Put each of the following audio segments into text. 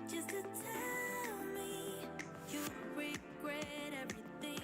Just to tell me you regret everything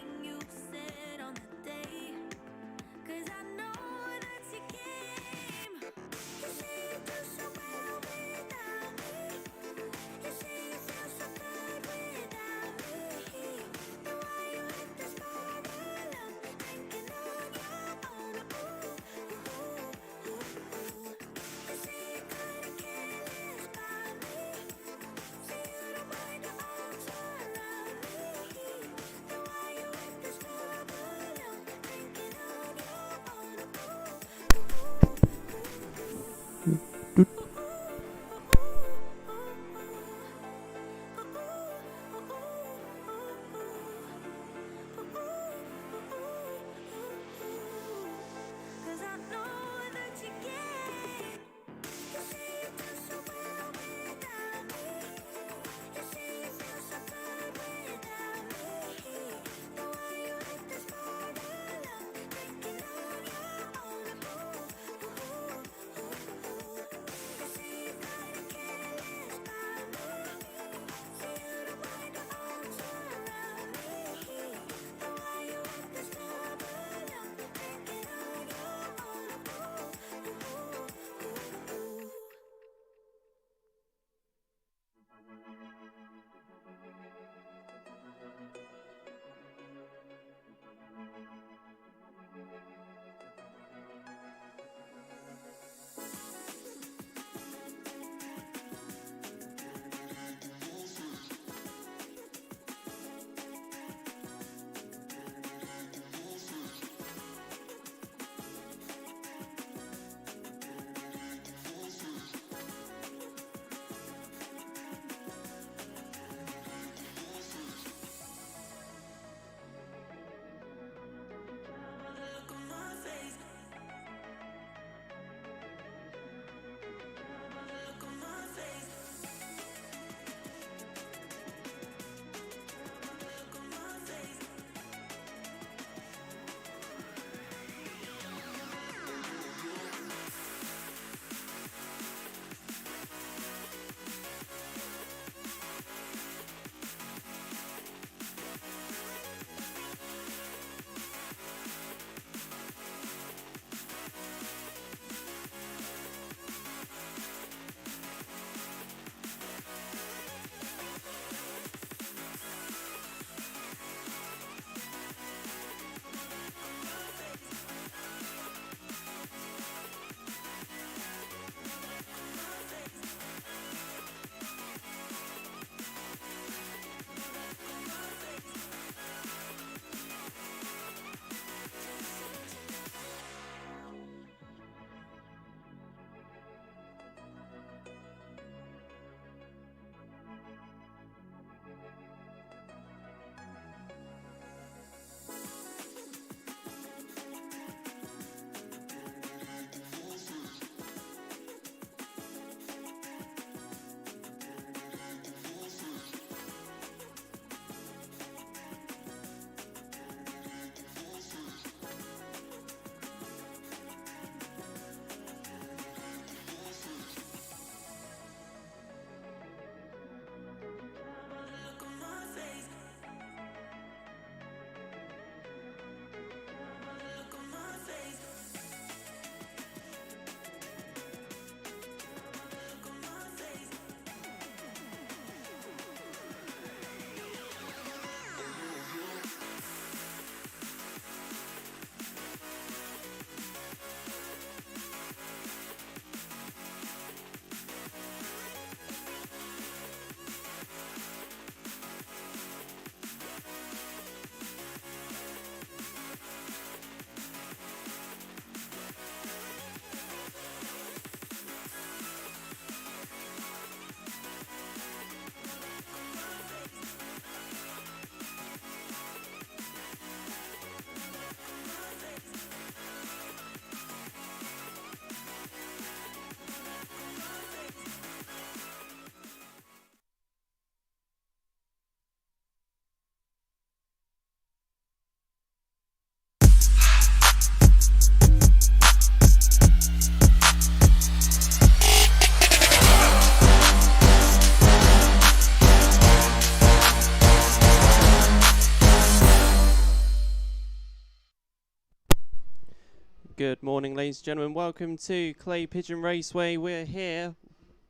Good morning, ladies and gentlemen. Welcome to Clay Pigeon Raceway. We're here,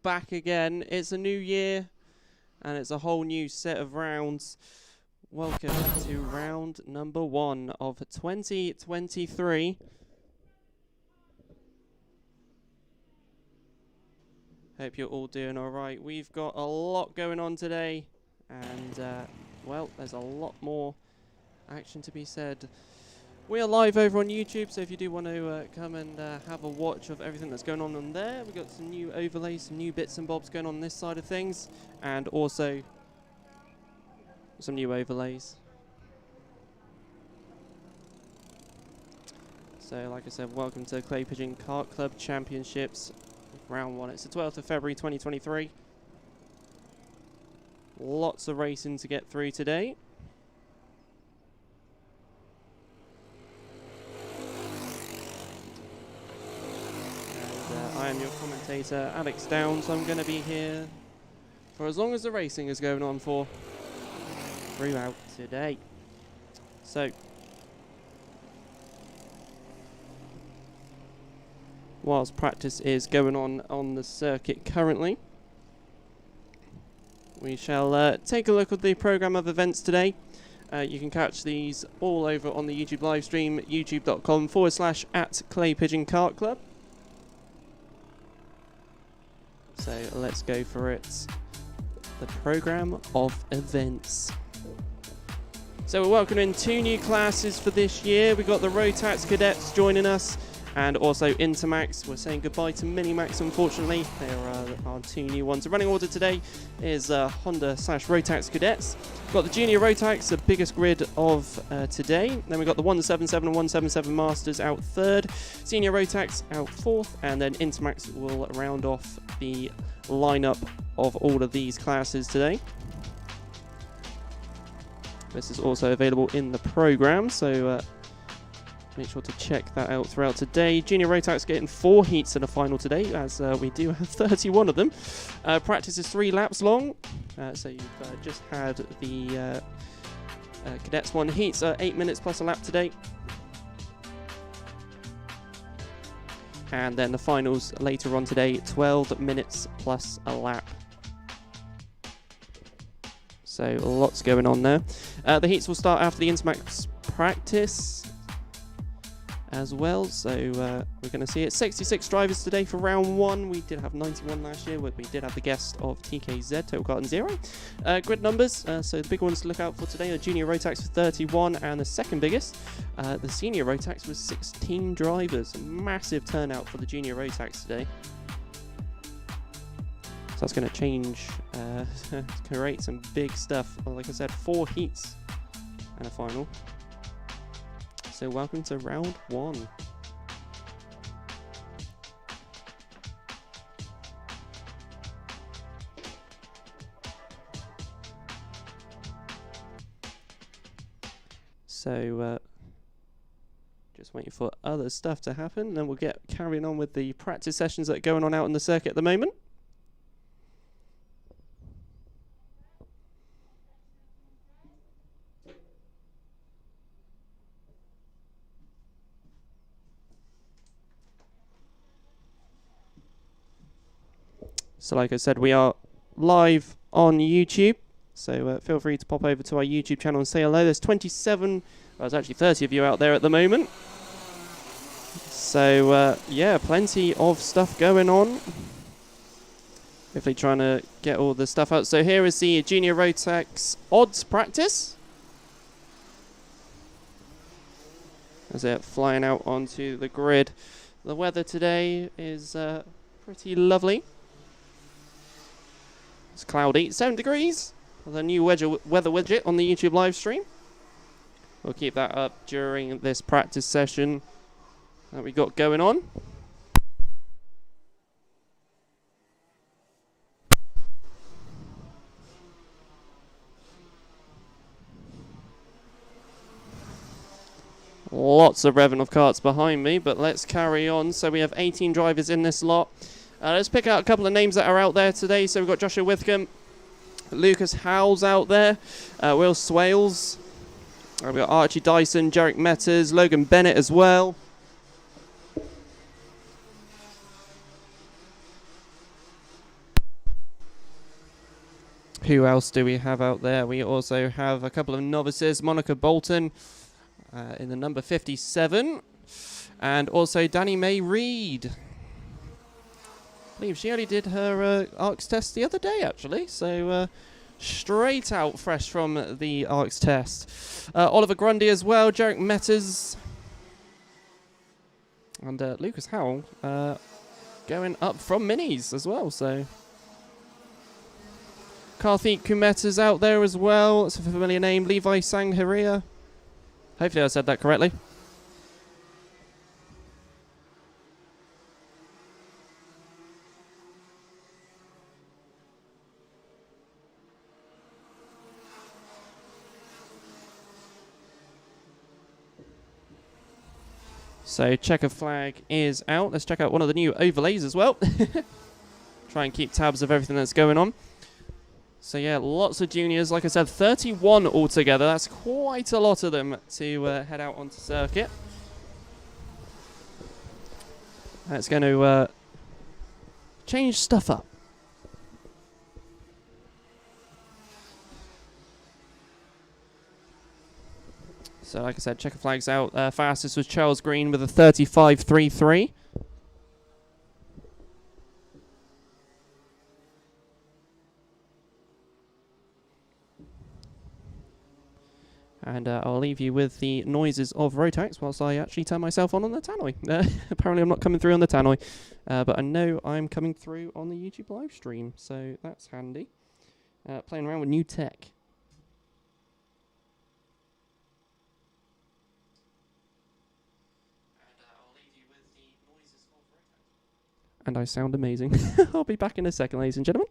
back again. It's a new year, and it's a whole new set of rounds. Welcome to round number 1 of 2023. Hope you're all doing all right. We've got a lot going on today, and, well, there's a lot more action to be said. We are live over on YouTube, so if you do want to come and have a watch of everything that's going on there, we've got some new overlays, some new bits and bobs going on this side of things, and also some new overlays. So, like I said, welcome to Clay Pigeon Kart Club Championships, round 1. It's the 12th of February 2023. Lots of racing to get through today. I am your commentator, Alex Downs. I'm going to be here for as long as the racing is going on for throughout today. So, whilst practice is going on the circuit currently, we shall take a look at the programme of events today. You can catch these all over on the YouTube live stream, youtube.com/@ClayPigeonKartClub. Club. So let's go for it. The programme of events. So we're welcoming 2 new classes for this year. We've got the Rotax Cadets joining us, and also Intermax. We're saying goodbye to Minimax, unfortunately. There are our 2 new ones. The running order today is Honda/Rotax Cadets. We've got the Junior Rotax, the biggest grid of today. Then we've got the 177 and 177 Masters out 3rd. Senior Rotax out 4th. And then Intermax will round off the lineup of all of these classes today. This is also available in the program, so make sure to check that out throughout today. Junior Rotax getting 4 heats in the final today, as we do have 31 of them. Practice is 3 laps long, so you've just had the Cadets 1 heats, 8 minutes plus a lap today. And then the finals later on today, 12 minutes plus a lap. So lots going on there. The heats will start after the Intermax practice as well, so we're going to see it. 66 drivers today for round 1. We did have 91 last year, but we did have the guest of TKZ, Total Kart and Zero. Grid numbers, so the big ones to look out for today are Junior Rotax with 31, and the second biggest, the Senior Rotax with 16 drivers. A massive turnout for the Junior Rotax today. So that's going to change, create some big stuff. Like I said, 4 heats and a final. So welcome to round 1. So just waiting for other stuff to happen, then we'll get carrying on with the practice sessions that are going on out in the circuit at the moment. So like I said, we are live on YouTube, so feel free to pop over to our YouTube channel and say hello. There's 27, well, there's actually 30 of you out there at the moment. So yeah, plenty of stuff going on. Hopefully trying to get all the stuff out. So here is the Junior Rotax odds practice. As they're flying out onto the grid. The weather today is pretty lovely. It's cloudy, 7 degrees. The new weather widget on the YouTube live stream. We'll keep that up during this practice session that we got going on. Lots of revving of karts behind me, but let's carry on. So we have 18 drivers in this lot. Let's pick out a couple of names that are out there today. So we've got Joshua Withcomb, Lucas Howells out there, Will Swales. We've got Archie Dyson, Jarek Metters, Logan Bennett as well. Who else do we have out there? We also have a couple of novices, Monica Bolton in the number 57, and also Danny May Reed. I believe she only did her ARCS test the other day, actually, so straight out fresh from the ARCS test. Oliver Grundy as well, Jarek Metters, and Lucas Howell going up from minis as well, so... Karthik Kumeta's out there as well. It's a familiar name. Levi Sangharia. Hopefully I said that correctly. So checker flag is out. Let's check out one of the new overlays as well. Try and keep tabs of everything that's going on. So yeah, lots of juniors. Like I said, 31 altogether. That's quite a lot of them to head out onto circuit. That's going to change stuff up. So like I said, checker flags out. Fastest was Charles Green with a 35.33. And I'll leave you with the noises of Rotax whilst I actually turn myself on the tannoy. Apparently I'm not coming through on the tannoy, but I know I'm coming through on the YouTube live stream, so that's handy. Playing around with new tech. And I'll leave you with the noises of Rotax. And I sound amazing. I'll be back in a second, ladies and gentlemen.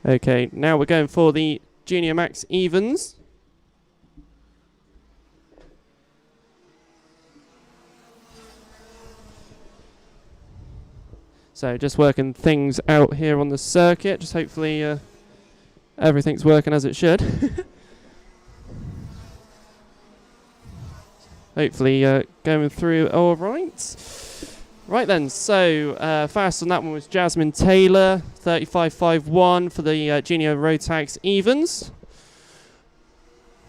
Okay, now we're going for the Junior Max Evens. So just working things out here on the circuit, just hopefully Everything's working as it should. Hopefully going through all right. Right then, so fast on that one was Jasmine Taylor, 35.51 for the Junior Rotax Evens.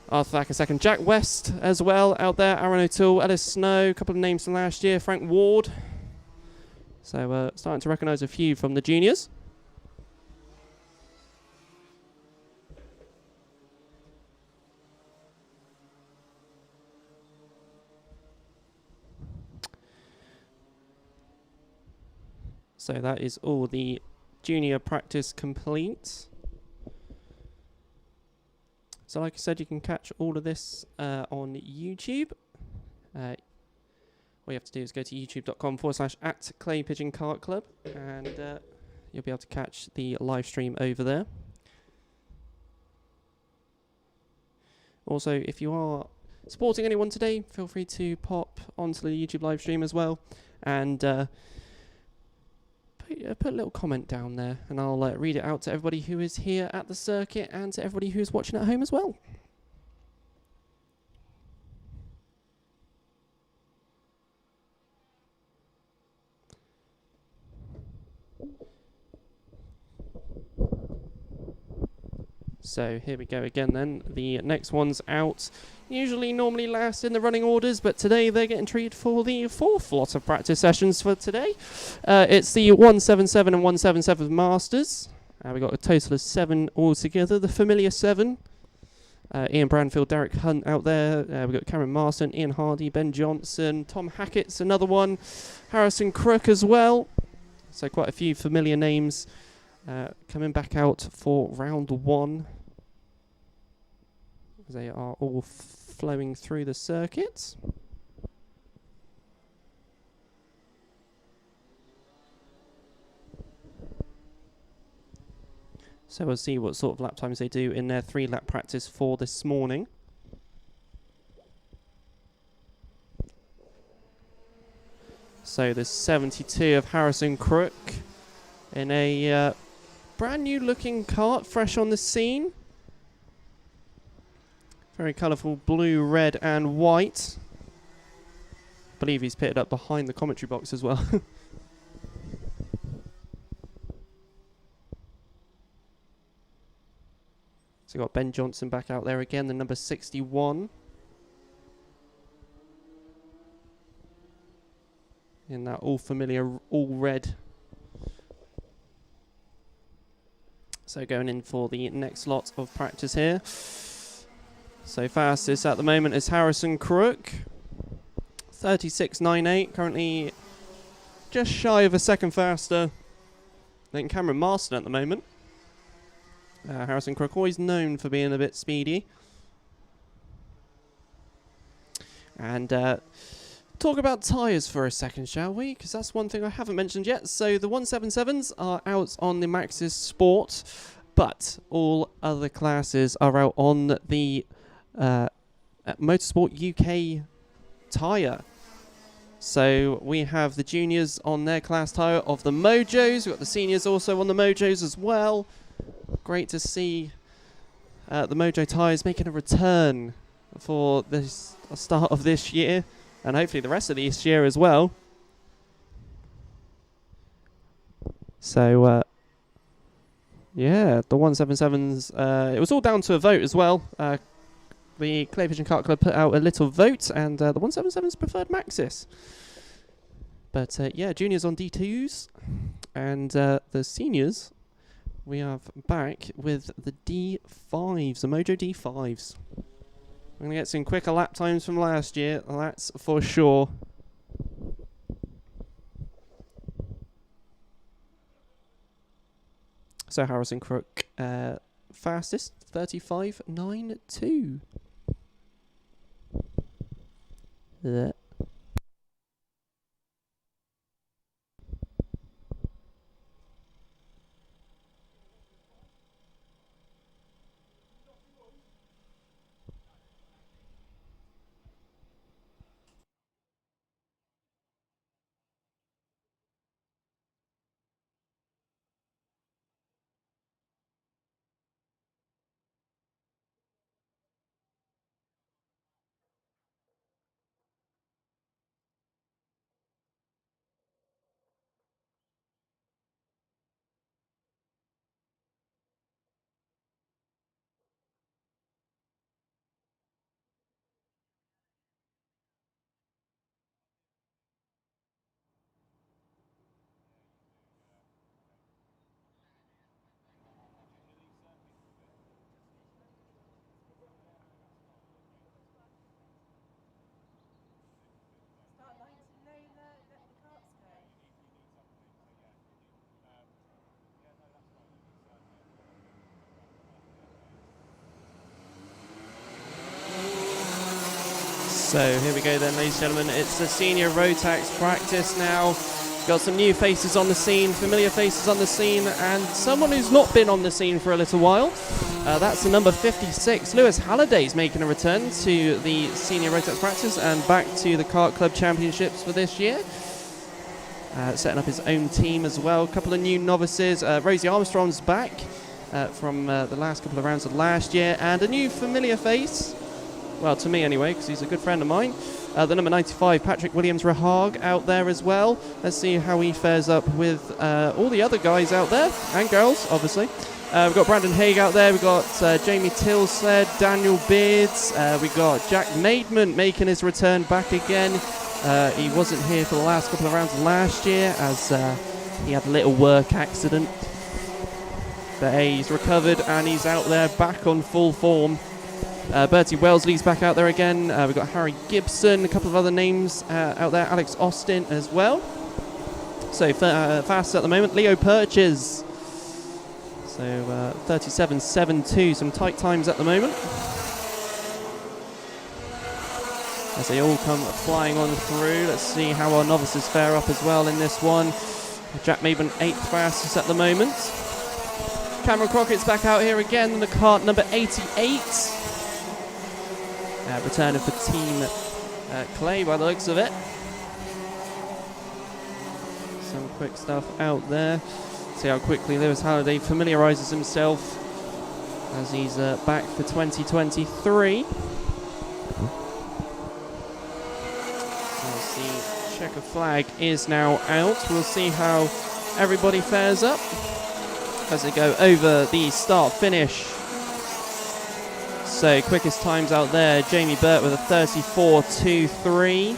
Arthur Thacker second. Jack West as well out there. Aaron O'Toole, Ellis Snow, a couple of names from last year. Frank Ward. So starting to recognise a few from the juniors. So that is all the junior practice complete. So like I said, you can catch all of this on YouTube. All you have to do is go to youtube.com/at Clay Pigeon Kart Club, and you'll be able to catch the live stream over there. Also, if you are supporting anyone today, feel free to pop onto the YouTube live stream as well, and put a little comment down there, and I'll read it out to everybody who is here at the circuit and to everybody who's watching at home as well. So here we go again then. The next one's out. Usually normally last in the running orders, but today they're getting treated for the fourth lot of practice sessions for today. It's the 177 and 177 Masters. We've got a total of 7 altogether, the familiar 7. Ian Branfield, Derek Hunt out there. We've got Cameron Marston, Ian Hardy, Ben Johnson, Tom Hackett's another one. Harrison Crook as well. So quite a few familiar names coming back out for round 1. They are all flowing through the circuit. So we'll see what sort of lap times they do in their 3-lap practice for this morning. So the 72 of Harrison Crook in a brand new looking kart, fresh on the scene. Very colourful blue, red and white. I believe he's pitted up behind the commentary box as well. So we've got Ben Johnson back out there again, the number 61. In that all familiar, all red. So going in for the next lot of practice here. So fastest at the moment is Harrison Crook. 36.98, currently just shy of a second faster than Cameron Marston at the moment. Harrison Crook, always known for being a bit speedy. And talk about tyres for a second, shall we? Because that's one thing I haven't mentioned yet. So the 177s are out on the Maxxis Sport, but all other classes are out on the Motorsport UK tyre. So we have the juniors on their class tyre of the Mojos. We've got the seniors also on the Mojos as well. Great to see the Mojo tyres making a return for the start of this year, and hopefully the rest of this year as well. So yeah, the 177s, it was all down to a vote as well. The Clay Pigeon Kart Club put out a little vote, and the 177s preferred Maxxis. But yeah, juniors on D2s, and the seniors, we have back with the D5s, the Mojo D5s. We're going to get some quicker lap times from last year, that's for sure. So Harrison Crook, fastest, 35.92. Yeah. So here we go then, ladies and gentlemen. It's the senior Rotax practice now. Got some new faces on the scene, familiar faces on the scene, and someone who's not been on the scene for a little while. That's the number 56. Lewis Halliday's making a return to the senior Rotax practice and back to the Kart Club Championships for this year. Setting up his own team as well. A couple of new novices. Rosie Armstrong's back from the last couple of rounds of last year, and a new familiar face. Well, to me anyway, because he's a good friend of mine. The number 95, Patrick Williams-Rahag, out there as well. Let's see how he fares up with all the other guys out there, and girls, obviously. We've got Brandon Haig out there. We've got Jamie Tilsled, Daniel Beards. We've got Jack Maidment making his return back again. He wasn't here for the last couple of rounds of last year, as he had a little work accident. But hey, he's recovered, and he's out there back on full form. Bertie Wellesley's back out there again. We've got Harry Gibson, a couple of other names out there. Alex Austin as well. So fast at the moment. Leo Purchase. So 37.72. Some tight times at the moment. As they all come flying on through. Let's see how our novices fare up as well in this one. Jack Maben 8th fastest at the moment. Cameron Crockett's back out here again in the kart number 88. Returning for Team Clay by the looks of it. Some quick stuff out there. See how quickly Lewis Halliday familiarises himself as he's back for 2023. As the checker flag is now out, we'll see how everybody fares up as they go over the start finish. So quickest times out there, Jamie Burt with a 34.23.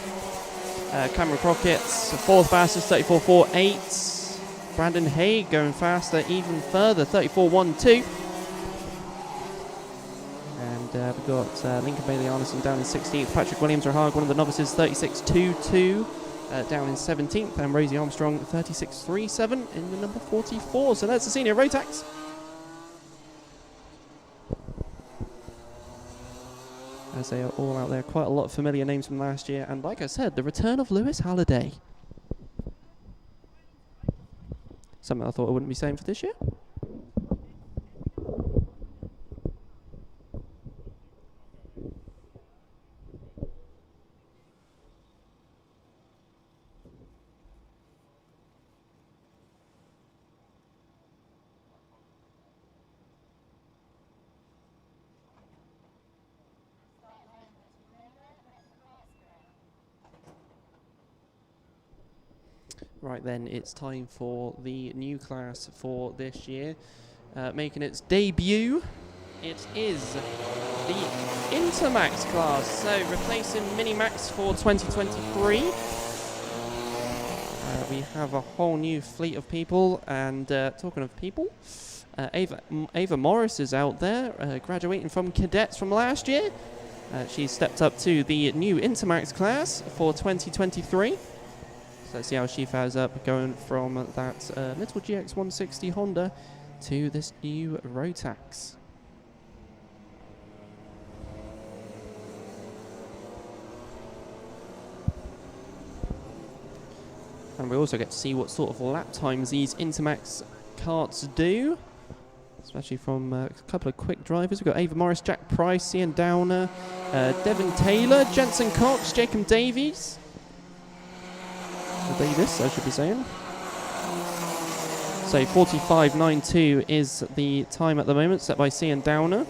Cameron Crockett's 4th fastest, 34.48. Brandon Haig going faster even further, 34.12. And we've got Lincoln Bailey Arneson down in 16th. Patrick Williams-Rahag, one of the novices, 36.22. Down in 17th. And Rosie Armstrong, 36.37 in the number 44. So that's the senior Rotax. As they are all out there, quite a lot of familiar names from last year, and like I said, the return of Lewis Halliday. Something I thought I wouldn't be saying for this year. Right then, it's time for the new class for this year. Making its debut, it is the Intermax class. So replacing Minimax for 2023. We have a whole new fleet of people, and talking of people, Ava Morris is out there, graduating from Cadets from last year. She's stepped up to the new Intermax class for 2023. So let's see how she fares up going from that little GX160 Honda to this new Rotax. And we also get to see what sort of lap times these Intermax karts do, especially from a couple of quick drivers. We've got Ava Morris, Jack Price, Ian Downer, Devin Taylor, Jensen Cox, Jacob Davies. Davis, I should be saying. So 45.92 is the time at the moment, set by Ian Downer.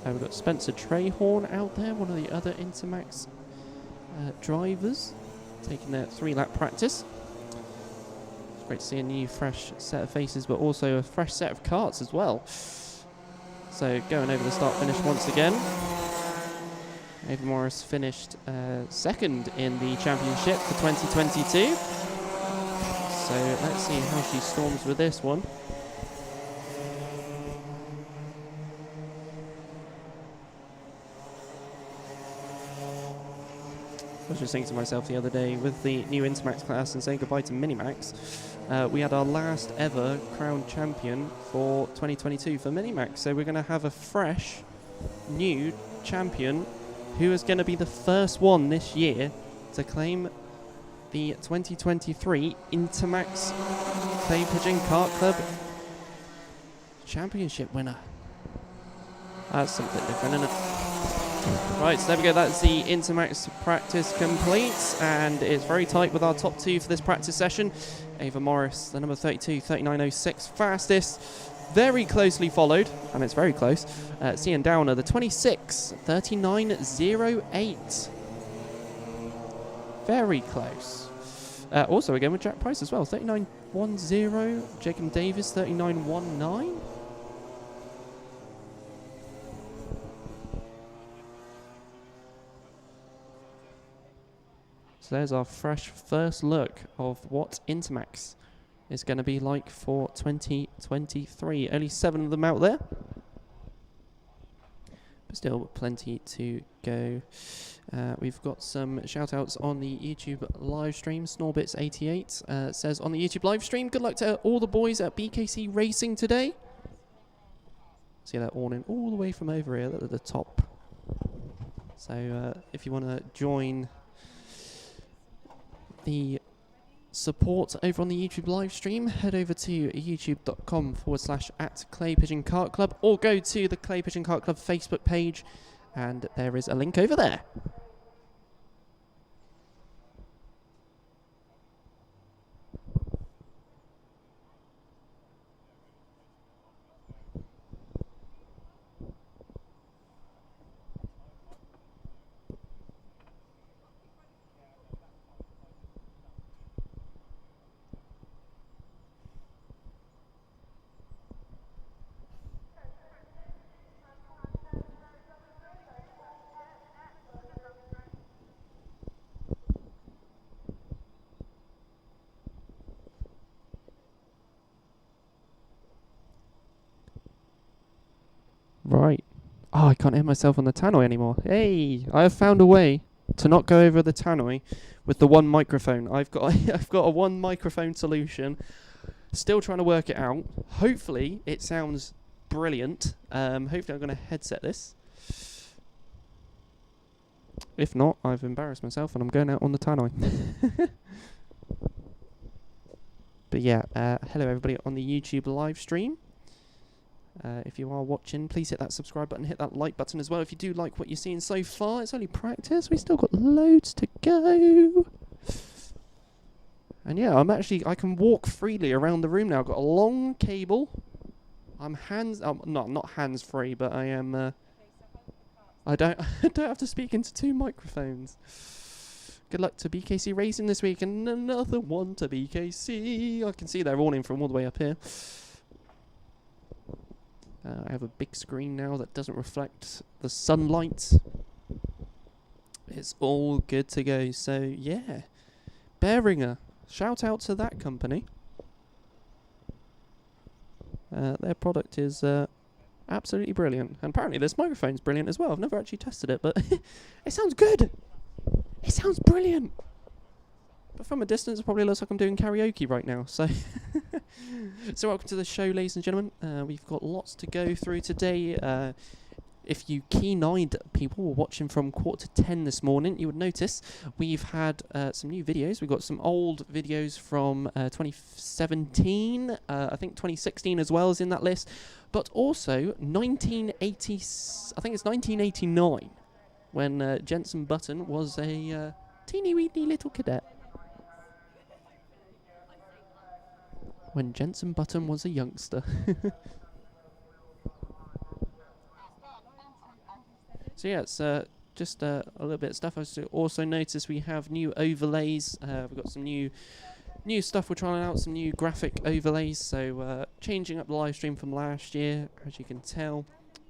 We've got Spencer Trehorn out there, one of the other Intermax drivers, taking their 3-lap practice. Great to see a new fresh set of faces, but also a fresh set of karts as well. So going over the start finish once again. Ava Morris finished second in the championship for 2022. So let's see how she storms with this one. I was just thinking to myself the other day, with the new Intermax class and saying goodbye to Minimax, we had our last ever crowned champion for 2022 for Minimax. So we're going to have a fresh, new champion who is going to be the first one this year to claim the 2023 Intermax Clay Pigeon Kart Club Championship winner. That's something different, isn't it? Right, so there we go. That's the Intermax practice complete, and it's very tight with our top two for this practice session. Ava Morris, the number 32, 39.06 fastest. Very closely followed, and it's very close. Cian Downer, the 26, 39.08. Very close. Also, again with Jack Price as well, 39.10. Jacob Davis, 39.19. So there's our fresh first look of what Intermax is going to be like for 2023. Only 7 of them out there, but still plenty to go. We've got some shout outs on the YouTube live stream. Snorbits88 says on the YouTube live stream, good luck to all the boys at BKC Racing today. See that awning all the way from over here at the top. So if you want to join the support over on the YouTube live stream, head over to youtube.com/@Clay Pigeon Kart Club, or go to the Clay Pigeon Kart Club Facebook page, and there is a link over there. Right. Oh, I can't hear myself on the tannoy anymore. Hey, I have found a way to not go over the tannoy with the one microphone. I've got a one microphone solution. Still trying to work it out. Hopefully it sounds brilliant. Hopefully I'm going to headset this. If not, I've embarrassed myself and I'm going out on the tannoy. But yeah, hello everybody on the YouTube live stream. If you are watching, please hit that subscribe button, hit that like button as well. If you do like what you're seeing so far, it's only practice. We've still got loads to go. And yeah, I can walk freely around the room now. I've got a long cable. I'm not hands free, but I am. I don't have to speak into 2 microphones. Good luck to BKC Racing this week, and another one to BKC. I can see they're all in from all the way up here. I have a big screen now that doesn't reflect the sunlight. It's all good to go. So yeah, Behringer, shout out to that company. Their product is absolutely brilliant, and apparently this microphone's brilliant as well. I've never actually tested it, but it sounds good. It sounds brilliant. But from a distance, it probably looks like I'm doing karaoke right now. So, so welcome to the show, ladies and gentlemen. We've got lots to go through today. If you keen-eyed people were watching from 9:45 this morning, you would notice we've had some new videos. We've got some old videos from 2017. I think 2016 as well is in that list. But also 1980. I think it's 1989 when Jensen Button was a teeny-weeny little cadet. When Jensen Button was a youngster. So yeah, it's just a little bit of stuff. I also noticed we have new overlays. We've got some new stuff we're trying out, some new graphic overlays. So changing up the live stream from last year, as you can tell.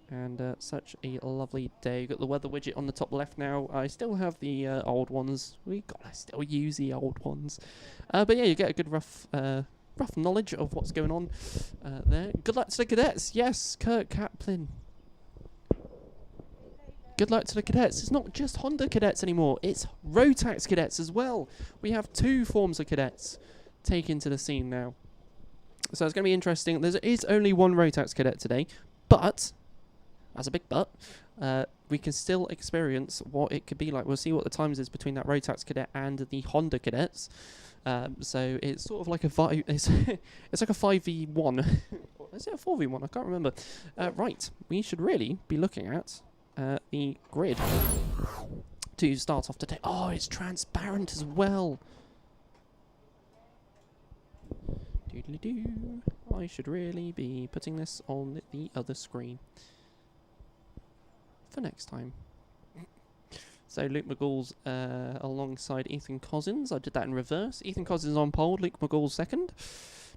And such a lovely day. You've got the weather widget on the top left now. I still have the old ones. I still use the old ones. But yeah, you get a good rough knowledge of what's going on there. Good luck to the cadets. Yes, Kirk Kaplan. good luck to the cadets. It's not just Honda cadets anymore. It's Rotax cadets as well. We have 2 forms of cadets taken to the scene now. So it's going to be interesting. There is only 1 Rotax cadet today, but, that's a big but, we can still experience what it could be like. We'll see what the times is between that Rotax cadet and the Honda cadets. So it's sort of like a it's like a 5v1. Is it a 4v1? I can't remember. Right, we should really be looking at the grid to start off today. Oh, it's transparent as well. Doodly-doo. I should really be putting this on the other screen for next time. So Luke McGall's alongside Ethan Cousins. I did that in reverse. Ethan Cousins on pole, Luke McGall second.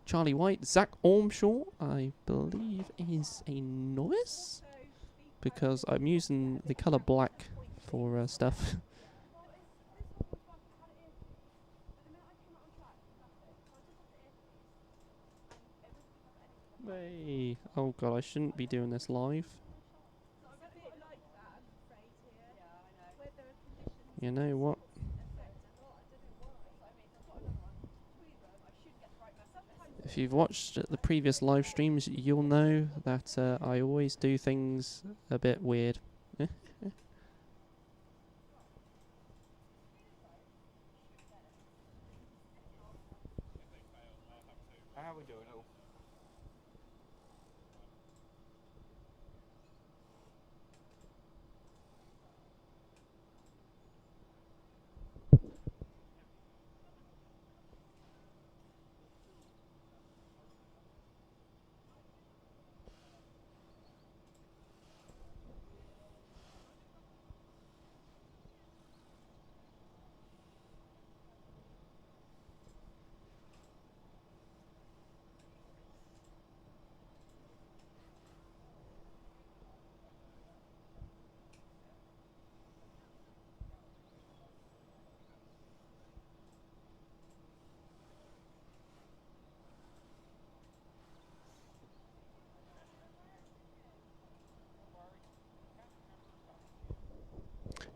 Charlie White, Zach Ormshaw, I believe is a novice, because I'm using the colour black for stuff. Hey. Oh god, I shouldn't be doing this live. You know what? If you've watched the previous live streams, you'll know that I always do things a bit weird. How are we doing?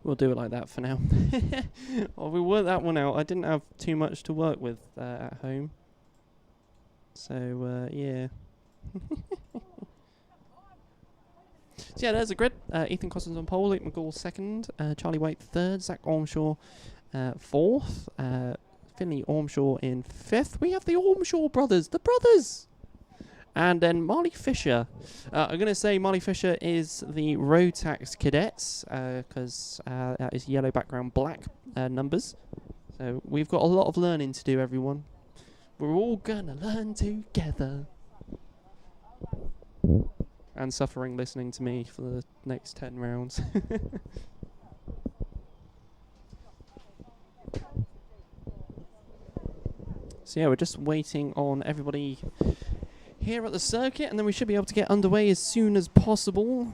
We'll do it like that for now. Well, we worked that one out. I didn't have too much to work with at home. So, yeah. So, yeah, there's a grid. Ethan Cousins on pole, Luke McGall second, Charlie White third, Zach Ormshaw fourth, Finley Ormshaw in fifth. We have the Ormshaw brothers, the brothers! And then Marley Fisher. I'm going to say Marley Fisher is the Rotax cadets, because that is yellow background, black numbers. So we've got a lot of learning to do, everyone. We're all going to learn together. And suffering listening to me for the next 10 rounds. So yeah, we're just waiting on everybody here at the circuit, and then we should be able to get underway as soon as possible.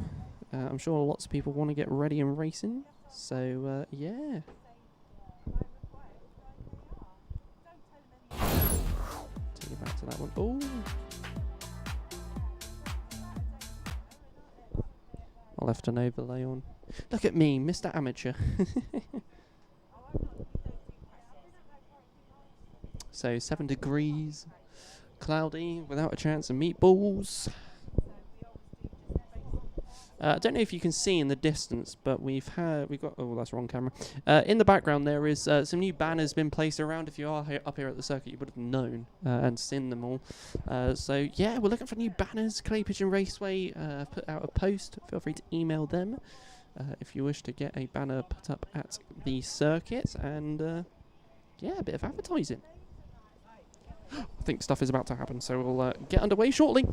I'm sure lots of people want to get ready and racing, so yeah. Take it back to that one. Oh, I left an overlay on. Look at me, Mr. Amateur. So 7 degrees. Cloudy, without a chance of meatballs. I don't know if you can see in the distance, but we've got, oh, that's the wrong camera. In the background there is some new banners been placed around. If you are up here at the circuit, you would have known and seen them all. So yeah, we're looking for new banners. Clay Pigeon Raceway put out a post. Feel free to email them if you wish to get a banner put up at the circuit. And yeah, a bit of advertising. I think stuff is about to happen, so we'll get underway shortly.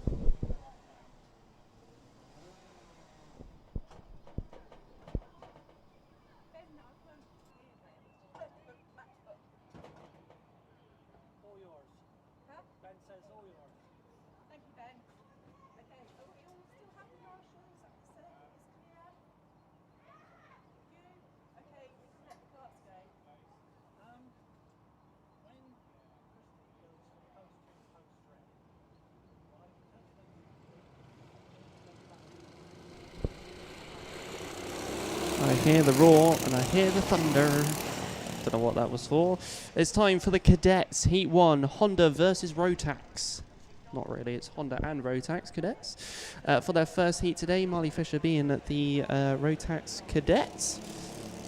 hear the roar and I hear the thunder. Don't know what that was for. It's time for the Cadets. Heat 1, Honda versus Rotax. Not really, it's Honda and Rotax Cadets. For their first heat today, Marley Fisher being at the Rotax Cadets.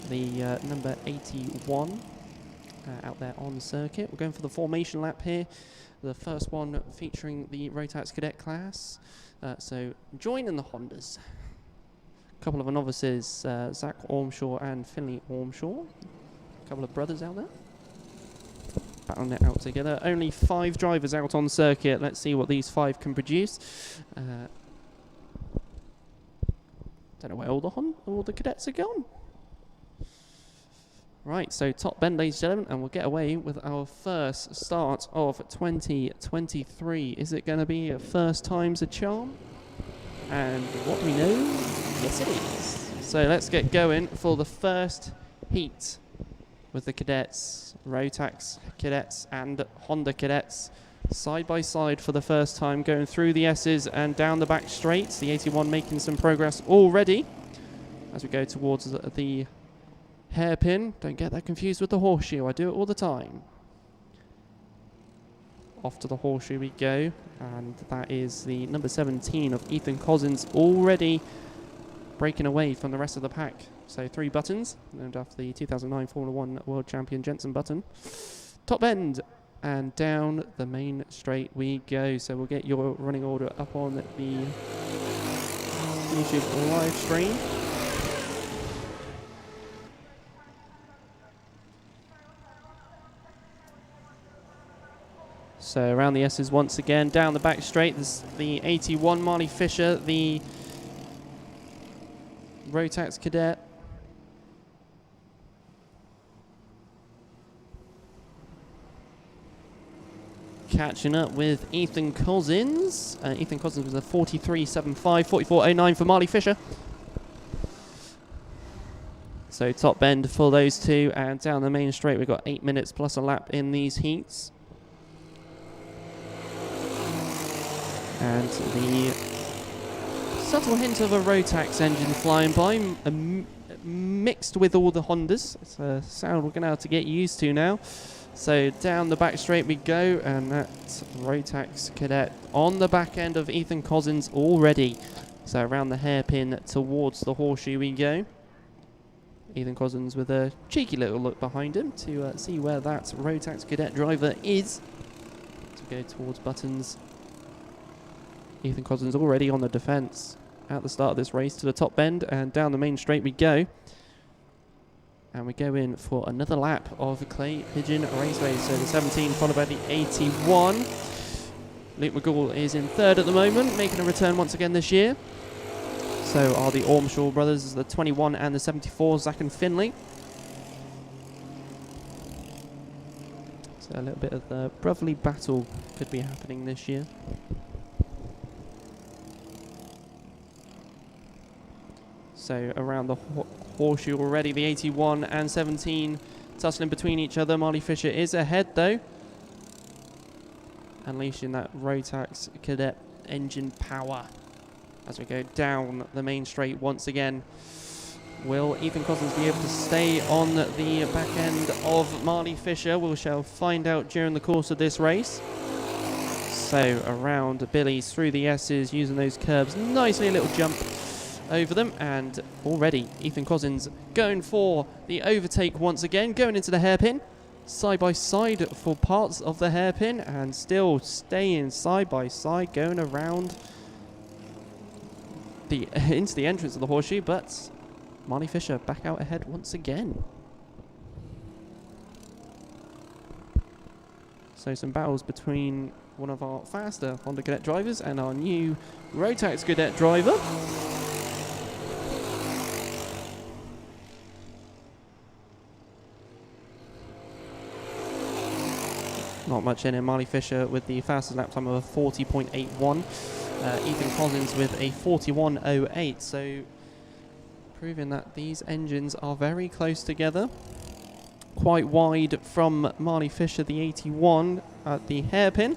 The number 81 out there on the circuit. We're going for the formation lap here. The first one featuring the Rotax Cadet class. So joining the Hondas. A couple of novices, Zach Ormshaw and Finley Ormshaw. A couple of brothers out there. Battling it out together. Only 5 drivers out on circuit. Let's see what these 5 can produce. Don't know where all the cadets are gone. Right, so top bend, ladies and gentlemen, and we'll get away with our first start of 2023. Is it going to be a first time's a charm? And what do we know? Yes, it is. So let's get going for the first heat with the cadets, Rotax cadets and Honda cadets, side by side for the first time, going through the S's and down the back straights. The 81 making some progress already as we go towards the hairpin. Don't get that confused with the horseshoe. I do it all the time. Off to the horseshoe we go, and that is the number 17 of Ethan Cousins, already breaking away from the rest of the pack. So 3 buttons, named after the 2009 Formula 1 World Champion Jensen Button. Top end and down the main straight we go. So we'll get your running order up on the YouTube live stream. So around the S's once again, down the back straight, there's the 81 Marley Fisher, the Rotax Cadet. Catching up with Ethan Cousins. Ethan Cousins was a 43.75, 44.09 for Marley Fisher. So top bend for those two, and down the main straight we've got 8 minutes plus a lap in these heats. And the subtle hint of a Rotax engine flying by, mixed with all the Hondas. It's a sound we're going to have to get used to now. So down the back straight we go, and that's Rotax Cadet on the back end of Ethan Cousins already. So around the hairpin towards the horseshoe we go. Ethan Cousins with a cheeky little look behind him to see where that Rotax Cadet driver is. To go towards buttons. Ethan Cousins already on the defence at the start of this race to the top bend, and down the main straight we go. And we go in for another lap of Clay Pigeon Raceway. So the 17 followed by the 81. Luke McGool is in 3rd at the moment, making a return once again this year. So are the Ormshaw brothers, the 21 and the 74, Zach and Finley. So a little bit of the brotherly battle could be happening this year. So around the horseshoe already, the 81 and 17 tussling between each other. Marley Fisher is ahead though, unleashing that Rotax Cadet engine power as we go down the main straight once again. Will Ethan Cousins be able to stay on the back end of Marley Fisher? We shall find out during the course of this race. So around Billy's through the S's, using those curbs, nicely a little jump over them, and already Ethan Cousins going for the overtake once again, going into the hairpin, side by side for parts of the hairpin, and still staying side by side, going around into the entrance of the horseshoe, but Marley Fisher back out ahead once again. So some battles between one of our faster Honda Cadet drivers and our new Rotax Cadet driver. Not much in it. Marley Fisher with the fastest lap time of a 40.81. Ethan Cousins with a 41.08. So proving that these engines are very close together. Quite wide from Marley Fisher, the 81 at the hairpin.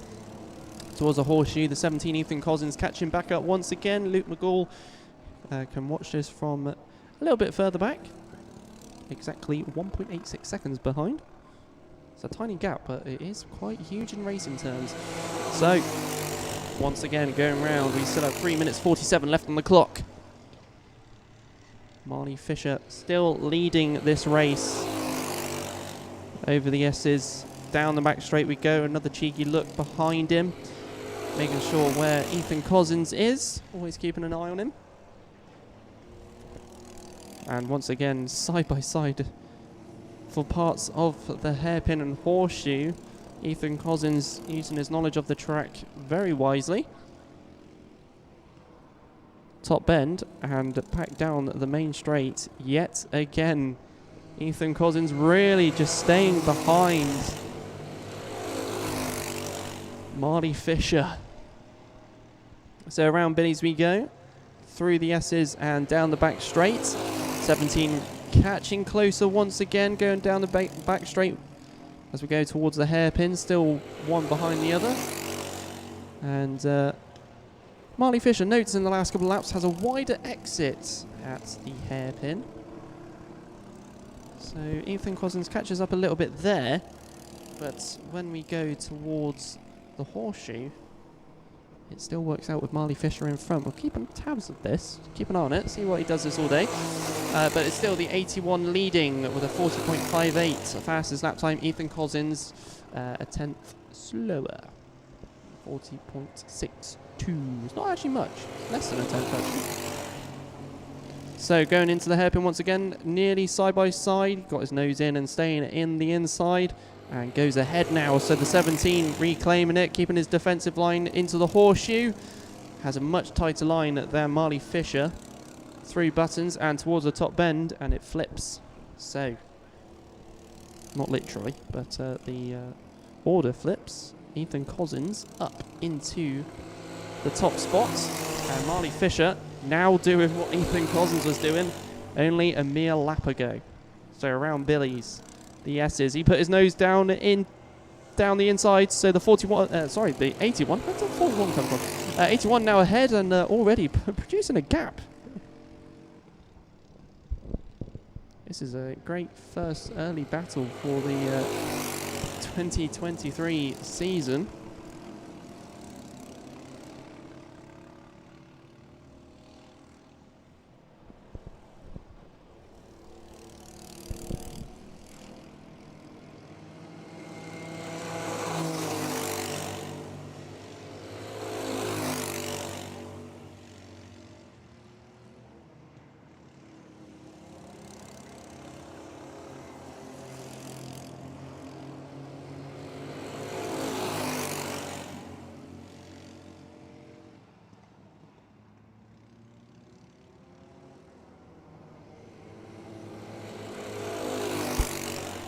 Towards the horseshoe, the 17 Ethan Cousins catching back up once again. Luke McGool can watch this from a little bit further back. exactly 1.86 seconds behind. It's a tiny gap, but it is quite huge in racing terms. So, once again, going round, we still have 3 minutes 47 left on the clock. Marley Fisher still leading this race over the S's. Down the back straight we go. Another cheeky look behind him, making sure where Ethan Cousins is. Always keeping an eye on him. And once again, side by side for parts of the hairpin and horseshoe. Ethan Cousins using his knowledge of the track very wisely. Top bend and back down the main straight yet again. Ethan Cousins really just staying behind Marley Fisher. So around Billy's we go, through the S's and down the back straight. 17 catching closer once again, going down the back straight as we go towards the hairpin, still one behind the other. And Marley Fisher notes in the last couple of laps has a wider exit at the hairpin. So Ethan Cousins catches up a little bit there, but when we go towards the horseshoe, it still works out with Marley Fisher in front. We'll keep on tabs of this, keep an eye on it, see what he does this all day. But it's still the 81 leading with a 40.58 fastest lap time. Ethan Cousins a tenth slower, 40.62. It's not actually much, less than a tenth actually. So going into the hairpin once again, nearly side by side. Got his nose in and staying in the inside. And goes ahead now. So the 17 reclaiming it, keeping his defensive line into the horseshoe. Has a much tighter line than Marley Fisher. Through buttons and towards the top bend, and it flips. So, not literally, but the order flips. Ethan Cousins up into the top spot. And Marley Fisher now doing what Ethan Cousins was doing only a mere lap ago. So around Billy's, the S's, he put his nose down the inside. So the 41, the 81. Where did 41 come from? 81 now ahead and already producing a gap. This is a great first early battle for the 2023 season.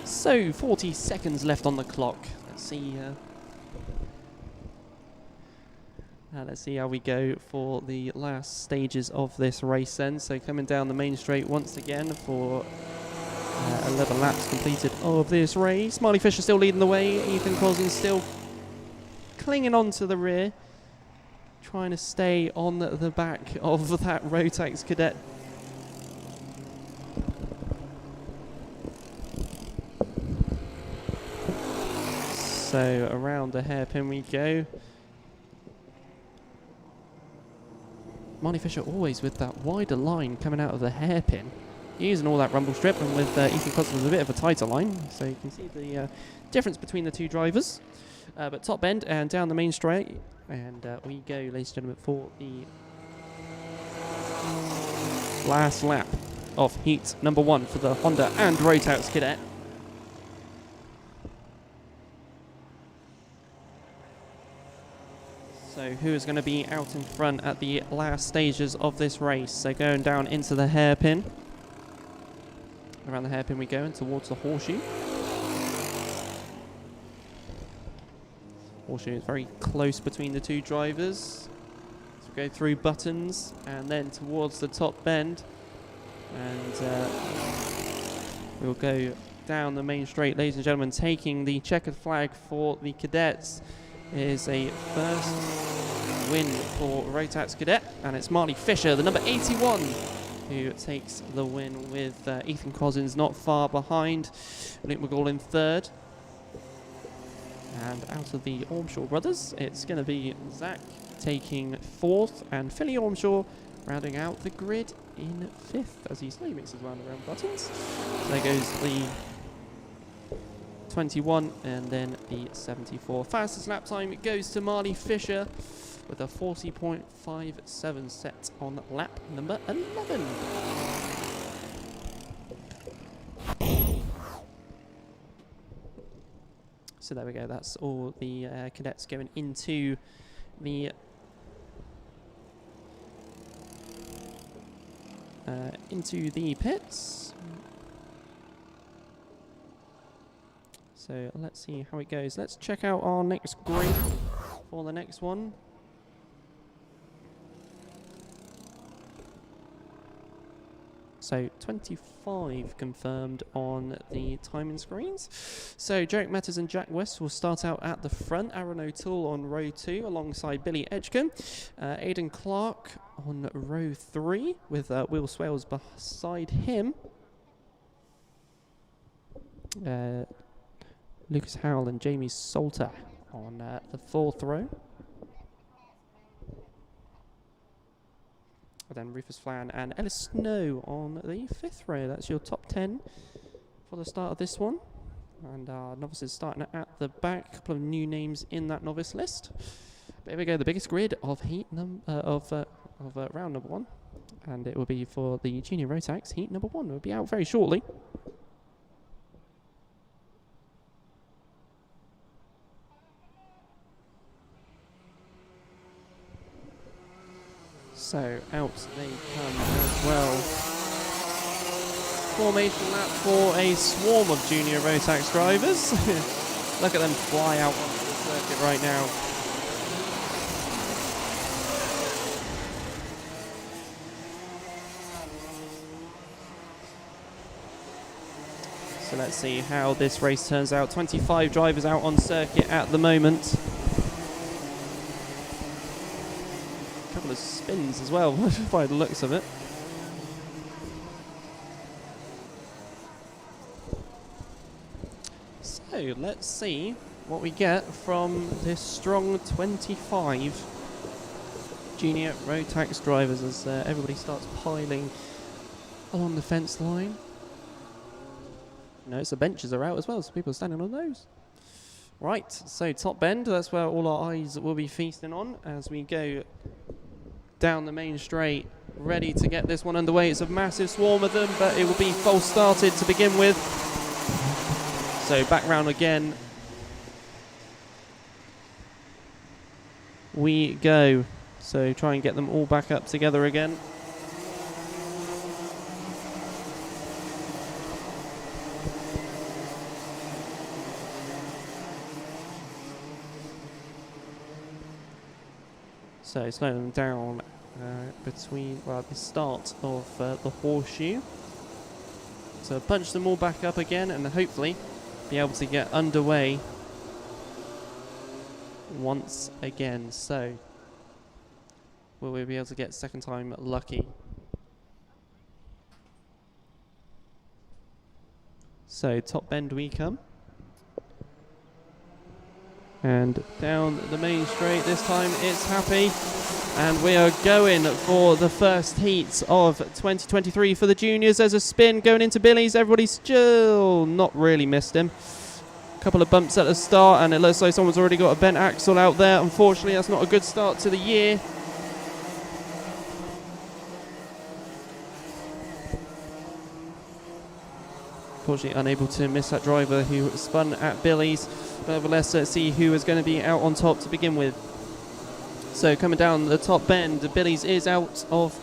So 40 seconds left on the clock. Let's see how we go for the last stages of this race then. So coming down the main straight once again for 11 laps completed of this race. Marley Fisher still leading the way. Ethan Cousins still clinging on to the rear, trying to stay on the back of that Rotax Cadet. So around the hairpin we go. Marley Fisher always with that wider line coming out of the hairpin, using all that rumble strip, and with Ethan Cousins with a bit of a tighter line. So you can see the difference between the two drivers. But top bend and down the main straight, and we go, ladies and gentlemen, for the last lap of heat number 1 for the Honda and Rotax Cadet. So who is going to be out in front at the last stages of this race? So going down into the hairpin. Around the hairpin we go and towards the horseshoe. Horseshoe is very close between the two drivers. So we go through buttons and then towards the top bend. And we'll go down the main straight, ladies and gentlemen, taking the checkered flag for the cadets. Is a first win for Rotax Cadet, and it's Marley Fisher, the number 81, who takes the win with Ethan Cousins not far behind. Luke McGall in third. And out of the Ormshaw brothers, it's going to be Zach taking fourth and Philly Ormshaw rounding out the grid in fifth as he slowly makes his round around buttons. So there goes the 21 and then the 74. Fastest lap time it goes to Marley Fisher with a 40.57 set on lap number 11. So there we go, that's all the cadets going into the pits. So let's see how it goes. Let's check out our next grid for the next one. So 25 confirmed on the timing screens. So Jarek Metters and Jack West will start out at the front. Aaron O'Toole on row 2 alongside Billy Edgecombe. Aidan Clark on row 3 with Will Swales beside him. Lucas Howell and Jamie Salter on the 4th row. Then Rufus Flan and Ellis Snow on the 5th row. That's your top 10 for the start of this one. And our novices starting at the back. A couple of new names in that novice list. But here we go, the biggest grid of round number 1. And it will be for the junior Rotax heat number 1. It will be out very shortly. So out they come as well. Formation lap for a swarm of junior Rotax drivers. Look at them fly out onto the circuit right now. So let's see how this race turns out. 25 drivers out on circuit at the moment. Couple of spins as well by the looks of it. So let's see what we get from this strong 25 junior Rotax drivers as everybody starts piling along the fence line. Notice the benches are out as well, so people are standing on those. Right, so top bend, that's where all our eyes will be feasting on as we go down the main straight, ready to get this one underway. It's a massive swarm of them, but it will be false started to begin with. So back round again we go. So try and get them all back up together again. So slow them down between the start of the horseshoe. So punch them all back up again and hopefully be able to get underway once again. So will we be able to get second time lucky? So top bend we come. And down the main straight, this time it's happy. And we are going for the first heat of 2023 for the juniors. There's a spin going into Billy's. Everybody's still not really missed him. A couple of bumps at the start, and it looks like someone's already got a bent axle out there. Unfortunately, that's not a good start to the year. Unfortunately, unable to miss that driver who spun at Billy's. Nevertheless, let's see who is going to be out on top to begin with. So coming down the top bend, Billy's is out of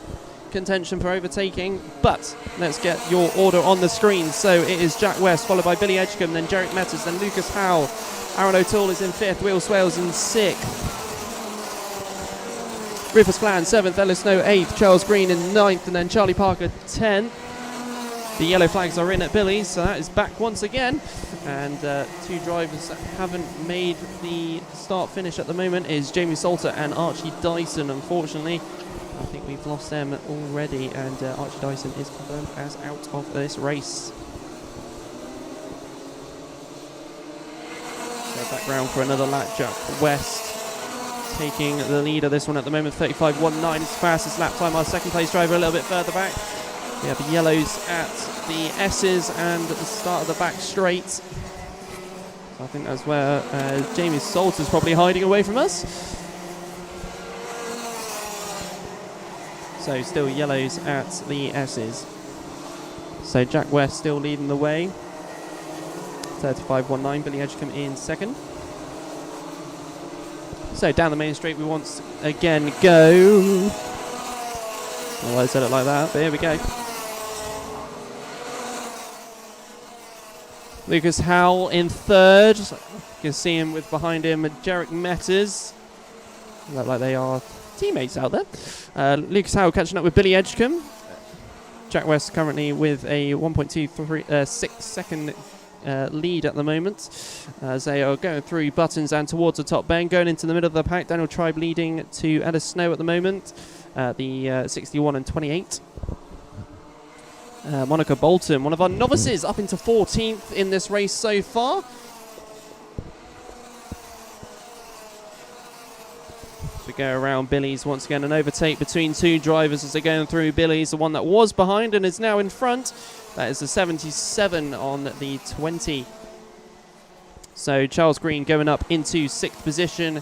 contention for overtaking, but let's get your order on the screen. So it is Jack West, followed by Billy Edgecombe, then Jarek Metters, then Lucas Howell. Aaron O'Toole is in 5th, Will Swales in 6th. Rufus Flan 7th, Ellis Snow 8th, Charles Green in 9th, and then Charlie Parker 10th. The yellow flags are in at Billy's, so that is back once again. And two drivers that haven't made the start-finish at the moment is Jamie Salter and Archie Dyson, unfortunately. I think we've lost them already, and Archie Dyson is confirmed as out of this race. So background for another lap. Jack West taking the lead of this one at the moment. 35.19 is fastest lap time. Our second place driver a little bit further back. We have the yellows at the S's and at the start of the back straight. So I think that's where Jamie Salter's probably hiding away from us. So still yellows at the S's. So Jack West still leading the way. 35.19, Billy Edgecombe in second. So down the main straight we once again go. Well, I said it like that, but here we go. Lucas Howell in third. You can see him with behind him Jarek Metters. Look like they are teammates out there. Lucas Howell catching up with Billy Edgecombe. Jack West currently with a 1.26 second lead at the moment, as they are going through buttons and towards the top bend. Going into the middle of the pack, Daniel Tribe leading to Ellis Snow at the moment, the 61 and 28. Monica Bolton, one of our novices, up into 14th in this race so far. As we go around Billy's once again, an overtake between two drivers as they're going through Billy's, the one that was behind and is now in front. That is the 77 on the 20. So Charles Green going up into 6th position,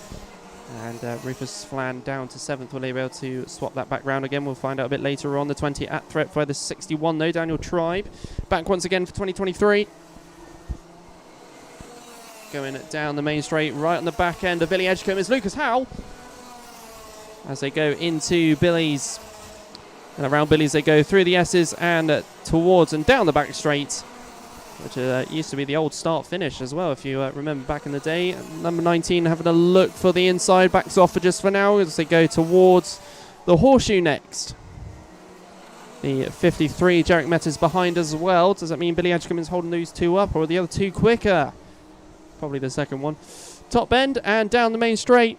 and Rufus Flan down to 7th. Will they be able to swap that back round again? We'll find out a bit later on. The 20 at threat for the 61 though. Daniel Tribe back once again for 2023. Going down the main straight, right on the back end of Billy Edgecombe is Lucas Howell. As they go into Billy's, and around Billy's they go through the S's and towards and down the back straight, which used to be the old start finish as well, if you remember back in the day. Number 19 having a look for the inside, backs off for now as they go towards the horseshoe next. The 53, Jarek Metters behind as well. Does that mean Billy Edgecombe is holding those two up, or are the other two quicker? Probably the second one. Top bend and down the main straight.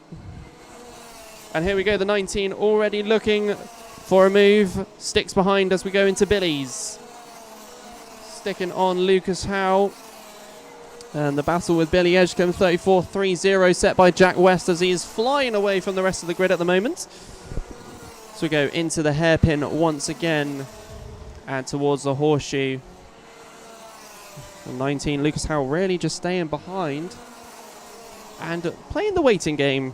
And here we go, the 19 already looking for a move. Sticks behind as we go into Billy's. Sticking on Lucas Howell. And the battle with Billy Edgecombe, 34.30 set by Jack West as he is flying away from the rest of the grid at the moment. So we go into the hairpin once again and towards the horseshoe. The 19, Lucas Howell really just staying behind and playing the waiting game.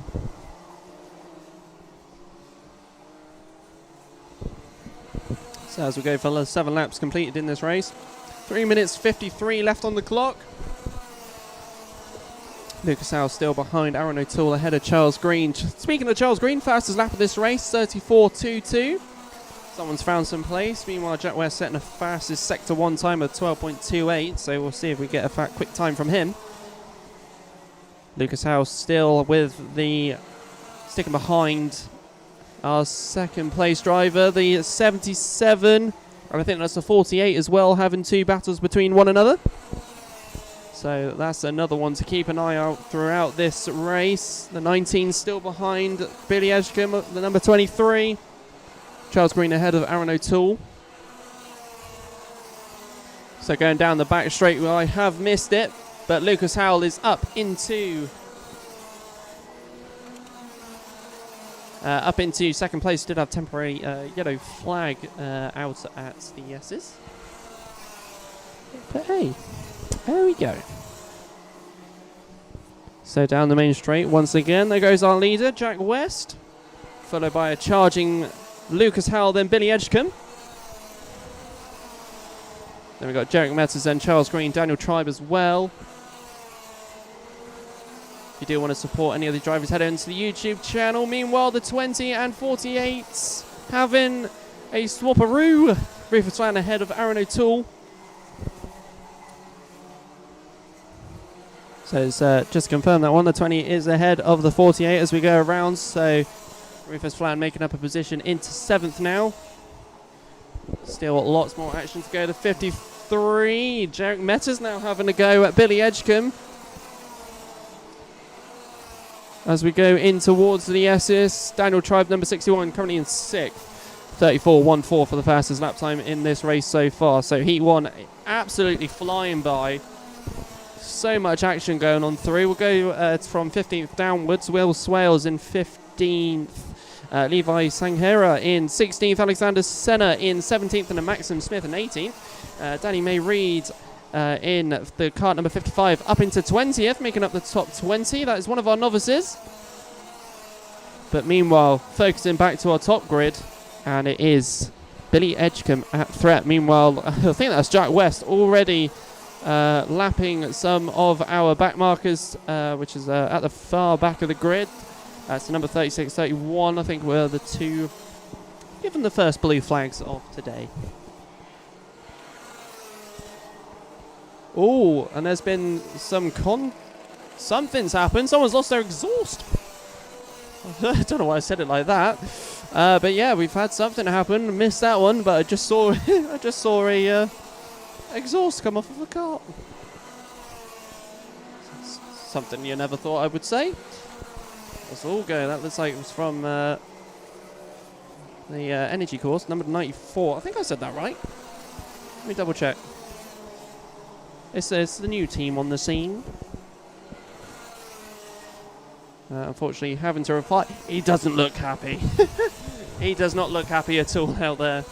So as we go for 7 laps completed in this race. 3 minutes 53 left on the clock. Lucas Howell still behind Aaron O'Toole, ahead of Charles Green. Speaking of Charles Green, fastest lap of this race, 34.22. Someone's found some place. Meanwhile, Jack West setting a fastest Sector 1 time of 12.28. So we'll see if we get a quick time from him. Lucas Howell still with the sticking behind our second place driver, the 77, and I think that's the 48 as well, having two battles between one another. So that's another one to keep an eye out throughout this race. The 19 still behind Billy Edgecombe, the number 23. Charles Green ahead of Aaron O'Toole. So going down the back straight, well, I have missed it, but Lucas Howell is up into second place. Did have temporary yellow flag out at the S's. But hey, there we go. So down the main straight once again, there goes our leader, Jack West, followed by a charging Lucas Howell, then Billy Edgecombe. Then we've got Jarek Metters, then Charles Green, Daniel Tribe as well. If you do want to support any of the drivers, head into the YouTube channel. Meanwhile, the 20 and 48s having a swapperoo. Rufus Flan ahead of Aaron O'Toole. So it's just to confirm that one, the 20 is ahead of the 48 as we go around. So Rufus Flan making up a position into 7th now. Still lots more action to go. The 53, Jarek Metters now having a go at Billy Edgecombe. as we go in towards the S's. Daniel Tribe, number 61, currently in 6th. 34.14 for the fastest lap time in this race so far. So heat 1 absolutely flying by. So much action going on through. We'll go from 15th downwards. Will Swales in 15th. Levi Sanghera in 16th. Alexander Senna in 17th. And Maxim Smith in 18th. Danny May Reid in the kart number 55 up into 20th, making up the top 20. That is one of our novices. But meanwhile, focusing back to our top grid, and it is Billy Edgecombe at threat. Meanwhile, I think that's Jack West already lapping some of our back markers, which is at the far back of the grid. That's number 36, 31, I think were the two given the first blue flags of today. Oh, and there's been something's happened. Someone's lost their exhaust. I don't know why I said it like that. But yeah, we've had something happen. Missed that one, but I just saw a exhaust come off of the cart. Something you never thought I would say. Let's all go. That looks like it was from the energy course, number 94. I think I said that right. Let me double check. It's the new team on the scene. Unfortunately, having to reply, he doesn't look happy. He does not look happy at all out there.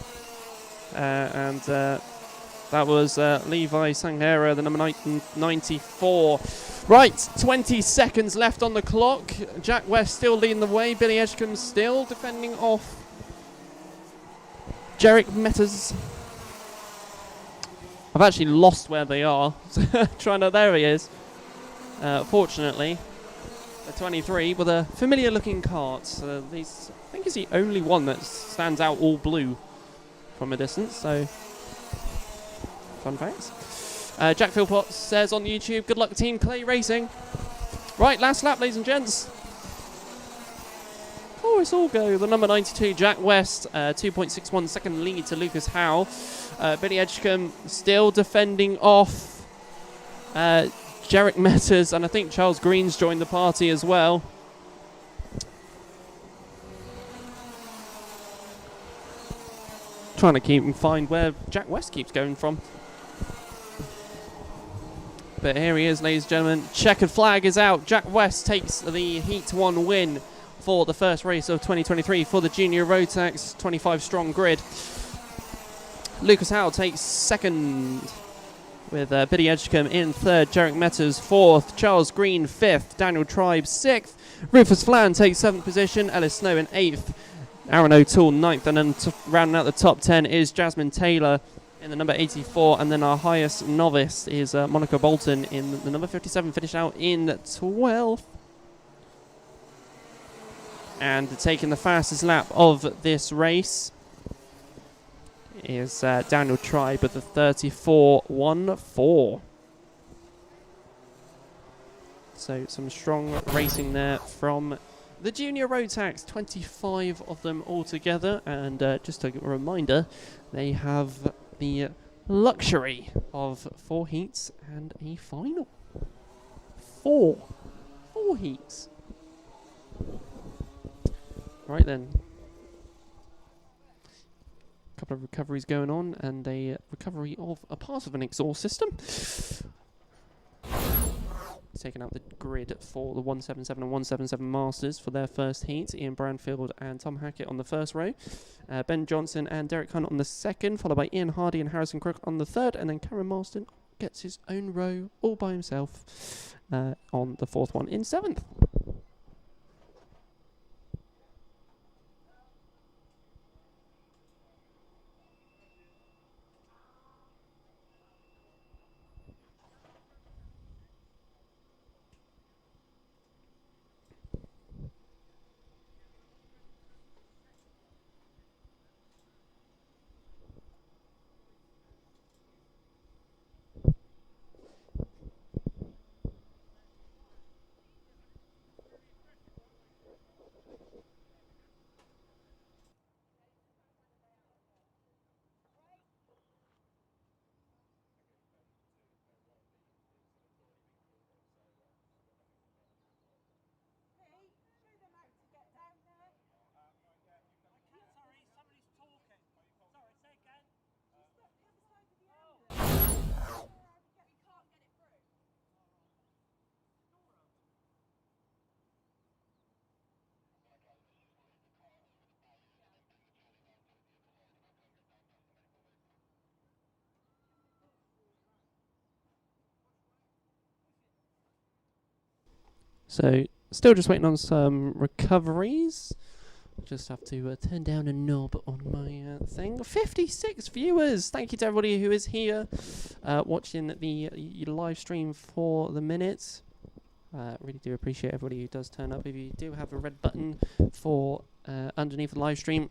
And that was Levi Sanghera, the number 94. Right, 20 seconds left on the clock. Jack West still leading the way. Billy Edgecombe still defending off Jarek Metters. I've actually lost where they are. There he is. Fortunately, a 23 with a familiar looking kart. I think he's the only one that stands out all blue from a distance. So, fun facts. Jack Philpott says on YouTube, good luck team Clay Racing. Right, last lap, ladies and gents. Oh, it's all go. The number 92, Jack West, 2.61 second lead to Lucas Howe. Billy Edgecombe still defending off Jarek Metters, and I think Charles Green's joined the party as well. Trying to find where Jack West keeps going from. But here he is, ladies and gentlemen. Checkered flag is out. Jack West takes the Heat 1 win for the first race of 2023 for the Junior Rotax 25 strong grid. Lucas Howe takes second with Billy Edgecombe in third, Jarek Metters fourth, Charles Green fifth, Daniel Tribe sixth, Rufus Flan takes seventh position, Ellis Snow in eighth, Aaron O'Toole ninth, and then rounding out the top 10 is Jasmine Taylor in the number 84, and then our highest novice is Monica Bolton in the number 57, finished out in 12th. And taking the fastest lap of this race is Daniel Tribe with the 34.14. So some strong racing there from the Junior Rotax, 25 of them altogether. And just a reminder, they have the luxury of 4 heats and a final. 4 heats. Right then. A couple of recoveries going on, and a recovery of a part of an exhaust system. Taking out the grid for the 177 and 177 Masters for their first heat. Ian Branfield and Tom Hackett on the first row. Ben Johnson and Derek Hunt on the second, followed by Ian Hardy and Harrison Crook on the third, and then Cameron Marston gets his own row all by himself on the fourth one in 7th. So, still just waiting on some recoveries. Just have to turn down a knob on my thing. 56 viewers! Thank you to everybody who is here watching the live stream for the minute. Really do appreciate everybody who does turn up. If you do have a red button for underneath the live stream,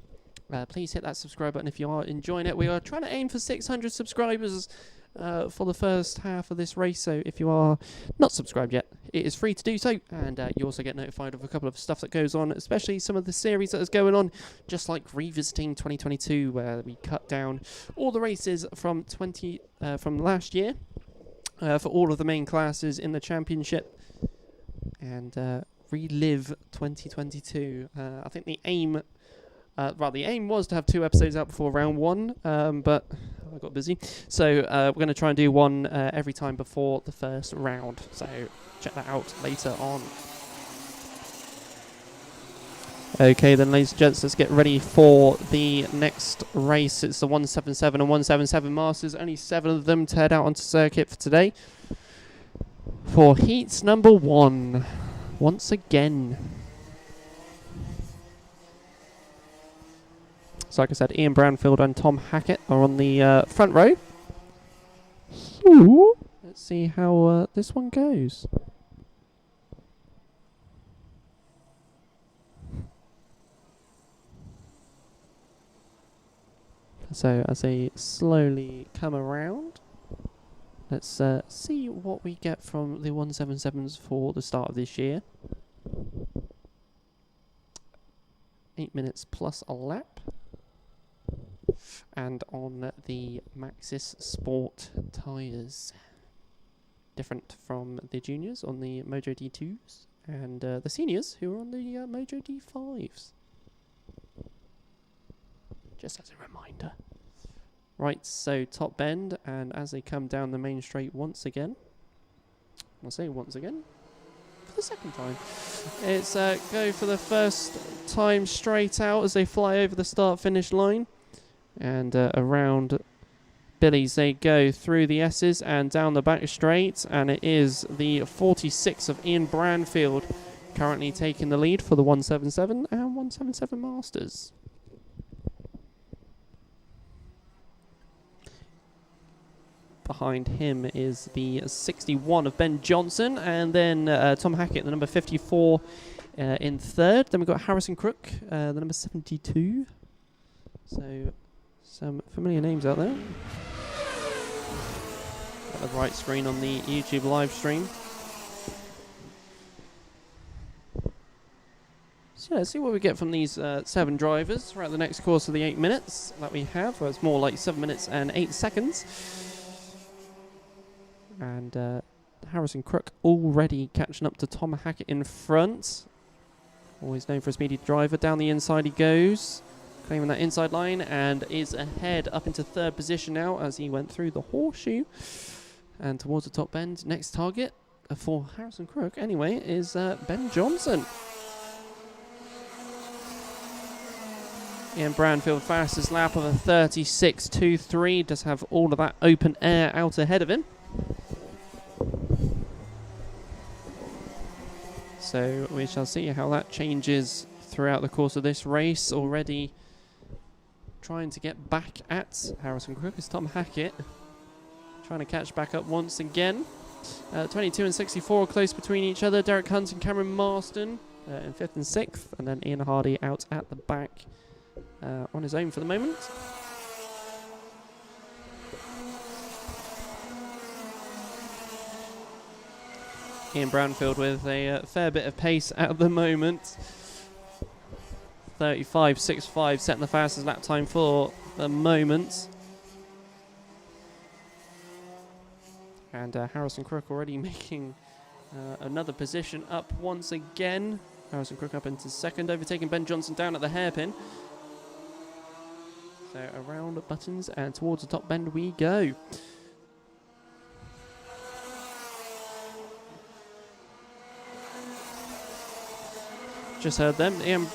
please hit that subscribe button if you are enjoying it. We are trying to aim for 600 subscribers for the first half of this race, so if you are not subscribed yet, it is free to do so, and you also get notified of a couple of stuff that goes on, especially some of the series that is going on, just like revisiting 2022, where we cut down all the races from last year for all of the main classes in the championship, and relive 2022. I think the aim was to have 2 episodes out before round 1, but I got busy. So we're going to try and do one every time before the first round. So check that out later on. Okay then, ladies and gents, let's get ready for the next race. It's the 177 and 177 Masters. Only 7 of them to head out onto circuit for today. For heats number 1, once again. So like I said, Ian Brownfield and Tom Hackett are on the front row. So, let's see how this one goes. So as they slowly come around, let's see what we get from the 177s for the start of this year. 8 minutes plus a lap. And on the Maxxis Sport tyres. Different from the juniors on the Mojo D2s and the seniors who are on the Mojo D5s. Just as a reminder. Right, so top bend, and as they come down the main straight once again, I'll say once again, for the second time, it's go for the first time straight out as they fly over the start-finish line. And around Billy's they go through the S's and down the back straight, and it is the 46 of Ian Branfield currently taking the lead for the 177 and 177 Masters. Behind him is the 61 of Ben Johnson, and then Tom Hackett, the number 54, in third. Then we've got Harrison Crook, the number 72. So some familiar names out there. Got the right screen on the YouTube live stream. So let's see what we get from these 7 drivers throughout the next course of the 8 minutes that we have. Well, it's more like 7 minutes and 8 seconds. And Harrison Crook already catching up to Tom Hackett in front. Always known for a speedy driver. Down the inside he goes, claiming that inside line, and is ahead up into third position now as he went through the horseshoe and towards the top bend. Next target for Harrison Crook anyway is Ben Johnson. Ian Branfield, fastest lap of a 36.23, does have all of that open air out ahead of him. So we shall see how that changes throughout the course of this race. Already trying to get back at Harrison Crook is Tom Hackett. Trying to catch back up once again. 22 and 64 close between each other. Derek Hunt and Cameron Marston in 5th and 6th. And then Ian Hardy out at the back on his own for the moment. Ian Branfield with a fair bit of pace at the moment. 35.65 setting the fastest lap time for the moment. And Harrison Crook already making another position up once again. Harrison Crook up into second, overtaking Ben Johnson down at the hairpin. So around buttons and towards the top bend we go. Just heard them. Ian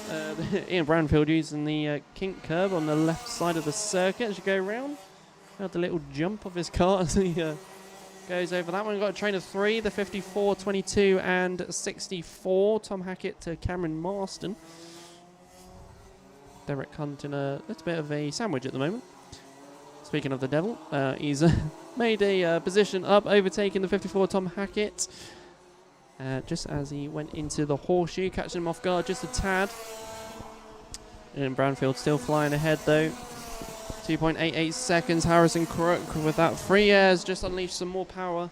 Branfield using the kink curb on the left side of the circuit as you go round. Heard the little jump of his car as he goes over that one. We've got a train of 3, the 54, 22, and 64. Tom Hackett to Cameron Marston. Derek Hunt in a little bit of a sandwich at the moment. Speaking of the devil, he's made a position up, overtaking the 54 Tom Hackett. Just as he went into the horseshoe, catching him off guard just a tad. And Brownfield still flying ahead though. 2.88 seconds. Harrison Crook with that free air has just unleashed some more power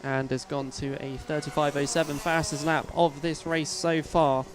and has gone to a 35.07, fastest lap of this race so far.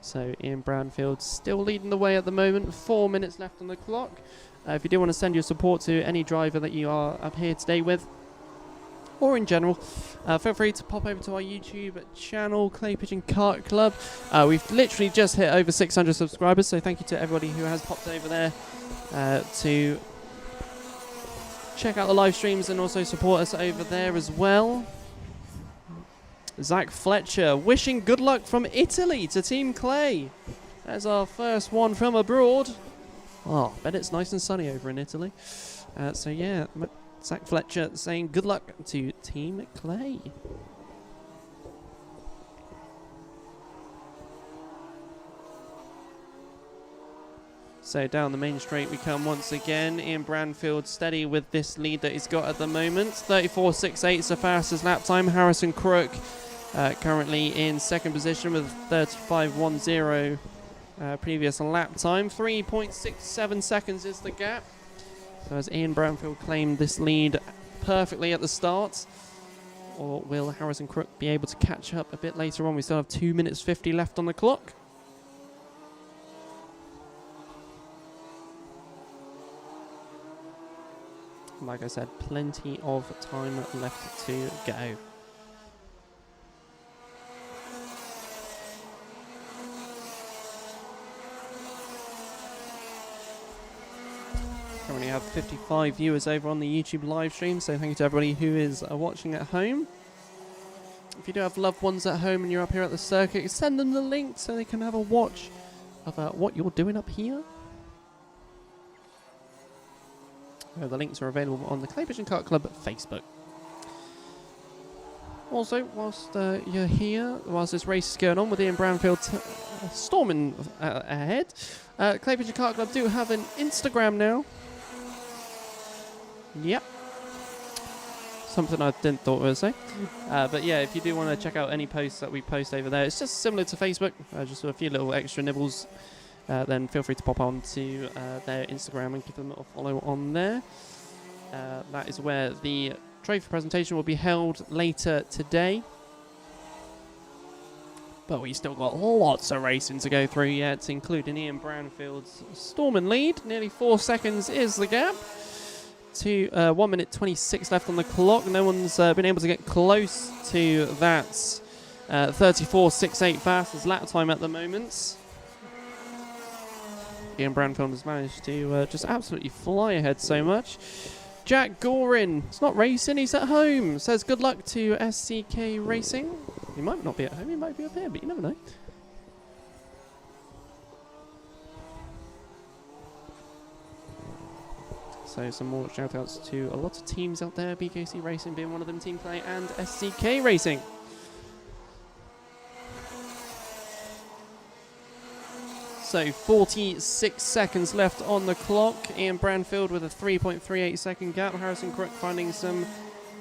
So Ian Brownfield still leading the way at the moment. 4 minutes left on the clock. If you do want to send your support to any driver that you are up here today with, or in general, feel free to pop over to our YouTube channel, Clay Pigeon Kart Club. We've literally just hit over 600 subscribers, so thank you to everybody who has popped over there to check out the live streams and also support us over there as well. Zach Fletcher wishing good luck from Italy to Team Clay. That's our first one from abroad. Oh, I bet it's nice and sunny over in Italy. So yeah, Zach Fletcher saying good luck to Team Clay. So down the main straight we come once again. Ian Brownfield steady with this lead that he's got at the moment. 34.68 is the fastest lap time. Harrison Crook currently in second position with 35.10 previous lap time. 3.67 seconds is the gap. So as Ian Brownfield claimed this lead perfectly at the start, or will Harrison Crook be able to catch up a bit later on? We still have 2 minutes 50 left on the clock. Like I said, plenty of time left to go. Currently have 55 viewers over on the YouTube live stream, so thank you to everybody who is watching at home. If you do have loved ones at home and you're up here at the circuit, send them the link so they can have a watch of what you're doing up here. The links are available on the Clay Pigeon Kart Club Facebook. Also, whilst you're here, whilst this race is going on with Ian Brownfield storming ahead, Clay Pigeon Kart Club do have an Instagram now. Yep. Something I didn't thought I would say. But yeah, if you do want to check out any posts that we post over there, it's just similar to Facebook, just a few little extra nibbles. Then feel free to pop on to their Instagram and give them a follow on there. That is where the trophy presentation will be held later today. But we still got lots of racing to go through yet, including Ian Brownfield's storming lead. Nearly 4 seconds is the gap. To 1 minute 26 left on the clock. No one's been able to get close to that 34.68 fastest lap time at the moment. Ian Brownfield has managed to just absolutely fly ahead so much. Jack Gorin, it's not racing, he's at home. Says good luck to SCK Racing. He might not be at home, he might be up here, but you never know. So some more shout outs to a lot of teams out there, BKC Racing being one of them, Team Clay and SCK Racing. So 46 seconds left on the clock. Ian Brownfield with a 3.38 second gap. Harrison Crook finding some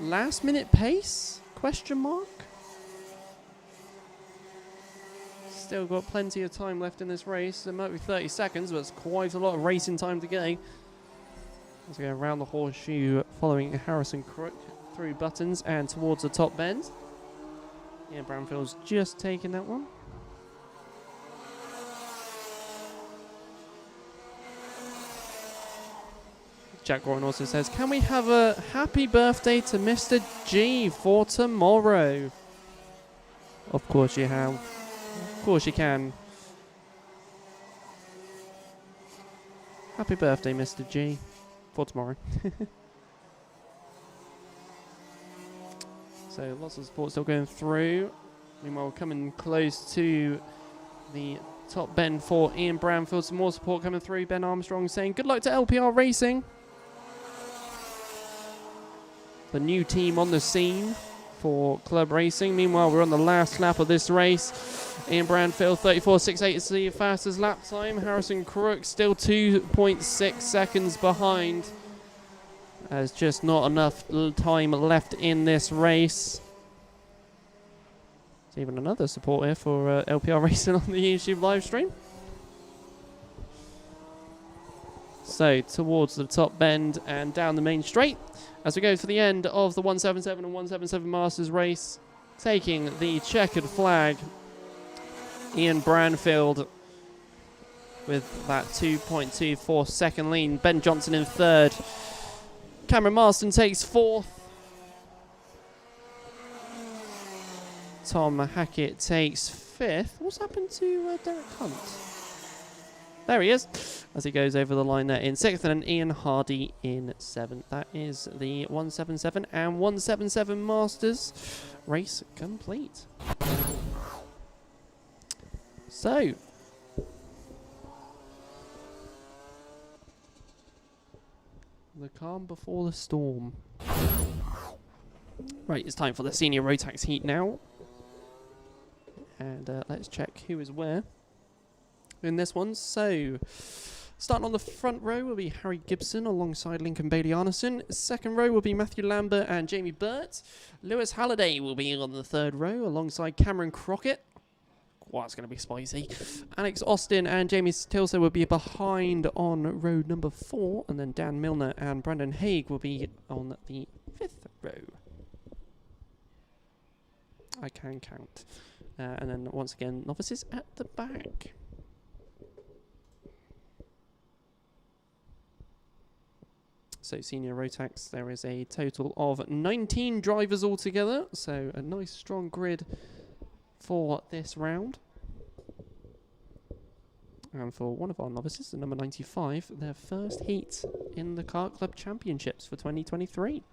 last minute pace? Question mark? Still got plenty of time left in this race. It might be 30 seconds, but it's quite a lot of racing time to go. As we go around the horseshoe following Harrison Crook through buttons and towards the top bend. Yeah, Brownfield's just taken that one. Jack Warren also says, can we have a happy birthday to Mr. G for tomorrow? Of course you have. Of course you can. Happy birthday, Mr. G, for tomorrow. So lots of support still going through. Meanwhile, we're coming close to the top bend for Ian Brownfield. Some more support coming through. Ben Armstrong saying, good luck to LPR Racing. The new team on the scene for Club Racing. Meanwhile, we're on the last lap of this race. Ian Brandfield, 34.68 is the fastest lap time. Harrison Crook still 2.6 seconds behind. There's just not enough time left in this race. There's even another support here for LPR Racing on the YouTube live stream. So towards the top bend and down the main straight as we go for the end of the 177 and 177 Masters race, taking the checkered flag, Ian Branfield with that 2.24 second lead. Ben Johnson in third. Cameron Marston takes fourth. Tom Hackett takes fifth. What's happened to Derek Hunt? There he is, as he goes over the line there in sixth, and Ian Hardy in seventh. That is the 177 and 177 Masters race complete. So, the calm before the storm. Right, it's time for the senior Rotax heat now. And let's check who is where in this one. So, starting on the front row will be Harry Gibson alongside Lincoln Bailey Arneson. Second row will be Matthew Lambert and Jamie Burt. Lewis Halliday will be on the third row alongside Cameron Crockett. Wow, it's going to be spicy. Alex Austin and Jamie Tilser will be behind on row number 4. And then Dan Milner and Brandon Haig will be on the 5th row. I can count. And then once again, novices at the back. So senior Rotax, there is a total of 19 drivers altogether. So a nice strong grid for this round. And for one of our novices, the number 95, their first heat in the Kart Club Championships for 2023.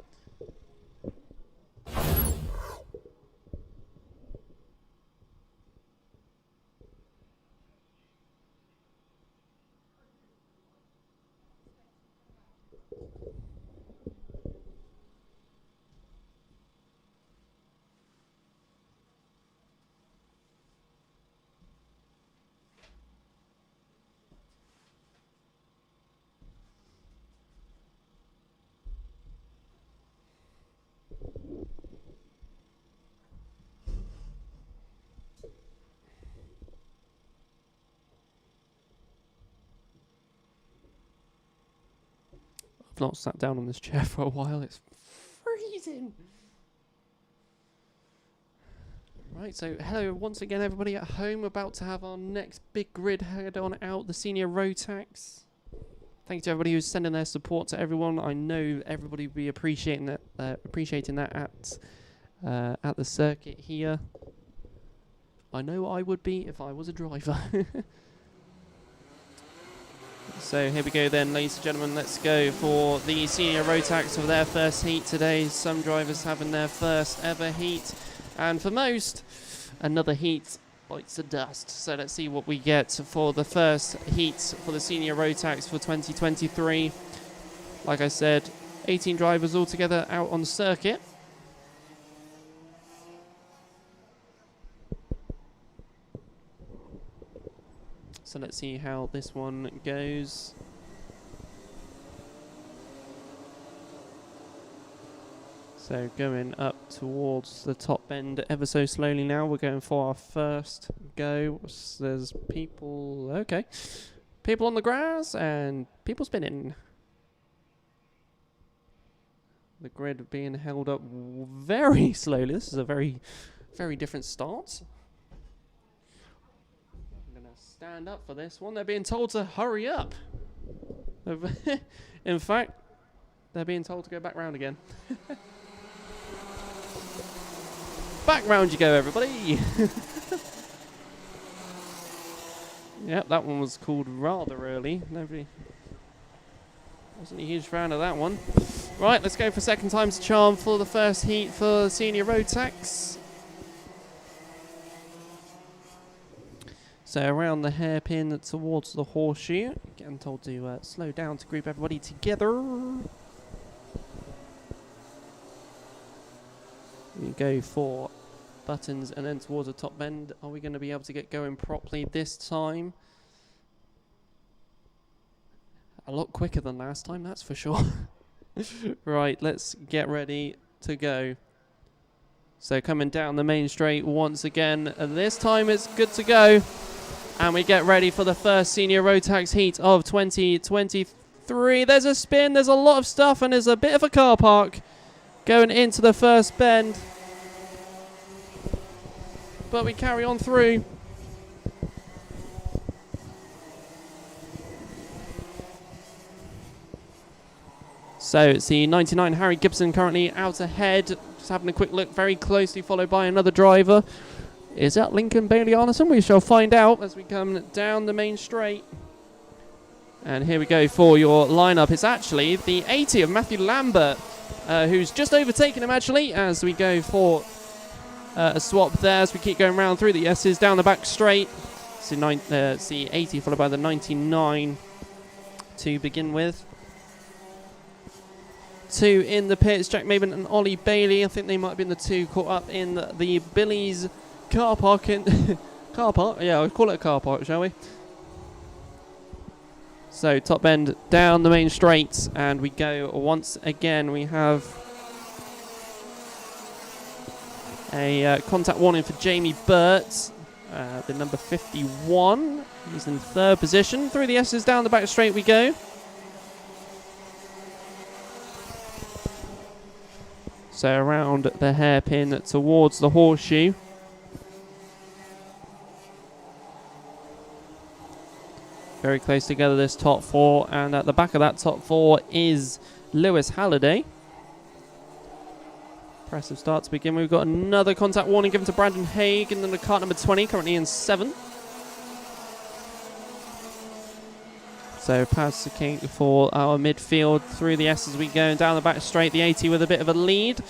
I've not sat down on this chair for a while. It's freezing. Right, so hello once again everybody at home. About to have our next big grid head on out, the senior Rotax. Thank you to everybody who's sending their support to everyone. I know everybody will be appreciating that at the circuit here. I know I would be if I was a driver. So here we go then, ladies and gentlemen. Let's go for the senior Rotax for their first heat today. Some drivers having their first ever heat, and for most, another heat bites the dust. So let's see what we get for the first heat for the senior Rotax for 2023. Like I said, 18 drivers altogether out on the circuit. So let's see how this one goes. So going up towards the top bend ever so slowly now. We're going for our first go. There's people, okay. People on the grass and people spinning. The grid being held up very slowly. This is a very Very different start. I'm going to stand up for this one. They're being told to hurry up. In fact, they're being told to go back round again. Back round you go, everybody. Yep, that one was called rather early. Nobody wasn't a huge fan of that one. Right, let's go for second time's charm for the first heat for senior Rotax. So around the hairpin towards the horseshoe. Getting told to slow down to group everybody together. We go for buttons and then towards the top bend. Are we going to be able to get going properly this time? A lot quicker than last time, that's for sure. Right, let's get ready to go. So coming down the main straight once again, and this time it's good to go. And we get ready for the first senior Rotax heat of 2023. There's a spin, there's a lot of stuff, and there's a bit of a car park going into the first bend. But we carry on through. So it's the 99 Harry Gibson currently out ahead. Just having a quick look, very closely followed by another driver. Is that Lincoln Bailey Arneson? We shall find out as we come down the main straight. And here we go for your lineup. It's actually the 80 of Matthew Lambert, who's just overtaken him actually, as we go for a swap there as we keep going round through the S's down the back straight. It's the 80 followed by the 99 to begin with. Two in the pits, Jack Maben and Ollie Bailey. I think they might have been the two caught up in the Billy's car park. Car park? Yeah, I'll call it a car park, shall we? So top end down the main straight, and we go once again. We have a contact warning for Jamie Burt, the number 51. He's in third position. Through the S's down the back straight we go. So around the hairpin towards the horseshoe. Very close together, this top four, and at the back of that top four is Lewis Halliday. Impressive start to begin. We've got another contact warning given to Brandon Haig, and then the cart number 20, currently in 7th. So passing for our midfield through the S's we go, and down the back straight, the 80 with a bit of a lead.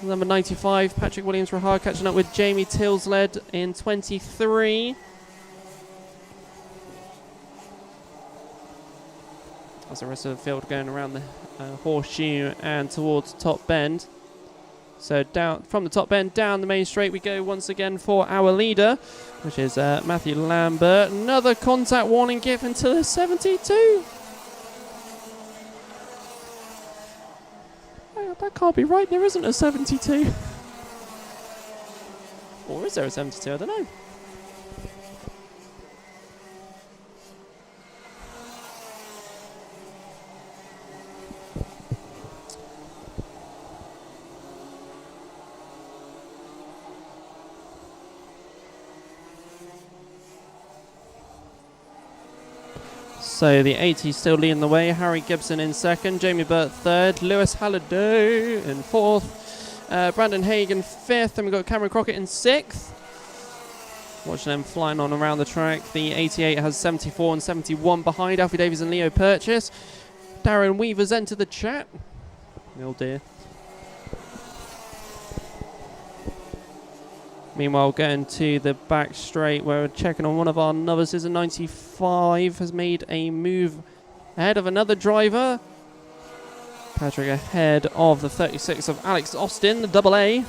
Number 95, Patrick Williams-Rahar catching up with Jamie Tilsled in 23. As the rest of the field going around the horseshoe and towards top bend. So down from the top bend down the main straight we go once again for our leader, which is Matthew Lambert. Another contact warning given to the 72. Oh, that can't be right. There isn't a 72. Or is there a 72? I don't know. So the 80 still leading the way. Harry Gibson in second, Jamie Burt third, Lewis Halliday in fourth, Brandon Haig in fifth, and we've got Cameron Crockett in sixth. Watching them flying on around the track. The 88 has 74 and 71 behind. Alfie Davies and Leo Purchase. Darren Weaver's entered the chat. Oh dear. Meanwhile, going to the back straight, where we're checking on one of our novices. A 95 has made a move ahead of another driver. Patrick ahead of the 36 of Alex Austin, the double A.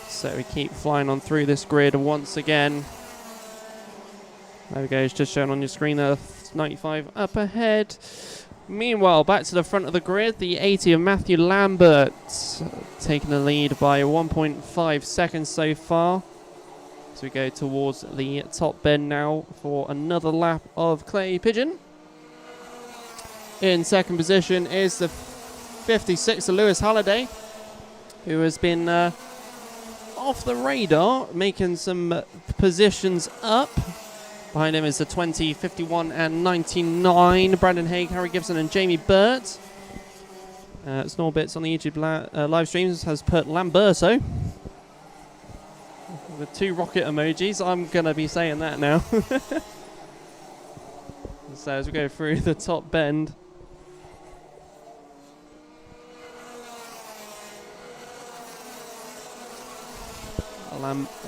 So we keep flying on through this grid once again. There we go, it's just shown on your screen there. 95 up ahead. Meanwhile, back to the front of the grid, the 80 of Matthew Lambert taking the lead by 1.5 seconds so far. So we go towards the top bend now for another lap of Clay Pigeon. In second position is the 56, Lewis Halliday, who has been off the radar, making some positions up. Behind him is the 20, 51 and 99, Brandon Haig, Harry Gibson and Jamie Burt. Snorbits on the YouTube live streams has put Lamberto with 2 rocket emojis. I'm going to be saying that now. So as we go through the top bend,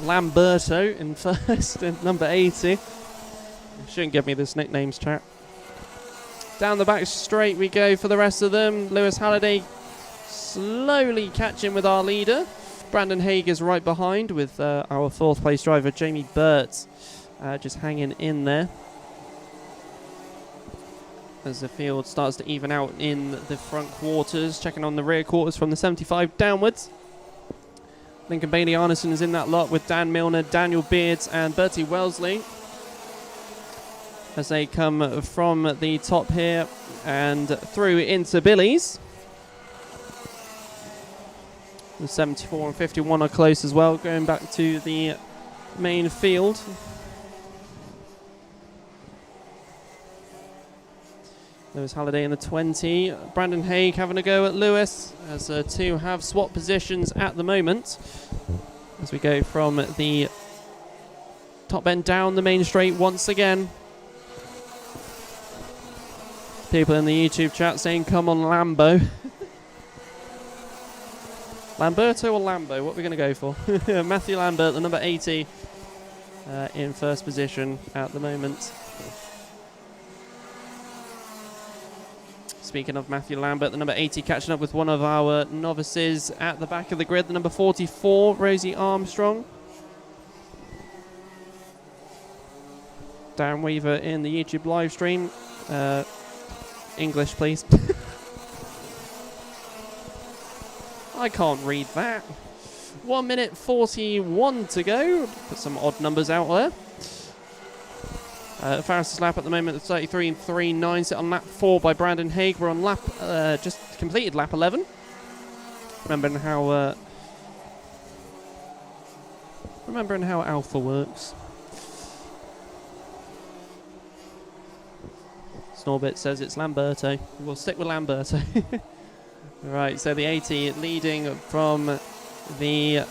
Lamberto in first, in number 80. Shouldn't give me this nicknames, chat. Down the back straight we go for the rest of them. Lewis Halliday slowly catching with our leader. Brandon Haig is right behind with our 4th place driver, Jamie Burt, just hanging in there. As the field starts to even out in the front quarters, checking on the rear quarters from the 75 downwards. Lincoln Bailey Arneson is in that lot with Dan Milner, Daniel Beards and Bertie Wellesley, as they come from the top here and through into Billy's. The 74 and 51 are close as well, going back to the main field. Lewis Halliday in the 20. Brandon Haig having a go at Lewis, as the 2 have swapped positions at the moment. As we go from the top end down the main straight once again. People in the YouTube chat saying, come on, Lambo. Lamberto or Lambo? What are we going to go for? Matthew Lambert, the number 80, in first position at the moment. Speaking of Matthew Lambert, the number 80 catching up with one of our novices at the back of the grid, the number 44, Rosie Armstrong. Dan Weaver in the YouTube live stream. English, please. I can't read that. 1 minute 41 to go. Put some odd numbers out there. Fastest lap at the moment is 33 and 3.9, set on lap 4 by Brandon Haig. We're on lap, just completed lap 11. Remembering how alpha works. Snorbit says it's Lamberto. We'll stick with Lamberto. Right, so the 80 leading from the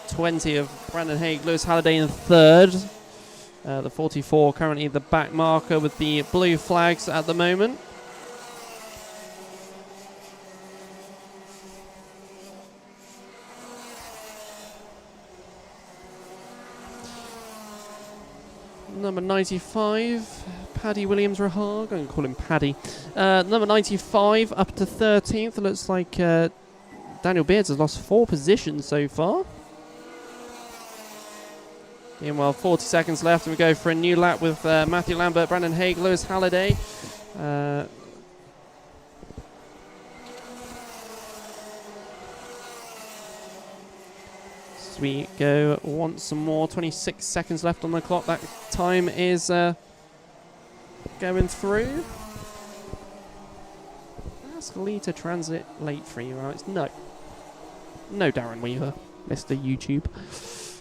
20 of Brandon Haig, Lewis Halliday in third. The 44 currently the back marker with the blue flags at the moment. Number 95, Paddy Williams Rahar. I'm going to call him Paddy. Number 95 up to 13th. Looks like Daniel Beards has lost 4 positions so far. Meanwhile, 40 seconds left, and we go for a new lap with Matthew Lambert, Brandon Haig, Lewis Halliday. As we go once some more, 26 seconds left on the clock. That time is going through. Ask Lee to transit late for you, right? No. No, Darren Weaver, Mr. YouTube.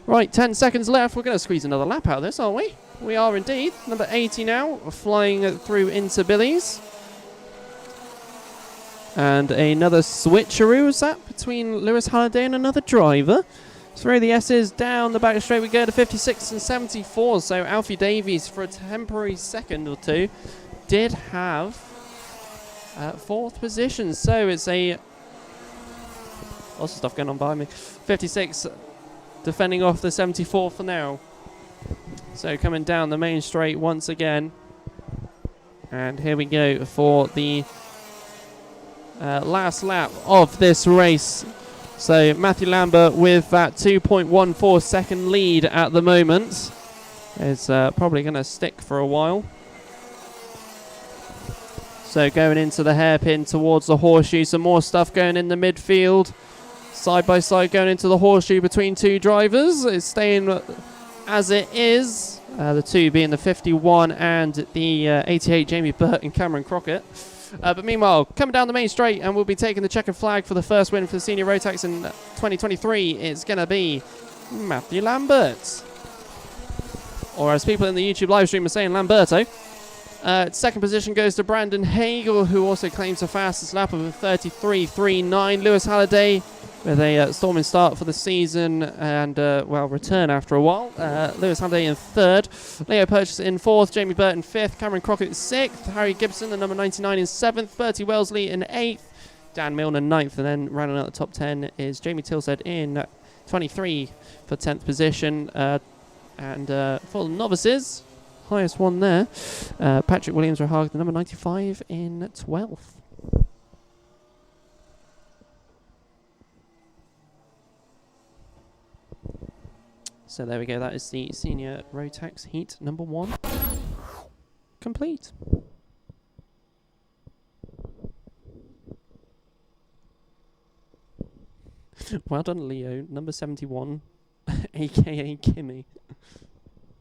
Right, 10 seconds left. We're going to squeeze another lap out of this, aren't we? We are indeed. Number 80 now, flying through into Billy's. And another switcheroo, is that, between Lewis Halliday and another driver. Through the S's, down the back straight we go to 56 and 74. So Alfie Davies, for a temporary second or two, did have 4th position. So it's a... lots of stuff going on behind me. 56... defending off the 74 for now. So coming down the main straight once again. And here we go for the last lap of this race. So Matthew Lambert with that 2.14 second lead at the moment is probably going to stick for a while. So going into the hairpin towards the horseshoe. Some more stuff going in the midfield. Side by side going into the horseshoe between 2 drivers. It's staying as it is. The 2 being the 51 and the 88, Jamie Burt and Cameron Crockett. But meanwhile, coming down the main straight, and we'll be taking the checkered flag for the first win for the senior Rotax in 2023. It's going to be Matthew Lambert. Or as people in the YouTube live stream are saying, Lamberto. Second position goes to Brandon Hagel, who also claims the fastest lap of a 33.39. Lewis Halliday with a storming start for the season and, return after a while. Lewis Halliday in third. Leo Purchase in fourth. Jamie Burton fifth. Cameron Crockett in sixth. Harry Gibson, the number 99, in seventh. Bertie Wellesley in eighth. Dan Milner ninth. And then rounding out the top 10 is Jamie Tilstead in 23 for 10th position. And for the novices, highest one there, Patrick Williams-Rahag, the number 95, in 12th. So there we go, that is the senior Rotax heat number 1 complete. Well done, Leo, number 71, aka Kimmy.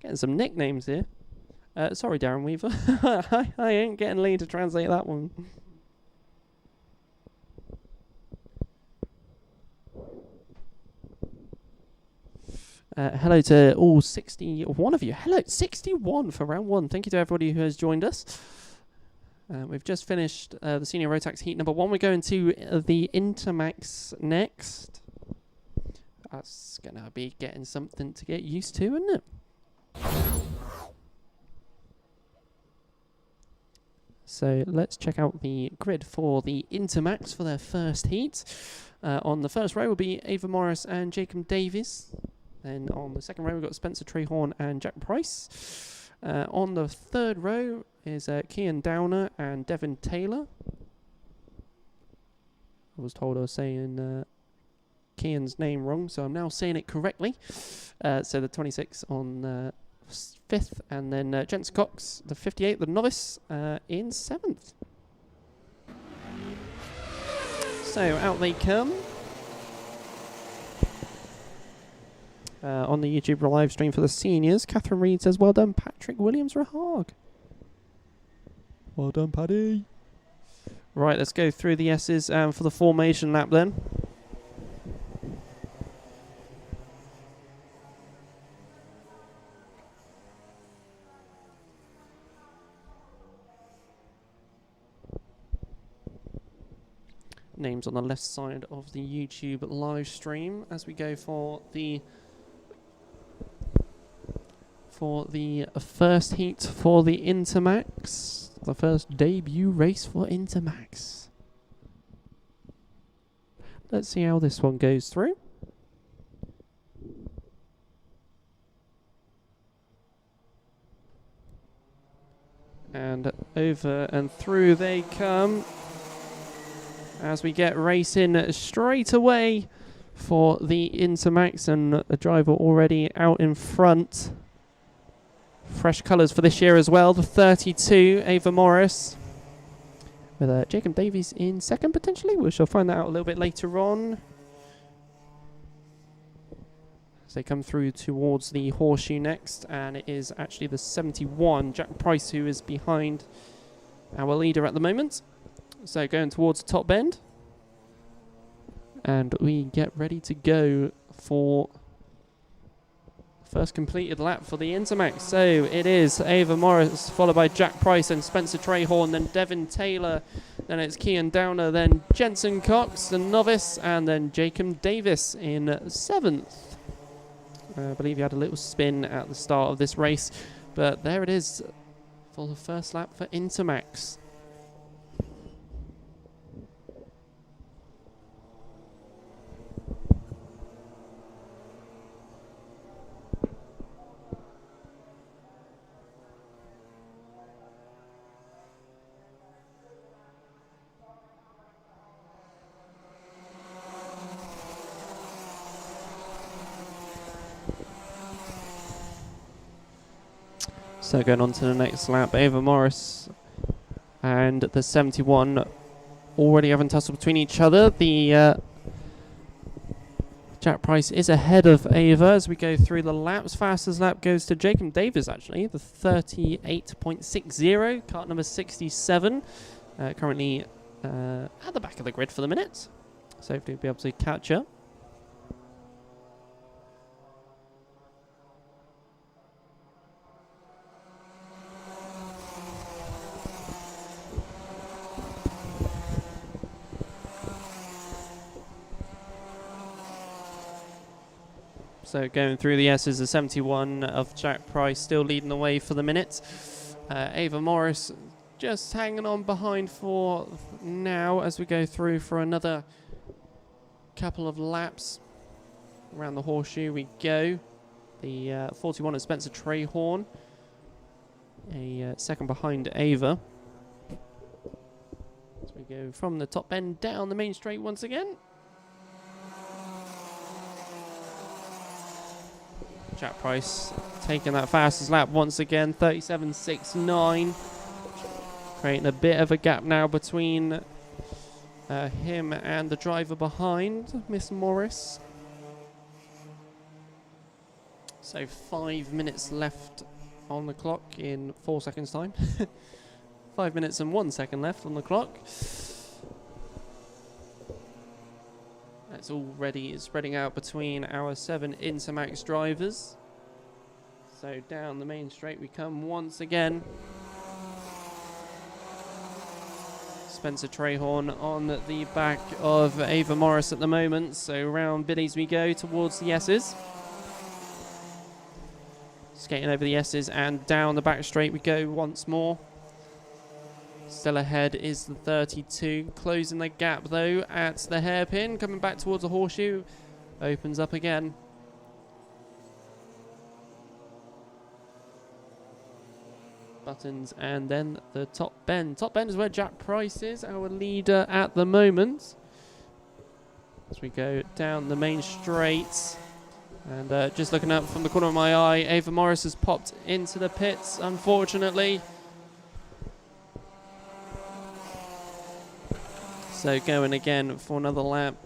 Getting some nicknames here. Sorry, Darren Weaver. I ain't getting Lee to translate that one. Hello to all 61 of you. Hello, 61 for round 1. Thank you to everybody who has joined us. We've just finished the senior Rotax heat number 1. We're going to the Intermax next. That's going to be getting something to get used to, isn't it? So let's check out the grid for the Intermax for their first heat. On the first row will be Ava Morris and Jacob Davies. Then on the second row we've got Spencer Trehorn and Jack Price. On the third row is Kian Downer and Devin Taylor. I was told I was saying Kian's name wrong, so I'm now saying it correctly. So the 26 on 5th, and then Jensen Cox, the 58, the novice, in 7th. So out they come. On the YouTube live stream for the seniors, Catherine Reed says, well done, Patrick Williams-Rahag. Well done, Paddy. Right, let's go through the S's for the formation lap then. Names on the left side of the YouTube live stream as we go for the first heat for the Intermax, the first debut race for Intermax. Let's see how this one goes through. And over and through they come as we get racing straight away for the Intermax, and a driver already out in front. Fresh colours for this year as well. The 32, Ava Morris, with Jacob Davies in second potentially. We shall find that out a little bit later on as they come through towards the horseshoe next, and it is actually the 71, Jack Price, who is behind our leader at the moment. So going towards the top bend, and we get ready to go for first completed lap for the Intermax. So it is Ava Morris, followed by Jack Price and Spencer Trehorn, then Devin Taylor, then it's Kian Downer, then Jensen Cox, the novice, and then Jacob Davis in 7th. I believe he had a little spin at the start of this race, but there it is for the first lap for Intermax. So going on to the next lap, Ava Morris and the 71 already having tussle between each other. The Jack Price is ahead of Ava as we go through the laps. Fastest lap goes to Jacob Davis, actually, the 38.60, cart number 67. Currently at the back of the grid for the minute. So hopefully we'll be able to catch up. So going through the S's, the 71 of Jack Price still leading the way for the minute. Ava Morris just hanging on behind for now as we go through for another couple of laps. Around the horseshoe we go. The 41 of Spencer Trehorn, a second behind Ava. As we go from the top end down the main straight once again. Jack Price taking that fastest lap once again, 37.69. Creating a bit of a gap now between him and the driver behind, Miss Morris. So 5 minutes left on the clock in 4 seconds time. 5 minutes and 1 second left on the clock. That's already spreading out between our 7 Intermax drivers. So down the main straight we come once again. Spencer Trehorn on the back of Ava Morris at the moment. So round biddies we go towards the S's. Skating over the S's and down the back straight we go once more. Still ahead is the 32, closing the gap though at the hairpin, coming back towards the horseshoe, opens up again. Buttons and then the top bend. Top bend is where Jack Price is, our leader at the moment. As we go down the main straight. And just looking up from the corner of my eye, Ava Morris has popped into the pits, unfortunately. So going again for another lap.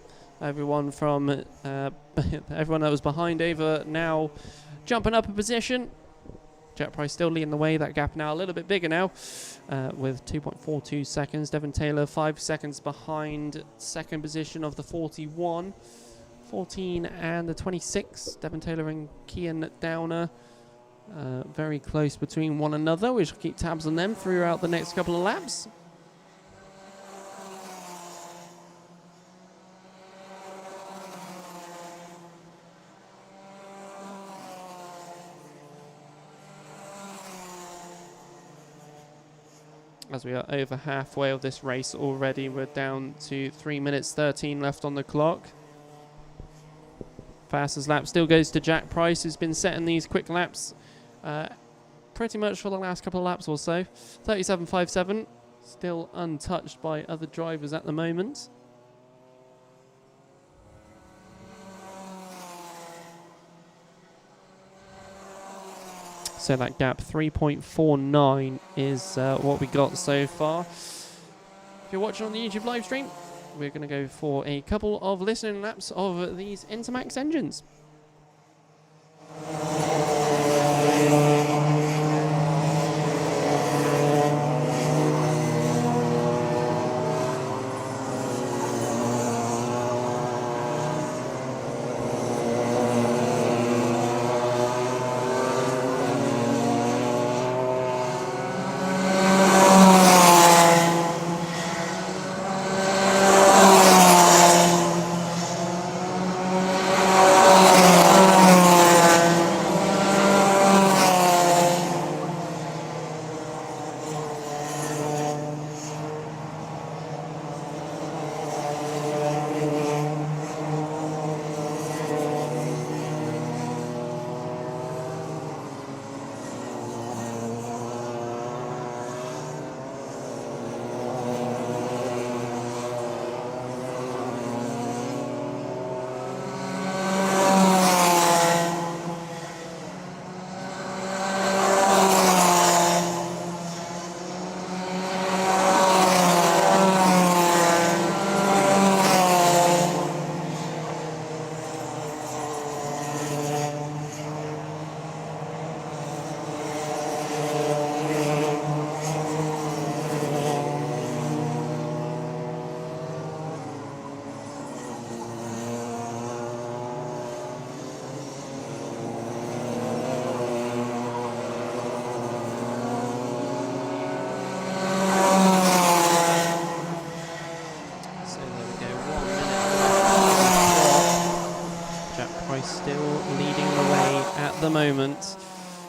Everyone from everyone that was behind Ava now jumping up a position. Jack Price still leading the way. That gap now a little bit bigger now with 2.42 seconds. Devon Taylor 5 seconds behind second position of the 41. 14 and the 26. Devon Taylor and Kian Downer very close between one another. We shall keep tabs on them throughout the next couple of laps. As we are over halfway of this race already, we're down to 3 minutes 13 left on the clock. Fastest lap still goes to Jack Price, who's been setting these quick laps pretty much for the last couple of laps or so. 37.57, still untouched by other drivers at the moment. So that gap 3.49 is what we got so far. If you're watching on the YouTube live stream, we're going to go for a couple of listening laps of these Intermax engines.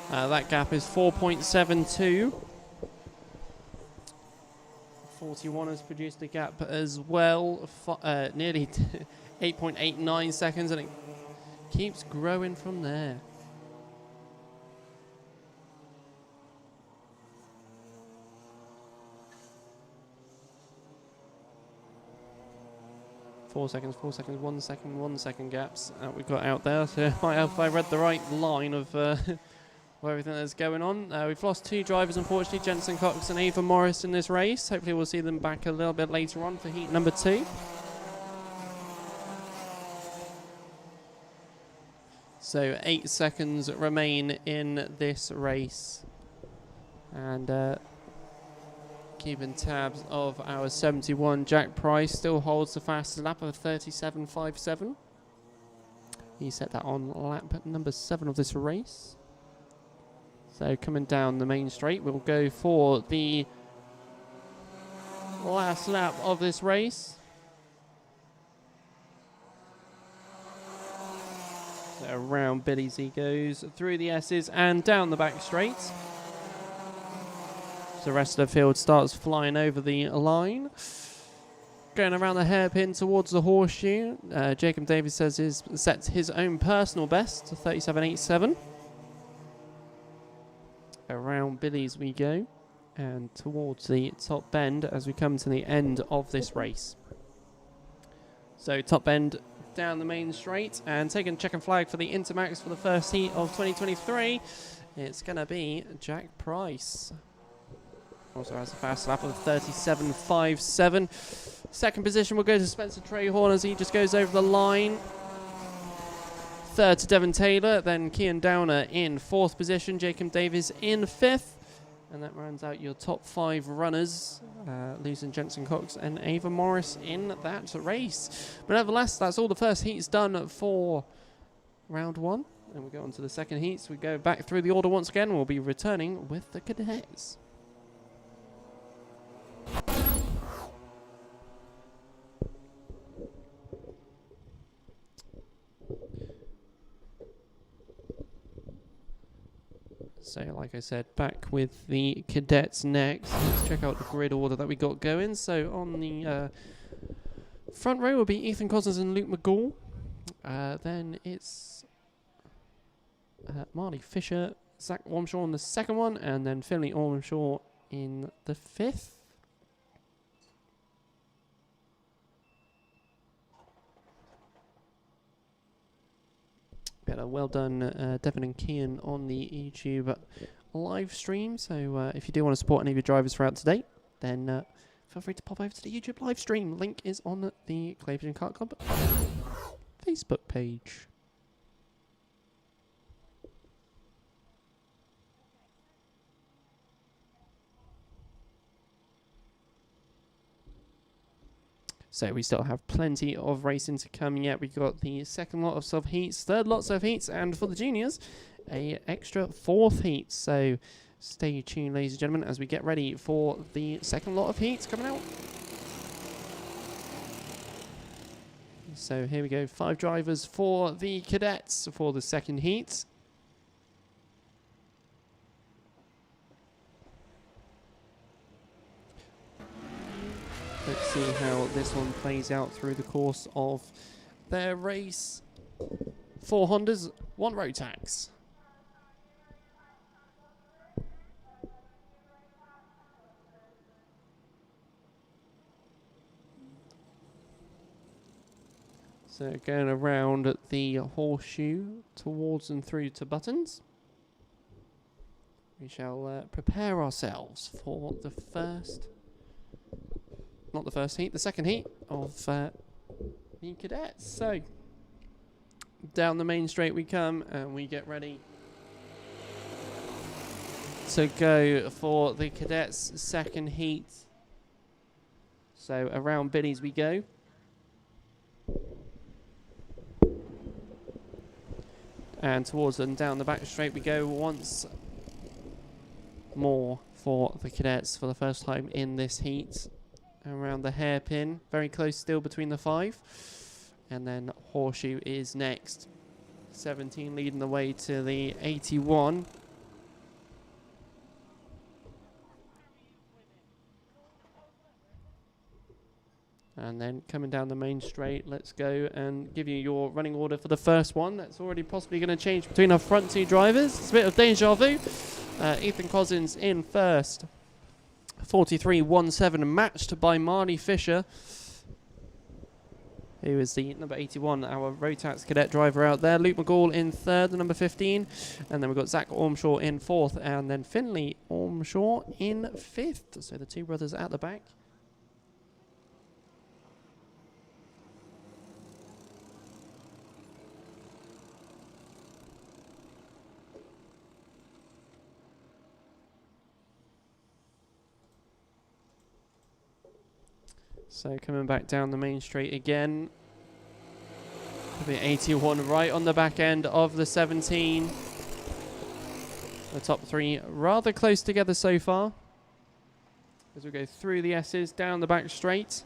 That gap is 4.72. 41 has produced a gap as well, nearly 8.89 seconds, and it keeps growing from there. Four seconds, 1 second, 1 second gaps we've got out there. So if I read the right line of everything that's going on. We've lost 2 drivers, unfortunately, Jensen Cox and Ava Morris in this race. Hopefully we'll see them back a little bit later on for heat number 2. So 8 seconds remain in this race. And keeping tabs of our 71, Jack Price still holds the fastest lap of 37.57. He set that on lap number 7 of this race. So coming down the main straight, we'll go for the last lap of this race. So around Billy's he goes, through the S's and down the back straight. So the rest of the field starts flying over the line. Going around the hairpin towards the horseshoe. Jacob Davis sets his own personal best to 37.87. Around Billy's we go, and towards the top bend as we come to the end of this race. So top bend down the main straight, and taking checkered flag for the Intermax for the first heat of 2023. It's going to be Jack Price. Also has a fast lap of 37.57. Second position will go to Spencer Trehorn as he just goes over the line. Third to Devon Taylor, then Kian Downer in 4th position, Jacob Davis in 5th, and that rounds out your top 5 runners, losing Jensen Cox and Ava Morris in that race. But nevertheless, that's all the first heats done for round 1, and we go on to the second heats. We go back through the order once again, and we'll be returning with the cadets. So, like I said, back with the cadets next. Let's check out the grid order that we got going. So, on the front row will be Ethan Cousins and Luke McGall. Then it's Marty Fisher, Zach Ormshaw on the second one, and then Finley Ormshaw in the 5th. Well done, Devon and Kian on the YouTube live stream. So if you do want to support any of your drivers throughout today, then feel free to pop over to the YouTube live stream. Link is on the Clay Pigeon Kart Club Facebook page. So we still have plenty of racing to come yet. We've got the second lot of sub-heats, third lots of heats, and for the juniors, a extra 4th heat. So stay tuned, ladies and gentlemen, as we get ready for the second lot of heats coming out. So here we go, 5 drivers for the cadets for the second heat. Let's see how this one plays out through the course of their race. 4 Hondas, 1 Rotax. So going around the horseshoe towards and through to buttons. We shall prepare ourselves for the second heat of the cadets. So down the main straight we come, and we get ready to go for the cadets' second heat. So around Billy's we go. And towards and down the back straight we go once more for the cadets for the first time in this heat. Around the hairpin, very close still between the 5. And then horseshoe is next. 17 leading the way to the 81. And then coming down the main straight, let's go and give you your running order for the first one. That's already possibly going to change between our front two drivers. It's a bit of deja vu. Ethan Cousins in first. 43.17, matched by Marty Fisher, who is the number 81, our Rotax Cadet driver out there. Luke McGall in third, the number 15. And then we've got Zach Ormshaw in fourth. And then Finley Ormshaw in fifth. So the two brothers at the back. So coming back down the main straight again. The 81 right on the back end of the 17. The top three rather close together so far. As we go through the S's, down the back straight.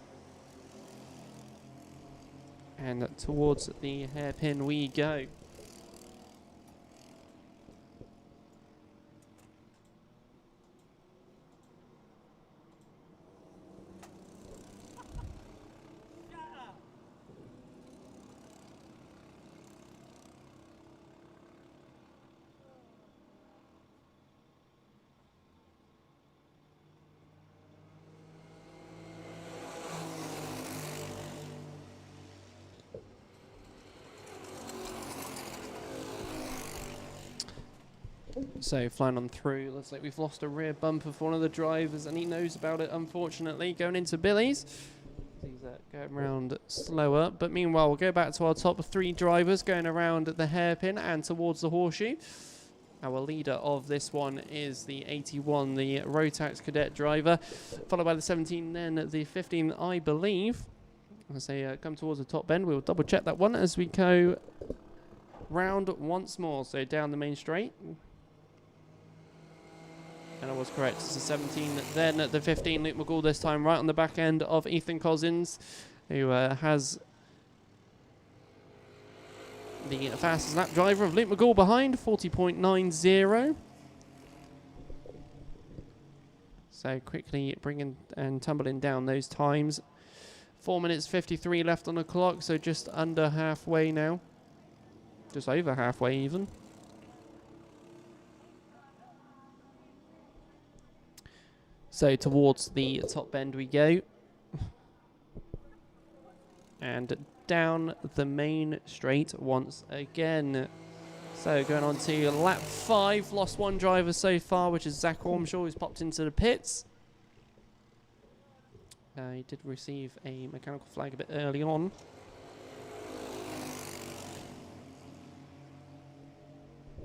And towards the hairpin we go. So flying on through, looks like we've lost a rear bumper for one of the drivers, and he knows about it, unfortunately. Going into Billy's. He's going around slower, but meanwhile we'll go back to our top three drivers going around the hairpin and towards the horseshoe. Our leader of this one is the 81, the Rotax Cadet driver, followed by the 17, then the 15, I believe. As they come towards the top bend, we'll double check that one as we go round once more. So down the main straight. And I was correct, it's the 17, then the 15, Luke McGall this time, right on the back end of Ethan Cousins, who has the fastest lap driver of Luke McGall behind, 40.90. So quickly bringing and tumbling down those times. 4 minutes 53 left on the clock, so just under halfway now. Just over halfway even. So towards the top bend we go. And down the main straight once again. So going on to lap 5. Lost one driver so far, which is Zach Ormshaw, who's popped into the pits. He did receive a mechanical flag a bit early on.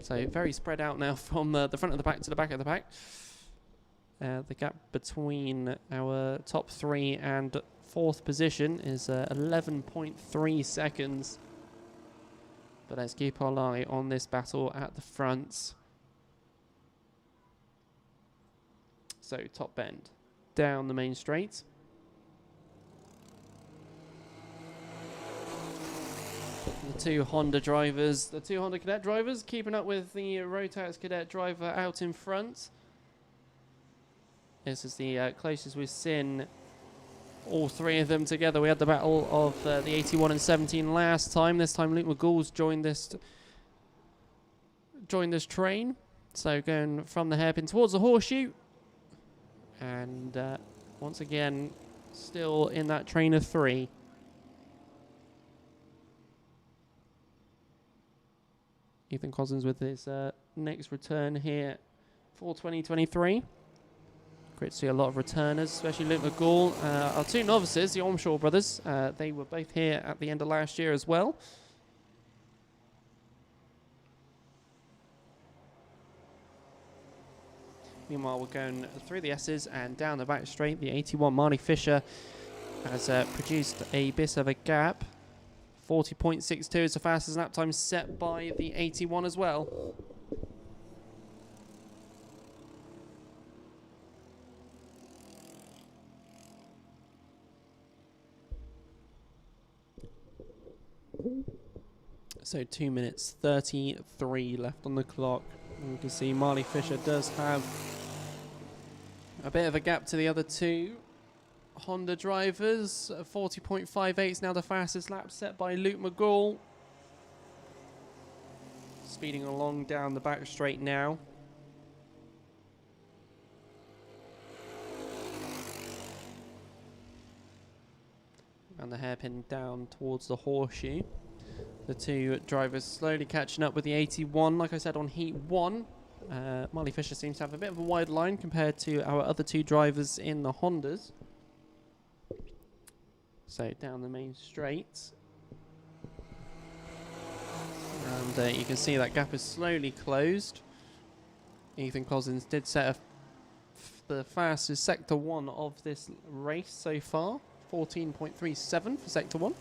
So very spread out now from the front of the pack to the back of the pack. The gap between our top three and fourth position is 11.3 seconds. But let's keep our eye on this battle at the front. So top bend, down the main straight. The two Honda drivers, the two Honda Cadet drivers keeping up with the Rotax Cadet driver out in front. This is the closest we've seen all three of them together. We had the battle of the 81 and 17 last time. This time Luke McGall's joined this train. So going from the hairpin towards the horseshoe. And once again, still in that train of three. Ethan Cousins with his next return here for 2023. Great to see a lot of returners, especially Luke McGall. Our two novices, the Ormshaw brothers, they were both here at the end of last year as well. Meanwhile, we're going through the S's and down the back straight. The 81, Marty Fisher, has produced a bit of a gap. 40.62 is the fastest lap time set by the 81 as well. So 2 minutes 33 left on the clock. And you can see Marty Fisher does have a bit of a gap to the other two Honda drivers. 40.58 is now the fastest lap set by Luke McGall. Speeding along down the back straight now. And the hairpin down towards the horseshoe. The two drivers slowly catching up with the 81. Like I said, on heat 1, Marley Fisher seems to have a bit of a wide line compared to our other two drivers in the Hondas. So down the main straight. And you can see that gap is slowly closed. Ethan Cousins did set the fastest Sector 1 of this race so far. 14.37 for Sector 1.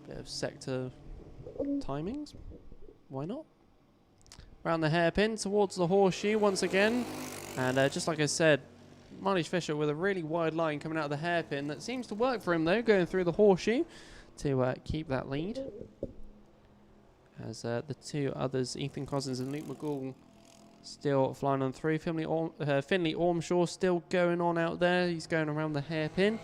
Bit of sector timings. Why not? Round the hairpin towards the horseshoe once again. And just like I said, Marley Fisher with a really wide line coming out of the hairpin. That seems to work for him though, going through the horseshoe to keep that lead. As the two others, Ethan Cousins and Luke McGall, still flying on through. Finley Ormshaw still going on out there. He's going around the hairpin.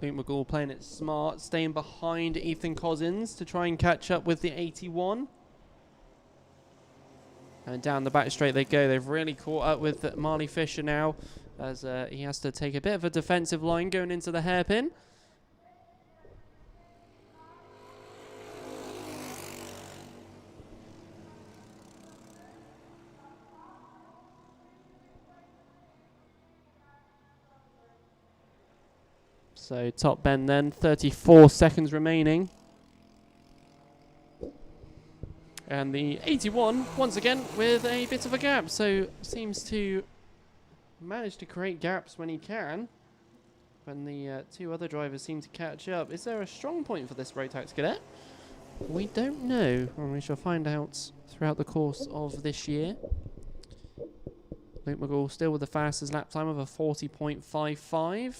Luke McGall playing it smart, staying behind Ethan Cousins to try and catch up with the 81. And down the back straight they go. They've really caught up with Marley Fisher now, as he has to take a bit of a defensive line going into the hairpin. So top bend then, 34 seconds remaining. And the 81, once again, with a bit of a gap. So seems to manage to create gaps when he can. When the two other drivers seem to catch up. Is there a strong point for this Rotax Cadet? We don't know. And we shall find out throughout the course of this year. Luke McGall still with the fastest lap time of a 40.55.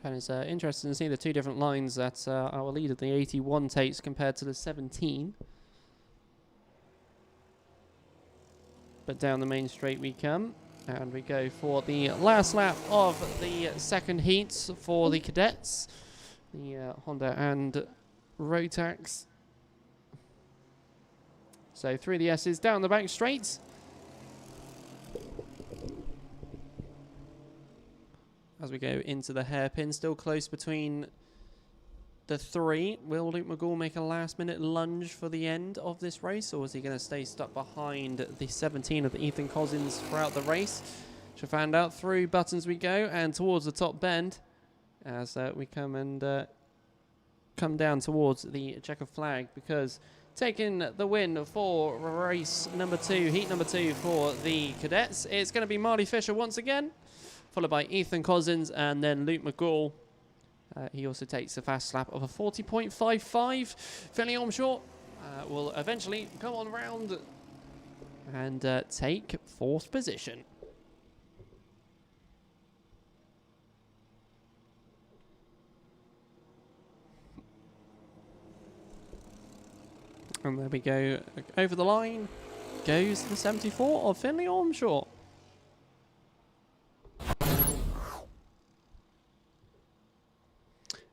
And it's interesting to see the two different lines that our lead of the 81 takes compared to the 17. But down the main straight we come. And we go for the last lap of the second heat for the cadets. The Honda and Rotax. So through the S's, down the back straight. As we go into the hairpin, still close between the three. Will Luke McGall make a last-minute lunge for the end of this race, or is he going to stay stuck behind the 17 of Ethan Cousins throughout the race? She'll find out. Through buttons we go, and towards the top bend as we come down towards the checker flag, because taking the win for race number 2, heat number 2 for the cadets, it's going to be Marley Fisher once again, followed by Ethan Cousins and then Luke McGall. He also takes a fast lap of a 40.55. Finley Ormshaw will eventually come on round and take 4th position. And there we go. Over the line goes the 74 of Finley Ormshaw.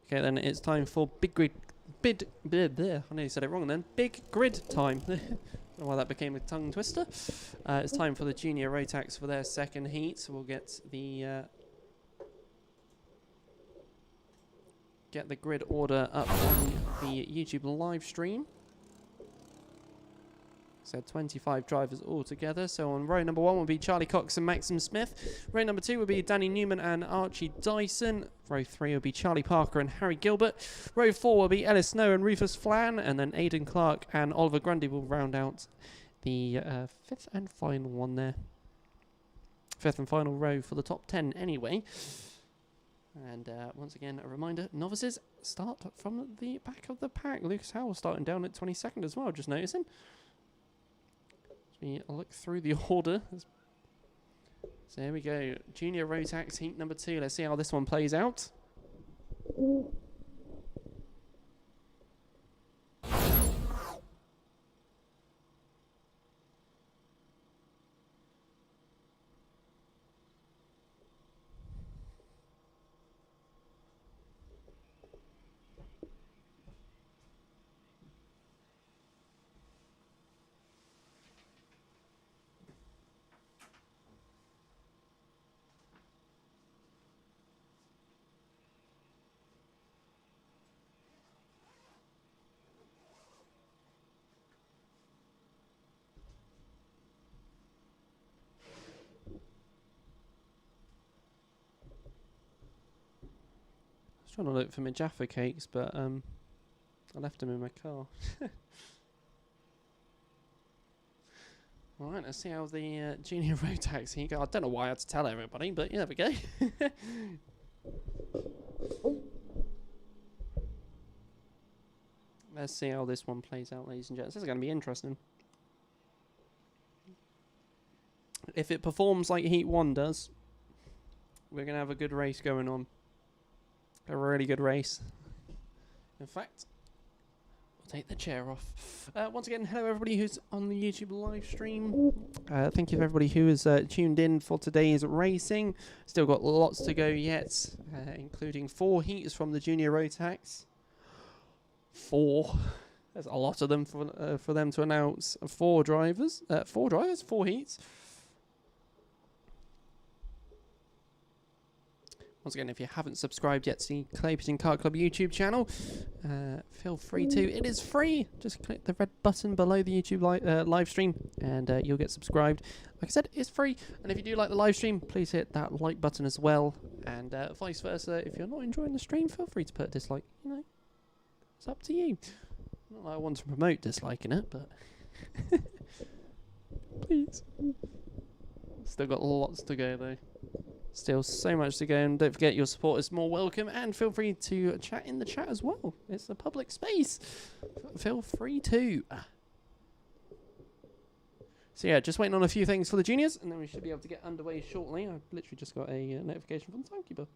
Okay, then it's time for big grid. I nearly said it wrong then. Big grid time. I don't know why that became a tongue twister. It's time for the junior Rotax for their second heat. So we'll get the grid order up on the YouTube live stream. So 25 drivers all together. So on row number 1 will be Charlie Cox and Maxim Smith. Row number 2 will be Danny Newman and Archie Dyson. Row 3 will be Charlie Parker and Harry Gilbert. Row 4 will be Ellis Snow and Rufus Flan. And then Aidan Clark and Oliver Grundy will round out the 5th and final one there. 5th and final row for the top 10 anyway. And once again, a reminder, novices start from the back of the pack. Lucas Howell starting down at 22nd as well, just noticing. We look through the order. So here we go. Junior Rotax heat number 2. Let's see how this one plays out. Trying to look for my Jaffa cakes, but I left them in my car. Alright, let's see how the junior Rotax here go. I don't know why I had to tell everybody, but yeah, there we go. Let's see how this one plays out, ladies and gents. This is going to be interesting. If it performs like Heat 1 does, we're going to have a good race going on. A really good race. In fact, we'll take the chair off. Once again, hello everybody who's on the YouTube live stream. Thank you for everybody who has tuned in for today's racing. Still got lots to go yet, including 4 heats from the junior Rotax. 4. There's a lot of them for them to announce. 4 drivers. 4 heats. Once again, if you haven't subscribed yet to the Clay Pigeon Kart Club YouTube channel, feel free to. It is free. Just click the red button below the YouTube live stream and you'll get subscribed. Like I said, it's free. And if you do like the live stream, please hit that like button as well. And vice versa, if you're not enjoying the stream, feel free to put a dislike. You know, it's up to you. Not that I want to promote disliking it, but please. Still got lots to go though. Still so much to go, and don't forget your support is more welcome, and feel free to chat in the chat as well. It's a public space. Feel free to. So yeah, just waiting on a few things for the juniors, and then we should be able to get underway shortly. I've literally just got a notification from the timekeeper.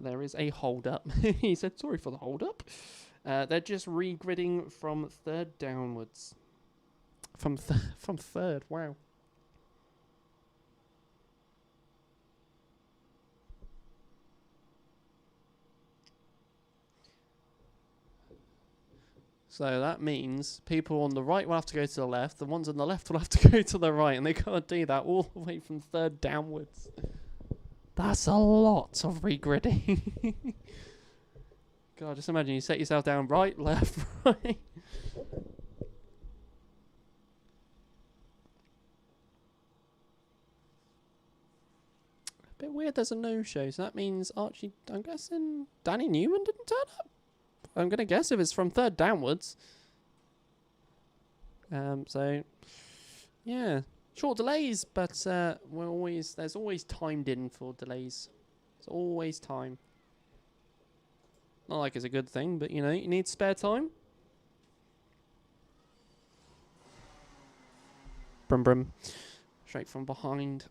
There is a hold-up. He said, sorry for the hold-up. They're just regridding from 3rd downwards. From 3rd, wow. So that means people on the right will have to go to the left, the ones on the left will have to go to the right, and they can't do that all the way from 3rd downwards. That's a lot of regridding. God, just imagine you set yourself down right, left, right. A bit weird there's a no-show, so that means Archie, I'm guessing Danny Newman didn't turn up? I'm going to guess if it's from 3rd downwards. So, yeah. Short delays, but there's always timed in for delays. There's always time. Not like it's a good thing, but you know, you need spare time. Brum brum. Straight from behind.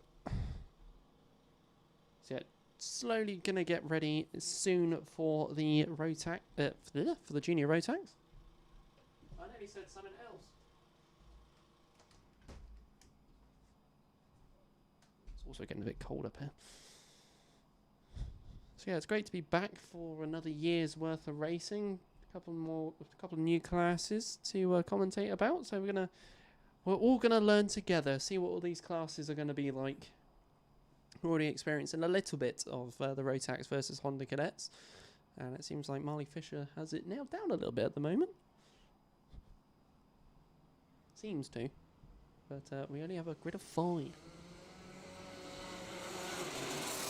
So yeah, slowly gonna get ready soon for the Rotax, for the junior Rotax. I nearly said something else. It's also getting a bit cold up here. So yeah, it's great to be back for another year's worth of racing. A couple of new classes to commentate about. So we're all gonna learn together, see what all these classes are gonna be like. We're already experiencing a little bit of the Rotax versus Honda Cadets, and it seems like Marley Fisher has it nailed down a little bit at the moment. Seems to, but we only have a grid of 5.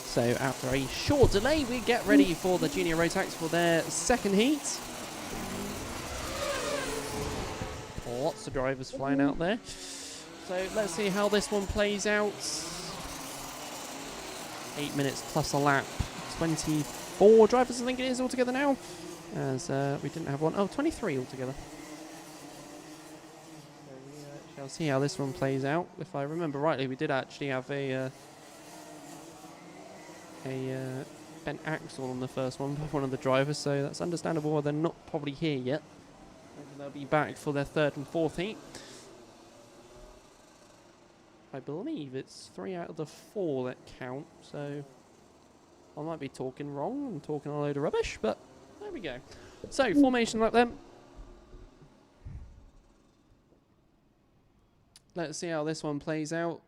So after a short delay, we get ready for the junior Rotax for their 2nd heat. Lots of drivers flying out there. So let's see how this one plays out. 8 minutes plus a lap. 24 drivers, I think it is, altogether now. As we didn't have one. Oh, 23 altogether. So we shall see how this one plays out. If I remember rightly, we did actually have a bent axle on the first one by one of the drivers, so that's understandable why they're not probably here yet. Maybe they'll be back for their 3rd and 4th heat. I believe it's 3 out of the 4 that count, so I might be talking wrong and talking a load of rubbish, but there we go. So, formation lap then. Let's see how this one plays out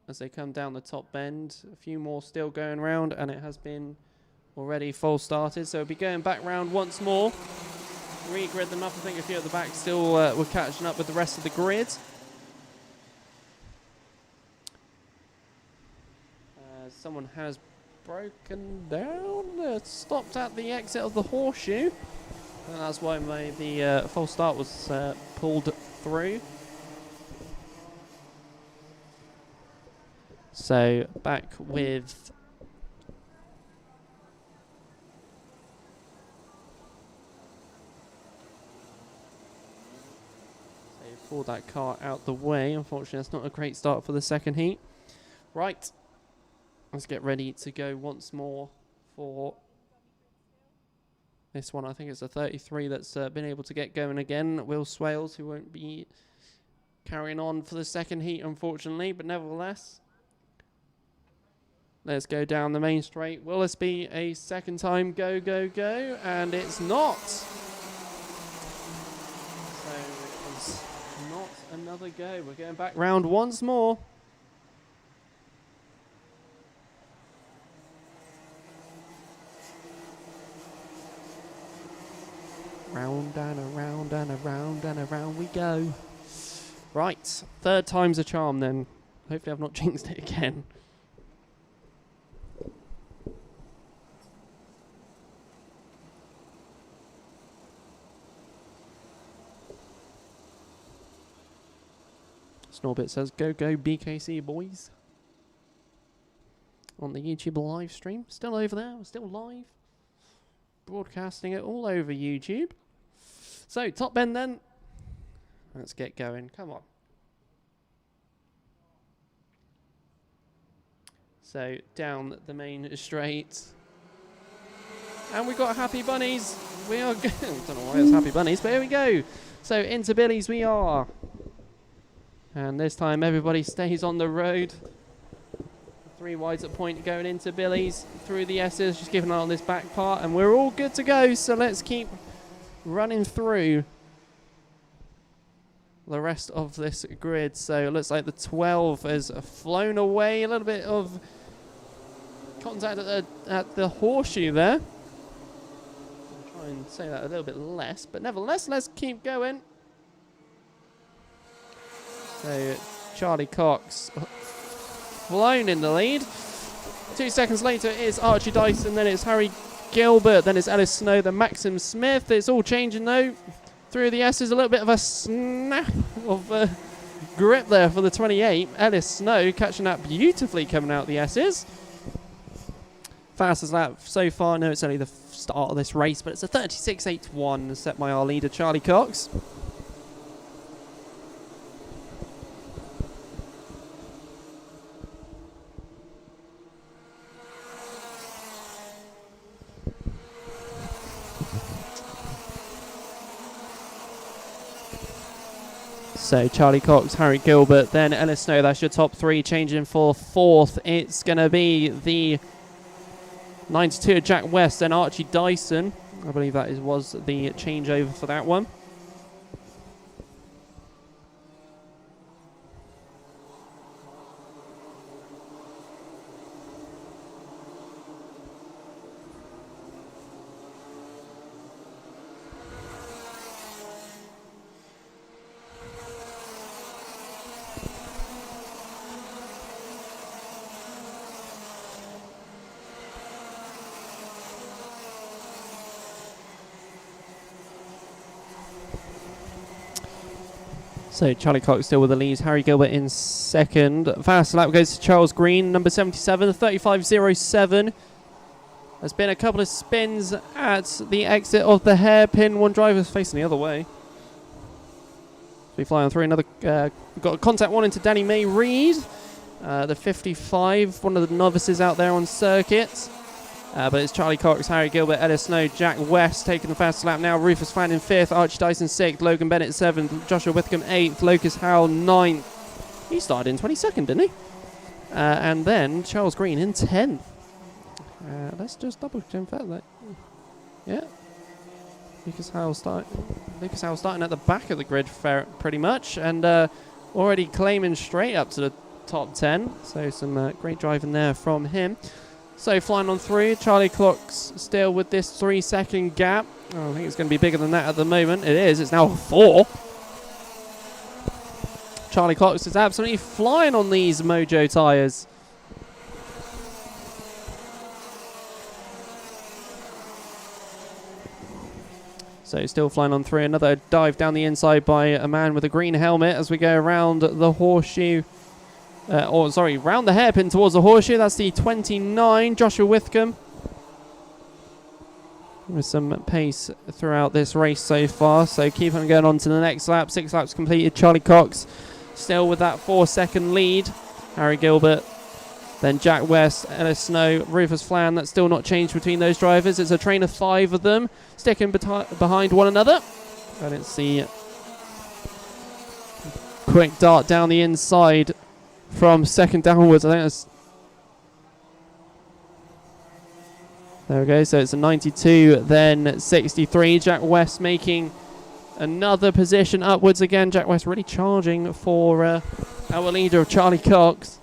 as they come down the top bend. A few more still going round, and it has been already full started, so we'll be going back round once more. Regrid them up. I think a few at the back still were catching up with the rest of the grid. someone has broken down. Stopped at the exit of the horseshoe. And that's why the false start was pulled through. So back with pull that car out the way. Unfortunately, that's not a great start for the second heat. Right, let's get ready to go once more for this one. I think it's a 33 that's been able to get going again. Will Swales, who won't be carrying on for the second heat, unfortunately, but nevertheless. Let's go down the main straight. Will this be a second time go, go, go? And it's not. So it was not another go. We're going back round once more. Round and around and around and around we go. Right, third time's a charm then. Hopefully I've not jinxed it again. Snorbit says, go, go, BKC boys. On the YouTube live stream. Still over there, we're still live. Broadcasting it all over YouTube. So, top bend then. Let's get going, come on. So, down the main straight. And we've got Happy Bunnies. We are good. I don't know why it's Happy Bunnies, but here we go. So, into Billies we are. And this time everybody stays on the road. 3 wides at point going into Billy's. Through the S's, just keeping an eye on this back part. And we're all good to go, so let's keep running through the rest of this grid. So it looks like the 12 has flown away. A little bit of contact at the horseshoe there. I'll try and say that a little bit less. But nevertheless, let's keep going. So Charlie Cox flown in the lead. 2 seconds later it is Archie Dyson, then it's Harry Gilbert, then it's Ellis Snow, then Maxim Smith. It's all changing though. Through the S's, a little bit of a snap of grip there for the 28. Ellis Snow catching that beautifully coming out the S's. Fastest lap so far. No, it's only the start of this race, but it's a 36.81 set by our leader Charlie Cox. So Charlie Cox, Harry Gilbert, then Ellis Snow. That's your top 3. Changing for 4th. It's going to be the 92 Jack West, then Archie Dyson. I believe that was the changeover for that one. So Charlie Cox still with the leads. Harry Gilbert in second. Fast lap goes to Charles Green, number 77, 35.07. There's been a couple of spins at the exit of the hairpin. One driver's facing the other way. We fly on through another. We've got a contact one into Danny May Reed, the 55, one of the novices out there on circuit. But it's Charlie Cox, Harry Gilbert, Ellis Snow, Jack West taking the fastest lap now. Rufus Fan in 5th, Archie Dyson 6th, Logan Bennett 7th, Joshua Withcombe 8th, Locus Howell 9th. He started in 22nd, didn't he? And then Charles Green in 10th. Let's just double check that. Yeah. Lucas Howell starting at the back of the grid pretty much, and already claiming straight up to the top 10. So some great driving there from him. So flying on through, Charlie Cox still with this 3-second gap. Oh, I think it's going to be bigger than that at the moment. It is. It's now 4. Charlie Cox is absolutely flying on these Mojo tyres. So still flying on through. Another dive down the inside by a man with a green helmet as we go around the horseshoe. Round the hairpin towards the horseshoe. That's the 29, Joshua Whitcomb. With some pace throughout this race so far. So keep on going on to the next lap. 6 laps completed. Charlie Cox still with that 4-second lead. Harry Gilbert. Then Jack West, Ellis Snow, Rufus Flan. That's still not changed between those drivers. It's a train of 5 of them sticking behind one another. I didn't see quick dart down the inside from second downwards. I think that's... There we go. So it's a 92, then 63. Jack West making another position upwards again. Jack West really charging for our leader of Charlie Cox.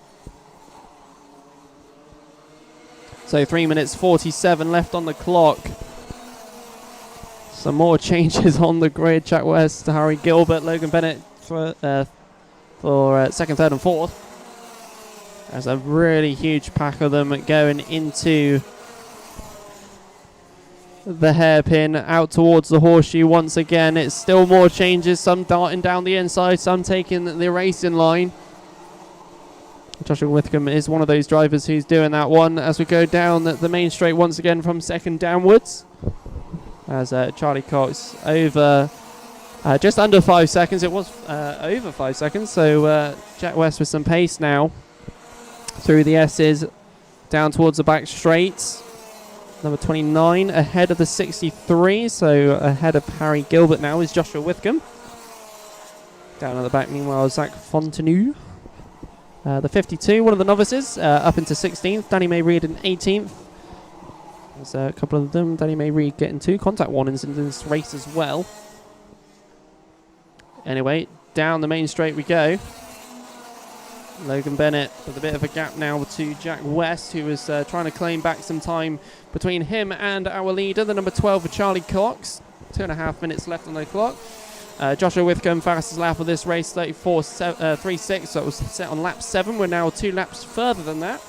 So 3 minutes 47 left on the clock. Some more changes on the grid. Jack West, Harry Gilbert, Logan Bennett for second, third and fourth. There's a really huge pack of them going into the hairpin, out towards the horseshoe once again. It's still more changes, some darting down the inside, some taking the racing line. Joshua Whitcomb is one of those drivers who's doing that one as we go down the main straight once again from second downwards. As Charlie Cox over just under 5 seconds. It was over 5 seconds. So Jack West with some pace now through the S's down towards the back straights. Number 29 ahead of the 63. So ahead of Harry Gilbert now is Joshua Whitcomb. Down at the back meanwhile Zach Fontenue. The 52, one of the novices, up into 16th. Danny May Reid in 18th. There's a couple of them. Danny May Reid getting 2 contact warnings in this race as well. Anyway, down the main straight we go. Logan Bennett with a bit of a gap now to Jack West, who is trying to claim back some time between him and our leader, the number 12 for Charlie Cox. 2.5 minutes left on the clock. Joshua Whitcomb, fastest lap of this race, 34.36, so it was set on lap 7. We're now 2 laps further than that.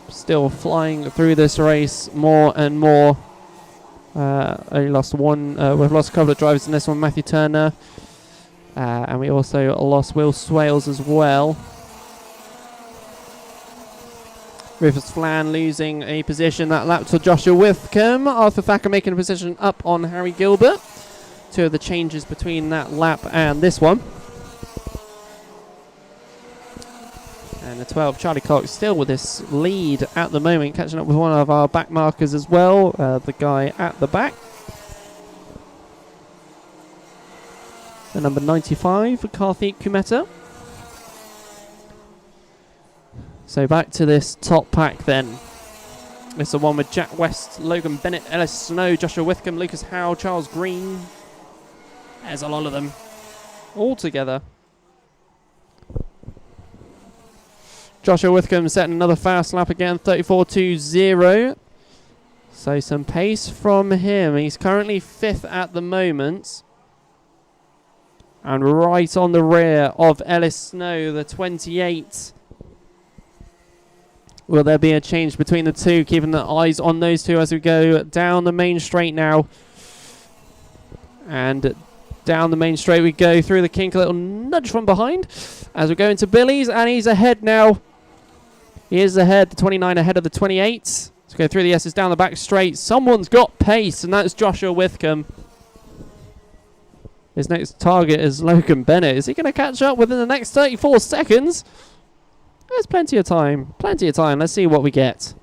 Still flying through this race more and more. Only lost one. We've lost a couple of drivers in this one, Matthew Turner. And we also lost Will Swales as well. Rufus Flan losing a position that lap to Joshua Whitcomb. Arthur Thacker making a position up on Harry Gilbert. 2 of the changes between that lap and this one. And the 12, Charlie Cox, still with this lead at the moment, catching up with one of our back markers as well, the guy at the back. The number 95, Karthik Kumeta. So back to this top pack then. It's the one with Jack West, Logan Bennett, Ellis Snow, Joshua Whitcomb, Lucas Howe, Charles Green. There's a lot of them all together. Joshua Whitcomb setting another fast lap again, 34.20. So some pace from him. He's currently 5th at the moment. And right on the rear of Ellis Snow, the 28. Will there be a change between the two? Keeping the eyes on those two as we go down the main straight now. And down the main straight we go through the kink. A little nudge from behind as we go into Billy's. And he's ahead now. He is ahead. The 29 ahead of the 28. Let's go through the S's down the back straight. Someone's got pace, and that's Joshua Whitcomb. His next target is Logan Bennett. Is he going to catch up within the next 34 seconds? There's plenty of time. Plenty of time. Let's see what we get.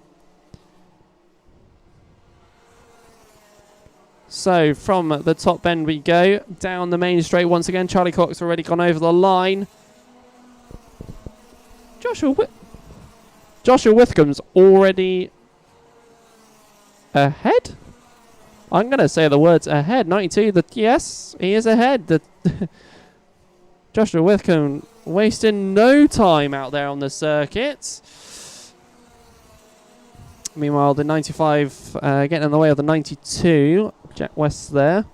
So from the top bend we go. Down the main straight once again. Charlie Cox already gone over the line. Joshua Whitcomb's already ahead? I'm going to say the words ahead. 92. Yes, he is ahead. Joshua Whitcomb wasting no time out there on the circuit. Meanwhile, the 95 getting in the way of the 92. Jack West there.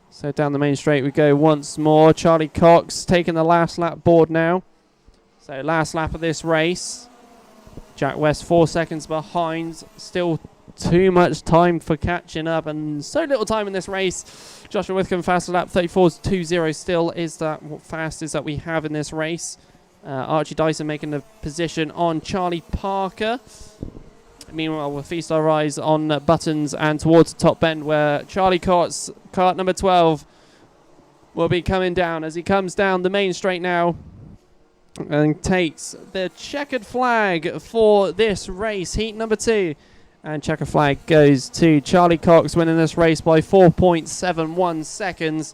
So down the main straight we go once more. Charlie Cox taking the last lap board now. So last lap of this race. Jack West 4 seconds behind. Still too much time for catching up and so little time in this race. Joshua Whitcomb fastest lap 34.20 still is that what fastest that we have in this race. Archie Dyson making the position on Charlie Parker. Meanwhile, with Freestyle Rise on buttons and towards the top bend where Charlie Cott's kart number 12 will be coming down as he comes down the main straight now and takes the checkered flag for this race, heat number 2. And checkered flag goes to Charlie Cox, winning this race by 4.71 seconds.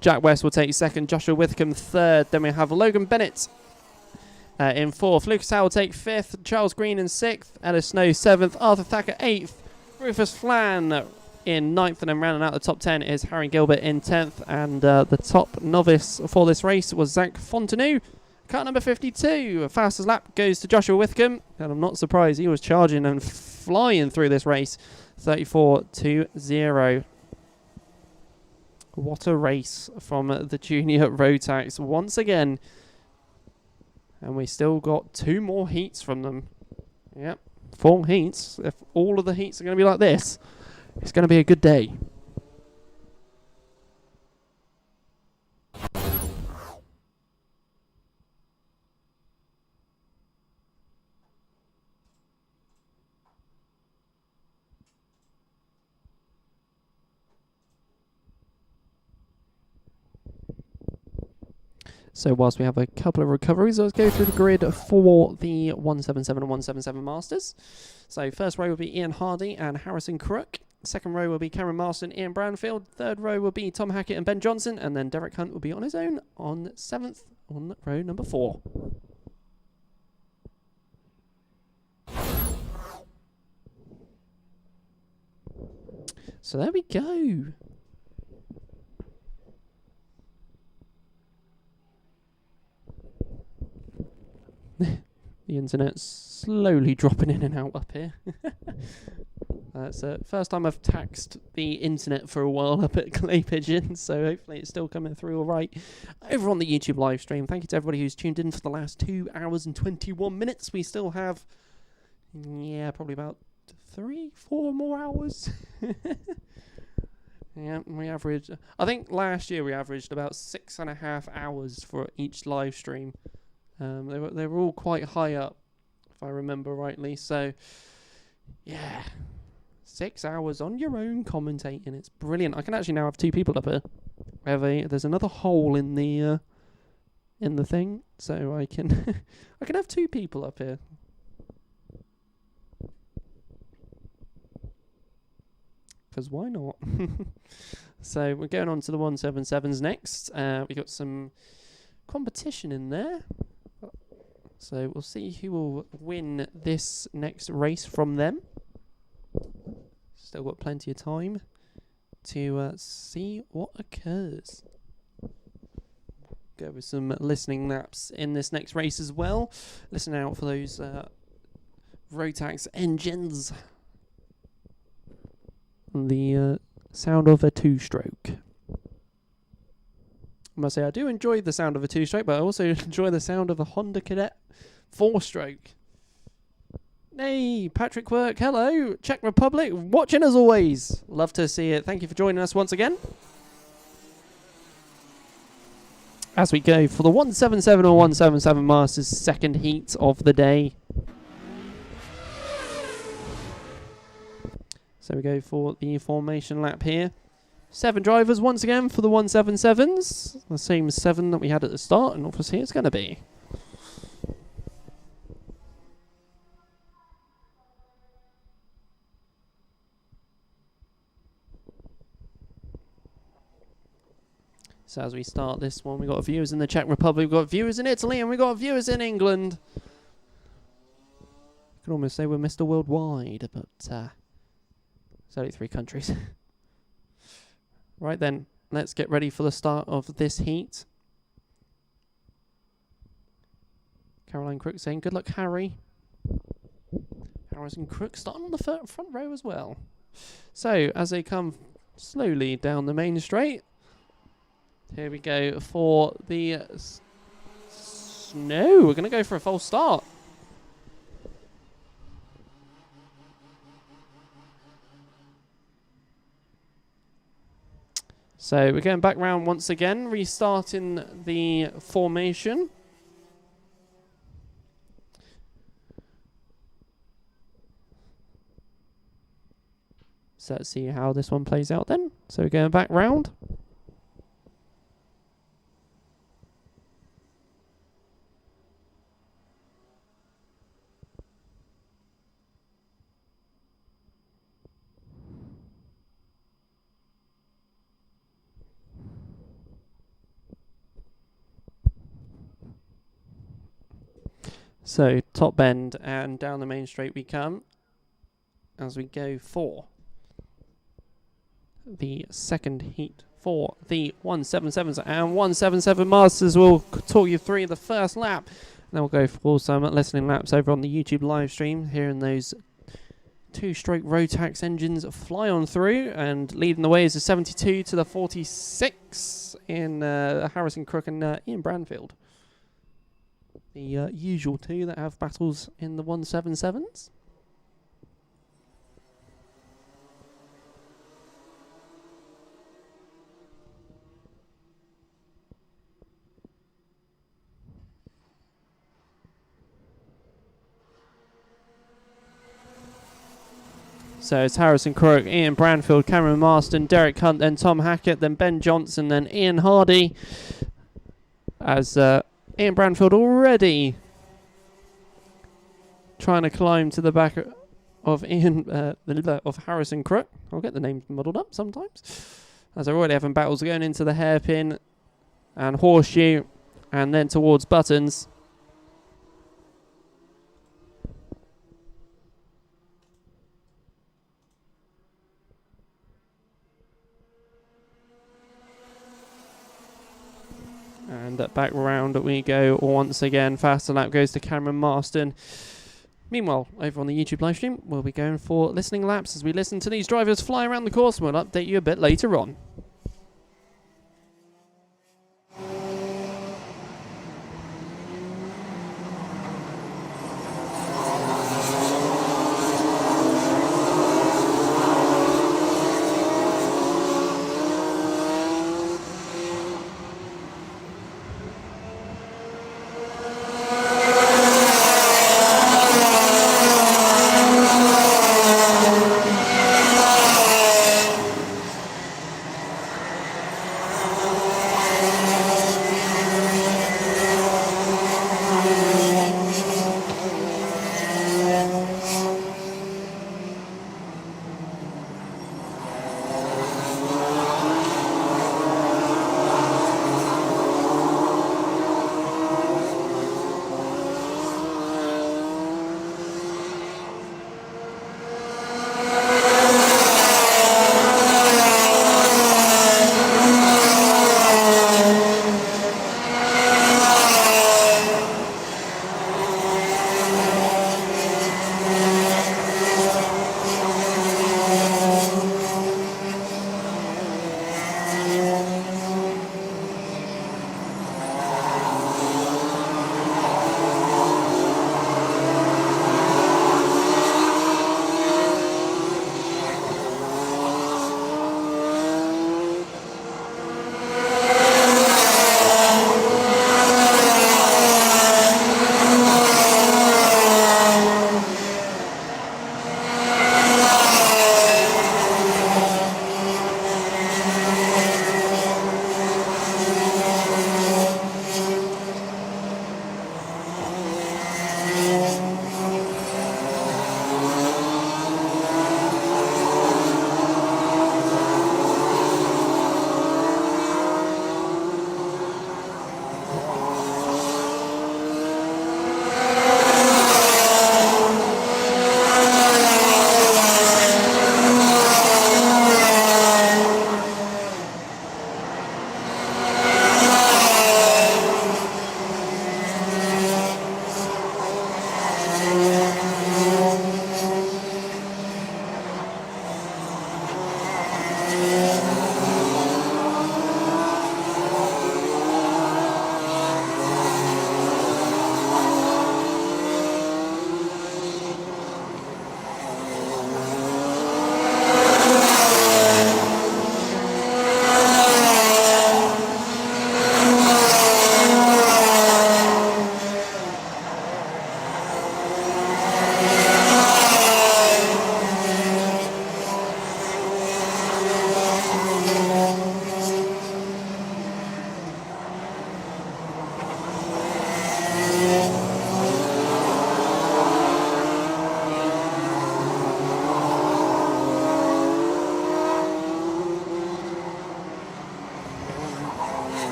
Jack West will take second, Joshua Whitcomb third. Then we have Logan Bennett in fourth. Lucas Howe will take fifth, Charles Green in sixth, Ellis Snow seventh, Arthur Thacker eighth, Rufus Flan in ninth, and then rounding out the top 10 is Harry Gilbert in 10th. And the top novice for this race was Zach Fontenot. Cut number 52, fastest lap goes to Joshua Whitcomb, and I'm not surprised, he was charging and flying through this race, 34.20. What a race from the junior Rotax once again. And we still got 2 more heats from them. Yep, 4 heats. If all of the heats are going to be like this, it's going to be a good day. So whilst we have a couple of recoveries, let's go through the grid for the 177 and 177 Masters. So first row will be Ian Hardy and Harrison Crook. Second row will be Cameron Marston, Ian Brownfield. Third row will be Tom Hackett and Ben Johnson. And then Derek Hunt will be on his own on 7th on row number 4. So there we go. The internet's slowly dropping in and out up here. It's the first time I've taxed the internet for a while up at Clay Pigeon, so hopefully it's still coming through all right over on the YouTube live stream. Thank you to everybody who's tuned in for the last 2 hours and 21 minutes. We still have, probably about 3-4 more hours. Yeah, we averaged, I think last year we averaged about 6.5 hours for each live stream. They were all quite high up, if I remember rightly. So, yeah, 6 hours on your own commentating. It's brilliant. I can actually now have 2 people up here. There's another hole in the thing, so I can I can have 2 people up here. Because why not? So we're going on to the 177s next. We got some competition in there. So we'll see who will win this next race from them. Still got plenty of time to see what occurs. Go with some listening laps in this next race as well. Listen out for those Rotax engines. The sound of a 2-stroke. I must say, I do enjoy the sound of a 2-stroke, but I also enjoy the sound of a Honda Cadet 4-stroke. Hey, Patrick Quirk, hello. Czech Republic, watching as always. Love to see it. Thank you for joining us once again. As we go for the 177 or 177 Masters second heat of the day. So we go for the formation lap here. 7 drivers once again for the 177s. The same 7 that we had at the start, and obviously it's going to be. So as we start this one, we've got viewers in the Czech Republic, we've got viewers in Italy, and we've got viewers in England. You could almost say we're Mr. Worldwide, but it's only 3 countries. Right then, let's get ready for the start of this heat. Caroline Crook saying, good luck, Harry. Harrison Crook starting on the front row as well. So, as they come slowly down the main straight, here we go for the No, we're going to go for a false start. So we're going back round once again, restarting the formation. So let's see how this one plays out then. So we're going back round. So top bend and down the main straight we come as we go for the second heat for the 177s and 177 Masters. Will talk you through the first lap. And then we'll go for some listening laps over on the YouTube live stream, hearing those two-stroke Rotax engines fly on through, and leading the way is the 72 to the 46 in Harrison Crook and Ian Branfield. The usual two that have battles in the 177s. So it's Harrison Crook, Ian Branfield, Cameron Marston, Derek Hunt, then Tom Hackett, then Ben Johnson, then Ian Hardy. As Ian Branfield already trying to climb to the back of of Harrison Crook. I'll get the names muddled up sometimes. As they're already having battles going into the hairpin and horseshoe and then towards buttons. And back round we go once again. Faster lap goes to Cameron Marston. Meanwhile, over on the YouTube live stream, we'll be going for listening laps as we listen to these drivers fly around the course. We'll update you a bit later on.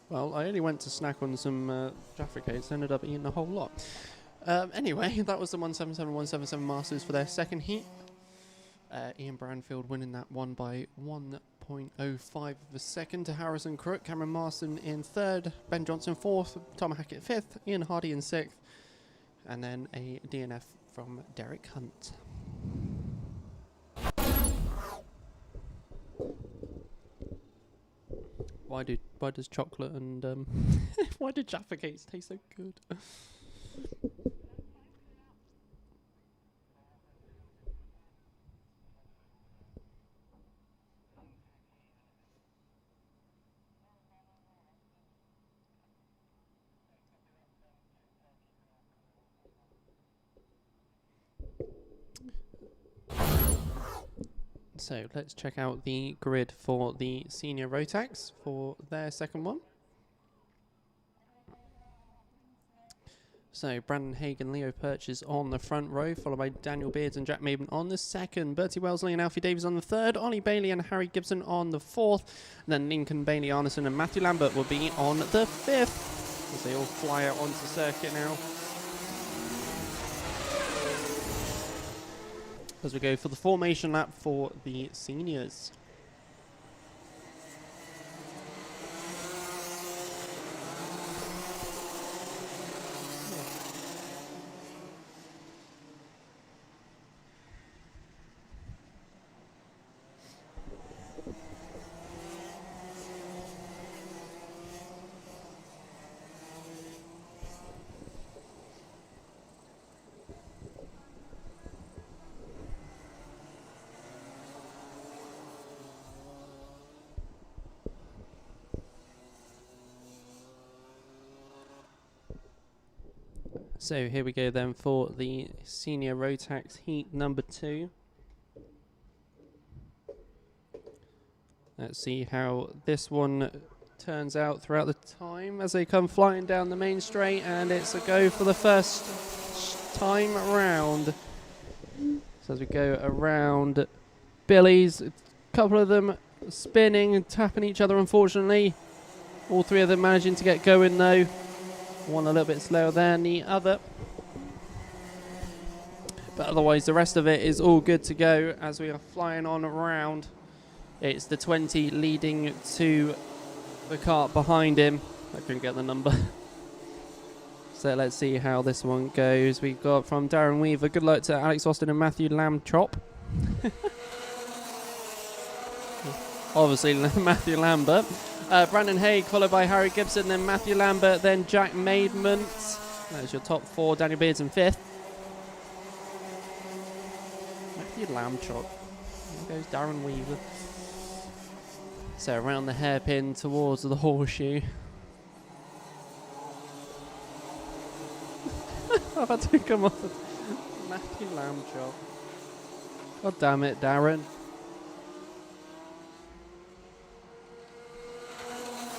Well, I only went to snack on some Jaffa cakes, ended up eating a whole lot. Anyway, that was the 177-177 Masters for their second heat. Ian Branfield winning that one by 1.05 of a second to Harrison Crook. Cameron Marston in third, Ben Johnson fourth, Tom Hackett fifth, Ian Hardy in sixth, and then a DNF from Derek Hunt. Why does chocolate and why do Jaffa cakes taste so good? So let's check out the grid for the senior Rotax for their second one. So Brandon Haig and Leo Purchase on the front row, followed by Daniel Beards and Jack Maben on the second. Bertie Wellesley and Alfie Davies on the third. Ollie Bailey and Harry Gibson on the fourth. And then Lincoln Bailey Arneson and Matthew Lambert will be on the fifth, as they all fly out onto circuit now. As we go for the formation lap for the seniors. So here we go then for the senior Rotax heat number 2. Let's see how this one turns out throughout the time as they come flying down the main straight, and it's a go for the first time round. So as we go around Billy's, a couple of them spinning and tapping each other, unfortunately. All three of them managing to get going though. One a little bit slower than the other. But otherwise the rest of it is all good to go as we are flying on around. It's the 20 leading to the kart behind him. I couldn't get the number. So let's see how this one goes. We've got from Darren Weaver, good luck to Alex Austin and Matthew Lamchop. Obviously Matthew Lambert. Brandon Haig followed by Harry Gibson, then Matthew Lambert, then Jack Maidment. There's your top 4. Daniel Beards in 5th. Matthew Lamchop. There goes Darren Weaver. So around the hairpin towards the horseshoe. I've had to come off Matthew Lamchop. God damn it, Darren.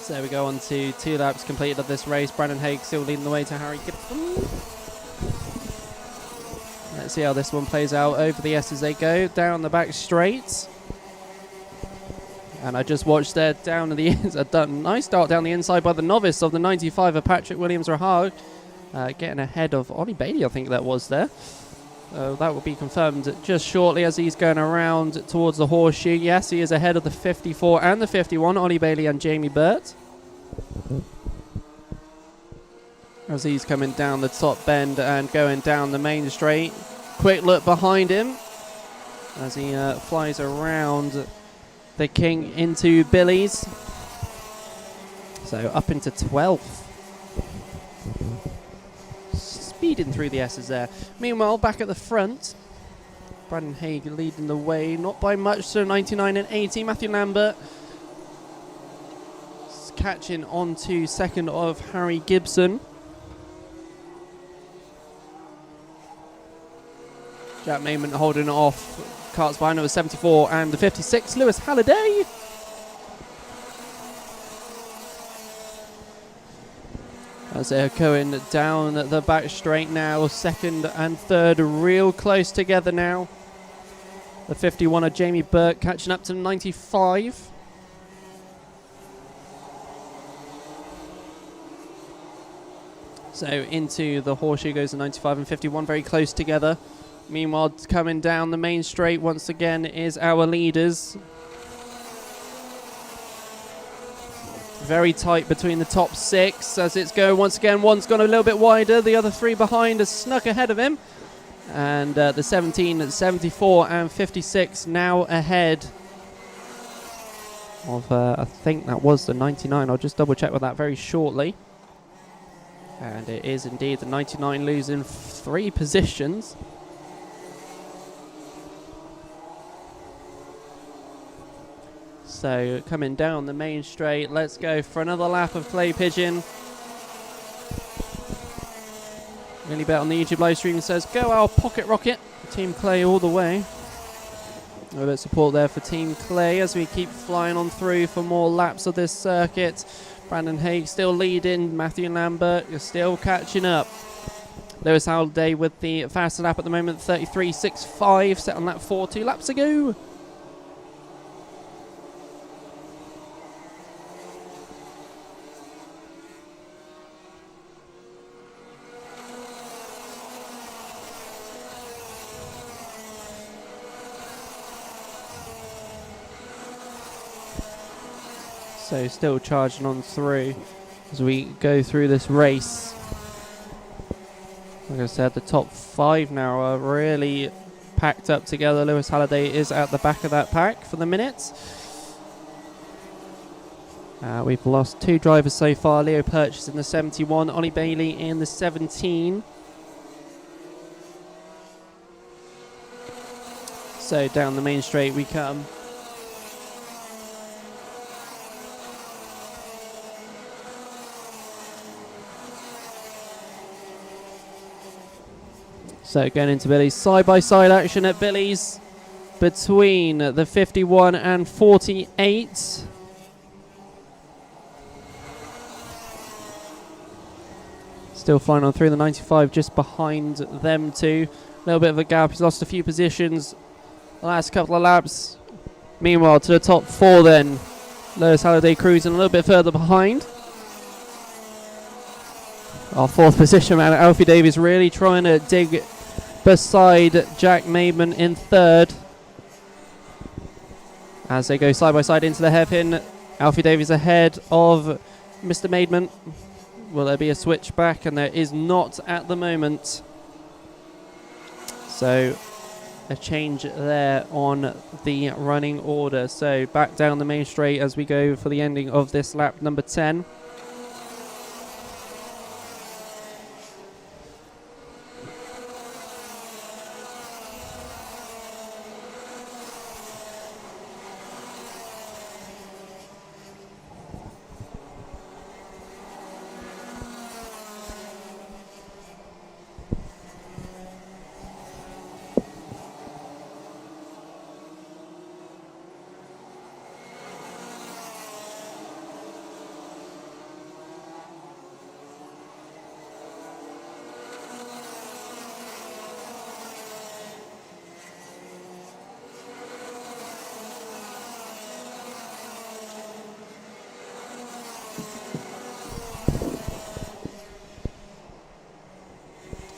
So there we go on to 2 laps completed of this race. Brandon Haig still leading the way to Harry Gibson. Let's see how this one plays out over the S as they go. Down the back straight. And I just watched there down the a nice start down the inside by the novice of the 95 of Patrick Williams-Rahag. Getting ahead of Ollie Bailey, I think that was there. That will be confirmed just shortly as he's going around towards the horseshoe. Yes, he is ahead of the 54 and the 51, Ollie Bailey and Jamie Burt. As he's coming down the top bend and going down the main straight. Quick look behind him as he flies around the King into Billy's. So up into 12th. Speeding through the S's there. Meanwhile, back at the front, Brandon Haig leading the way, not by much, so 99 and 80. Matthew Lambert catching on to second of Harry Gibson. Jack Maimon holding it off. Carts behind him with 74 and the 56. Lewis Halliday. As they're going down the back straight now, second and third real close together now. The 51 of Jamie Burke catching up to 95. So into the horseshoe goes the 95 and 51, very close together. Meanwhile, coming down the main straight once again is our leaders. Very tight between the top 6 as it's going once again. One's gone a little bit wider. The other 3 behind has snuck ahead of him. And the 17, 74 and 56 now ahead of, I think that was the 99. I'll just double check with that very shortly. And it is indeed the 99 losing 3 positions. So coming down the main straight, let's go for another lap of Clay Pigeon. Really bet on the YouTube live stream says, go our pocket rocket. Team Clay all the way. A little bit of support there for Team Clay as we keep flying on through for more laps of this circuit. Brandon Haig still leading. Matthew Lambert is still catching up. Lewis Halliday with the fastest lap at the moment, 33.65, set on lap 4, 2 laps ago. So still charging on through as we go through this race. Like I said, the top 5 now are really packed up together. Lewis Halliday is at the back of that pack for the minute. We've lost 2 drivers so far. Leo Purchase in the 71, Ollie Bailey in the 17. So down the main straight we come. So going into Billy's side-by-side action at Billy's between the 51 and 48. Still flying on through the 95 just behind them two. A little bit of a gap. He's lost a few positions the last couple of laps. Meanwhile, to the top 4 then. Lewis Halliday cruising a little bit further behind. Our 4th position man, Alfie Davies, really trying to dig beside Jack Maidman in 3rd. As they go side by side into the hairpin, Alfie Davies ahead of Mr. Maidman. Will there be a switch back? And there is not at the moment. So a change there on the running order. So back down the main straight as we go for the ending of this lap number 10.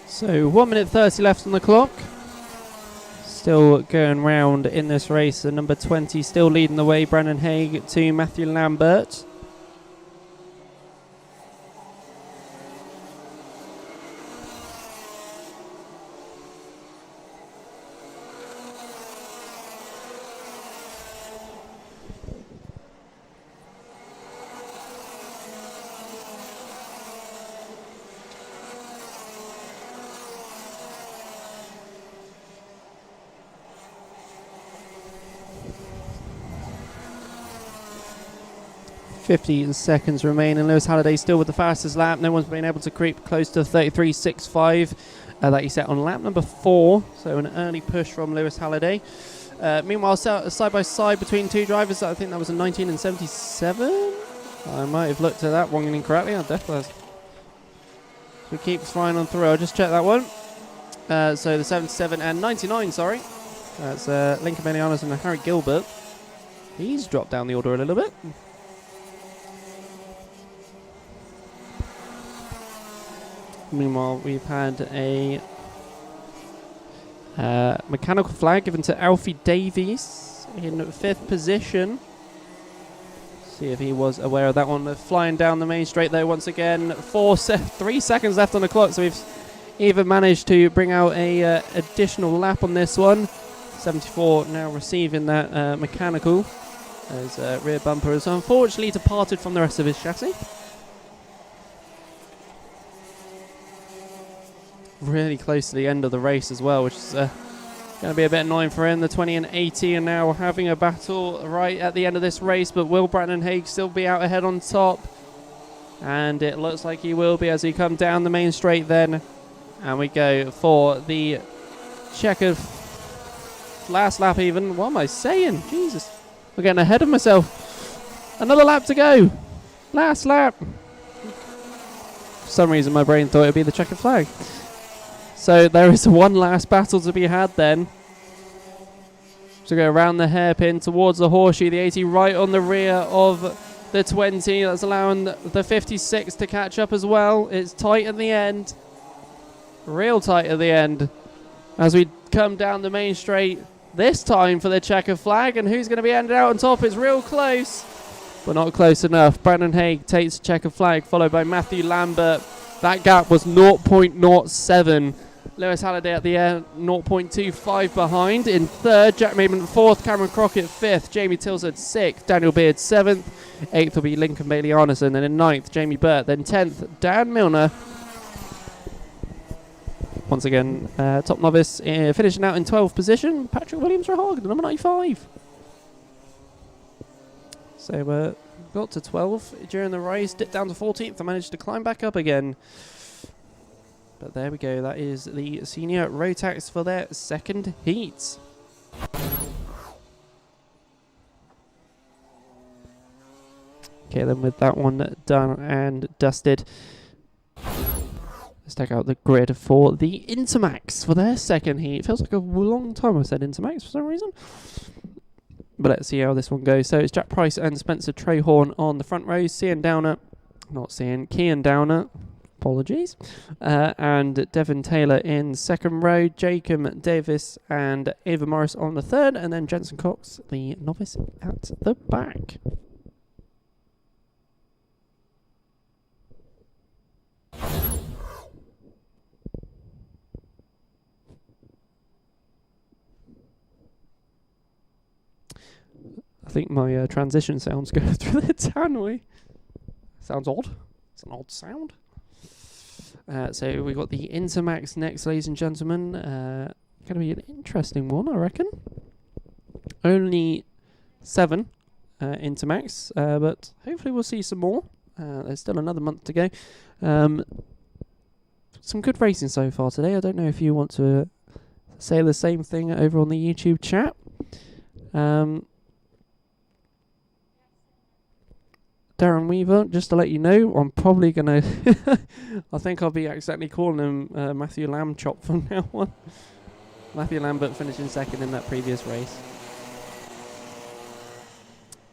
So 1 minute 30 left on the clock. Still going round in this race. The number 20 still leading the way. Brandon Haig to Matthew Lambert. Seconds remain, and Lewis Halliday still with the fastest lap. No one's been able to creep close to 33.65 that he set on lap number 4. So an early push from Lewis Halliday. Meanwhile, side by side between 2 drivers, I think that was a 19 and 77. I might have looked at that wrong and incorrectly. I definitely. So we keep flying on through. I'll just check that one. So the 77 and 99, sorry. That's Lincoln Benianas and Harry Gilbert. He's dropped down the order a little bit. Meanwhile, we've had a mechanical flag given to Alfie Davies in 5th position. See if he was aware of that one. They're flying down the main straight though once again. 3 seconds left on the clock, so we've even managed to bring out a additional lap on this one. 74 now receiving that mechanical as rear bumper has unfortunately departed from the rest of his chassis. Really close to the end of the race as well, which is going to be a bit annoying for him. The 20 and 80 are now having a battle right at the end of this race, but will Brandon Haig still be out ahead on top? And it looks like he will be as he come down the main straight then. And we go for the checkered last lap even. What am I saying? Jesus. We're getting ahead of myself. Another lap to go. Last lap. For some reason my brain thought it would be the checkered flag. So there is one last battle to be had then. To go around the hairpin towards the horseshoe. The 80 right on the rear of the 20. That's allowing the 56 to catch up as well. It's tight at the end. Real tight at the end. As we come down the main straight. This time for the checker flag. And who's going to be ended out on top? It's real close. But not close enough. Brandon Haig takes the checker flag. Followed by Matthew Lambert. That gap was 0.07. Lewis Halliday at the end, 0.25 behind. In 3rd, Jack Maidment 4th, Cameron Crockett 5th, Jamie Tilsford 6th, Daniel Beard 7th, 8th will be Lincoln Bailey Arneson, and in 9th, Jamie Burt, then 10th, Dan Milner. Once again, top novice finishing out in 12th position, Patrick Williams-Rahog, the number 95. So got to 12 during the race, dipped down to 14th and managed to climb back up again. But there we go, that is the senior Rotax for their 2nd heat. Okay, then with that one done and dusted, let's take out the grid for the Intermax for their 2nd heat. It feels like a long time I said Intermax for some reason. But let's see how this one goes. So it's Jack Price and Spencer Trehorn on the front rows. Cian Downer, Cian Downer. Apologies. And Devin Taylor in 2nd row, Jacob Davis and Ava Morris on the 3rd, and then Jensen Cox, the novice, at the back. I think my transition sounds go through the tannoy. Sounds odd. It's an odd sound. So we got the Intermax next, ladies and gentlemen. Going to be an interesting one, I reckon. Only 7 Intermax, but hopefully we'll see some more. There's still another month to go. Some good racing so far today. I don't know if you want to say the same thing over on the YouTube chat. Darren Weaver, just to let you know, I'm probably going to... I think I'll be accidentally calling him Matthew Lamb Chop from now on. Matthew Lambert finishing 2nd in that previous race.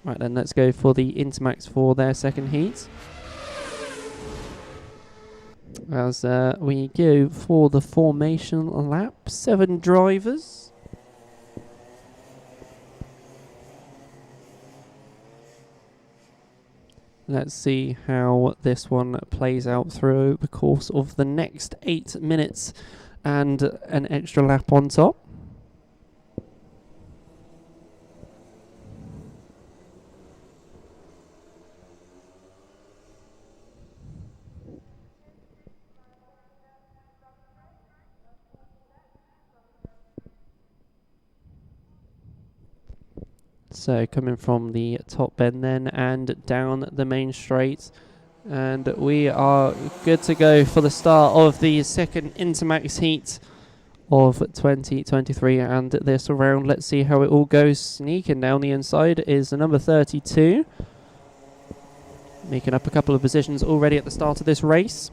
Right then, let's go for the Intermax for their 2nd heat. As we go for the formation lap, 7 drivers. Let's see how this one plays out through the course of the next 8 minutes and an extra lap on top. So coming from the top bend then and down the main straight, and we are good to go for the start of the 2nd Intermax heat of 2023 and this round. Let's see how it all goes. Sneaking down the inside is the number 32, making up a couple of positions already at the start of this race,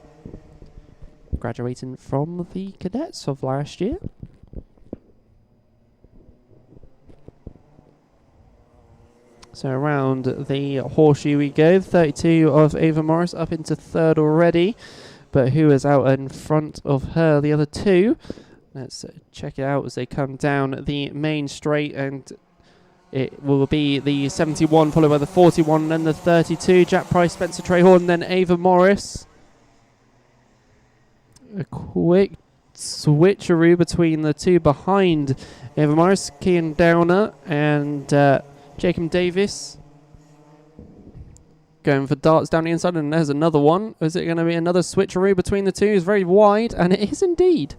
graduating from the cadets of last year. So around the horseshoe we go. 32 of Ava Morris up into 3rd already. but who is out in front of her? The other two. Let's check it out as they come down the main straight, and it will be the 71 followed by the 41 and then the 32. Jack Price, Spencer Trehorn, then Ava Morris. A quick switcheroo between the two behind Ava Morris, Kian Downer and Jacob Davis. Going for darts down the inside, and there's another one. Is it going to be another switcheroo between the two? It's very wide, and it is indeed.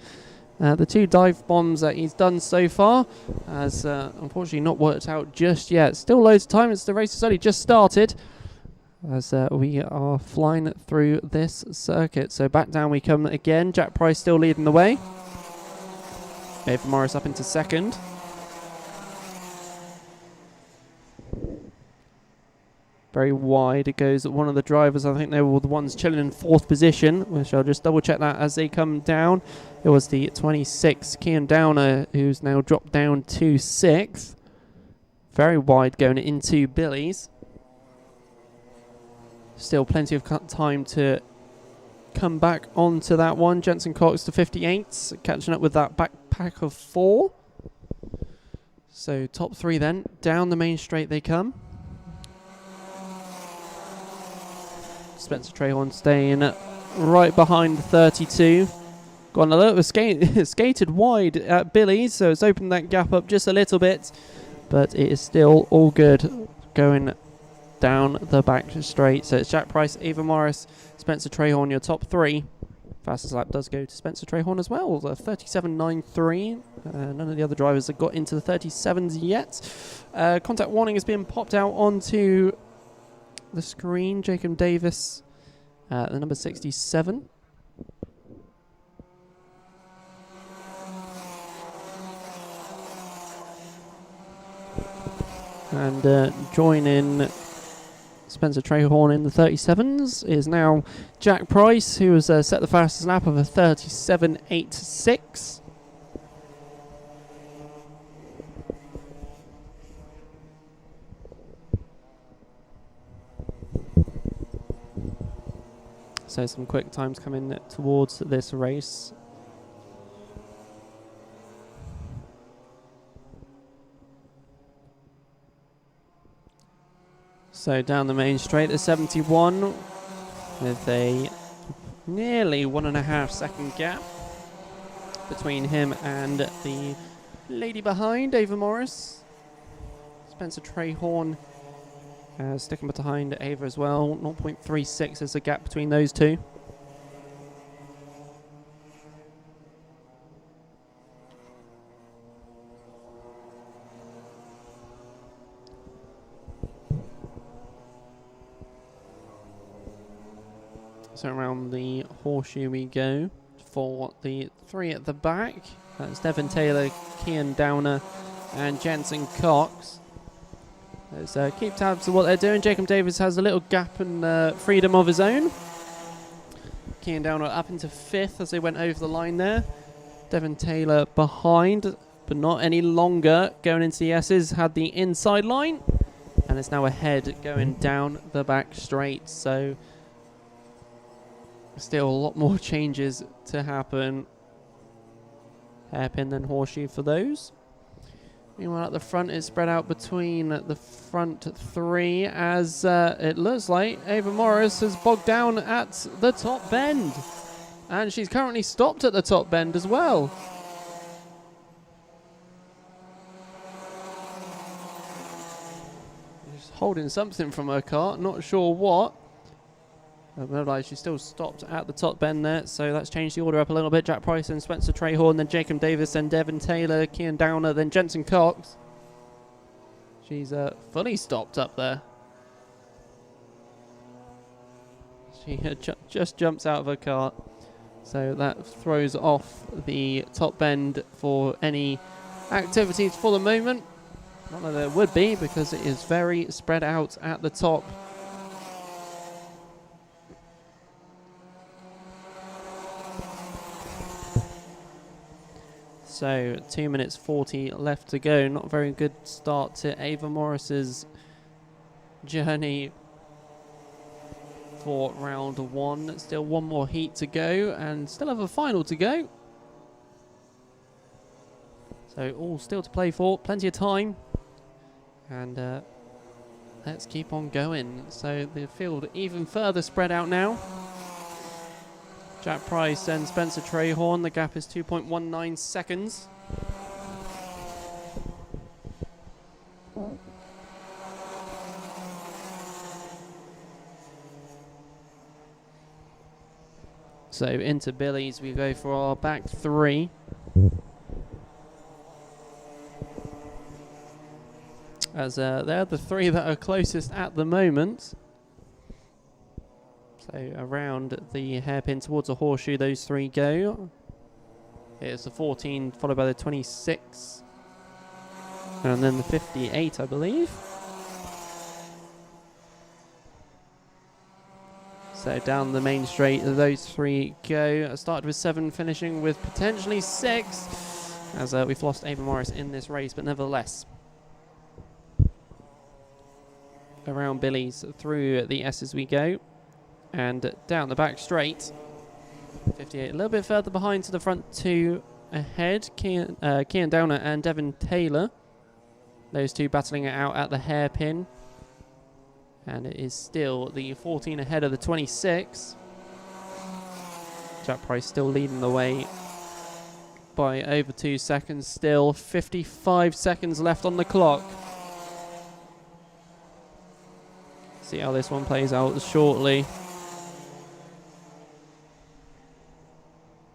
The two dive bombs that he's done so far has unfortunately not worked out just yet. Still loads of time. The race has only just started as we are flying through this circuit. So back down we come again. Jack Price still leading the way. Ava Morris up into second. Very wide it goes. One of the drivers, I think they were the ones chilling in fourth position, which I'll just double check that as they come down. It was the 26, Kian Downer, who's now dropped down to sixth. Very wide going into Billy's. Still plenty of time to come back onto that one. Jensen Cox to 58, catching up with that backpack of 4. So top 3 then. Down the main straight they come. Spencer Trehorn staying right behind the 32. Gone a little skated wide at Billy's, so it's opened that gap up just a little bit, but it is still all good going down the back straight. So it's Jack Price, Ava Morris, Spencer Trehorn, your top 3. Fastest lap does go to Spencer Trehorn as well, 37.93. None of the other drivers have got into the 37s yet. Contact warning has been popped out onto the screen. Jacob Davis, the number 67. And joining Spencer Trehorn in the 37s is now Jack Price, who has set the fastest lap of a 37.86. So some quick times coming towards this race. So down the main straight, the 71 with a nearly 1.5 second gap between him and the lady behind, Ava Morris. Spencer Trehorn sticking behind Ava as well. 0.36 is the gap between those two. So around the horseshoe we go for the 3 at the back. That's Devin Taylor, Kian Downer and Jensen Cox. Let's keep tabs on what they're doing. Jacob Davis has a little gap and freedom of his own. Kian Downer up into 5th as they went over the line there. Devin Taylor behind, but not any longer. Going into the S's, had the inside line. And it's now ahead going down the back straight. So still a lot more changes to happen. Hairpin then horseshoe for those. Meanwhile, at the front, it's spread out between the front 3 as it looks like Ava Morris has bogged down at the top bend. And she's currently stopped at the top bend as well. She's holding something from her cart, not sure what. But she's still stopped at the top bend there, so that's changed the order up a little bit. Jack Price and Spencer Trehorn, then Jacob Davis, then Devin Taylor, Kian Downer, then Jensen Cox. She's fully stopped up there. She just jumps out of her cart, so that throws off the top bend for any activities for the moment. Not that there would be, because it is very spread out at the top. So 2 minutes 40 left to go. Not a very good start to Ava Morris's journey for round one. Still one more heat to go and still have a final to go. So all still to play for, plenty of time. And let's keep on going. So the field even further spread out now. Jack Price and Spencer Trahorn, the gap is 2.19 seconds. So into Billy's we go for our back three. As they're the three that are closest at the moment. So around the hairpin towards a horseshoe, those three go. Here's the 14, followed by the 26. And then the 58, I believe. So down the main straight, those three go. Started with 7, finishing with potentially 6. As we've lost Ava Morris in this race, but nevertheless. Around Billy's, through the S's we go. And down the back straight. 58, a little bit further behind to the front two ahead. Kian Downer and Devin Taylor. Those two battling it out at the hairpin. And it is still the 14 ahead of the 26. Jack Price still leading the way by over 2 seconds. Still 55 seconds left on the clock. See how this one plays out shortly.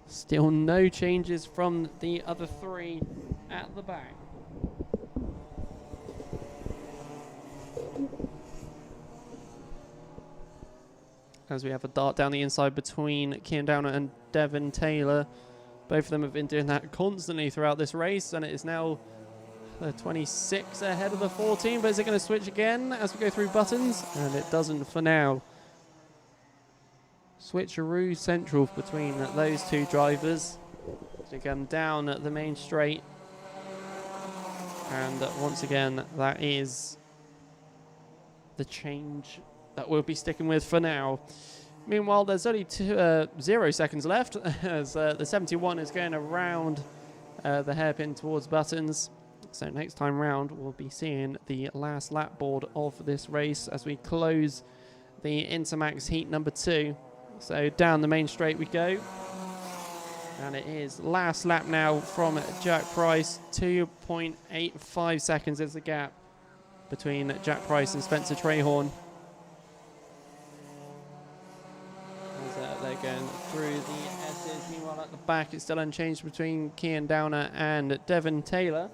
Still no changes from the other three at the back. As we have a dart down the inside between Kian Downer and Devin Taylor. Both of them have been doing that constantly throughout this race, and it is now the 26 ahead of the 14, but is it going to switch again as we go through buttons? And it doesn't for now. Switcheroo central between those two drivers. So again, down at the main straight. And once again, that is the change that we'll be sticking with for now. Meanwhile, there's only 0 seconds left as the 71 is going around the hairpin towards buttons. So next time round, we'll be seeing the last lap board of this race as we close the Intermax heat number 2. So down the main straight we go. And it is last lap now from Jack Price. 2.85 seconds is the gap between Jack Price and Spencer Trahorn. As they're going through the S's. Meanwhile at the back it's still unchanged between Kian Downer and Devin Taylor.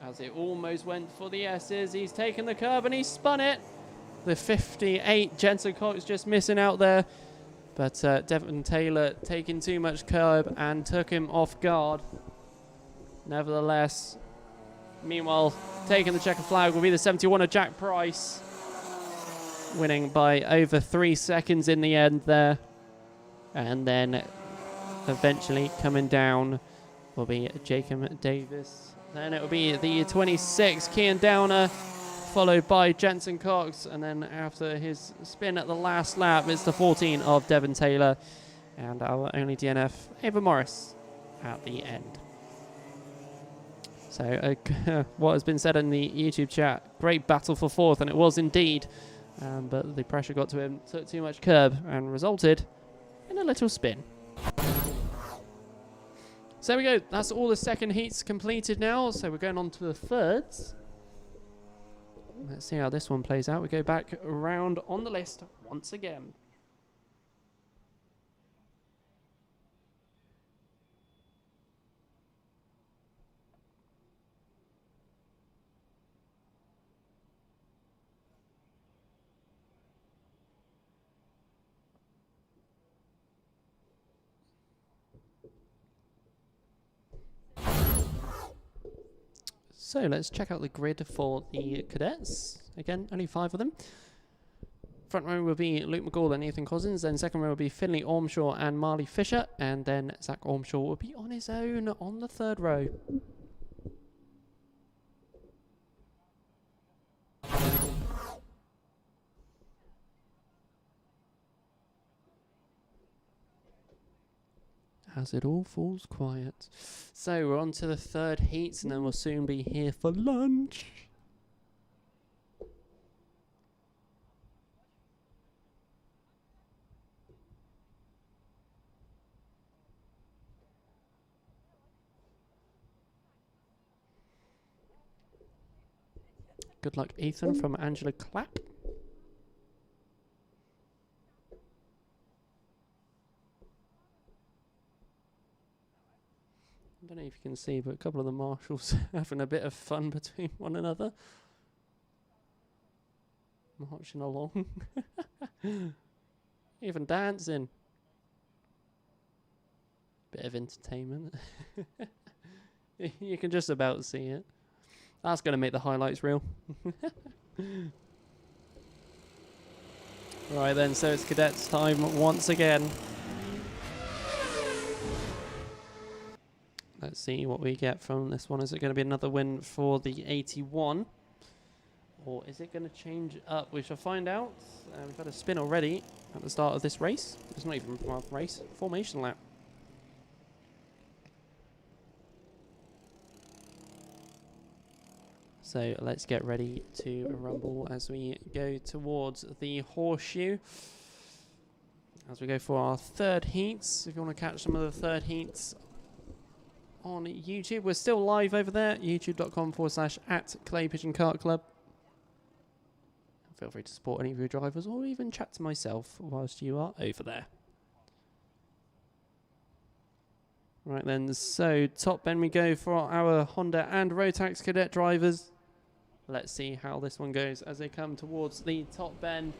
As it almost went for the S's, he's taken the curb and he's spun it. The 58, Jensen Cox just missing out there. But Devin Taylor taking too much curb and took him off guard. Nevertheless, meanwhile, taking the checker flag will be the 71 of Jack Price. Winning by over 3 seconds in the end there. And then eventually coming down will be Jacob Davis. Then it will be the 26, Kian Downer, followed by Jensen Cox. And then after his spin at the last lap, it's the 14 of Devin Taylor. And our only DNF, Ava Morris, at the end. So what has been said in the YouTube chat, great battle for 4th, and it was indeed. But the pressure got to him, took too much curb, and resulted in a little spin. So there we go, that's all the second heats completed now, so we're going on to the thirds. Let's see how this one plays out. We go back around on the list once again. So let's check out the grid for the cadets. Again, only 5 of them. Front row will be Luke McGall and Ethan Cousins. Then second row will be Finley Ormshaw and Marley Fisher. And then Zach Ormshaw will be on his own on the third row. as it all falls quiet. So we're on to the third heat, and then we'll soon be here for lunch. Good luck, Ethan, from Angela Clapp. I don't know if you can see, but a couple of the marshals having a bit of fun between one another. Marching along. Even dancing. Bit of entertainment. You can just about see it. That's going to make the highlights real. Right then, so it's Cadet's time once again. Let's see what we get from this one. Is it going to be another win for the 81? Or is it going to change up? We shall find out. We've had a spin already at the start of this race. It's not even a race, formation lap. So let's get ready to rumble as we go towards the horseshoe. As we go for our third heats. If you want to catch some of the third heats on YouTube, we're still live over there. youtube.com/@Clay Pigeon Kart Club. Feel free to support any of your drivers or even chat to myself whilst you are over there. Right then, so top bend we go for our Honda and Rotax Cadet drivers. Let's see how this one goes as they come towards the top bend.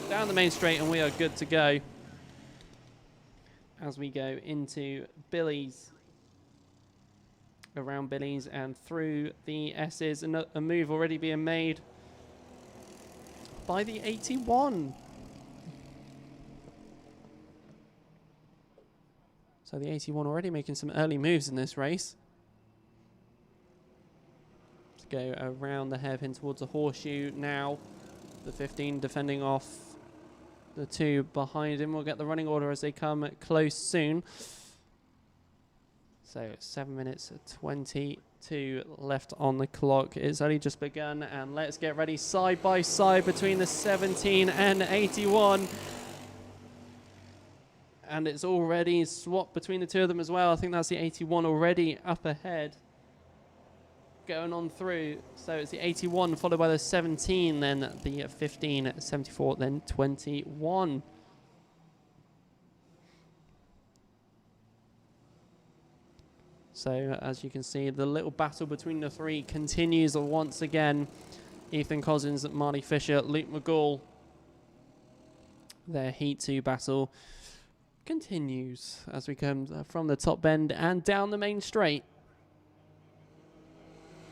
Down the main straight, and we are good to go. As we go into Billy's. Around Billy's and through the S's. And a move already being made by the 81. So the 81 already making some early moves in this race. Let's go around the hairpin towards the horseshoe now. The 15 defending off the two behind him. We'll get the running order as they come close soon. So 7 minutes 22 left on the clock. It's only just begun, and let's get ready side by side between the 17 and 81. And it's already swapped between the two of them as well. I think that's the 81 already up ahead. Going on through. So it's the 81 followed by the 17, then the 15, 74, then 21. So as you can see, the little battle between the three continues once again. Ethan Cousins, Marty Fisher, Luke McGall. Their Heat 2 battle continues as we come from the top bend and down the main straight.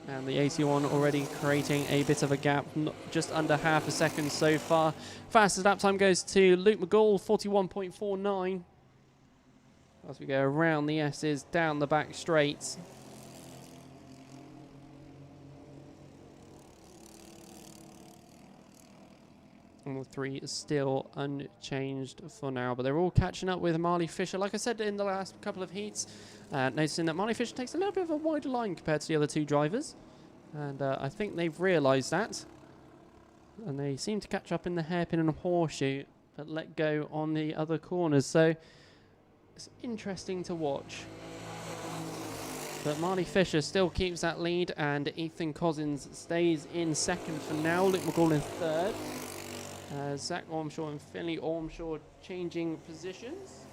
And the 81 already creating a bit of a gap, just under half a second so far. Fastest lap time goes to Luke McGall, 41.49. As we go around the S's, down the back straight. And the 3 is still unchanged for now, but they're all catching up with Marley Fisher. Like I said in the last couple of heats, noticing that Marley Fisher takes a little bit of a wider line compared to the other two drivers. And I think they've realised that. And they seem to catch up in the hairpin and horseshoe, but let go on the other corners. So it's interesting to watch. But Marley Fisher still keeps that lead, and Ethan Cousins stays in second for now. Luke McGall in third. Zach Ormshaw and Finley Ormshaw changing positions.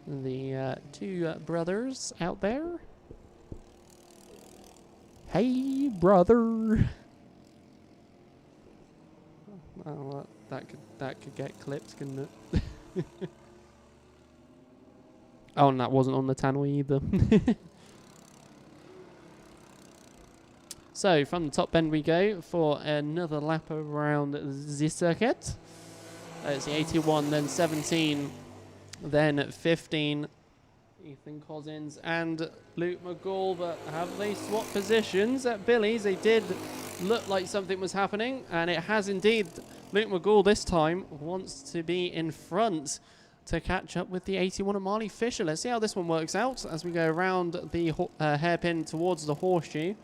The two brothers out there. Hey, brother. Oh, that could get clipped, couldn't it? Oh, and that wasn't on the tannoy either. So, from the top bend we go for another lap around the circuit. It's the 81, then 17, then 15. Ethan Cousins and Luke McGall, but have they swapped positions at Billy's? They did look like something was happening, and it has indeed. Luke McGall this time wants to be in front to catch up with the 81 of Marley Fisher. Let's see how this one works out as we go around the hairpin towards the horseshoe.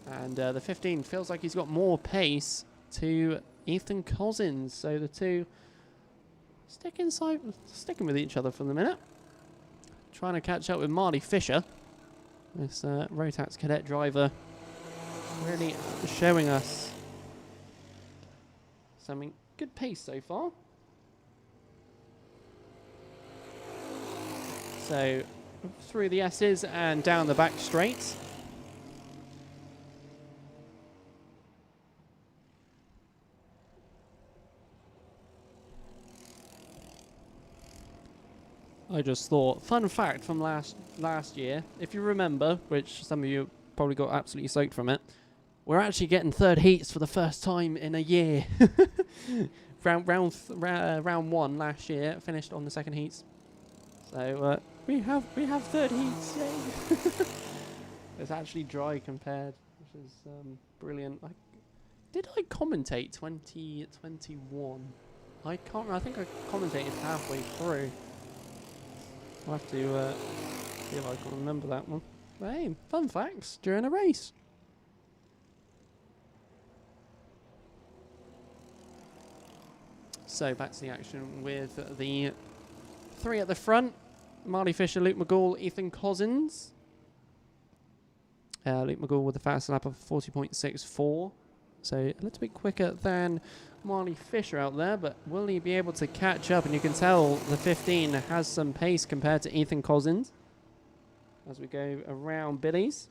And the 15 feels like he's got more pace to Ethan Cousins. So the two sticking with each other for the minute. Trying to catch up with Marley Fisher. This Rotax Cadet driver really showing us some good pace so far. So through the S's and down the back straight. I just thought, fun fact from last year, if you remember, which some of you probably got absolutely soaked from it, we're actually getting third heats for the first time in a year. round one last year, finished on the second heats. So we have third heats, yay! It's actually dry compared, which is brilliant. Did I commentate 2021? I can't. I think I commentated halfway through. I'll have to see if I can remember that one. But hey, fun facts during a race. So back to the action with the three at the front. Marley Fisher, Luke McGall, Ethan Cousins. Luke McGall with the fastest lap of 40.64. So a little bit quicker than Marley Fisher out there, but will he be able to catch up? And you can tell the 15 has some pace compared to Ethan Cousins. As we go around Billy's.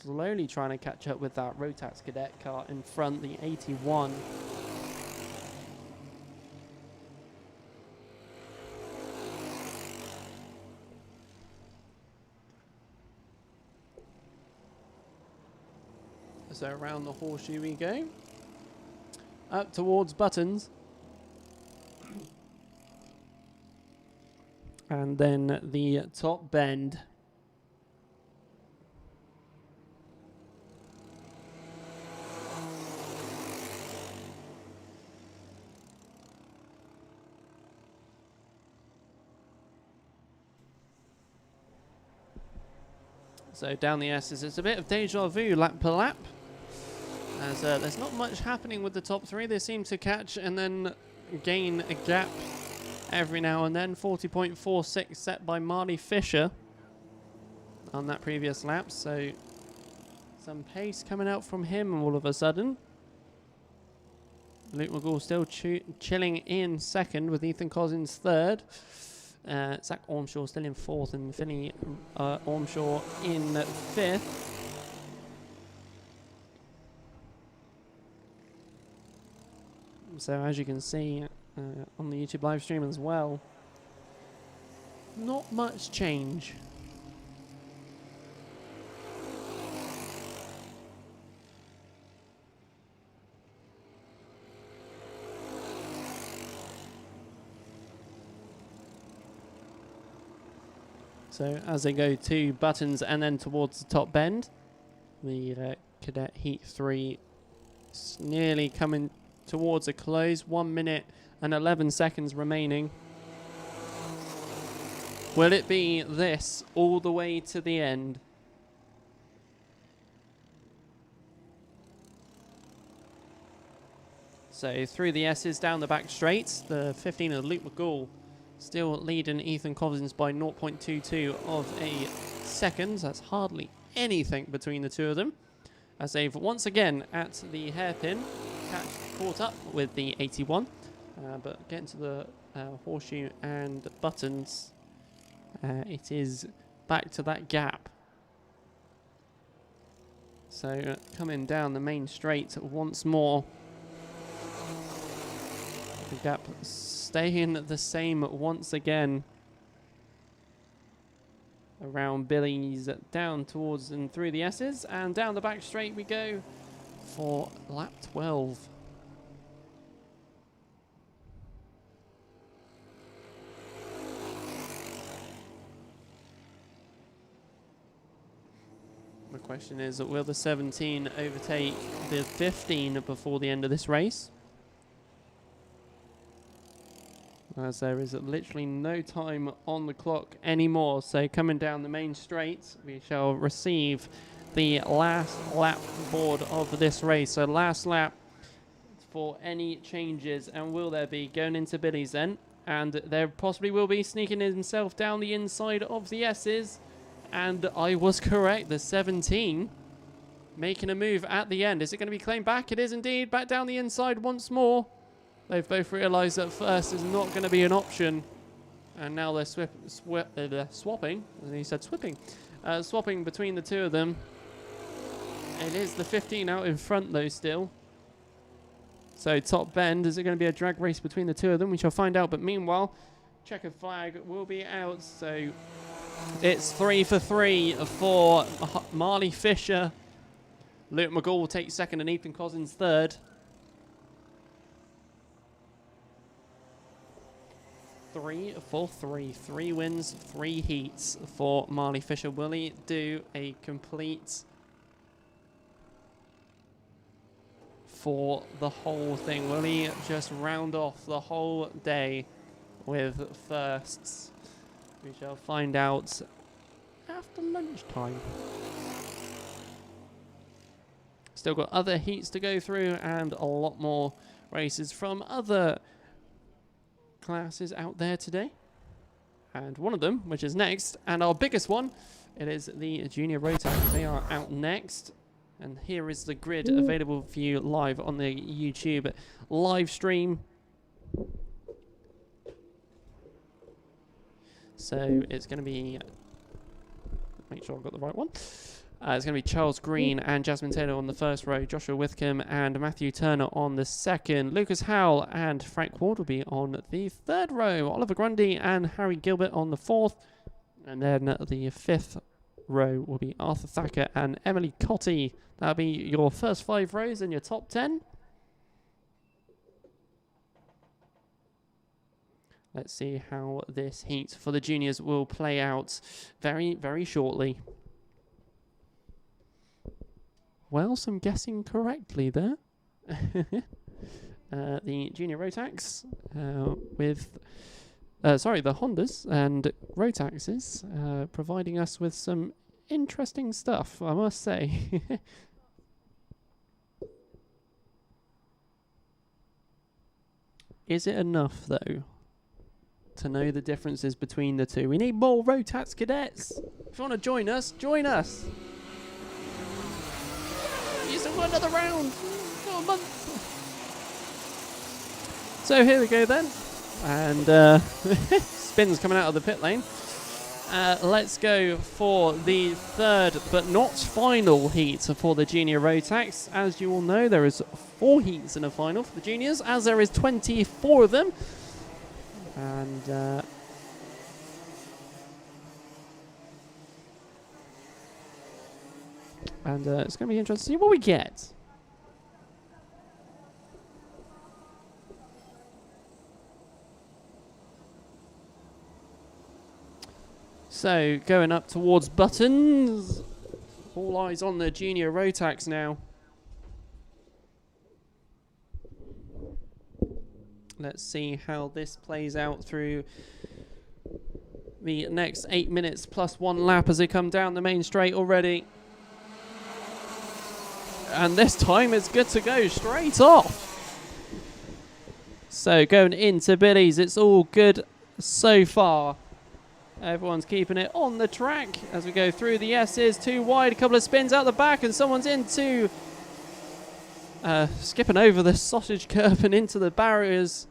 Slowly trying to catch up with that Rotax Cadet car in front, the 81. So around the horseshoe we go. Up towards Buttons. And then the top bend. So down the S's, it's a bit of deja vu lap per lap. As there's not much happening with the top three. They seem to catch and then gain a gap every now and then. 40.46 set by Marley Fisher on that previous lap. So some pace coming out from him all of a sudden. Luke McGall still chilling in second with Ethan Cousins third. Zach Ormshaw still in fourth and Finney Ormshaw in fifth. So as you can see on the YouTube live stream as well, not much change. So as they go to Buttons and then towards the top bend, the Cadet Heat 3 is nearly coming towards a close. 1 minute and 11 seconds remaining. Will it be this all the way to the end? So through the S's, down the back straight, the 15 of Luke McGall still leading Ethan Cousins by 0.22 of a second. That's hardly anything between the two of them. As they've once again at the hairpin caught up with the 81. But getting to the horseshoe and Buttons, it is back to that gap. So coming down the main straight once more. The gap staying the same once again. Around Billy's, down towards and through the S's, and down the back straight we go for lap 12. The question is, will the 17 overtake the 15 before the end of this race? as there is literally no time on the clock anymore. So coming down the main straight, we shall receive the last lap board of this race. So last lap for any changes, and will there be going into Billy's then? And there possibly will be sneaking himself down the inside of the S's. And I was correct, the 17 making a move at the end. Is it going to be claimed back? It is indeed, back down the inside once more. They've both realised that first is not going to be an option. And now they're swapping, as he said swapping, swapping between the two of them. It is the 15 out in front though still. So top bend, is it going to be a drag race between the two of them? We shall find out. But meanwhile, checkered flag will be out. So it's 3 for 3 for Marley Fisher. Luke McGall will take second and Ethan Cousins third. 3 for 3. 3 wins, 3 heats for Marley Fisher. Will he do a complete for the whole thing? Will he just round off the whole day with firsts? We shall find out after lunchtime. Still got other heats to go through and a lot more races from other classes out there today. And one of them, which is next, and our biggest one, it is the Junior Rotax. They are out next. And here is the grid available for you live on the YouTube live stream. So it's going to be, make sure I've got the right one. It's going to be Charles Green and Jasmine Taylor on the first row, Joshua Withcombe and Matthew Turner on the second, Lucas Howell and Frank Ward will be on the third row, Oliver Grundy and Harry Gilbert on the fourth, and then the fifth row will be Arthur Thacker and Emily Cotty. That'll be your first 5 rows in your top 10. Let's see how this heat for the juniors will play out very, very shortly. Well, some guessing correctly there. The Junior Rotax with, sorry, the Hondas and Rotaxes providing us with some interesting stuff, I must say. Is it enough, though, to know the differences between the two? We need more Rotax cadets. If you want to join us, join us. You still got another round. Got a month. So here we go then. And spins coming out of the pit lane. Let's go for the third but not final heat for the Junior Rotax. As you all know, there is 4 heats in a final for the juniors, as there is 24 of them. And it's going to be interesting to see what we get. So, going up towards buttons. All eyes on the Junior Rotax now. Let's see how this plays out through the next 8 minutes plus 1 lap as they come down the main straight already. And this time it's good to go straight off. So going into Billy's, it's all good so far. Everyone's keeping it on the track as we go through the S's. 2 wide, a couple of spins out the back, and someone's into skipping over the sausage curb and into the barriers.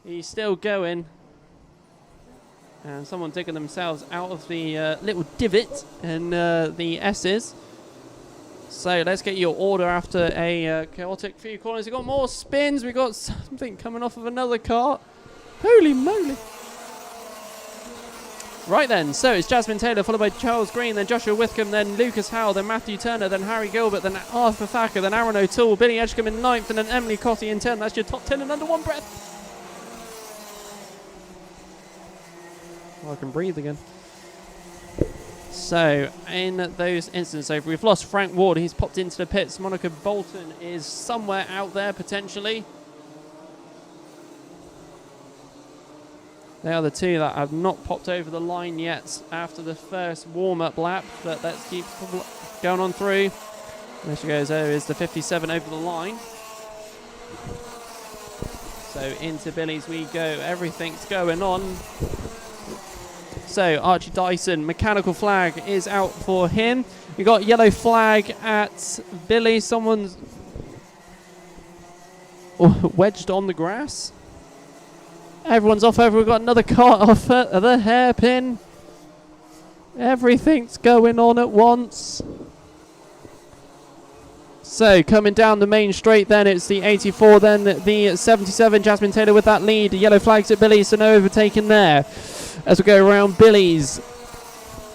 He's still going. And someone digging themselves out of the little divot in the S's. So let's get your order after a chaotic few corners. We've got more spins. We've got something coming off of another cart. Holy moly. Right then, so it's Jasmine Taylor, followed by Charles Green, then Joshua Withcombe, then Lucas Howell, then Matthew Turner, then Harry Gilbert, then Arthur Thacker, then Aaron O'Toole, Billy Edgecombe in 9th, and then Emily Cotty in 10th. That's your top 10 in under one breath. Oh, I can breathe again. So, in those instances, we've lost Frank Ward. He's popped into the pits. Monica Bolton is somewhere out there, potentially. They are the two that have not popped over the line yet after the first warm-up lap, but let's keep going on through. There she goes, there is the 57 over the line. So into Billy's we go, everything's going on. So Archie Dyson, mechanical flag is out for him. We got yellow flag at Billy, someone's wedged on the grass. Everyone's off over. We've got another car off at the hairpin. Everything's going on at once. So coming down the main straight then, it's the 84, then the 77, Jasmine Taylor with that lead. Yellow flags at Billy, so no overtaking there. As we go around Billy's,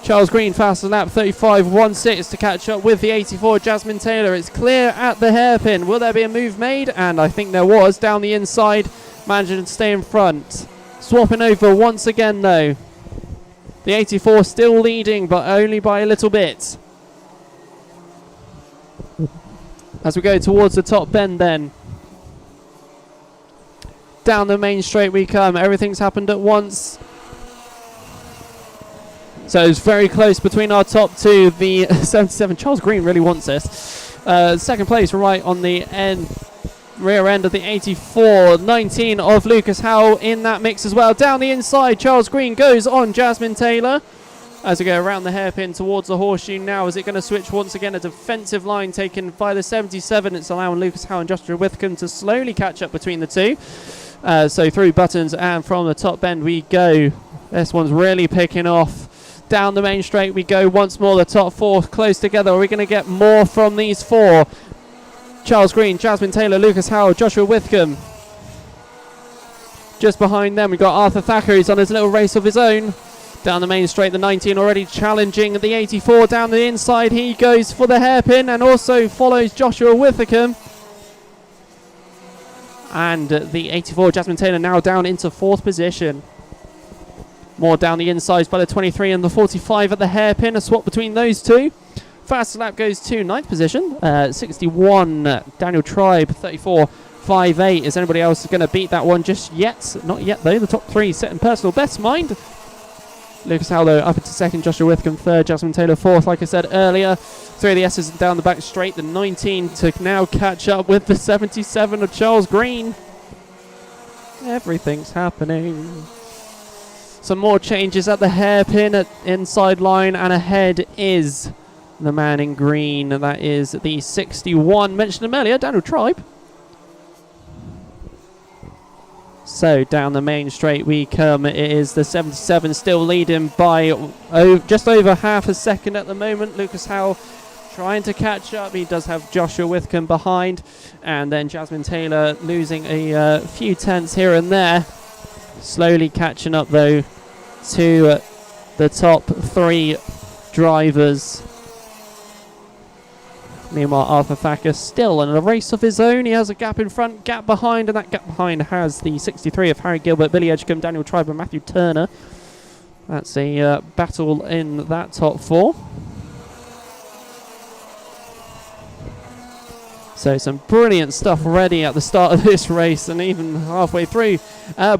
Charles Green fastest lap, 35.16 to catch up with the 84, Jasmine Taylor. It's clear at the hairpin. Will there be a move made? And I think there was, down the inside. Managing to stay in front. Swapping over once again though. The 84 still leading, but only by a little bit. As we go towards the top bend then. Down the main straight we come. Everything's happened at once. So it's very close between our top two. The 77, Charles Green really wants this. Second place right on the rear end of the 84. 19 of Lucas Howell in that mix as well. Down the inside, Charles Green goes on Jasmine Taylor. As we go around the hairpin towards the horseshoe now, is it going to switch once again? A defensive line taken by the 77. It's allowing Lucas Howell and Joshua Withcombe to slowly catch up between the two. So through buttons and from the top bend we go. This one's really picking off. Down the main straight we go once more. The top four close together. Are we going to get more from these four? Charles Green, Jasmine Taylor, Lucas Howell, Joshua Withcombe. Just behind them we've got Arthur Thacker, who's on his little race of his own. Down the main straight, the 19 already challenging the 84. Down the inside he goes for the hairpin and also follows Joshua Withcombe. And the 84, Jasmine Taylor, now down into fourth position. More down the insides by the 23 and the 45 at the hairpin. A swap between those two. Fastest lap goes to ninth position. 61, Daniel Tribe, 34.58. Is anybody else going to beat that one just yet? Not yet, though. The top three setting personal best, mind. Lucas Howell, though, up into second. Joshua Withcombe, third. Jasmine Taylor, fourth. Like I said earlier, three of the S's down the back straight. The 19 to now catch up with the 77 of Charles Green. Everything's happening. Some more changes at the hairpin at inside line, and ahead is the man in green. That is the 61. Mentioned him earlier, Daniel Tribe. So down the main straight we come. It is the 77 still leading by just over half a second at the moment. Lucas Howell trying to catch up. He does have Joshua Withcombe behind. And then Jasmine Taylor losing a few tenths here and there. Slowly catching up though to the top three drivers. Meanwhile, Arthur Thacker still in a race of his own. He has a gap in front, gap behind, and that gap behind has the 63 of Harry Gilbert, Billy Edgecombe, Daniel Tribe, and Matthew Turner. That's a battle in that top four. So some brilliant stuff already at the start of this race and even halfway through.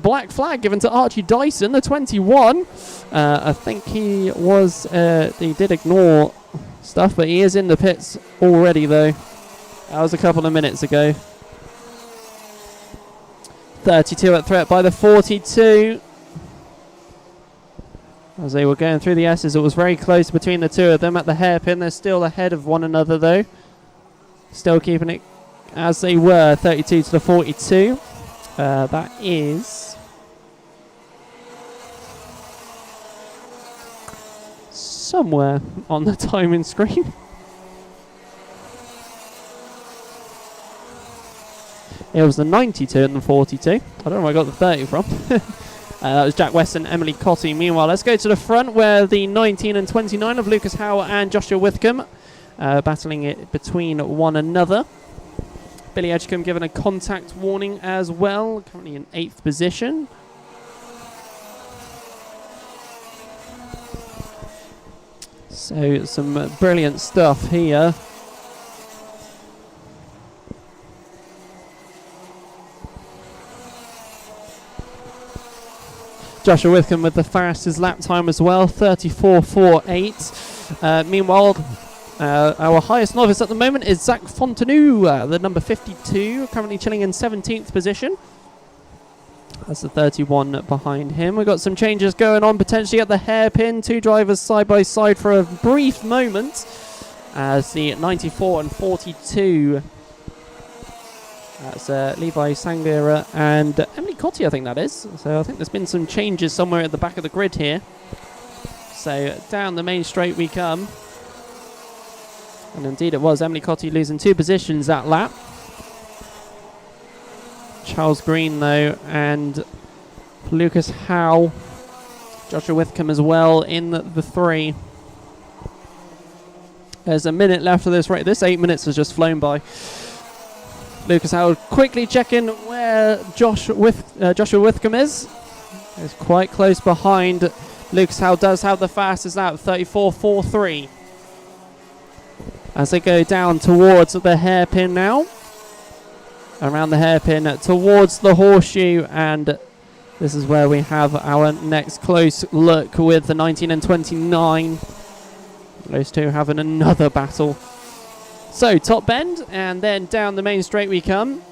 Black flag given to Archie Dyson, the 21. I think he did ignore stuff, but he is in the pits already though. That was a couple of minutes ago. 32 at threat by the 42. As they were going through the S's, it was very close between the two of them at the hairpin. They're still ahead of one another though. Still keeping it as they were, 32 to the 42. That is somewhere on the timing screen. It was the 92 and the 42. I don't know where I got the 30 from. That was Jack Weston, Emily Cotty. Meanwhile, let's go to the front where the 19 and 29 of Lucas Howell and Joshua Withcombe battling it between one another. Billy Edgecombe given a contact warning as well, currently in 8th position. So some brilliant stuff here. Joshua Whitcomb with the fastest lap time as well, 34.48. Meanwhile, our highest novice at the moment is Zach Fontenot, the number 52, currently chilling in 17th position. That's the 31 behind him. We've got some changes going on potentially at the hairpin. Two drivers side by side for a brief moment as the 94 and 42. That's Levi Sangliera and Emily Cotti, I think that is. So I think there's been some changes somewhere at the back of the grid here. So down the main straight we come. And indeed it was Emily Cotti losing 2 positions that lap. Charles Green though and Lucas Howe, Joshua Whitcomb as well in the 3. There's a minute left of this race. This 8 minutes has just flown by. Lucas Howe quickly checking where Joshua Whitcomb is. He's quite close behind. Lucas Howe does have the fastest lap, 34.43. As they go down towards the hairpin now. Around the hairpin towards the horseshoe, and this is where we have our next close look with the 19 and 29. Those two having another battle. So top bend and then down the main straight we come.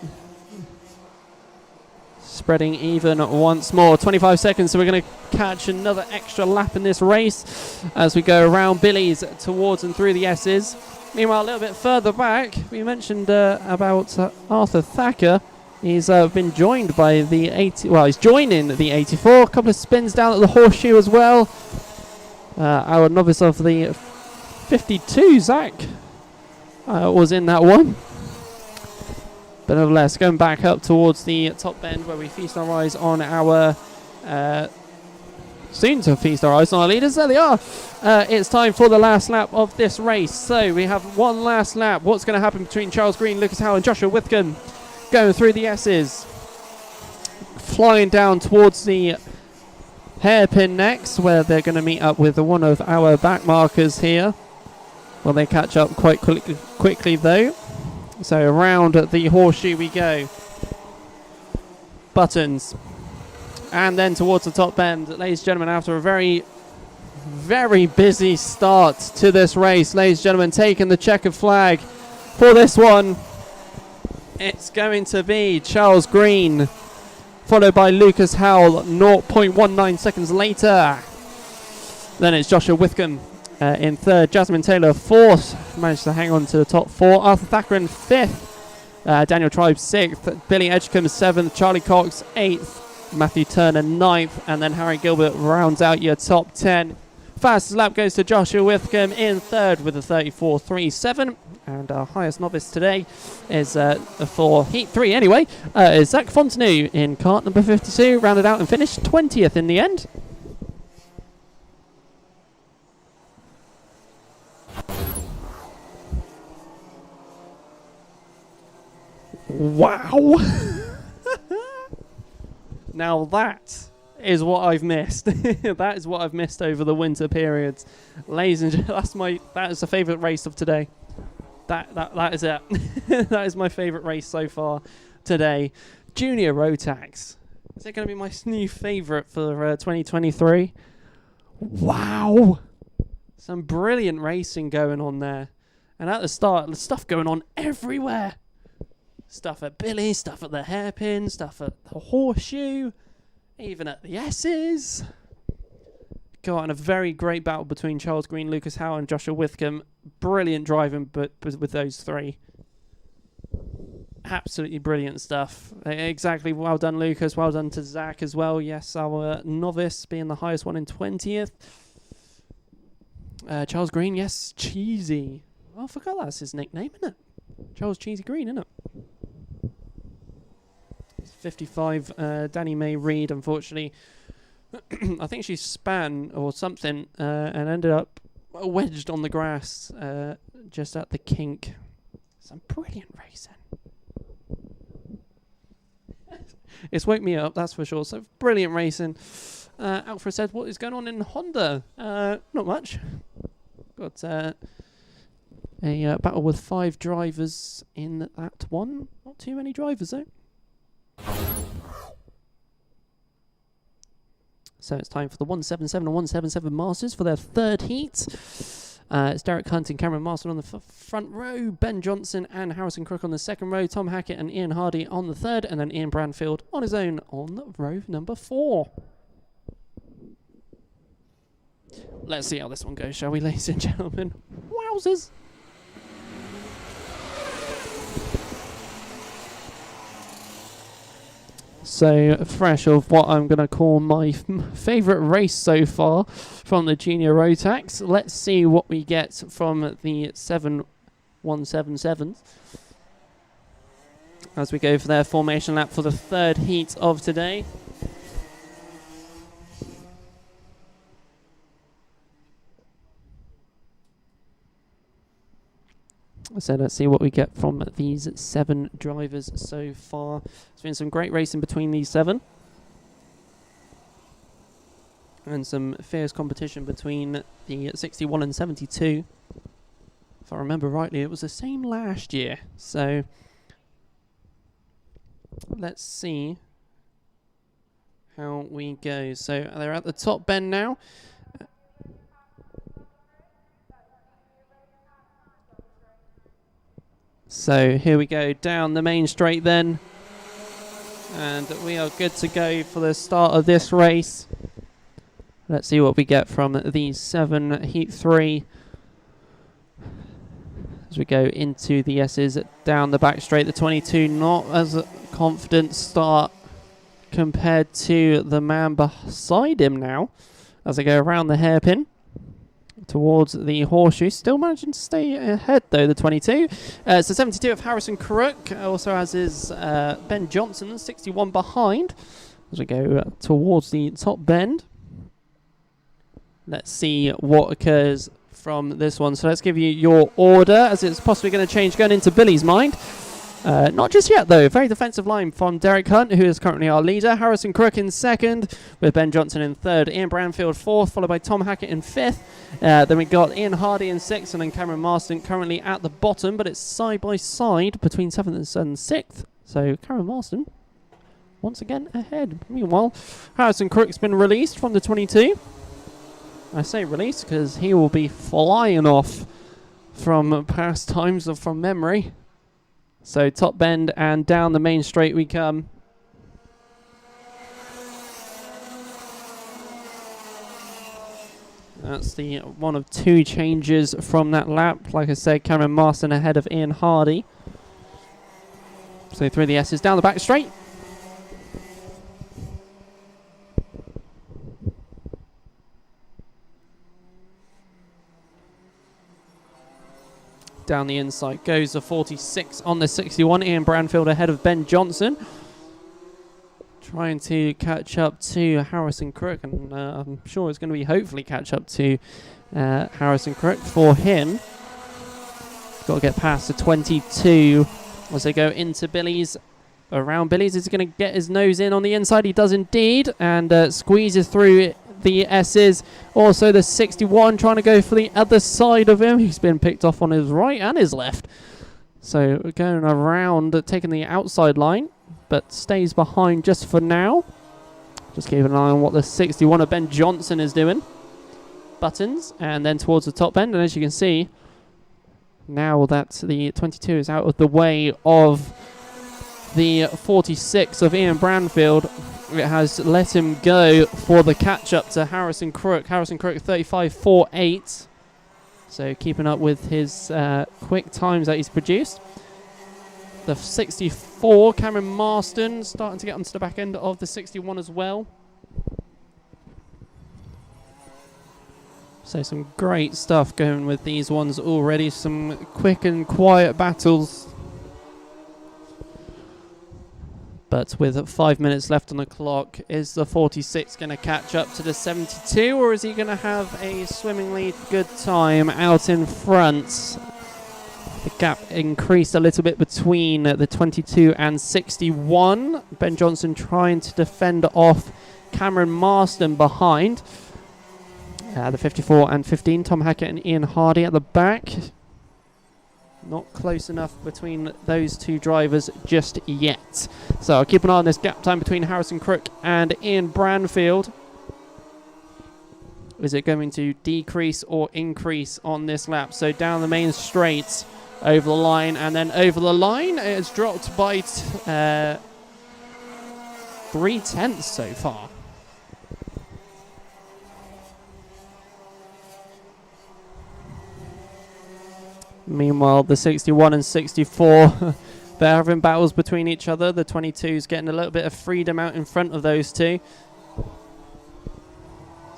Spreading even once more, 25 seconds, so we're going to catch another extra lap in this race as we go around Billy's towards and through the S's. Meanwhile, a little bit further back, we mentioned about Arthur Thacker. He's been joined by the 80. Well, he's joining the 84. A couple of spins down at the horseshoe as well. Our novice of the 52, Zach, was in that one. But nevertheless, going back up towards the top bend where we feast our eyes on our soon to feast our eyes on our leaders. There they are. It's time for the last lap of this race. So we have one last lap. What's going to happen between Charles Green, Lucas Howe and Joshua Whitcomb going through the S's. Flying down towards the hairpin next, where they're going to meet up with one of our back markers here. Well, they catch up quite quickly though. So around the horseshoe we go. Buttons. And then towards the top bend, ladies and gentlemen, after a very, very busy start to this race, ladies and gentlemen, taking the checkered flag for this one, it's going to be Charles Green, followed by Lucas Howell, 0.19 seconds later. Then it's Joshua Whitcomb in 3rd, Jasmine Taylor 4th, managed to hang on to the top 4, Arthur Thacker in 5th, Daniel Tribe 6th, Billy Edgecombe 7th, Charlie Cox 8th, Matthew Turner 9th, and then Harry Gilbert rounds out your top 10. Fastest lap goes to Joshua Whitcomb in 3rd with a 34.37, and our highest novice today is for Heat 3 anyway, is Zach Fontenot in kart number 52, rounded out and finished 20th in the end. Wow! Now that is what I've missed. That is what I've missed over the winter periods, ladies and gentlemen. That is the favourite race of today. That is it. That is my favourite race so far today. Junior Rotax. Is it going to be my new favourite for 2023? Wow! Some brilliant racing going on there, and at the start, the stuff going on everywhere. Stuff at Billy, stuff at the hairpin, stuff at the horseshoe, even at the S's. Go on, a very great battle between Charles Green, Lucas Howe and Joshua Whitcomb. Brilliant driving but with those three. Absolutely brilliant stuff. Exactly, well done Lucas, well done to Zach as well. Yes, our novice being the highest one in 20th. Charles Green, yes, Cheesy. Oh, I forgot that's his nickname, isn't it? Charles Cheesy Green, isn't it? 55, Danny May Reid, unfortunately, I think she span or something and ended up wedged on the grass just at the kink. Some brilliant racing. It's woke me up, that's for sure. So brilliant racing. Alfred said, what is going on in Honda? Not much. Got a battle with 5 drivers in that one. Not too many drivers though. So it's time for the 177 and 177 Masters for their third heat. It's Derek Hunt and Cameron Marston on the front row, Ben Johnson and Harrison Crook on the second row, Tom Hackett and Ian Hardy on the third, and then Ian Branfield on his own on row number 4. Let's see how this one goes, shall we, ladies and gentlemen? Wowzers! So, fresh of what I'm going to call my favourite race so far from the Junior Rotax. Let's see what we get from the 7177s as we go for their formation lap for the third heat of today. So let's see what we get from these 7 drivers so far. There's been some great racing between these 7. And some fierce competition between the 61 and 72. If I remember rightly, it was the same last year. So let's see how we go. So they're at the top bend now. So here we go down the main straight then, and we are good to go for the start of this race. Let's see what we get from these 7 heat 3 as we go into the S's down the back straight. The 22 not as a confident start compared to the man beside him now as they go around the hairpin towards the horseshoe. Still managing to stay ahead though, the 22. It's the 72 of Harrison Crook. Also has his Ben Johnson, 61 behind as we go towards the top bend. Let's see what occurs from this one. So let's give you your order as it's possibly going to change going into Billy's mind. Not just yet, though. Very defensive line from Derek Hunt, who is currently our leader. Harrison Crook in second, with Ben Johnson in third. Ian Branfield fourth, followed by Tom Hackett in fifth. Then we got Ian Hardy in sixth, and then Cameron Marston currently at the bottom, but it's side by side between seventh and sixth. So Cameron Marston once again ahead. Meanwhile, Harrison Crook's been released from the 22. I say released because he will be flying off from past times or from memory. So top bend and down the main straight we come. That's the one of 2 changes from that lap. Like I said, Cameron Marston ahead of Ian Hardy. So through the S's down the back straight. Down the inside goes the 46 on the 61. Ian Branfield ahead of Ben Johnson. Trying to catch up to Harrison Crook. And I'm sure it's going to be hopefully catch up to Harrison Crook for him. Got to get past the 22 as they go into Billy's. Around Billy's. Is he going to get his nose in on the inside? He does indeed. And squeezes through the S's. Also the 61 trying to go for the other side of him. He's been picked off on his right and his left. So going around, taking the outside line, but stays behind just for now. Just keep an eye on what the 61 of Ben Johnson is doing. Buttons, and then towards the top end. And as you can see, now that the 22 is out of the way of the 46 of Ian Branfield, it has let him go for the catch-up to Harrison Crook. Harrison Crook 35.48. So keeping up with his quick times that he's produced. The 64, Cameron Marston, starting to get onto the back end of the 61 as well. So some great stuff going with these ones already. Some quick and quiet battles. But with 5 minutes left on the clock, is the 46 going to catch up to the 72, or is he going to have a swimmingly good time out in front? The gap increased a little bit between the 22 and 61. Ben Johnson trying to defend off Cameron Marston behind. The 54 and 15, Tom Hackett and Ian Hardy at the back. Not close enough between those 2 drivers just yet. So I'll keep an eye on this gap time between Harrison Crook and Ian Branfield. is it going to decrease or increase on this lap? So down the main straight, over the line, and then over the line. It's dropped by 3/10 so far. Meanwhile, the 61 and 64, they're having battles between each other. The 22's getting a little bit of freedom out in front of those two.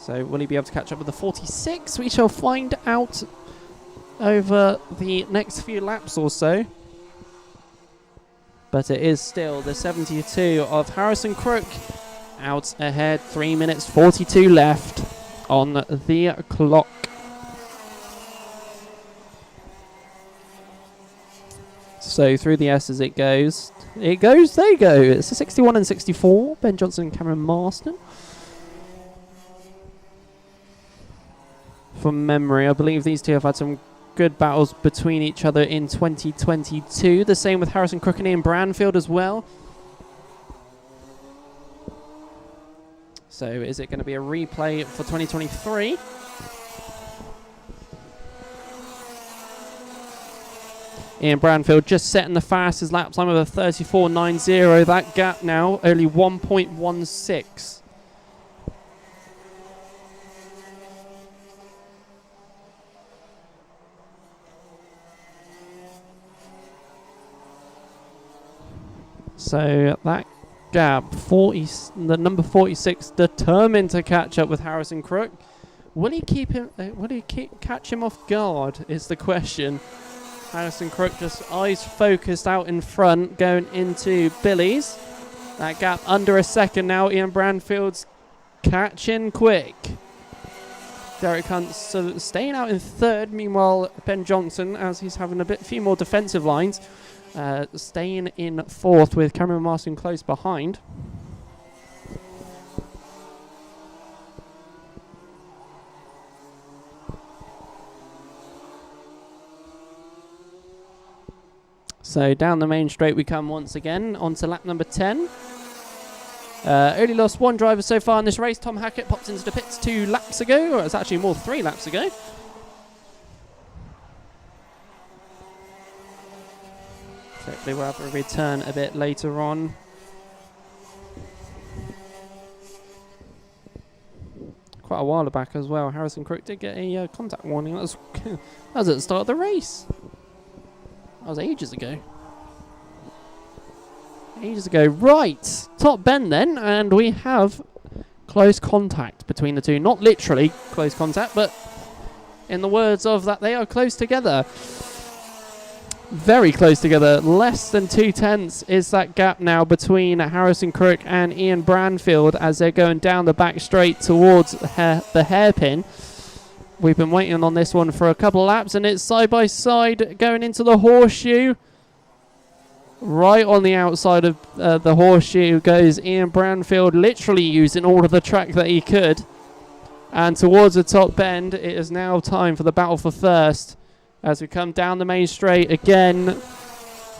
So will he be able to catch up with the 46? We shall find out over the next few laps or so. But it is still the 72 of Harrison Crook out ahead. 3 minutes 42 left on the clock. So through the S's it goes. There you go. It's a 61 and 64. Ben Johnson and Cameron Marston. From memory, I believe these two have had some good battles between each other in 2022. The same with Harrison Crook and Ian Branfield as well. So is it going to be a replay for 2023? Ian Branfield just setting the fastest lap time of a 34.90. That gap now only 1.16. So that gap, the number 46, determined to catch up with Harrison Crook. Will he keep him? Catch him off guard? Is the question. Harrison Crook just eyes focused out in front, going into Billy's. That gap under a second now. Ian Branfield's catching quick. Derek Hunt staying out in third. Meanwhile, Ben Johnson, as he's having a few more defensive lines, staying in fourth with Cameron Marston close behind. So down the main straight we come once again, onto lap number 10. Only lost one driver so far in this race. Tom Hackett popped into the pits 2 laps ago, or it's actually more 3 laps ago. Hopefully we'll have a return a bit later on. Quite a while back as well. Harrison Crook did get a contact warning. That was, that was at the start of the race. That was ages ago. Right, top bend then, and we have close contact between the two. Not literally close contact, but in the words of that, they are close together. Very close together. Less than 2/10 is that gap now between Harrison Crook and Ian Branfield as they're going down the back straight towards the hairpin. We've been waiting on this one for a couple of laps, and it's side by side going into the horseshoe. Right on the outside of the horseshoe goes Ian Branfield, literally using all of the track that he could. And towards the top bend, it is now time for the battle for first. As we come down the main straight again,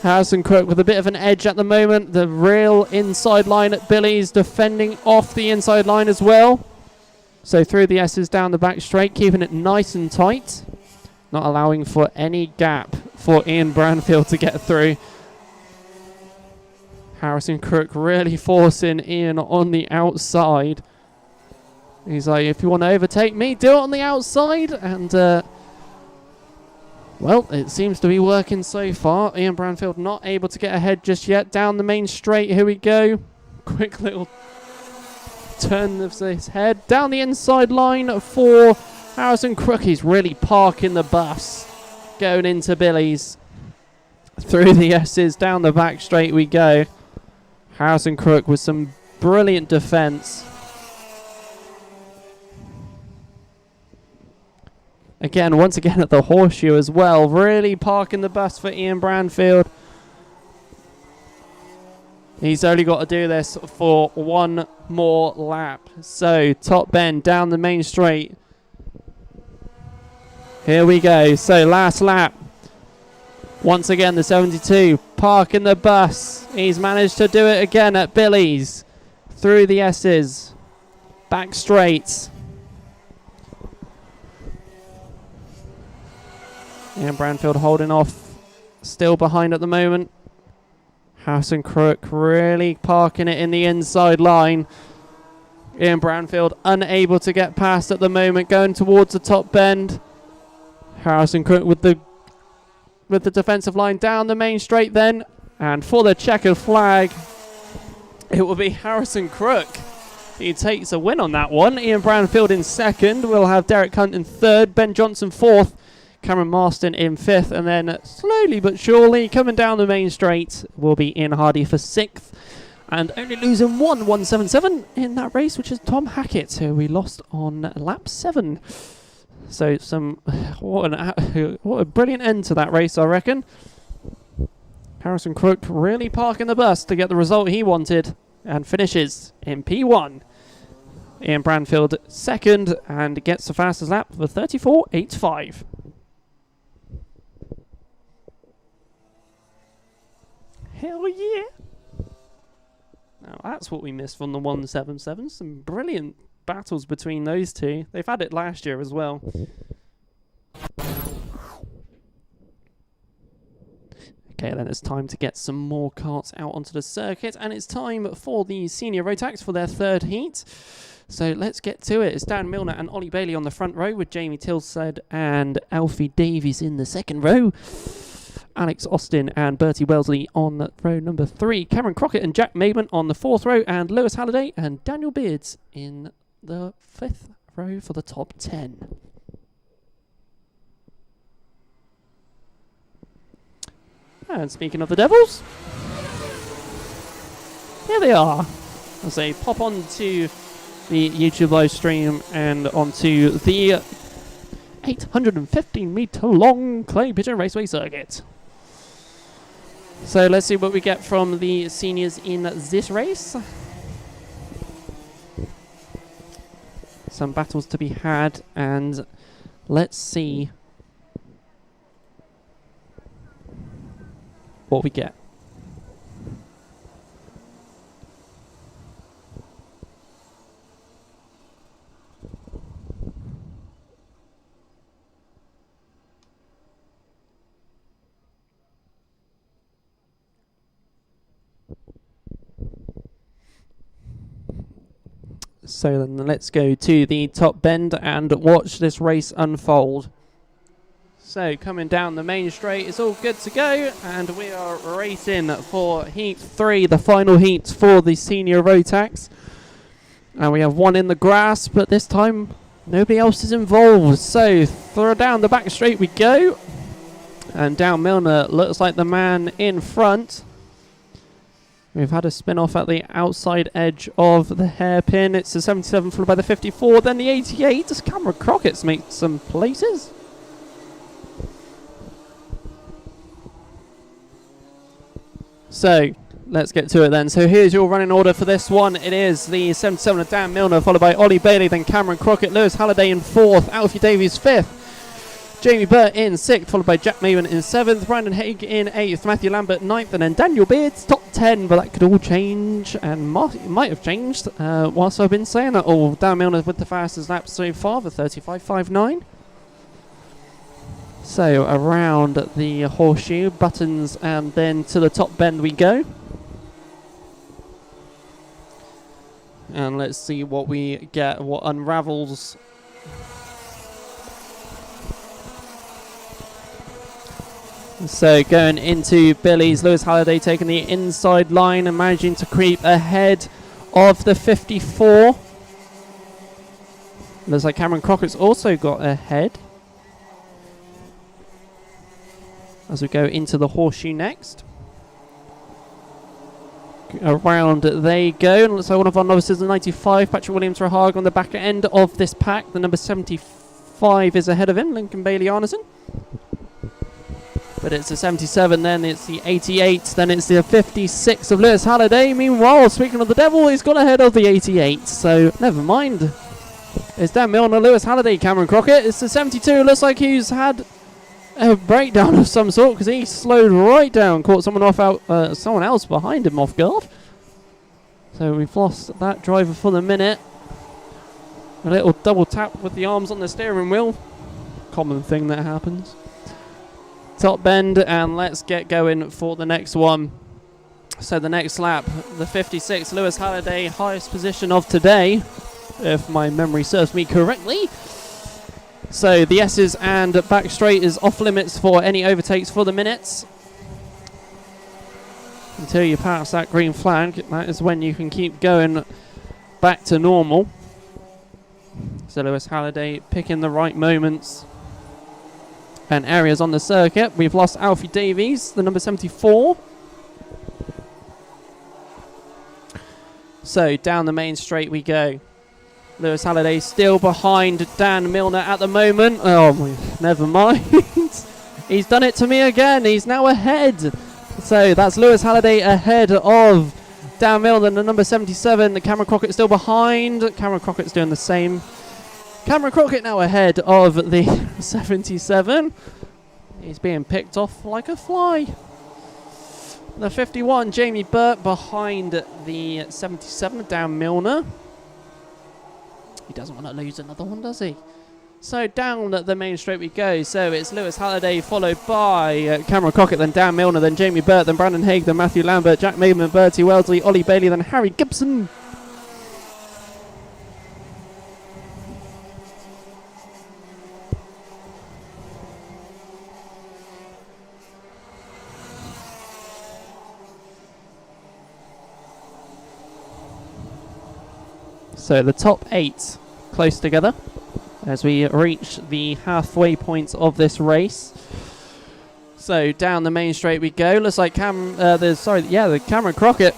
Harrison Crook with a bit of an edge at the moment. The real inside line at Billy's, defending off the inside line as well. So through the S's down the back straight, keeping it nice and tight. Not allowing for any gap for Ian Branfield to get through. Harrison Crook really forcing Ian on the outside. He's like, if you want to overtake me, do it on the outside. And, well, it seems to be working so far. Ian Branfield not able to get ahead just yet. Down the main straight, here we go. Quick little turn of his head. Down the inside line for Harrison Crook. He's really parking the bus. Going into Billy's. Through the S's, down the back straight we go. Harrison Crook with some brilliant defense. Again, once again at the horseshoe as well. Really parking the bus for Ian Branfield. He's only got to do this for one more lap. So, top bend down the main straight. Here we go. So, last lap. Once again, the 72 parking the bus. He's managed to do it again at Billy's. Through the S's. Back straight. Ian Branfield holding off, still behind at the moment. Harrison Crook really parking it in the inside line. Ian Branfield unable to get past at the moment, going towards the top bend. Harrison Crook with the defensive line down the main straight then. And for the checkered flag, it will be Harrison Crook. He takes a win on that one. Ian Branfield in second. We'll have Derek Hunt in third. Ben Johnson fourth. Cameron Marston in fifth. And then slowly but surely coming down the main straight will be Ian Hardy for sixth. And only losing 177 in that race, which is Tom Hackett, who we lost on lap 7. So what a brilliant end to that race, I reckon. Harrison Crook really parking the bus to get the result he wanted and finishes in P1. Ian Branfield second and gets the fastest lap for 34.85. Hell yeah! Now that's what we missed from the 177. Some brilliant battles between those two. They've had it last year as well. Okay, then it's time to get some more karts out onto the circuit, and it's time for the senior Rotax for their third heat. So let's get to it. It's Dan Milner and Ollie Bailey on the front row, with Jamie Tilstead and Alfie Davies in the second row. Alex Austin and Bertie Wellesley on row number 3. Cameron Crockett and Jack Maben on the 4th row, and Lewis Halliday and Daniel Beards in the 5th row for the top 10. And speaking of the Devils, here they are. As they pop onto the YouTube live stream and onto the 815 metre long Clay Pigeon Raceway circuit. So let's see what we get from the seniors in this race. Some battles to be had, and let's see what we get. So then let's go to the top bend and watch this race unfold. So coming down the main straight, it's all good to go, and we are racing for Heat 3, the final heat for the senior Rotax. And we have one in the grass, but this time nobody else is involved. So throw down the back straight we go, and Dan Milner looks like the man in front. We've had a spin-off at the outside edge of the hairpin. It's the 77 followed by the 54, then the 88. Does Cameron Crockett's make some places? So let's get to it then. So here's your running order for this one. It is the 77 of Dan Milner, followed by Ollie Bailey, then Cameron Crockett, Lewis Halliday in 4th, Alfie Davies 5th, Jamie Burt in 6th, followed by Jack Maven in 7th, Brandon Haig in 8th, Matthew Lambert 9th, and then Daniel Beards top 10, but that could all change, and might have changed whilst I've been saying that all. Dan Milner with the fastest lap so far for 35.59. So around the horseshoe, buttons, and then to the top bend we go. And let's see what we get, what unravels. So going into Billy's, Lewis Halliday taking the inside line and managing to creep ahead of the 54. Looks like Cameron Crockett's also got ahead. As we go into the horseshoe next. Around they go. And looks like one of our novices, the 95, Patrick Williams Rahag on the back end of this pack. The number 75 is ahead of him, Lincoln Bailey Arneson. But it's the 77, then it's the 88, then it's the 56 of Lewis Halliday. Meanwhile, speaking of the devil, he's got ahead of the 88, so never mind. It's Dan Milner, Lewis Halliday, Cameron Crockett. It's the 72, looks like he's had a breakdown of some sort, because he slowed right down, caught someone else behind him off guard. So we've lost that driver for the minute. A little double tap with the arms on the steering wheel. Common thing that happens. top bend, and let's get going for the next one. So the next lap, the 56, Lewis Halliday, highest position of today, if my memory serves me correctly. So the S's and back straight is off limits for any overtakes for the minutes. Until you pass that green flag, that is when you can keep going back to normal. So Lewis Halliday picking the right moments and areas on the circuit. We've lost Alfie Davies, the number 74. So down the main straight we go. Lewis Halliday still behind Dan Milner at the moment. Oh, never mind. He's done it to me again. He's now ahead. So that's Lewis Halliday ahead of Dan Milner, the number 77. The Cameron Crockett still behind. Cameron Crockett's doing the same. Cameron Crockett now ahead of the 77. He's being picked off like a fly. The 51, Jamie Burt, behind the 77, Dan Milner. He doesn't want to lose another one, does he? So down the main straight we go. So it's Lewis Halliday followed by Cameron Crockett, then Dan Milner, then Jamie Burt, then Brandon Haig, then Matthew Lambert, Jack Maidman, Bertie Wellesley, Ollie Bailey, then Harry Gibson. So the top 8 close together as we reach the halfway point of this race. So down the main straight we go. Looks like the Cameron Crockett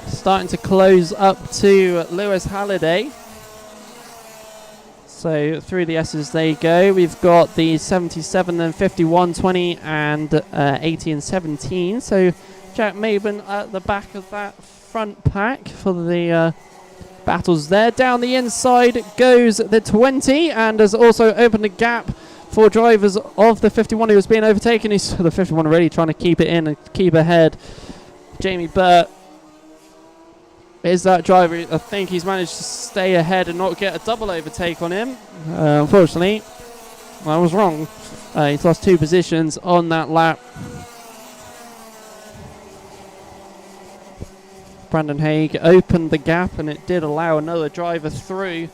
starting to close up to Lewis Halliday. So through the S's they go. We've got the 77 and 51, 20 and 80 and 17. So Jack Maben at the back of that front pack for the battles there. Down the inside goes the 20 and has also opened a gap for drivers of the 51 who was being overtaken. He's the 51 really trying to keep it in and keep ahead. Jamie Burt is that driver. I think he's managed to stay ahead and not get a double overtake on him. Unfortunately, I was wrong. He's lost 2 positions on that lap. Brandon Haig opened the gap and it did allow another driver through.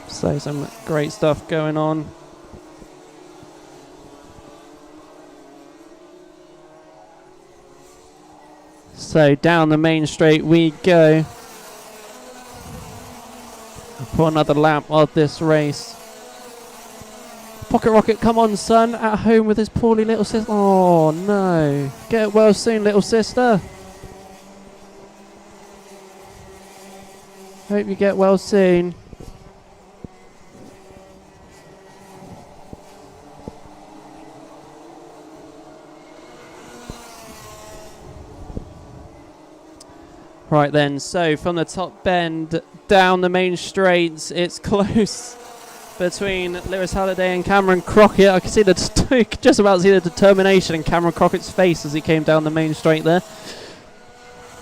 So some great stuff going on. So down the main straight we go for another lap of this race. Pocket Rocket, come on, son. At home with his poorly little sister. Oh, no. Get well soon, little sister. Hope you get well soon. Right then, so from the top bend down the main straights, it's close between Lewis Halliday and Cameron Crockett. I can see just about see the determination in Cameron Crockett's face as he came down the main straight there.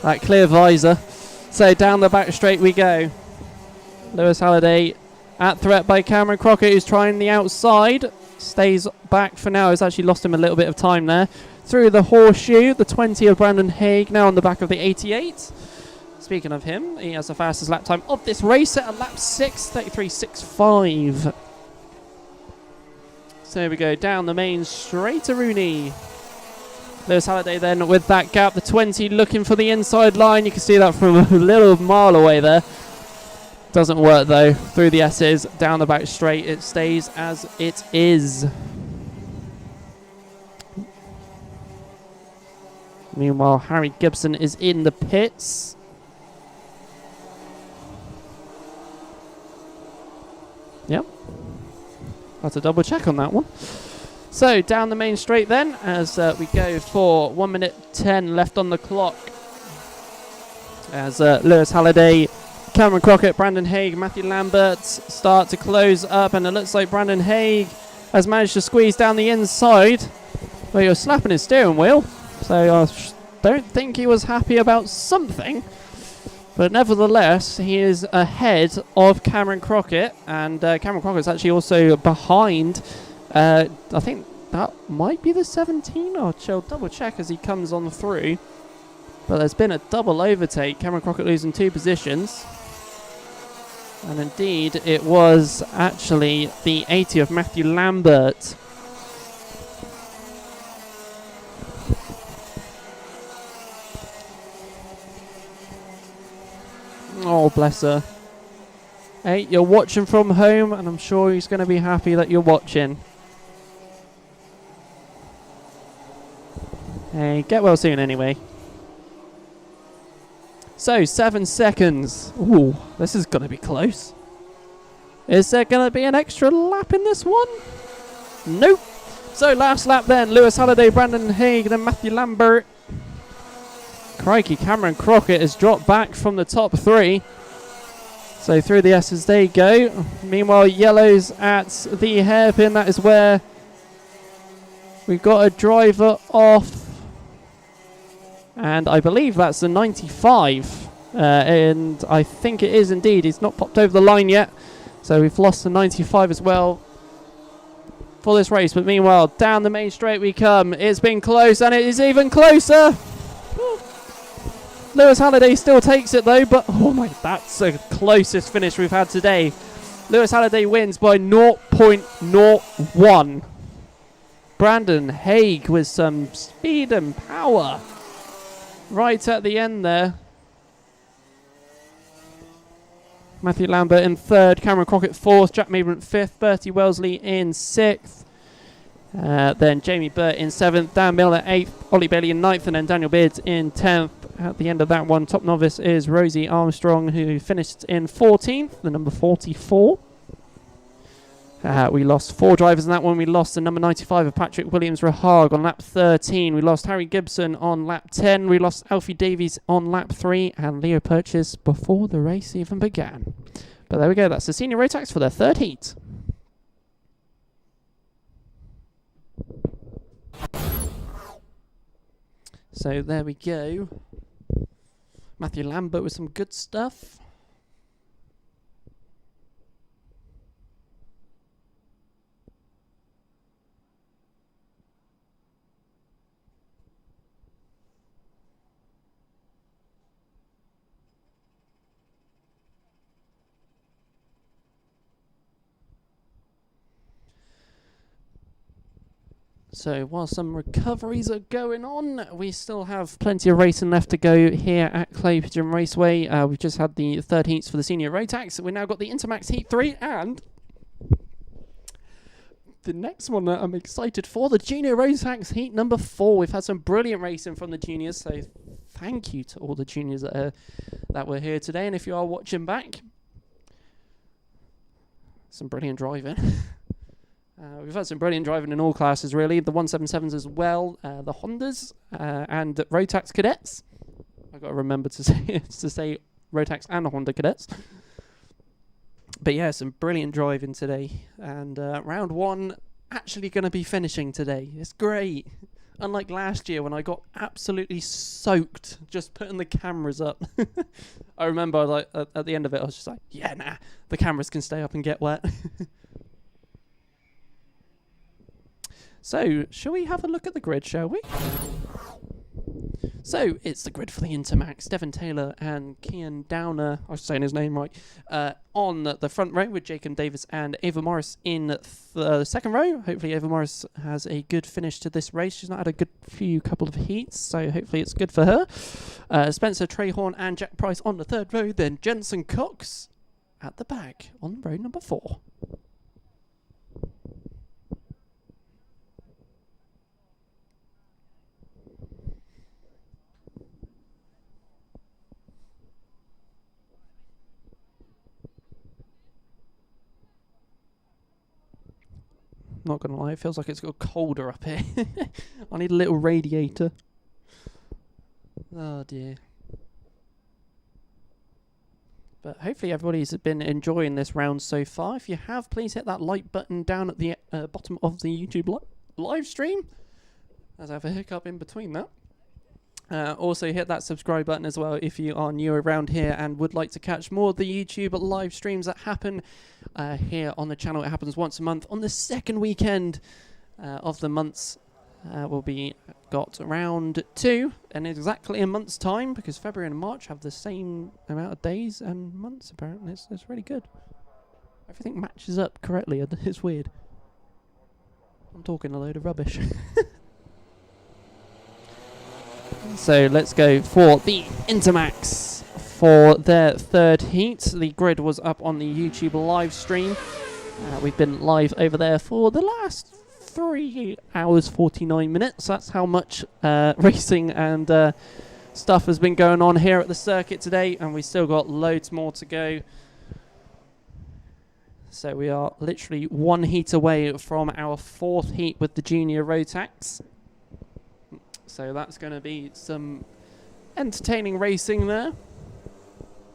That clear visor. So down the back straight we go. Lewis Halliday at threat by Cameron Crockett, who's trying the outside. Stays back for now. He's actually lost him a little bit of time there. Through the horseshoe, the 20 of Brandon Haig now on the back of the 88. Speaking of him, he has the fastest lap time of this race at a lap 6, 33.65. So here we go, down the main straight to Rooney. Lewis Halliday then with that gap, the 20 looking for the inside line. You can see that from a little mile away there. Doesn't work though. Through the S's, down the back straight, it stays as it is. Meanwhile, Harry Gibson is in the pits. Yep. Had to double check on that one. So down the main straight then as we go for 1 minute 10 left on the clock. As Lewis Halliday, Cameron Crockett, Brandon Haig, Matthew Lambert start to close up, and it looks like Brandon Haig has managed to squeeze down the inside. Well, he was slapping his steering wheel, so I don't think he was happy about something. But nevertheless, he is ahead of Cameron Crockett, and Cameron Crockett's actually also behind. I think that might be the 17. I'll double check as he comes on through. But there's been a double overtake. Cameron Crockett losing 2 positions. And indeed, it was actually the 80 of Matthew Lambert. Oh, bless her. Hey, you're watching from home, and I'm sure he's going to be happy that you're watching. Hey, get well soon anyway. So, 7 seconds. Ooh, this is going to be close. Is there going to be an extra lap in this one? Nope. So, last lap then. Lewis Halliday, Brandon Haig, then Matthew Lambert. Crikey, Cameron Crockett has dropped back from the top 3. So through the S's they go. Meanwhile, yellows at the hairpin. That is where we've got a driver off. And I believe that's the 95. And I think it is indeed. He's not popped over the line yet. So we've lost the 95 as well for this race. But meanwhile, down the main straight we come. It's been close, and it is even closer. Lewis Halliday still takes it though, but oh my, that's the closest finish we've had today. Lewis Halliday wins by 0.01. Brandon Haig with some speed and power right at the end there. Matthew Lambert in 3rd, Cameron Crockett 4th, Jack Mabrant 5th, Bertie Wellesley in 6th. Then Jamie Burt in 7th, Dan Miller 8th, Ollie Bailey in 9th, and then Daniel Beards in 10th. At the end of that one, top novice is Rosie Armstrong, who finished in 14th, the number 44. We lost 4 drivers in that one. We lost the number 95 of Patrick Williams-Rahag on lap 13. We lost Harry Gibson on lap 10. We lost Alfie Davies on lap 3, and Leo Purchase before the race even began. But there we go. That's the senior Rotax for their 3rd heat. So there we go. Matthew Lambert with some good stuff. So while some recoveries are going on, we still have plenty of racing left to go here at Clay Pigeon Raceway. We've just had the 3rd heats for the senior Rotax. We've now got the Intermax Heat 3 and the next one that I'm excited for, the junior Rotax Heat number 4. We've had some brilliant racing from the juniors, so thank you to all the juniors that were here today. And if you are watching back, some brilliant driving. We've had some brilliant driving in all classes, really. The 177s as well, the Hondas, and Rotax Cadets. I've got to remember to say Rotax and Honda Cadets. But yeah, some brilliant driving today. And round 1 actually going to be finishing today. It's great. Unlike last year when I got absolutely soaked just putting the cameras up. I remember like at the end of it, I was just like, yeah, nah, the cameras can stay up and get wet. So, shall we have a look at the grid, shall we? So, it's the grid for the Intermax. Devon Taylor and Kian Downer, I was saying his name right, on the front row with Jacob Davis and Ava Morris in the 2nd row. Hopefully Ava Morris has a good finish to this race. She's not had a good couple of heats, so hopefully it's good for her. Spencer Trehorn and Jack Price on the 3rd row. Then Jensen Cox at the back on row number 4. Not gonna lie, it feels like it's got colder up here. I need a little radiator. Oh dear. But hopefully everybody's been enjoying this round so far. If you have, please hit that like button down at the bottom of the YouTube live stream, as I have a hiccup in between that. Also hit that subscribe button as well if you are new around here and would like to catch more of the YouTube live streams that happen here on the channel. It happens once a month on the second weekend of the months. Will be got round 2 in exactly a month's time, because February and March have the same amount of days and months apparently. It's really good. Everything matches up correctly. It's weird. I'm talking a load of rubbish. So let's go for the Intermax for their third heat. The grid was up on the YouTube live stream. We've been live over there for the last 3 hours 49 minutes. That's how much racing and stuff has been going on here at the circuit today, and we still got loads more to go. So we are literally 1 heat away from our 4th heat with the junior Rotax. So that's going to be some entertaining racing there.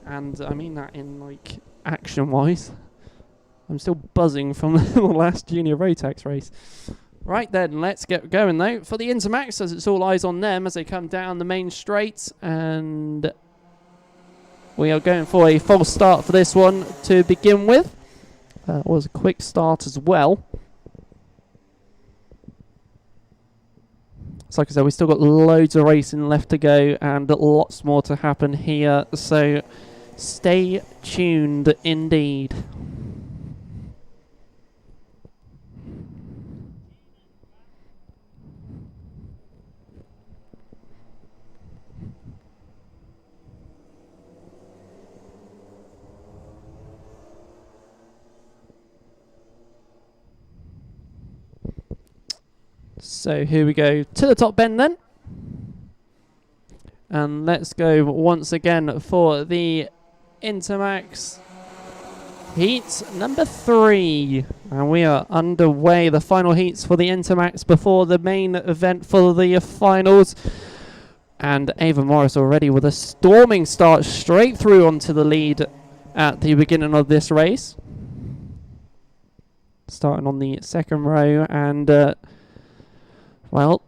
And I mean that in like action-wise. I'm still buzzing from the last junior Rotax race. Right then, let's get going though. For the Intermax, as it's all eyes on them as they come down the main straight. And we are going for a false start for this one to begin with. It was a quick start as well. So like I said, we still got loads of racing left to go and lots more to happen here. So stay tuned indeed. So here we go to the top bend then. And let's go once again for the Intermax heat number 3. And we are underway. The final heats for the Intermax before the main event for the finals. And Ava Morris already with a storming start straight through onto the lead at the beginning of this race. Starting on the second row, and well,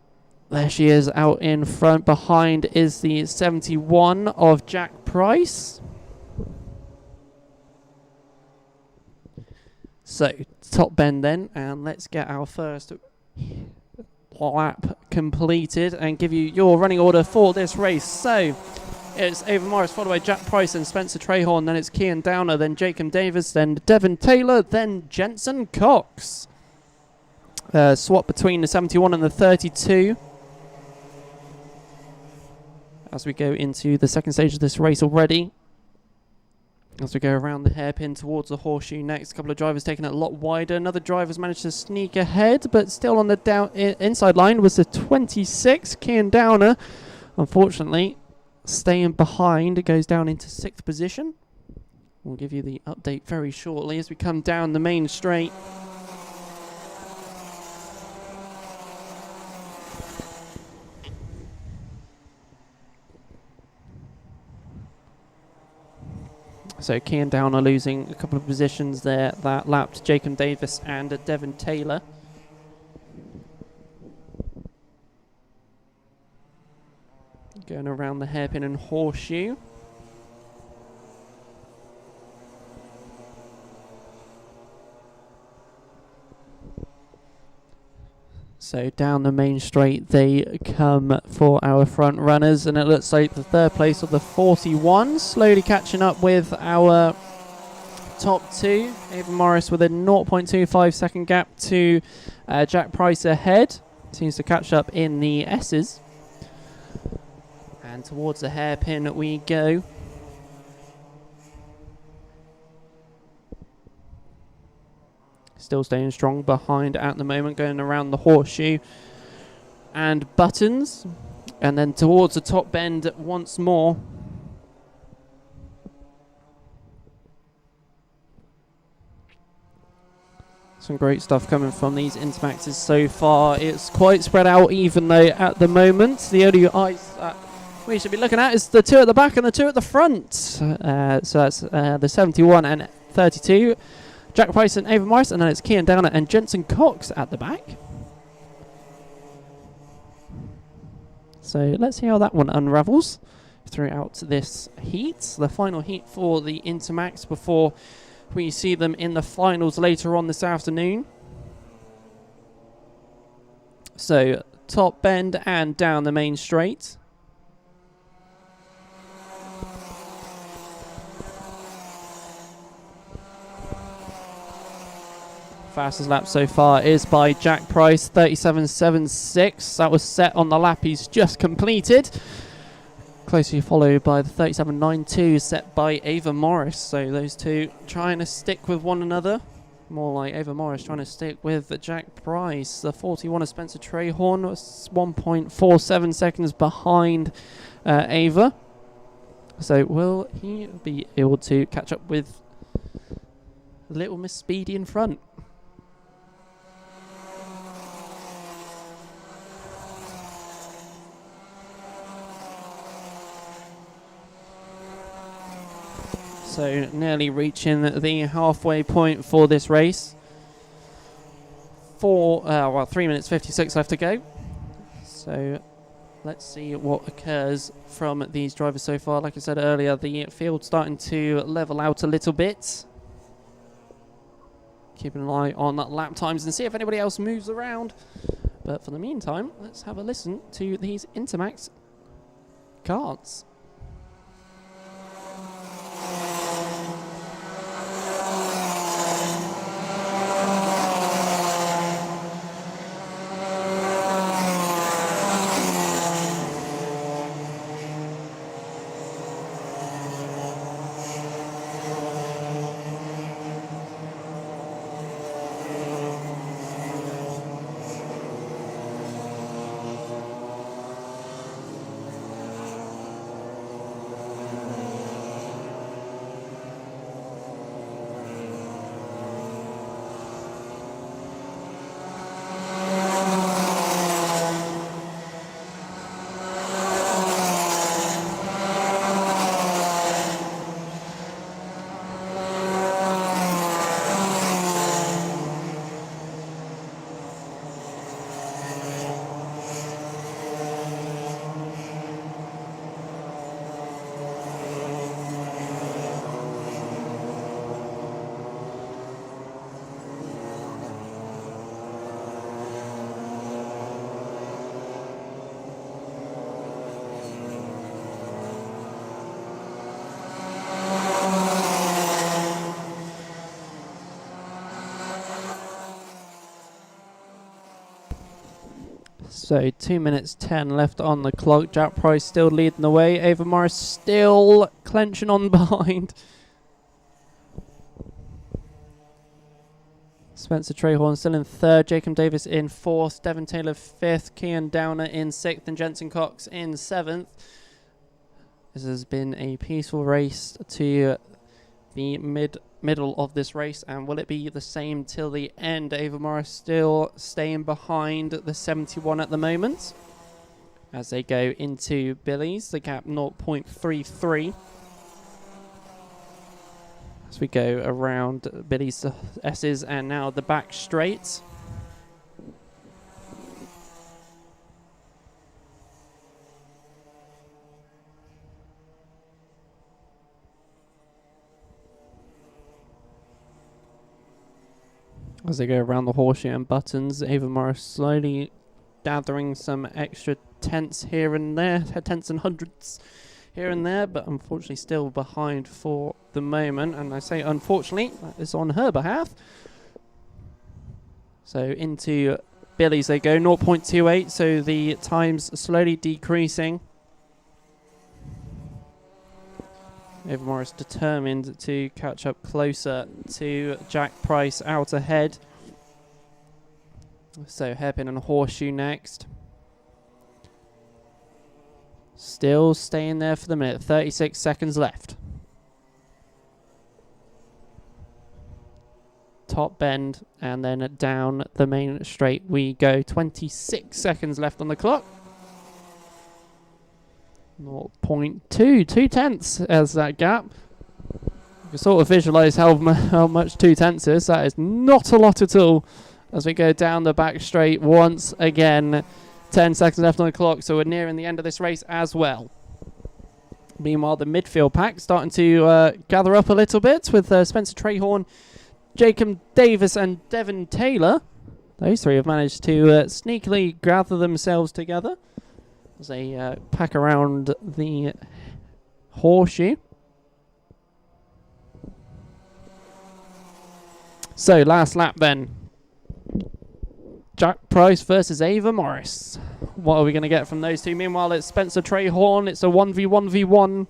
there she is out in front. Behind is the 71 of Jack Price. So, top bend then, and let's get our first lap completed and give you your running order for this race. So, it's Ava Morris, followed by Jack Price and Spencer Trahorn. Then it's Kian Downer, then Jacob Davis, then Devin Taylor, then Jensen Cox. Swap between the 71 and the 32 as we go into the second stage of this race already. As we go around the hairpin towards the horseshoe next, a couple of drivers taking it a lot wider. Another driver's managed to sneak ahead, but still on the inside line was the 26, Kian Downer. Unfortunately, staying behind, it goes down into 6th position. We'll give you the update very shortly as we come down the main straight. So Kian Downer losing a couple of positions there. That lapped Jacob Davis and Devin Taylor. Going around the hairpin and horseshoe. So down the main straight they come for our front runners, and it looks like the third place of the 41 slowly catching up with our top 2. Ava Morris with a 0.25 second gap to Jack Price ahead. Seems to catch up in the S's. And towards the hairpin we go. Still staying strong behind at the moment, going around the horseshoe and buttons. And then towards the top bend once more. Some great stuff coming from these Intermaxes so far. It's quite spread out even though at the moment. The only eyes that we should be looking at is the 2 at the back and the 2 at the front. So that's the 71 and 32. Jack Price and Ava Morris, and then it's Kian Downer and Jensen Cox at the back. So let's see how that one unravels throughout this heat. The final heat for the Intermax before we see them in the finals later on this afternoon. So top bend and down the main straight. Fastest lap so far is by Jack Price, 37.76. That was set on the lap he's just completed. Closely followed by the 37.92 set by Ava Morris. So those two trying to stick with one another. More like Ava Morris trying to stick with Jack Price. The 41 of Spencer Trahorn was 1.47 seconds behind Ava. So will he be able to catch up with Little Miss Speedy in front? So nearly reaching the halfway point for this race. 3 minutes 56 left to go. So let's see what occurs from these drivers so far. Like I said earlier, the field starting to level out a little bit. Keeping an eye on lap times and see if anybody else moves around. But for the meantime, let's have a listen to these Intermax carts. So 2 minutes 10 left on the clock. Jack Price still leading the way. Ava Morris still clenching on behind. Spencer Trahorn still in third. Jacob Davis in fourth. Devon Taylor fifth. Kian Downer in sixth. And Jensen Cox in seventh. This has been a peaceful race to the middle of this race, and will it be the same till the end? Ava Morris still staying behind the 71 at the moment as they go into Billy's. The gap 0.33 as we go around Billy's S's and now the back straight. As they go around the horseshoe and buttons, Ava Morris slowly gathering some extra tenths here and there, tenths and hundredths here and there, but unfortunately still behind for the moment. And I say unfortunately, that is on her behalf. So into Billy's they go, 0.28, so the times slowly decreasing. Ava Morris determined to catch up closer to Jack Price out ahead. So hairpin and horseshoe next. Still staying there for the minute. 36 seconds left. Top bend and then down the main straight we go. 26 seconds left on the clock. 0.2, 2 tenths as that gap. You can sort of visualize how much 2 tenths is. That is not a lot at all as we go down the back straight once again 10 seconds left on the clock, so we're nearing the end of this race as well. Meanwhile, the midfield pack starting to gather up a little bit with Spencer Trahorn, Jacob Davis and Devon Taylor. Those three have managed to sneakily gather themselves together as they pack around the horseshoe. So, last lap then. Jack Price versus Ava Morris. What are we going to get from those two? Meanwhile, it's Spencer Trahorn. It's a 1v1v1.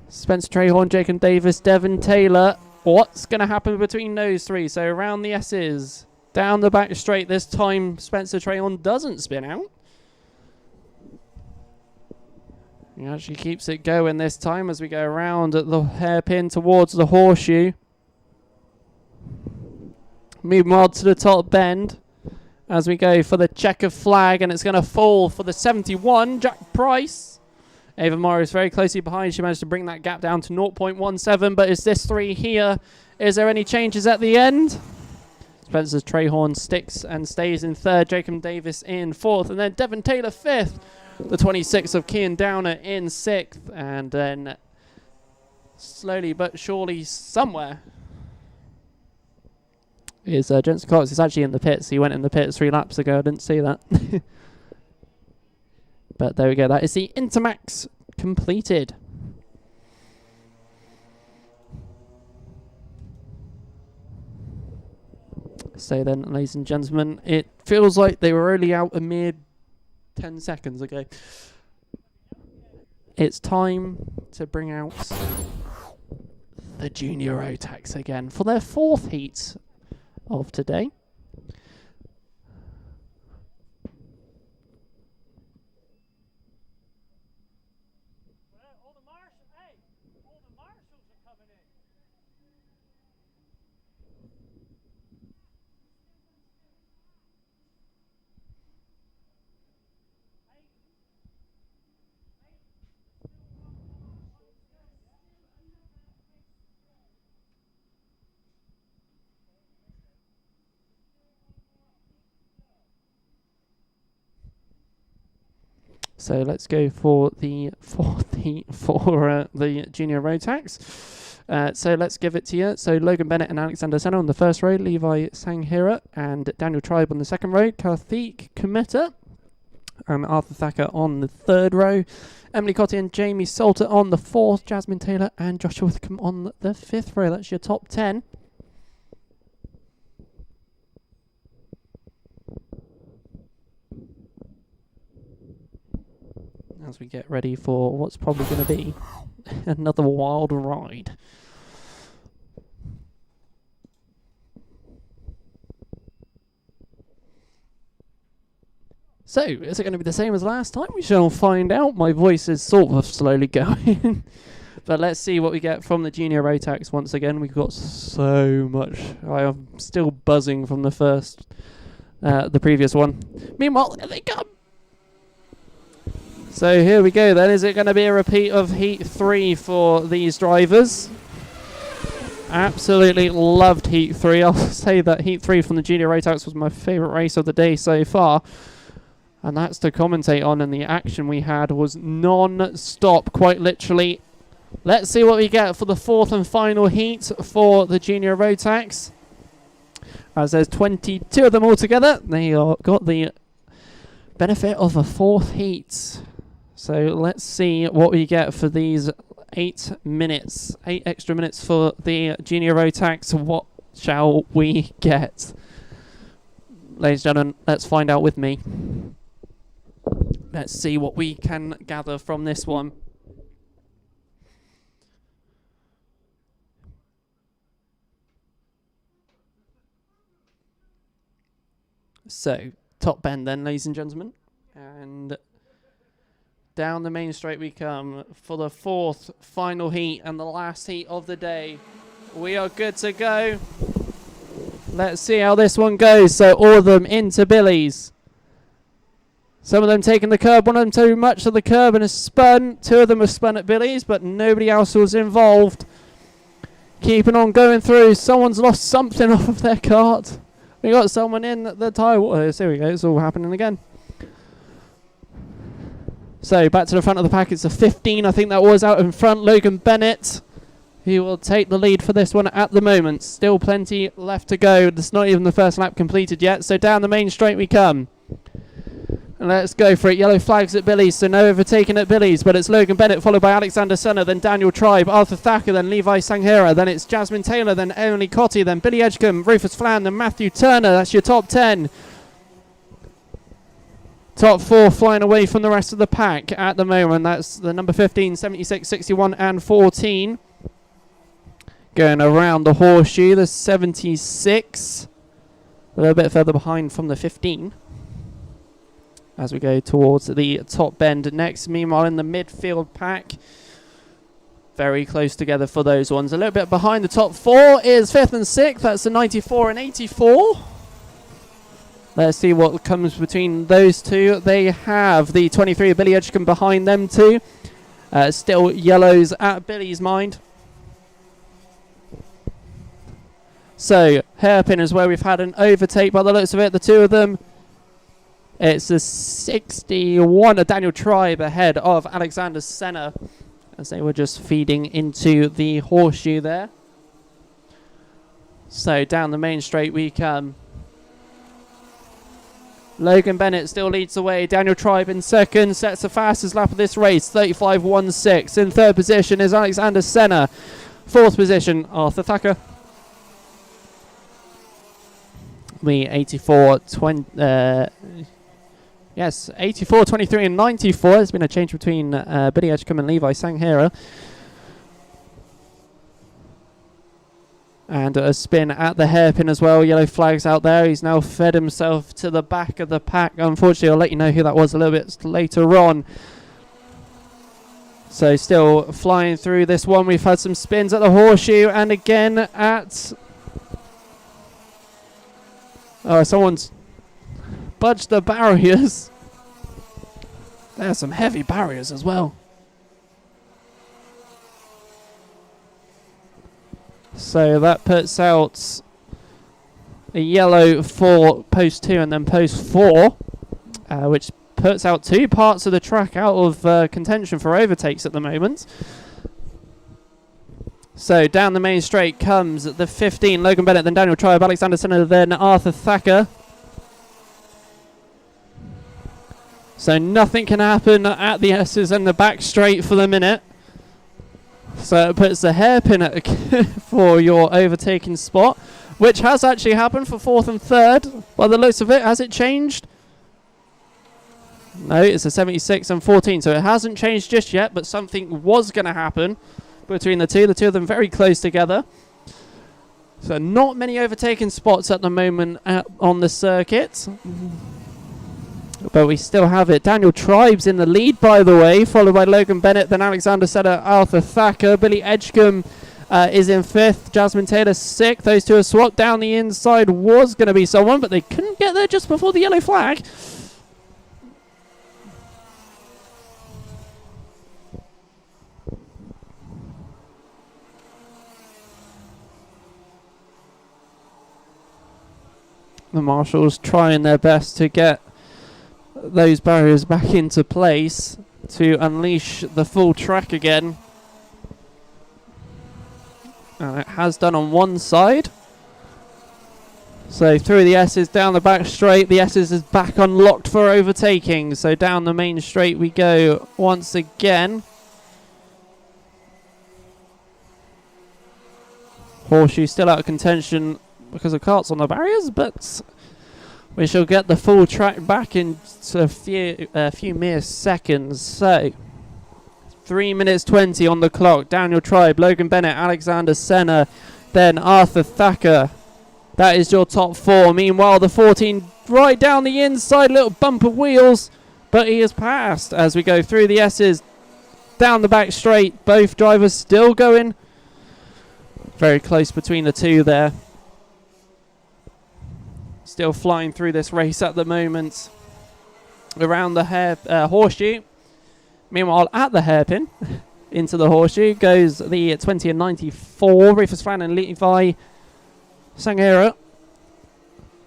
Spencer Trahorn, Jacob Davis, Devon Taylor. What's going to happen between those three? So around the S's. Down the back straight. This time, Spencer Trahorn doesn't spin out. He actually keeps it going this time as we go around at the hairpin towards the horseshoe. Meanwhile, to the top bend as we go for the checker flag, and it's going to fall for the 71, Jack Price. Ava Morris very closely behind. She managed to bring that gap down to 0.17, but is this three here? Is there any changes at the end? Spencer Trahorn sticks and stays in third. Jacob Davis in fourth, and then Devon Taylor fifth. The 26 of Kian Downer in sixth, and then slowly but surely somewhere is Jensen Cox. Is actually in the pits. He went in the pits 3 laps ago. I didn't see that. But there we go. That is the Intermax completed. So then, ladies and gentlemen, it feels like they were only out a mere 10 seconds ago. It's time to bring out the Junior Rotax again for their 4th heat of today. So let's go for the 4th heat for the Junior Rotax. So let's give it to you. So Logan Bennett and Alexander Senna on the first row, Levi Sanghira and Daniel Tribe on the second row, Karthik Kumeta and Arthur Thacker on the third row, Emily Cotty and Jamie Salter on the fourth, Jasmine Taylor and Joshua Wickham on the fifth row. That's your top 10. As we get ready for what's probably going to be another wild ride. So, is it going to be the same as last time? We shall find out. My voice is sort of slowly going. But let's see what we get from the Junior Rotax once again. We've got so much. I am still buzzing from the previous one. Meanwhile, they come. So here we go then. Is it going to be a repeat of Heat 3 for these drivers? Absolutely loved Heat 3. I'll say that Heat 3 from the Junior Rotax was my favourite race of the day so far. And that's to commentate on, and the action we had was non-stop, quite literally. Let's see what we get for the 4th and final heat for the Junior Rotax. As there's 22 of them all together, they got the benefit of a 4th heat. So let's see what we get for these 8 minutes. 8 extra minutes for the Junior Rotax. What shall we get? Ladies and gentlemen, let's find out with me. Let's see what we can gather from this one. So, top bend then, ladies and gentlemen. And down the main straight we come for the 4th final heat and the last heat of the day. We are good to go. Let's see how this one goes. So all of them into billies. Some of them taking the curb, one of them too much of the curb and has spun. 2 of them have spun at billies, but nobody else was involved. Keeping on going through. Someone's lost something off of their cart. We got someone in the tyre waters. There we go. It's all happening again. So back to the front of the pack. It's a 15. I think that was out in front. Logan Bennett, he will take the lead for this one at the moment. Still plenty left to go. There's not even the first lap completed yet. So down the main straight we come. And let's go for it. Yellow flags at Billy's, so no overtaking at Billy's, but it's Logan Bennett followed by Alexander Senna, then Daniel Tribe, Arthur Thacker, then Levi Sanghera, then it's Jasmine Taylor, then Emily Cotty, then Billy Edgecombe, Rufus Flan, then Matthew Turner. That's your top 10. Top 4 flying away from the rest of the pack at the moment. That's the number 15, 76, 61 and 14. Going around the horseshoe, the 76. A little bit further behind from the 15. As we go towards the top bend next. Meanwhile, in the midfield pack, very close together for those ones. A little bit behind the top 4 is 5th and 6th. That's the 94 and 84. Let's see what comes between those two. They have the 23 of Billy Edgecombe behind them too. Still yellows at Billy's mind. So, hairpin is where we've had an overtake by the looks of it. The two of them. It's a 61 of Daniel Tribe ahead of Alexander Senna as they were just feeding into the horseshoe there. So down the main straight we come. Logan Bennett still leads the way. Daniel Tribe in second, sets the fastest lap of this race, 35.16. In third position is Alexander Senna. Fourth position, Arthur Thacker. The 84.20. Yes, 84, 23 and 94. There's been a change between Billy Edgecombe and Levi Sanghera. And a spin at the hairpin as well. Yellow flags out there. He's now fed himself to the back of the pack. Unfortunately, I'll let you know who that was a little bit later on. So still flying through this one. We've had some spins at the horseshoe and again at... Oh, someone's budged the barriers. There's some heavy barriers as well. So that puts out a yellow for post 2 and then post 4, which puts out 2 parts of the track out of contention for overtakes at the moment. So down the main straight comes the 15, Logan Bennett, then Daniel Tribe, Alexander Senna, then Arthur Thacker. So nothing can happen at the S's and the back straight for the minute. So it puts the hairpin at for your overtaking spot, which has actually happened for 4th and 3rd. By the looks of it, has it changed? No, it's a 76 and 14, so it hasn't changed just yet, but something was going to happen between the two. The two of them very close together. So not many overtaking spots at the moment on the circuit. But we still have it. Daniel Tribe's in the lead, by the way, followed by Logan Bennett, then Alexander Senna, Arthur Thacker. Billy Edgecombe is in 5th. Jasmine Taylor 6th. Those two are swapped down the inside. Was going to be someone, but they couldn't get there just before the yellow flag. The marshals trying their best to get those barriers back into place to unleash the full track again. And it has done on one side. So through the S's, down the back straight. The S's is back unlocked for overtaking. So down the main straight we go once again. Horseshoe still out of contention because of carts on the barriers, but we shall get the full track back in a few mere seconds. So 3 minutes 20 on the clock. Daniel Tribe, Logan Bennett, Alexander Senna, then Arthur Thacker. That is your top 4. Meanwhile, the 14 right down the inside, little bump of wheels, but he has passed as we go through the S's, down the back straight. Both drivers still going. Very close between the two there. Still flying through this race at the moment. Around the horseshoe. Meanwhile, at the hairpin, into the horseshoe, goes the 20 and 94. Rufus Flan and Levi Sanghera.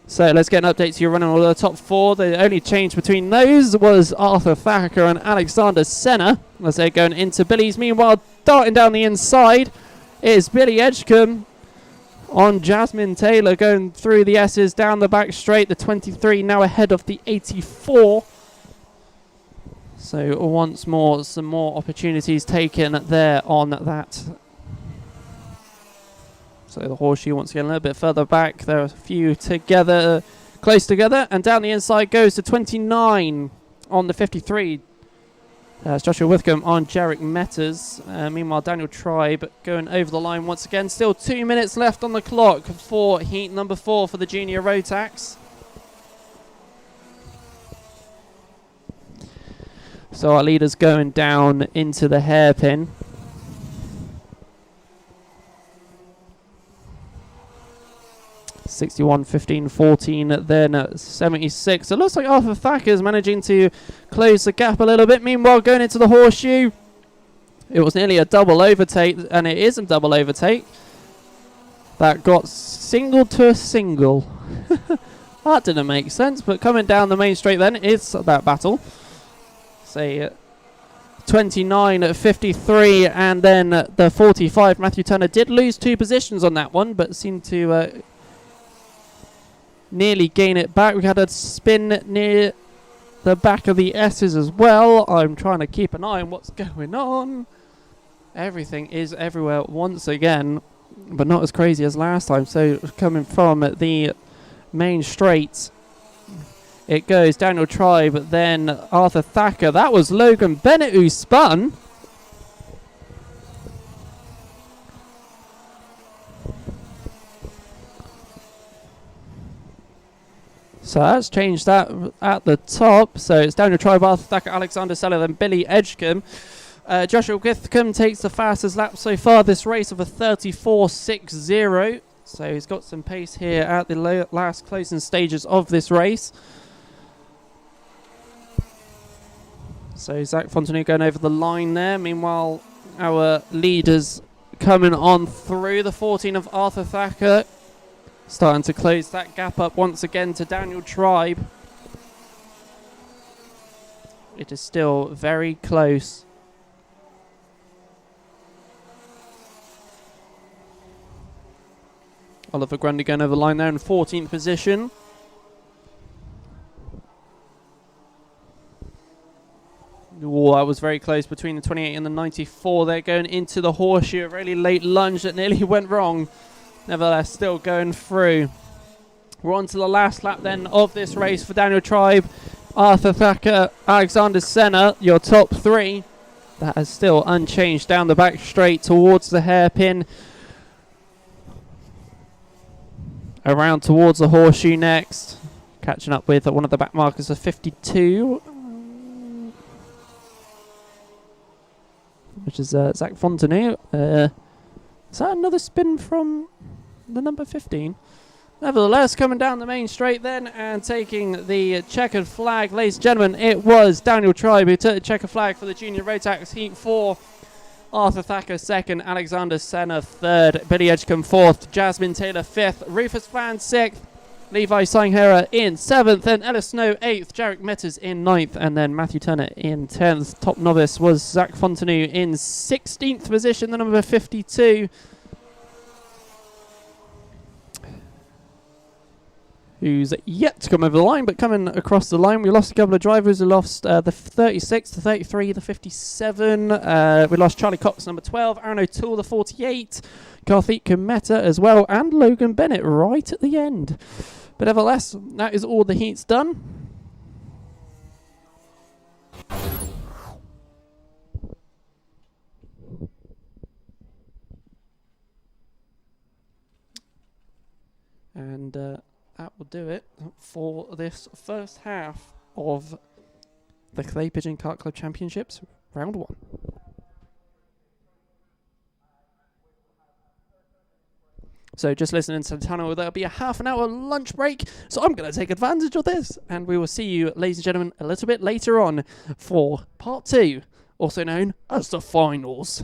So let's get an update to your running order. The top 4, the only change between those was Arthur Thacker and Alexander Senna as they're going into Billy's. Meanwhile, darting down the inside is Billy Edgecombe on Jasmine Taylor, going through the S's down the back straight. The 23 now ahead of the 84. So once more, some more opportunities taken there on that. So the horseshoe once again a little bit further back. There are a few together, close together, and down the inside goes to 29 on the 53. It's Joshua Withcombe on Jarek Metters. Meanwhile, Daniel Tribe going over the line once again. Still 2 minutes left on the clock for heat number 4 for the junior Rotax. So our leaders going down into the hairpin. (61, 15, 14), then 76. It looks like Arthur Thacker is managing to close the gap a little bit. Meanwhile, going into the horseshoe, it was nearly a double overtake, and it is a double overtake. That got singled to a single. That didn't make sense, but coming down the main straight then is that battle. Say 29 at 53, and then the 45. Matthew Turner did lose 2 positions on that one, but seemed to nearly gain it back. We had a spin near the back of the S's as well. I'm trying to keep an eye on what's going on. Everything is everywhere once again, but not as crazy as last time. So coming from the main straight, it goes Daniel Tribe, then Arthur Thacker. That was Logan Bennett who spun. So that's changed that at the top. So it's Daniel Tribe, Arthur Thacker, Alexander Seller, then Billy Edgecombe. Joshua Withcombe takes the fastest lap so far this race of a 34.60. So he's got some pace here at the last closing stages of this race. So Zach Fontenot going over the line there. Meanwhile, our leaders coming on through. The 14 of Arthur Thacker starting to close that gap up once again to Daniel Tribe. It is still very close. Oliver Grundy going over the line there in 14th position. Oh, that was very close between the 28 and the 94. They're going into the horseshoe. A really late lunge that nearly went wrong. Nevertheless, still going through. We're on to the last lap then of this race for Daniel Tribe, Arthur Thacker, Alexander Senna, your top 3. That is still unchanged down the back straight towards the hairpin. Around towards the horseshoe next. Catching up with one of the back markers of 52. Which is Zach Fontenot. Is that another spin from the number 15? Nevertheless, coming down the main straight then and taking the checkered flag. Ladies and gentlemen, it was Daniel Tribe who took the checkered flag for the Junior Rotax Heat 4. Arthur Thacker 2nd, Alexander Senna 3rd, Billy Edgecombe 4th, Jasmine Taylor 5th, Rufus Fan 6th, Levi Singhera in 7th, and Ellis Snow 8th, Jarek Metters in 9th, and then Matthew Turner in 10th. Top novice was Zach Fontenot in 16th position, the number 52. Who's yet to come over the line, but coming across the line. We lost a couple of drivers. We lost the 36, the 33, the 57. We lost Charlie Cox, number 12. Aaron O'Toole, the 48. Karthik Kumeta as well. And Logan Bennett right at the end. But nevertheless, that is all the heats done. And that will do it for this first half of the Clay Pigeon Kart Club Championships, round 1. So just listening to the tunnel, there'll be a half an hour lunch break, so I'm going to take advantage of this, and we will see you, ladies and gentlemen, a little bit later on for part 2, also known as the finals.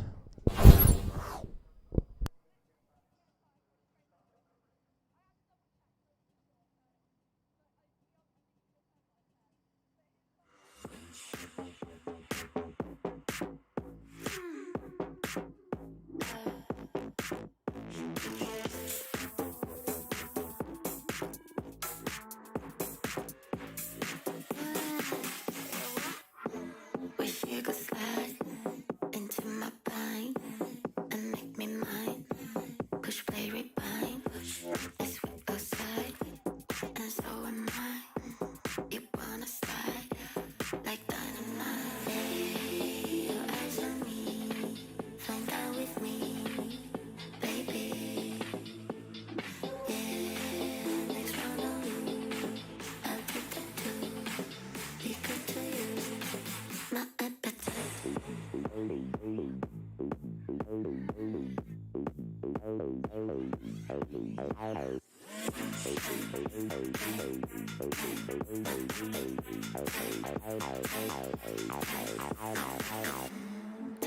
Turn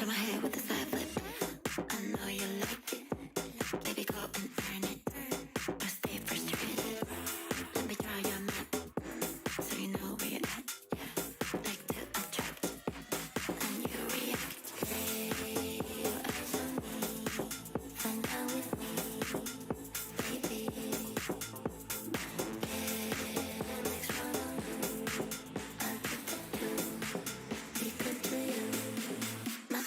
my head with a side flip. I know you like it. Baby, go and earn it. But stay frustrated. Let me draw your map so you know where you're at. Yeah, like to attract and you react. Lay your eyes on me. Find out with me, baby. Yeah, next round I'll get the two. Secret to you. My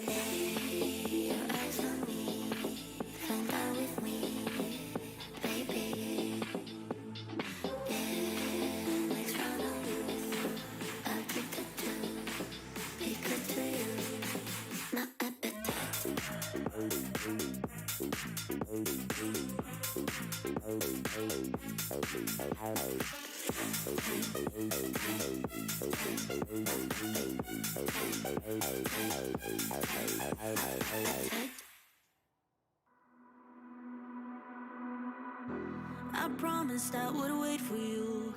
Lay your eyes on me, find out with me, baby. Yeah, next round I'll get the two. Be good to you, my I promised I would wait for you,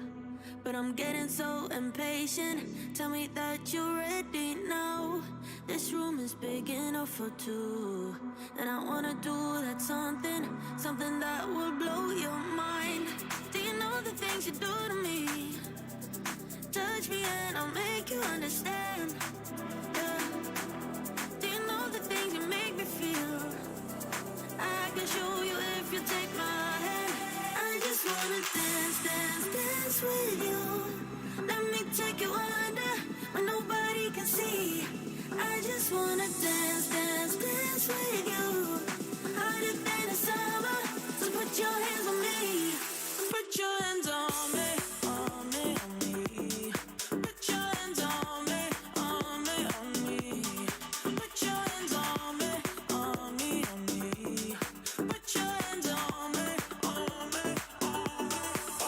but I'm getting so impatient. Tell me that you're ready now. This room is big enough for two, and I wanna do that something that will blow your mind. Do you know the things you do to me? Touch me and I'll make you understand. Yeah. Do you know the things you make me feel? I can show you if you take my hand. I just wanna dance, dance, dance with you. Let me take you under where nobody can see. I just wanna dance, dance, dance with you. Hotter than the summer, so put your hands on me. Put your hands on me, on me, on me. Put your hands on me, on me, on me. Put your hands on me, on me, on me. Put your hands on me, on me, on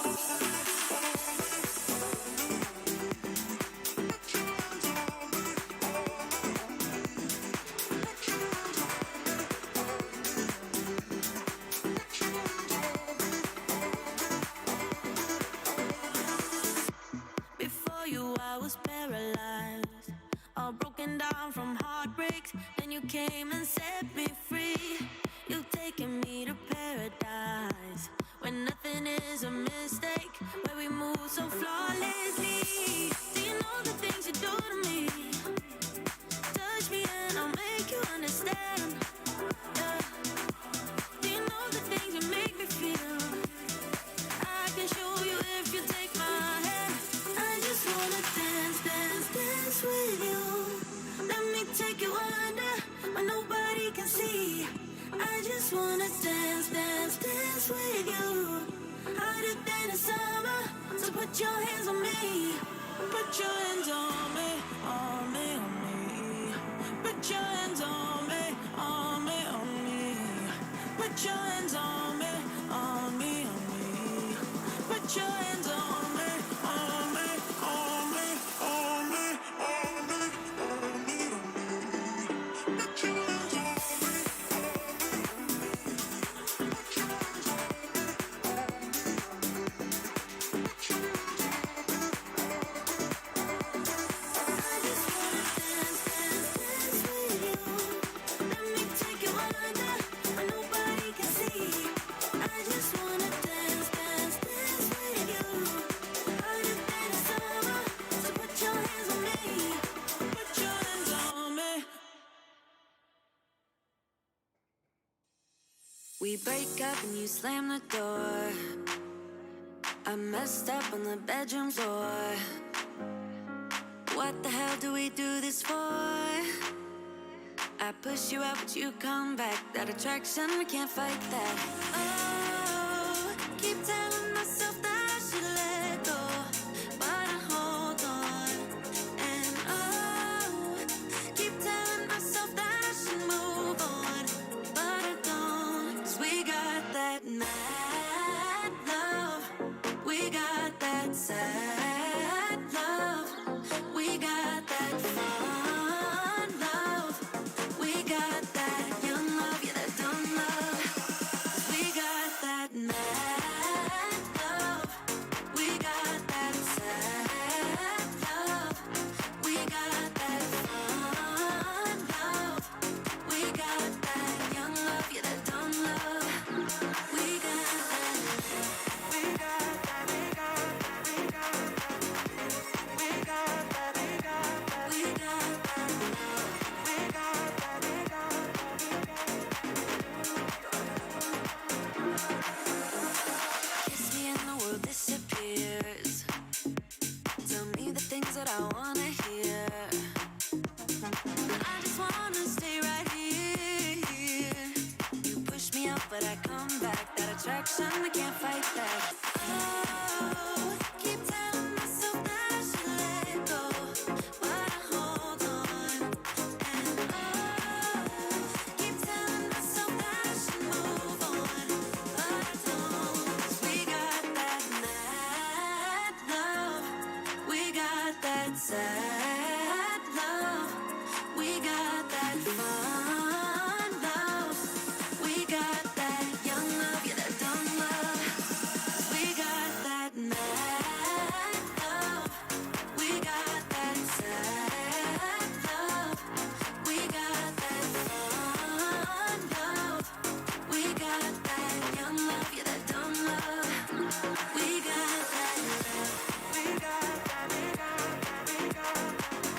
me, Before you, I was paralyzed, all broken down from heartbreaks. Then you came and set me free. You've taken me to paradise, where nothing is a mistake, where we move so flawlessly. Do you know the things you do to me? Touch me and I'll make you understand. Yeah. Do you know the things you make me feel? I can show you if you take my hand. I just wanna dance, dance, dance with you. Let me take you under where nobody can see. I just wanna dance, dance, dance with you. Hotter than the summer, so put your hands on me. Put your hands on me, on me, on me. Put your hands on me, on me, on me. Put your hands on me, on me, on me. Put your hands on me, on me, on me, on me, on me, on me, on me. Put your hands on me, put your hands on me, put your hands on me. I just wanna dance, dance, dance with you. Let me take you under where nobody can see. I just wanna dance, dance, dance with you. Hotter than the summer, so put your hands on me. Put your hands on me. We break up and you slam the door. I messed up on the bedroom floor. What the hell do we do this for? I push you out but you come back. That attraction, we can't fight that. Oh, keep telling myself that I should let go, but I hold on. And oh, keep telling myself that I should move on, but I don't. what I wanna hear. I just wanna stay right here. You push me up, but I come back. That attraction, I can't fight that. Oh, keep telling myself that I should let go, but I hold on. And oh, keep telling myself that I should move on, but I don't. 'Cause we got that mad love, we got that sad love, we got that fun love, we got that young love, yeah, that dumb love. 'Cause we got that mad love, we got that sad love, we got that fun love, we got that young love, yeah, that dumb love. We got that love, we got that, we got that, we got that.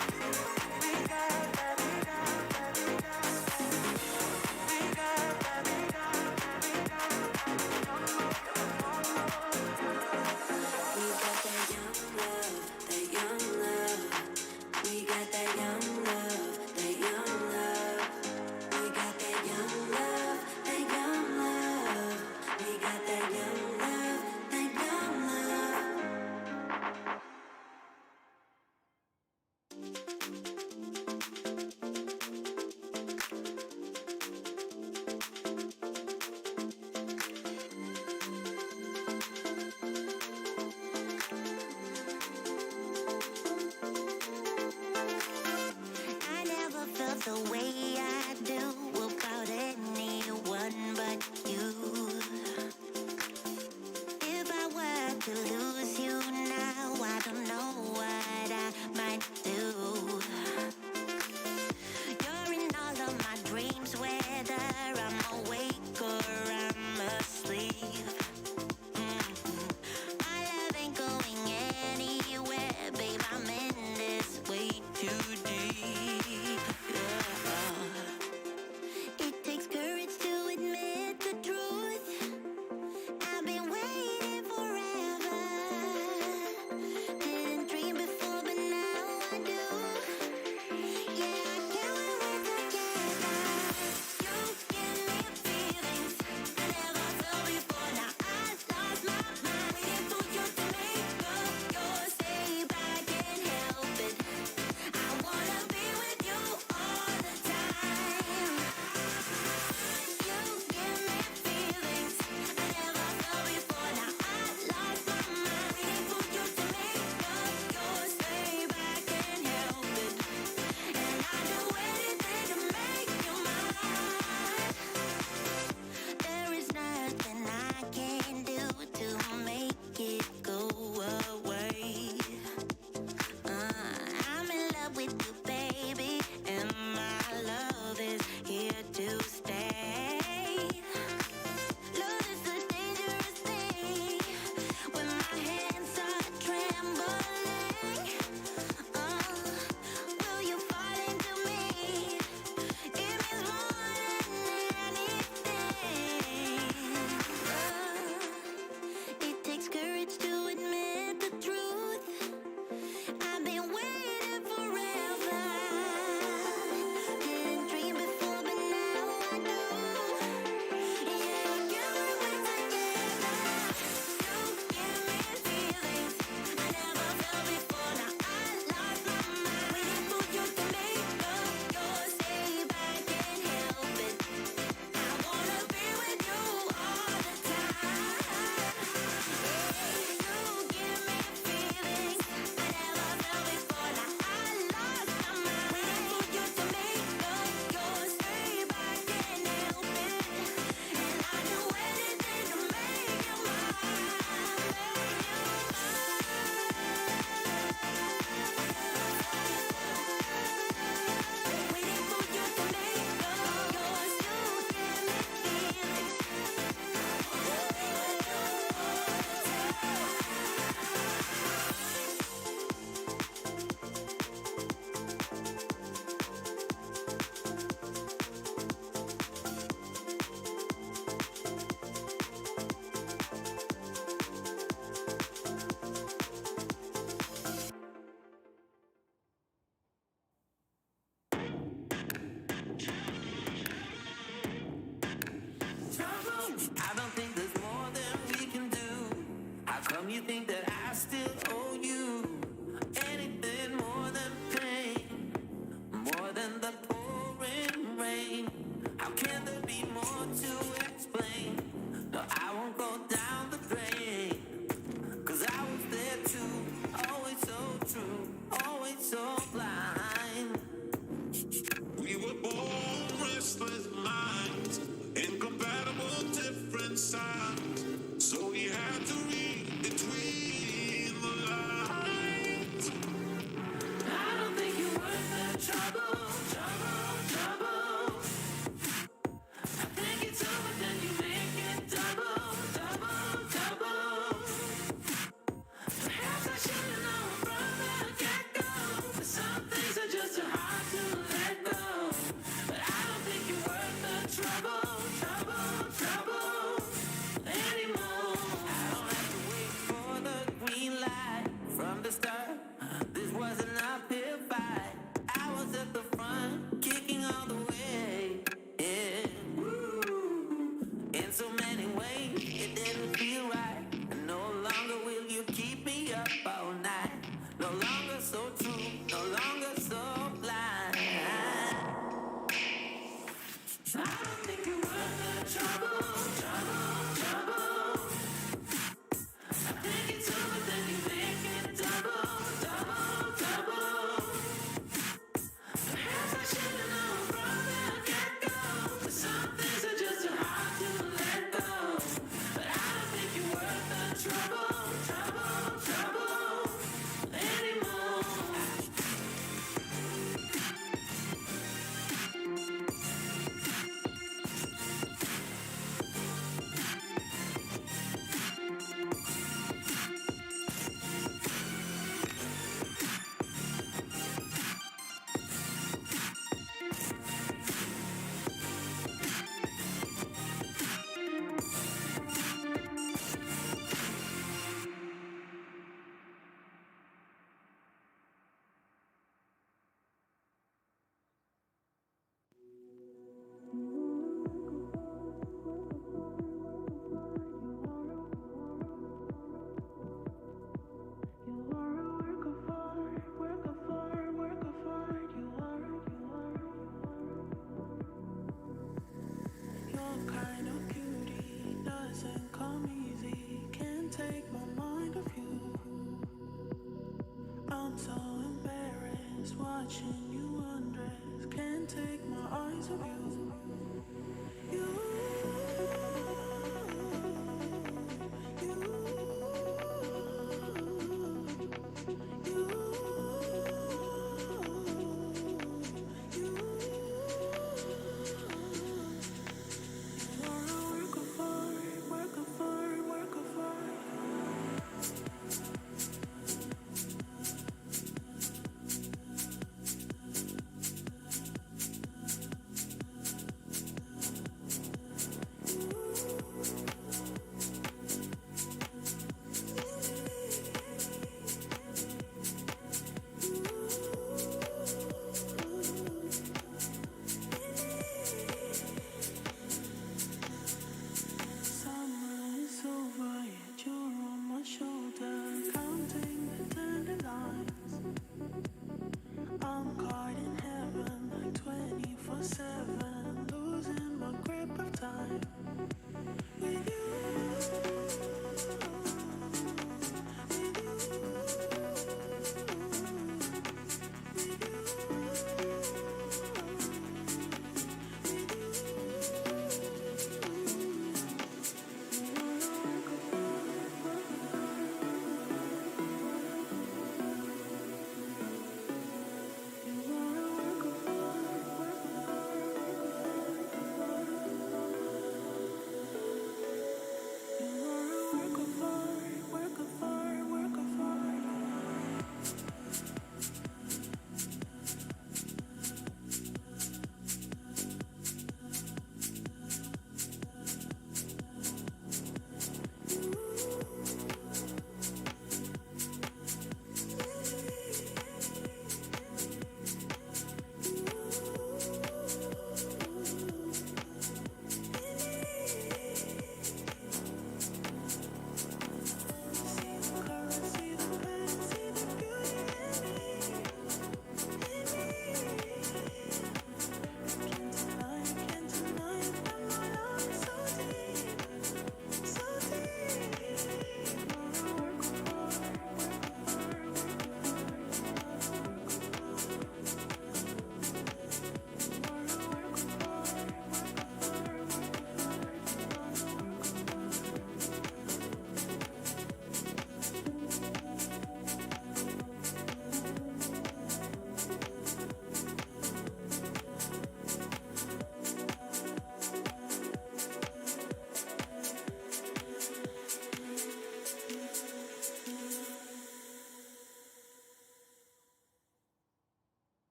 you think that I still owe you anything more than pain, more than the pouring rain? How can there be more to explain? No, I won't go down the drain, 'cause I was there too, always so true, always so blind. We were born restless minds, incompatible, different sides. So we had to read between the lines. I don't think you're worth the trouble, trouble, trouble. I think it's over, then you make it double, double, double. Perhaps I should've known from the get-go that some things are just too hard to let go. But I don't think you're worth the trouble, trouble, trouble anymore. I don't have to wait for the green light from the start. This was an uphill fight. I was at the front, kicking all the way. Yeah. Woo. In so many ways, it didn't feel right. And no longer will you keep me up all night. No longer so true, no longer so blind. I don't think you're worth the trouble, trouble, trouble. I think it's over, then you make it double, double, double. Perhaps I should've known from the get-go that some things are just too hard to let go. But I don't think you're worth the trouble, trouble, trouble anymore. Your kind of beauty doesn't come easy. Can't take my mind off you. I'm so embarrassed watching you undress. Can't take my eyes off you. You,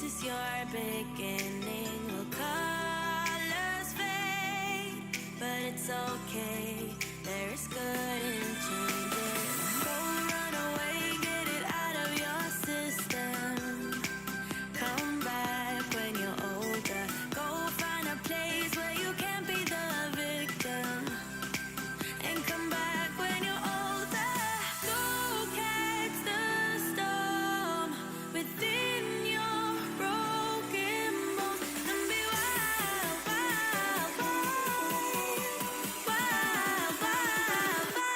is your beginning. Will colors fade? But it's okay. There is good in changing. Go run away, get it out of your system. Come back when you're older. Go find a place where you can't be the victim. And come back when you're older. Go catch the storm within your broken bones. And be wild, wild, wild. Wild, wild, wild.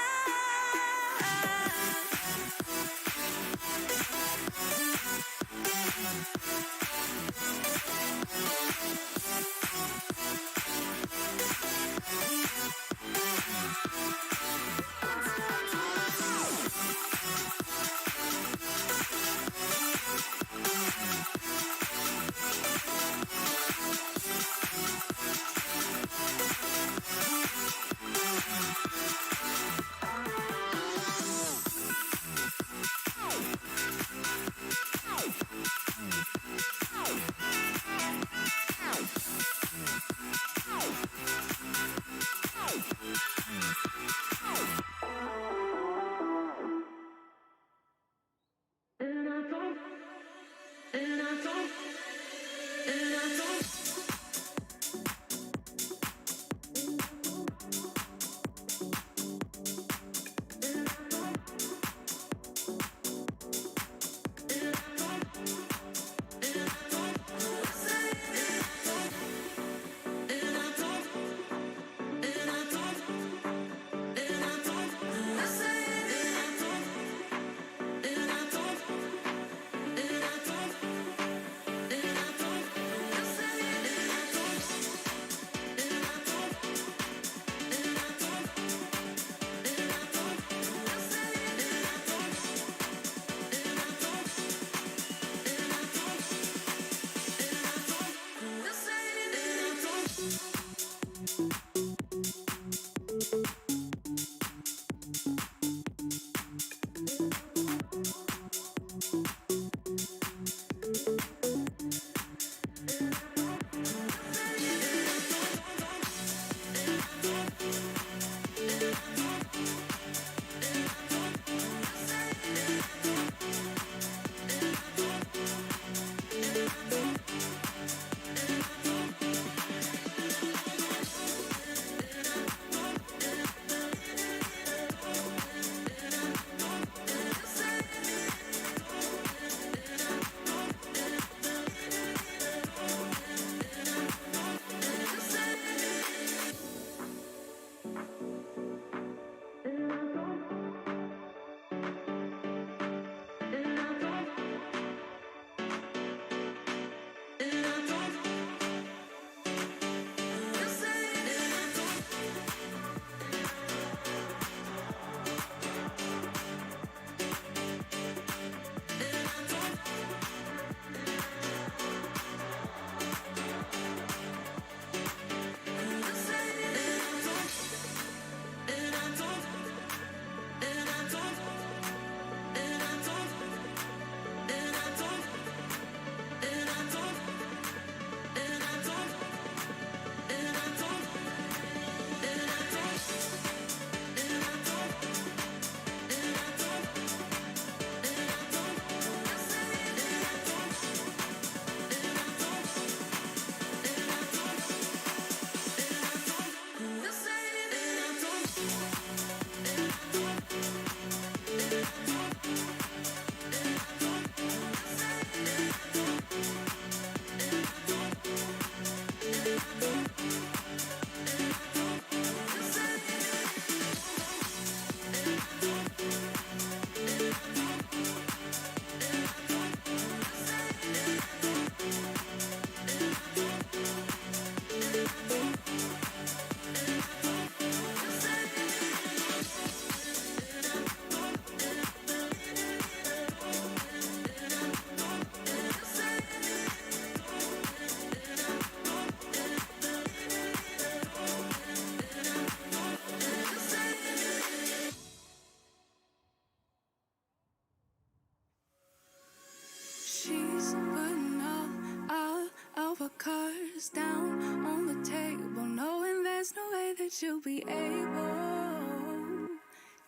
cards down on the table, knowing there's no way that you'll be able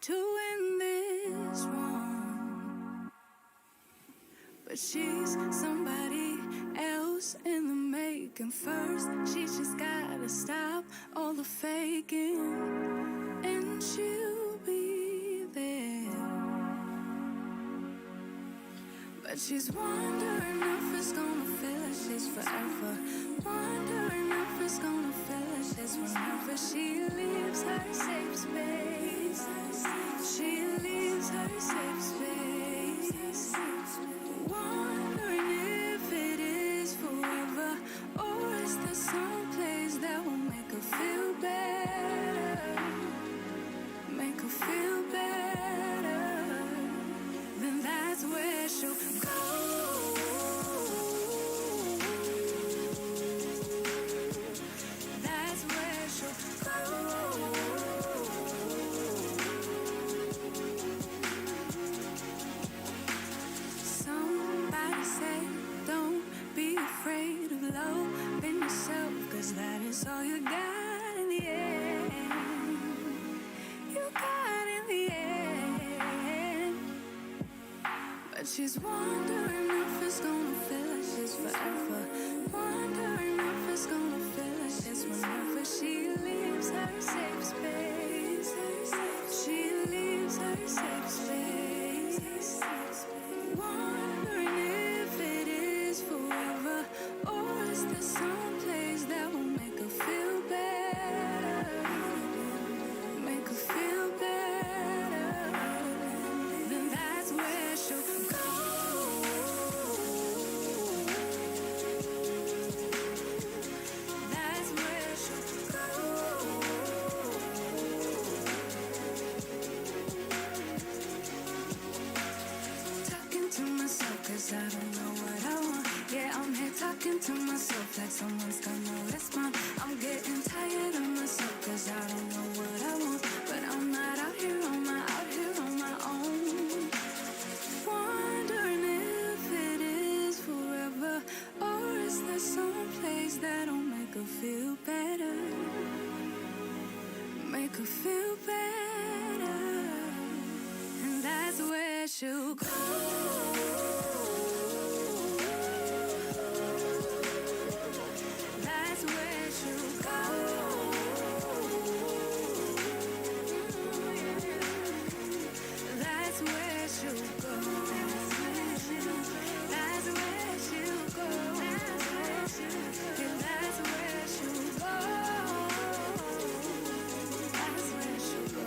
to win this one. But she's somebody else in the making. First, she just gotta stop all the faking, and she'll be there. But she's wondering if it's gonna feel like she's forever. Wondering if it's gonna feel like she's whenever she leaves her safe space. She leaves her safe space. Wondering if it is forever, or is there some place that will make her feel better? Make her feel better. Then that's where she'll go. That's where she'll go. Somebody say, don't be afraid of loving yourself, 'cause that is all you got in the end. You got in the end. But she's wondering if it's gonna feel like she's forever. Wondering if it's gonna feel like she's whenever she leaves her safe space. She leaves her safe space. Wondering if it is forever, or is there some place that will make her feel better? Make her feel better. Then that's where she'll go. That's where she'll go. Talking to myself 'cause I don't know what I want. Yeah, I'm here talking to myself like someone's gonna respond. I'm getting tired of myself 'cause I don't know what I want. But I'm not out here on my own. Wondering if it is forever, or is there some place that'll make her feel better? Make her feel better. And that's where she'll go. That's where she'll go. That's where she'll go. That's where she'll go. And that's where she'll go. That's where she'll go.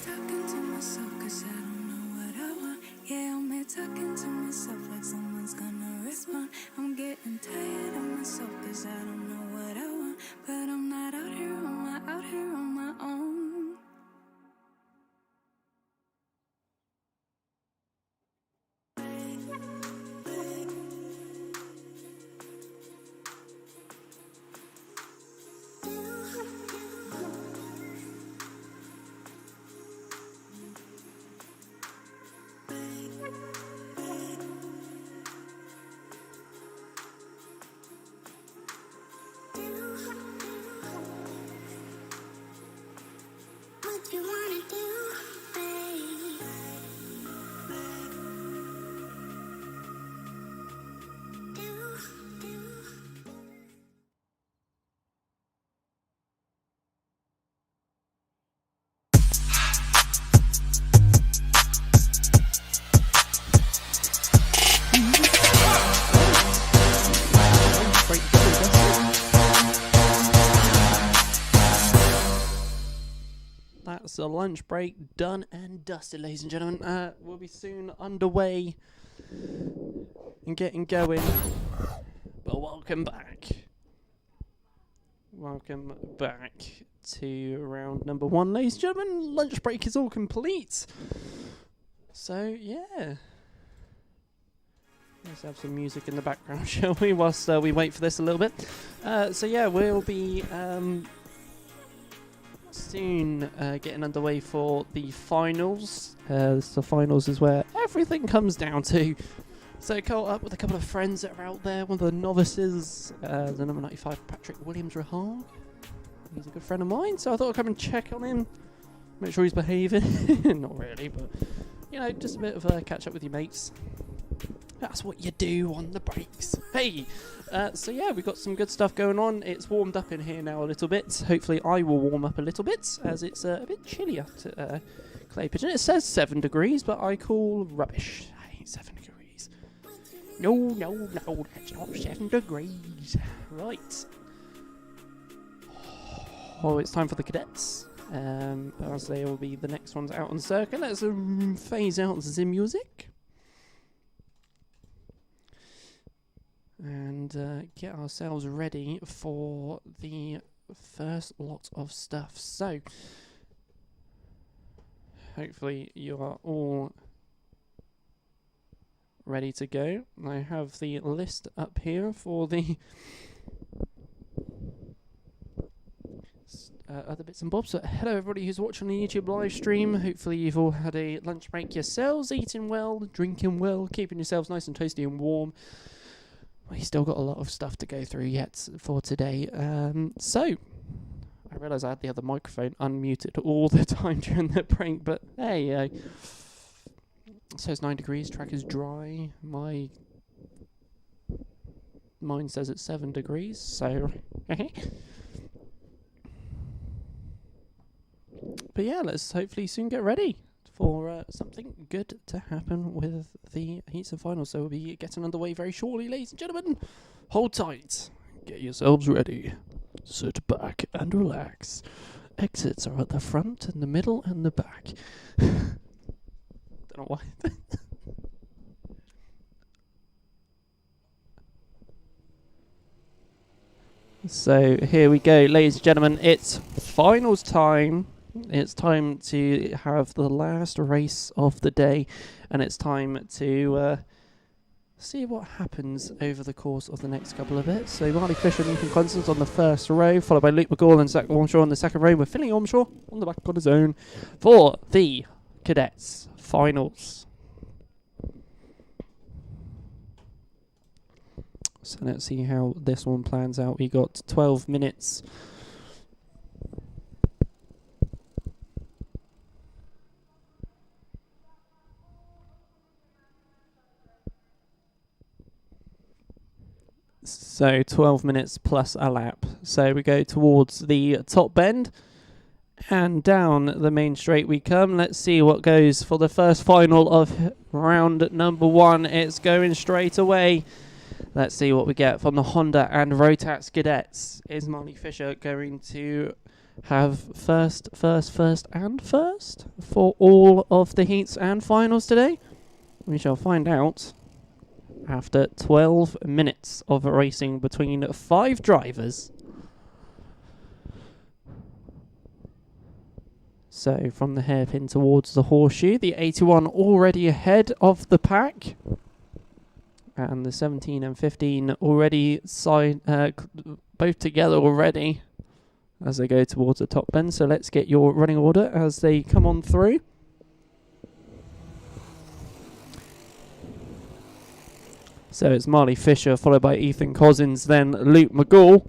Talking to myself 'cause I don't know what I want. Yeah, I'm here talking to myself like someone's gonna respond. I'm getting tired of myself 'cause I don't know what I want. But I'm not out here on my own. What you wanna do, babe? Do. That's a lunch break done and dusted, ladies and gentlemen. We'll be soon underway and getting going. But welcome back. Welcome back to round number 1, ladies and gentlemen. Lunch break is all complete. So, yeah. Let's have some music in the background, shall we, whilst we wait for this a little bit. So, yeah, we'll be soon getting underway for the finals. The finals is where everything comes down to. So caught up with a couple of friends that are out there. One of the novices, the number 95, Patrick Williams-Rahal. He's a good friend of mine, so I thought I'd come and check on him. Make sure he's behaving. Not really, but, you know, just a bit of a catch up with your mates. That's what you do on the breaks. Hey! So yeah, we've got some good stuff going on. It's warmed up in here now a little bit. Hopefully I will warm up a little bit, as it's a bit chilly at Clay Pigeon. It says 7 degrees, but I call rubbish. I ain't 7 degrees. No, that's not 7 degrees. Right. Oh, it's time for the cadets. As they will be the next ones out on circuit. Let's phase out the music. And get ourselves ready for the first lot of stuff. So, hopefully you are all ready to go. I have the list up here for the other bits and bobs. So hello everybody who's watching the YouTube live stream. Hopefully you've all had a lunch break yourselves, eating well, drinking well, keeping yourselves nice and toasty and warm. We still got a lot of stuff to go through yet for today. So I realised I had the other microphone unmuted all the time during the break, but hey, it says 9 degrees, track is dry. Mine says it's 7 degrees, so but yeah, let's hopefully soon get ready for something good to happen with the heats and finals. So we'll be getting underway very shortly, ladies and gentlemen. Hold tight, get yourselves ready, sit back and relax. Exits are at the front and the middle and the back. Don't know why. So here we go, ladies and gentlemen. It's finals time. It's time to have the last race of the day, and it's time to see what happens over the course of the next couple of bits. So Marley Fisher and Ethan Constance on the first row, followed by Luke McGall and Zach Ormshaw on the second row, with Finley Ormshaw on the back on his own for the Cadets finals. So let's see how this one plans out. We got 12 minutes. So 12 minutes plus a lap. So we go towards the top bend and down the main straight we come. Let's see what goes for the first final of round number 1. It's going straight away. Let's see what we get from the Honda and Rotax cadets. Is Marley Fisher going to have first for all of the heats and finals today? We shall find out after 12 minutes of racing between 5 drivers. So from the hairpin towards the horseshoe, the 81 already ahead of the pack. And the 17 and 15 already both together already as they go towards the top bend. So let's get your running order as they come on through. So it's Marley Fisher, followed by Ethan Cousins, then Luke McGall.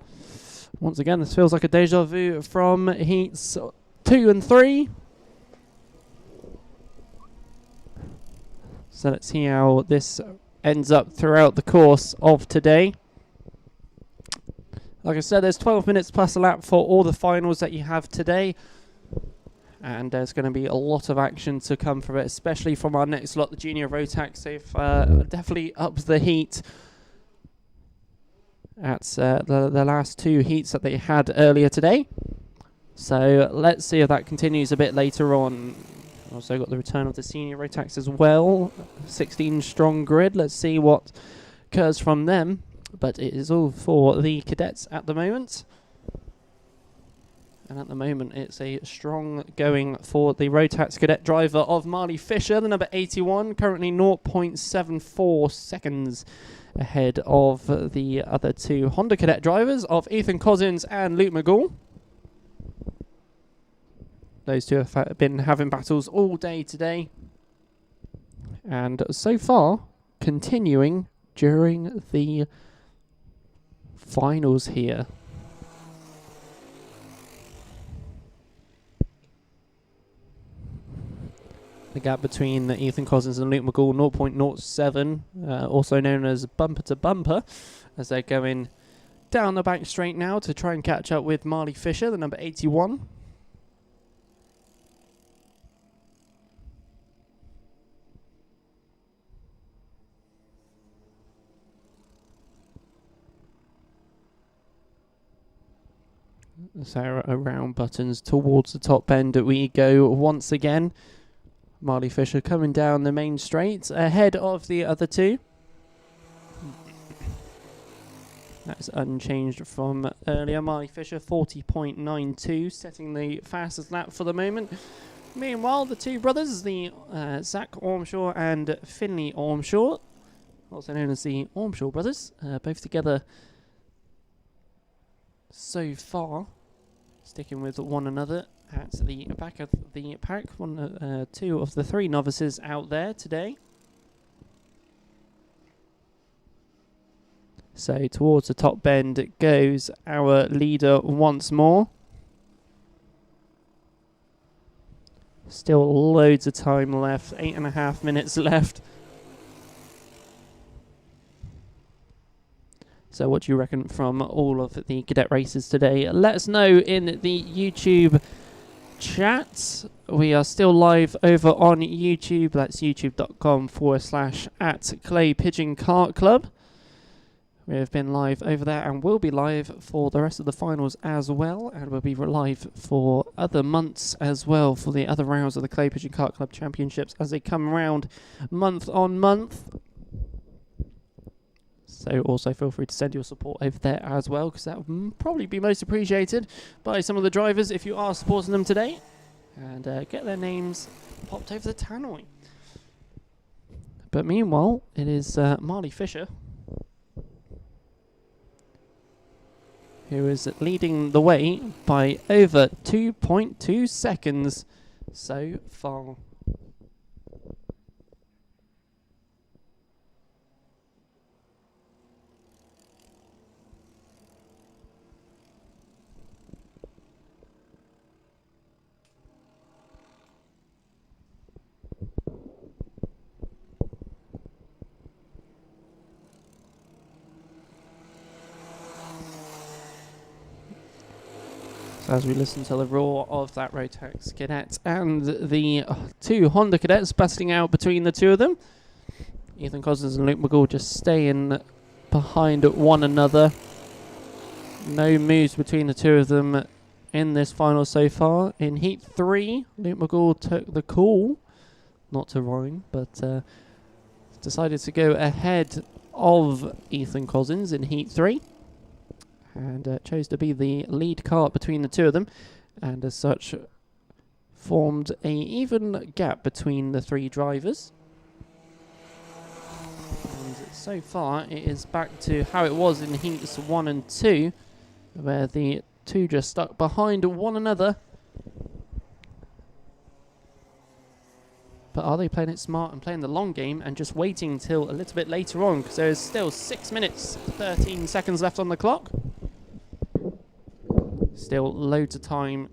Once again, this feels like a deja vu from heats 2 and 3. So let's see how this ends up throughout the course of today. Like I said, there's 12 minutes plus a lap for all the finals that you have today. And there's going to be a lot of action to come from it, especially from our next lot, the Junior Rotax. They've definitely upped the heat at the last 2 heats that they had earlier today. So let's see if that continues a bit later on. Also got the return of the Senior Rotax as well. 16 strong grid. Let's see what occurs from them. But it is all for the cadets at the moment. And at the moment, it's a strong going for the Rotax cadet driver of Marley Fisher, the number 81, currently 0.74 seconds ahead of the other 2 Honda cadet drivers of Ethan Cousins and Luke McGall. Those 2 have been having battles all day today. And so far, continuing during the finals here. The gap between Ethan Cousins and Luke McGall, 0.07, also known as bumper to bumper, as they're going down the back straight now to try and catch up with Marley Fisher, the number 81. So around buttons towards the top bend we go once again. Marley Fisher coming down the main straight ahead of the other two. That's unchanged from earlier. Marley Fisher 40.92, setting the fastest lap for the moment. Meanwhile, the two brothers, the Zach Ormshaw and Finley Ormshaw, also known as the Ormshaw brothers, both together so far, sticking with one another at the back of the pack. Two of the three novices out there today. So towards the top bend goes our leader once more. Still loads of time left, 8.5 minutes left. So what do you reckon from all of the cadet races today? Let us know in the YouTube chat. We are still live over on YouTube. That's youtube.com/@Clay Pigeon Kart Club. We have been live over there and will be live for the rest of the finals as well, and we'll be live for other months as well for the other rounds of the Clay Pigeon Kart Club Championships as they come around month on month. So also feel free to send your support over there as well, because that would probably be most appreciated by some of the drivers if you are supporting them today, and get their names popped over the tannoy. But meanwhile, it is Marley Fisher who is leading the way by over 2.2 seconds so far. As we listen to the roar of that Rotax Cadet and the two Honda Cadets battling out between the two of them. Ethan Cousins and Luke McGall just staying behind one another. No moves between the two of them in this final so far. In Heat 3, Luke McGall took the call, not to rhyme, but decided to go ahead of Ethan Cousins in Heat 3. And chose to be the lead kart between the two of them, and as such formed a even gap between the three drivers. And so far it is back to how it was in heats 1 and 2, where the two just stuck behind one another. But are they playing it smart and playing the long game and just waiting till a little bit later on, because there's still 6 minutes 13 seconds left on the clock. Still loads of time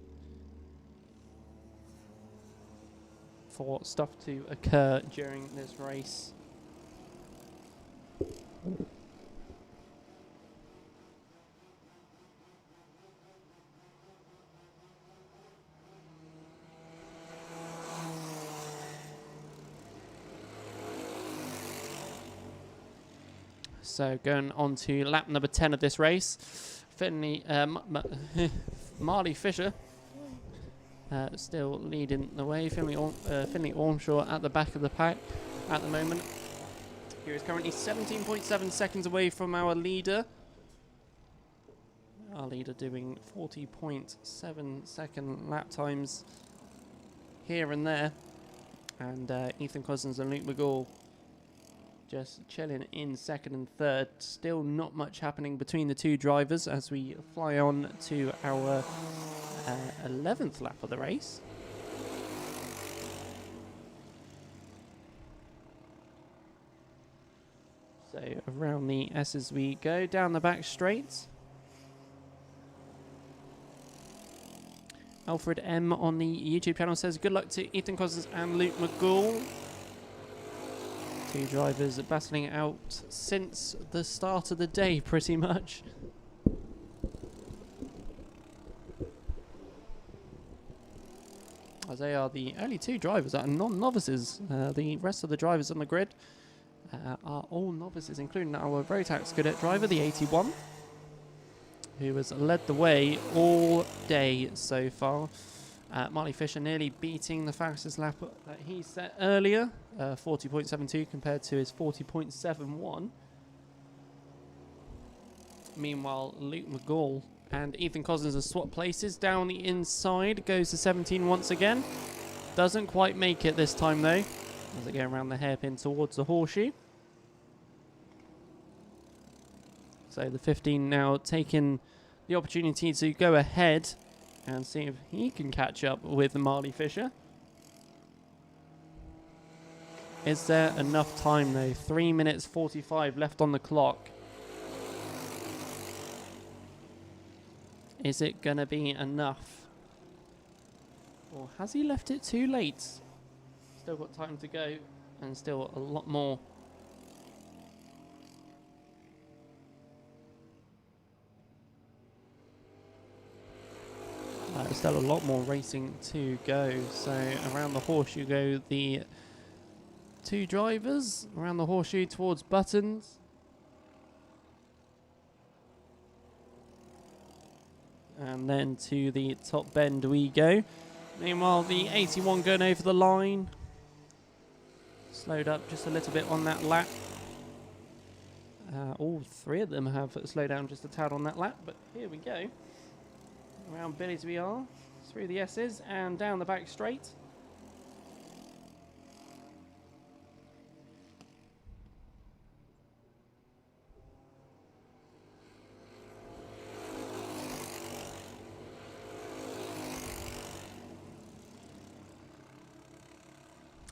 for stuff to occur during this race. So going on to lap number 10 of this race. Finley, Marley Fisher still leading the way. Finley Ormshaw at the back of the pack at the moment. He is currently 17.7 seconds away from our leader. Our leader doing 40.7 second lap times here and there. And Ethan Cousins and Luke McGall just chilling in second and third. Still not much happening between the two drivers as we fly on to our 11th lap of the race. So around the S's we go, down the back straight. Alfred M on the YouTube channel says, good luck to Ethan Cousins and Luke McGool. Two drivers battling it out since the start of the day, pretty much. As they are the only two drivers that are non-novices. The rest of the drivers on the grid are all novices, including our Rotax Cadet driver, the 81, who has led the way all day so far. Marley Fisher nearly beating the fastest lap that he set earlier, 40.72 compared to his 40.71. Meanwhile, Luke McGool and Ethan Cousins have swapped places. Down the inside goes to 17 once again. Doesn't quite make it this time though, as they go around the hairpin towards the horseshoe. So the 15 now taking the opportunity to go ahead and see if he can catch up with Marley Fisher. Is there enough time though? 3 minutes 45 left on the clock. Is it going to be enough? Or has he left it too late? Still got time to go and still a lot more. Still a lot more racing to go. So around the horseshoe go the two drivers. Around the horseshoe towards Buttons. And then to the top bend we go. Meanwhile, the 81 going over the line. Slowed up just a little bit on that lap. All three of them have slowed down just a tad on that lap, but here we go. Around Billy's we are, through the S's and down the back straight.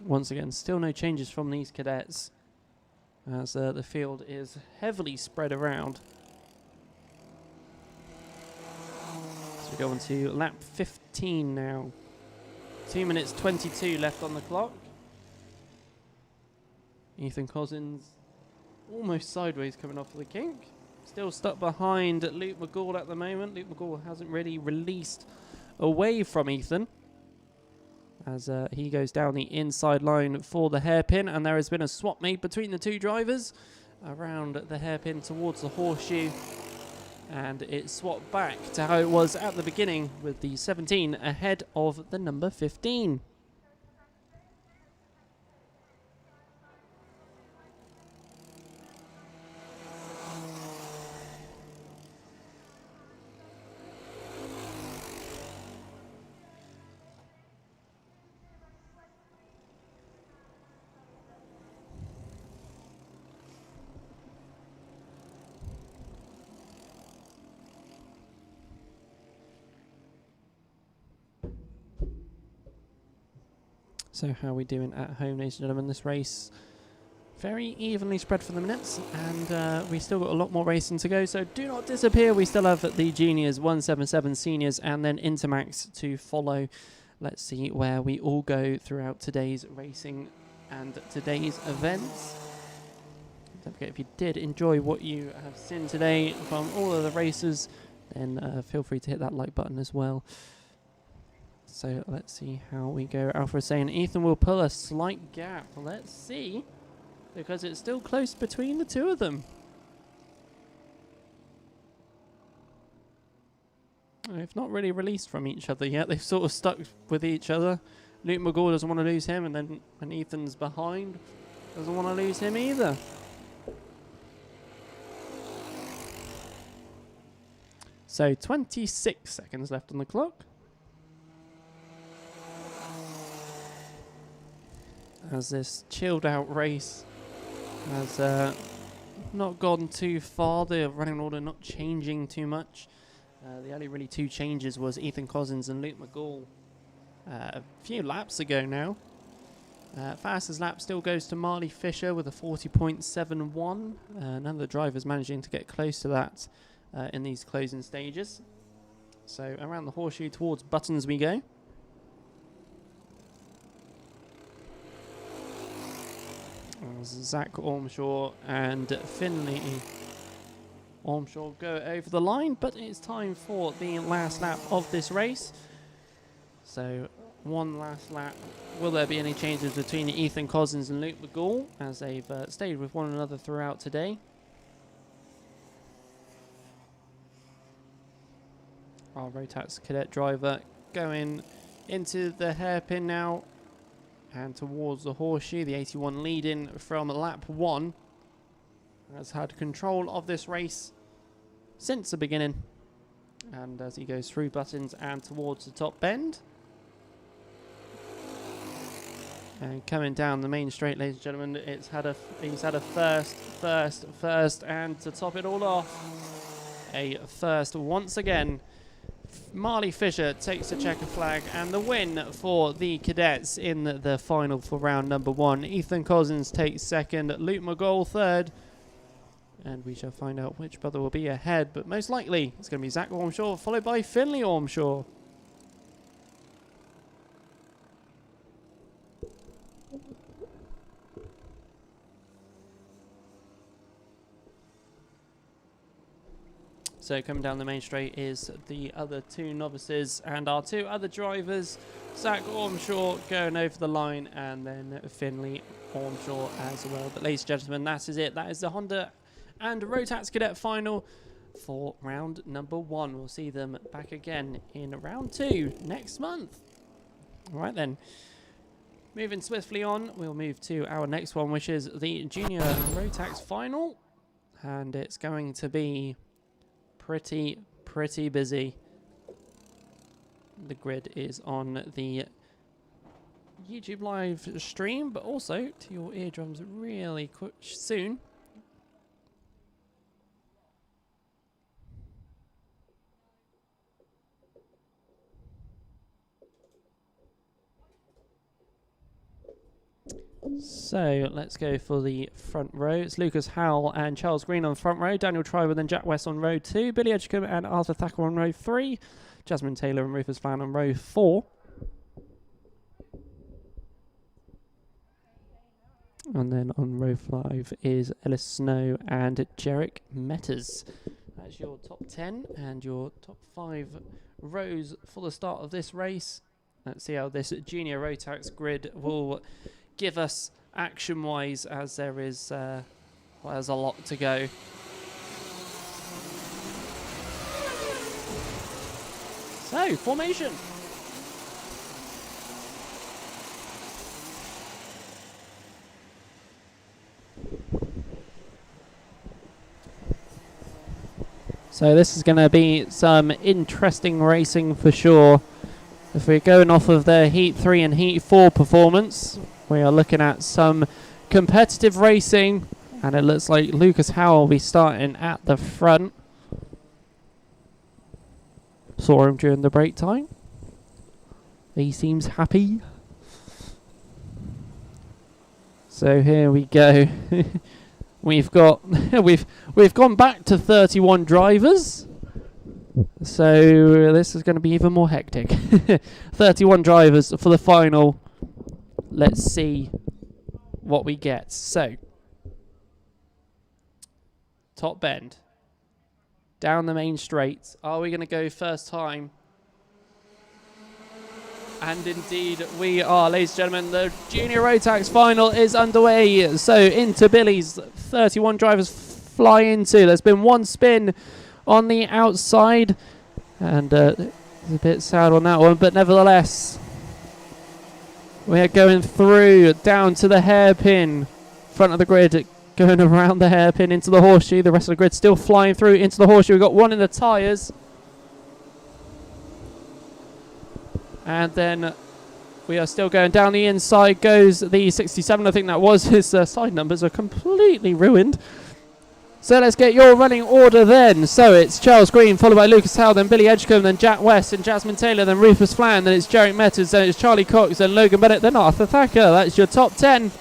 Once again, still no changes from these cadets, as the field is heavily spread around. So we go on to lap 15 now. 2 minutes 22 left on the clock. Ethan Cousins almost sideways coming off of the kink. Still stuck behind Luke McGool at the moment. Luke McGool hasn't really released away from Ethan, as he goes down the inside line for the hairpin, and there has been a swap made between the two drivers around the hairpin towards the horseshoe, and it swapped back to how it was at the beginning with the 17 ahead of the number 15. So how are we doing at home, ladies and gentlemen? This race very evenly spread for the minutes, and we still got a lot more racing to go, so do not disappear. We still have the juniors, 177 seniors, and then Intermax to follow. Let's see where we all go throughout today's racing and today's events. Don't forget, if you did enjoy what you have seen today from all of the races, then feel free to hit that like button as well. So let's see how we go. Alpha is saying Ethan will pull a slight gap. Let's see, because it's still close between the two of them. They've not really released from each other yet. They've sort of stuck with each other. Luke McGool doesn't want to lose him, and then when Ethan's behind, doesn't want to lose him either. So 26 seconds left on the clock. As this chilled out race has not gone too far. The running order not changing too much. The only really two changes was Ethan Cousins and Luke McGool a few laps ago now. Fastest lap still goes to Marley Fisher with a 40.71. None of the drivers managing to get close to that in these closing stages. So around the horseshoe towards Buttons we go. As Zach Ormshaw and Finley Ormshaw go over the line, but it's time for the last lap of this race. So one last lap. Will there be any changes between Ethan Cousins and Luke McGall as they've stayed with one another throughout today? Our Rotax Cadet driver going into the hairpin now and towards the horseshoe. The 81 leading from lap 1 has had control of this race since the beginning, and as he goes through Buttons and towards the top bend. And coming down the main straight, ladies and gentlemen, he's had a first, and to top it all off, a first once again. Marley Fisher takes the checker flag, and the win for the Cadets in the final for round number 1. Ethan Cousins takes second, Luke McGall third, and we shall find out which brother will be ahead, but most likely it's going to be Zach Ormshaw, followed by Finley Ormshaw. So coming down the main straight is the other two novices and our two other drivers. Zach Ormshaw going over the line, and then Finley Ormshaw as well. But ladies and gentlemen, that is it. That is the Honda and Rotax Cadet final for round number 1. We'll see them back again in round 2 next month. All right then. Moving swiftly on, we'll move to our next one, which is the Junior Rotax final. And it's going to be pretty busy. The grid is on the YouTube live stream, but also to your eardrums really quick soon. So let's go for the front row. It's Lucas Howell and Charles Green on front row, Daniel Triber and Jack West on row 2, Billy Edgecombe and Arthur Thacker on row 3, Jasmine Taylor and Rufus Flan on row 4. And then on row 5 is Ellis Snow and Jarek Metters. That's your top 10 and your top 5 rows for the start of this race. Let's see how this Junior Rotax grid will give us action-wise, as there is there's a lot to go. So, formation. So this is going to be some interesting racing for sure. If we're going off of their Heat 3 and Heat 4 performance, we are looking at some competitive racing, and it looks like Lucas Howell will be starting at the front. Saw him during the break time. He seems happy. So here we go. We've got we've gone back to 31 drivers. So this is going to be even more hectic. 31 drivers for the final. Let's see what we get. So, top bend. Down the main straight. Are we going to go first time? And indeed we are, ladies and gentlemen. The Junior Rotax final is underway. So into Billy's 31 drivers fly into. There's been one spin on the outside, and it's a bit sad on that one, but nevertheless, we are going through down to the hairpin, front of the grid, going around the hairpin into the horseshoe. The rest of the grid still flying through into the horseshoe. We've got one in the tyres. And then we are still going down the inside. Goes the 67, I think that was. His side numbers are completely ruined. So let's get your running order then. So it's Charles Green, followed by Lucas Howe, then Billy Edgecombe, then Jack West, and Jasmine Taylor, then Rufus Flan, then it's Jarek Metters, then it's Charlie Cox, then Logan Bennett, then Arthur Thacker. That's your top 10.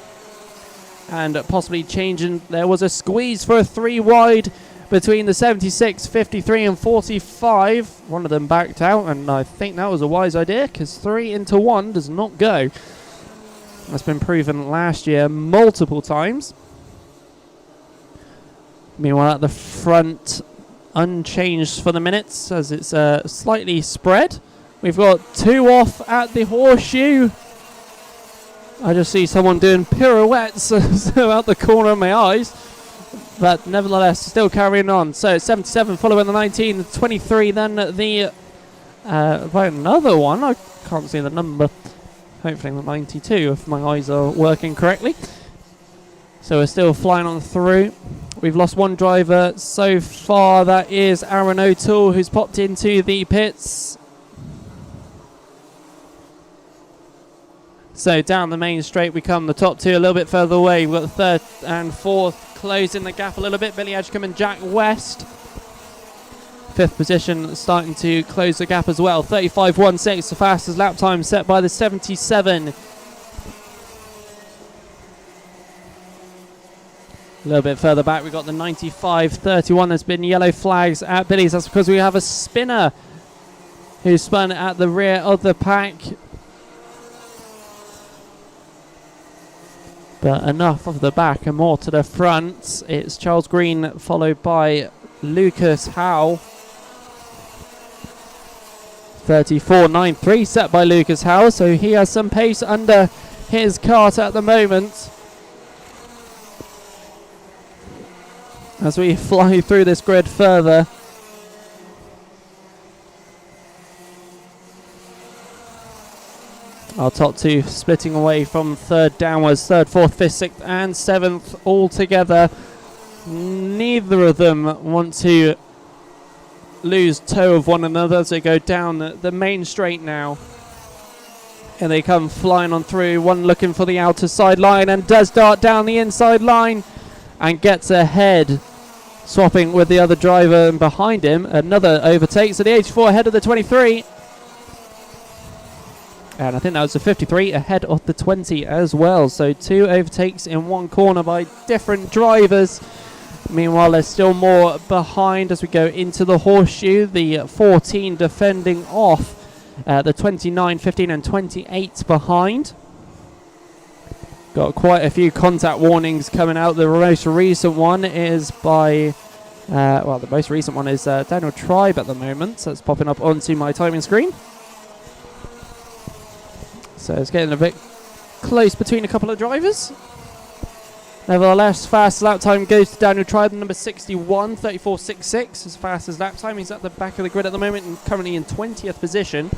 And possibly changing, there was a squeeze for a 3 wide between the 76, 53 and 45. One of them backed out, and I think that was a wise idea, because 3 into 1 does not go. That's been proven last year multiple times. Meanwhile, at the front, unchanged for the minutes, as it's slightly spread. We've got 2 off at the horseshoe. I just see someone doing pirouettes out the corner of my eyes. But nevertheless, still carrying on. So 77 following the 19, 23, then the about another one. I can't see the number. Hopefully the 92 if my eyes are working correctly. So we're still flying on through. We've lost one driver so far. That is Aaron O'Toole, who's popped into the pits. So down the main straight we come, the top 2 a little bit further away. We've got the 3rd and 4th closing the gap a little bit. Billy Edgecombe and Jack West. 5th position starting to close the gap as well. 35.16, the fastest lap time set by the 77. A little bit further back we've got the 95.31. There's been yellow flags at Billy's. That's because we have a spinner who spun at the rear of the pack. But enough of the back and more to the front. It's Charles Green followed by Lucas Howe. 34.93 set by Lucas Howe, so he has some pace under his cart at the moment. As we fly through this grid further. Our top 2 splitting away from 3rd downwards. 3rd, 4th, 5th, 6th and 7th all together. Neither of them want to lose toe of one another as they go down the main straight now. And they come flying on through. One looking for the outer side line and does dart down the inside line and gets ahead. Swapping with the other driver and behind him. Another overtake. So the 84 ahead of the 23. And I think that was the 53 ahead of the 20 as well. So 2 overtakes in one corner by different drivers. Meanwhile, there's still more behind as we go into the horseshoe. The 14 defending off. The 29, 15 and 28 behind. Got quite a few contact warnings coming out. The most recent one is by... the most recent one is Daniel Tribe at the moment. So it's popping up onto my timing screen. So it's getting a bit close between a couple of drivers. Nevertheless, fastest lap time goes to Daniel Tribe, number 61, 34.66. His fastest lap time. He's at the back of the grid at the moment and currently in 20th position.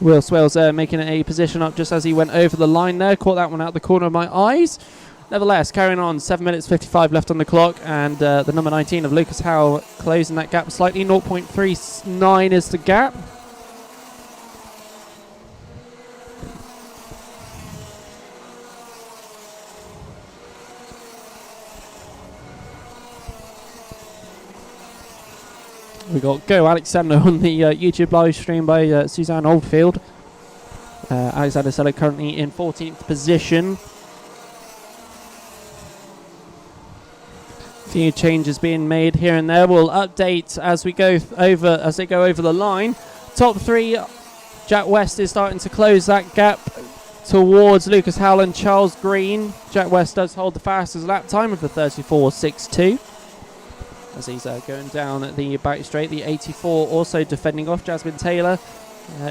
Will Swales making a position up just as he went over the line there. Caught that one out the corner of my eyes. Nevertheless, carrying on, 7 minutes 55 left on the clock, and the number 19 of Lucas Howe closing that gap slightly. 0.39 is the gap. We got Go Alexander on the YouTube live stream by Suzanne Oldfield. Alexander Seller currently in 14th position. Few changes being made here and there. We'll update as we go over as they go over the line. Top 3, Jack West is starting to close that gap towards Lucas Howell and Charles Green. Jack West does hold the fastest lap time of the 34.62. As he's going down at the back straight. The 84 also defending off Jasmine Taylor.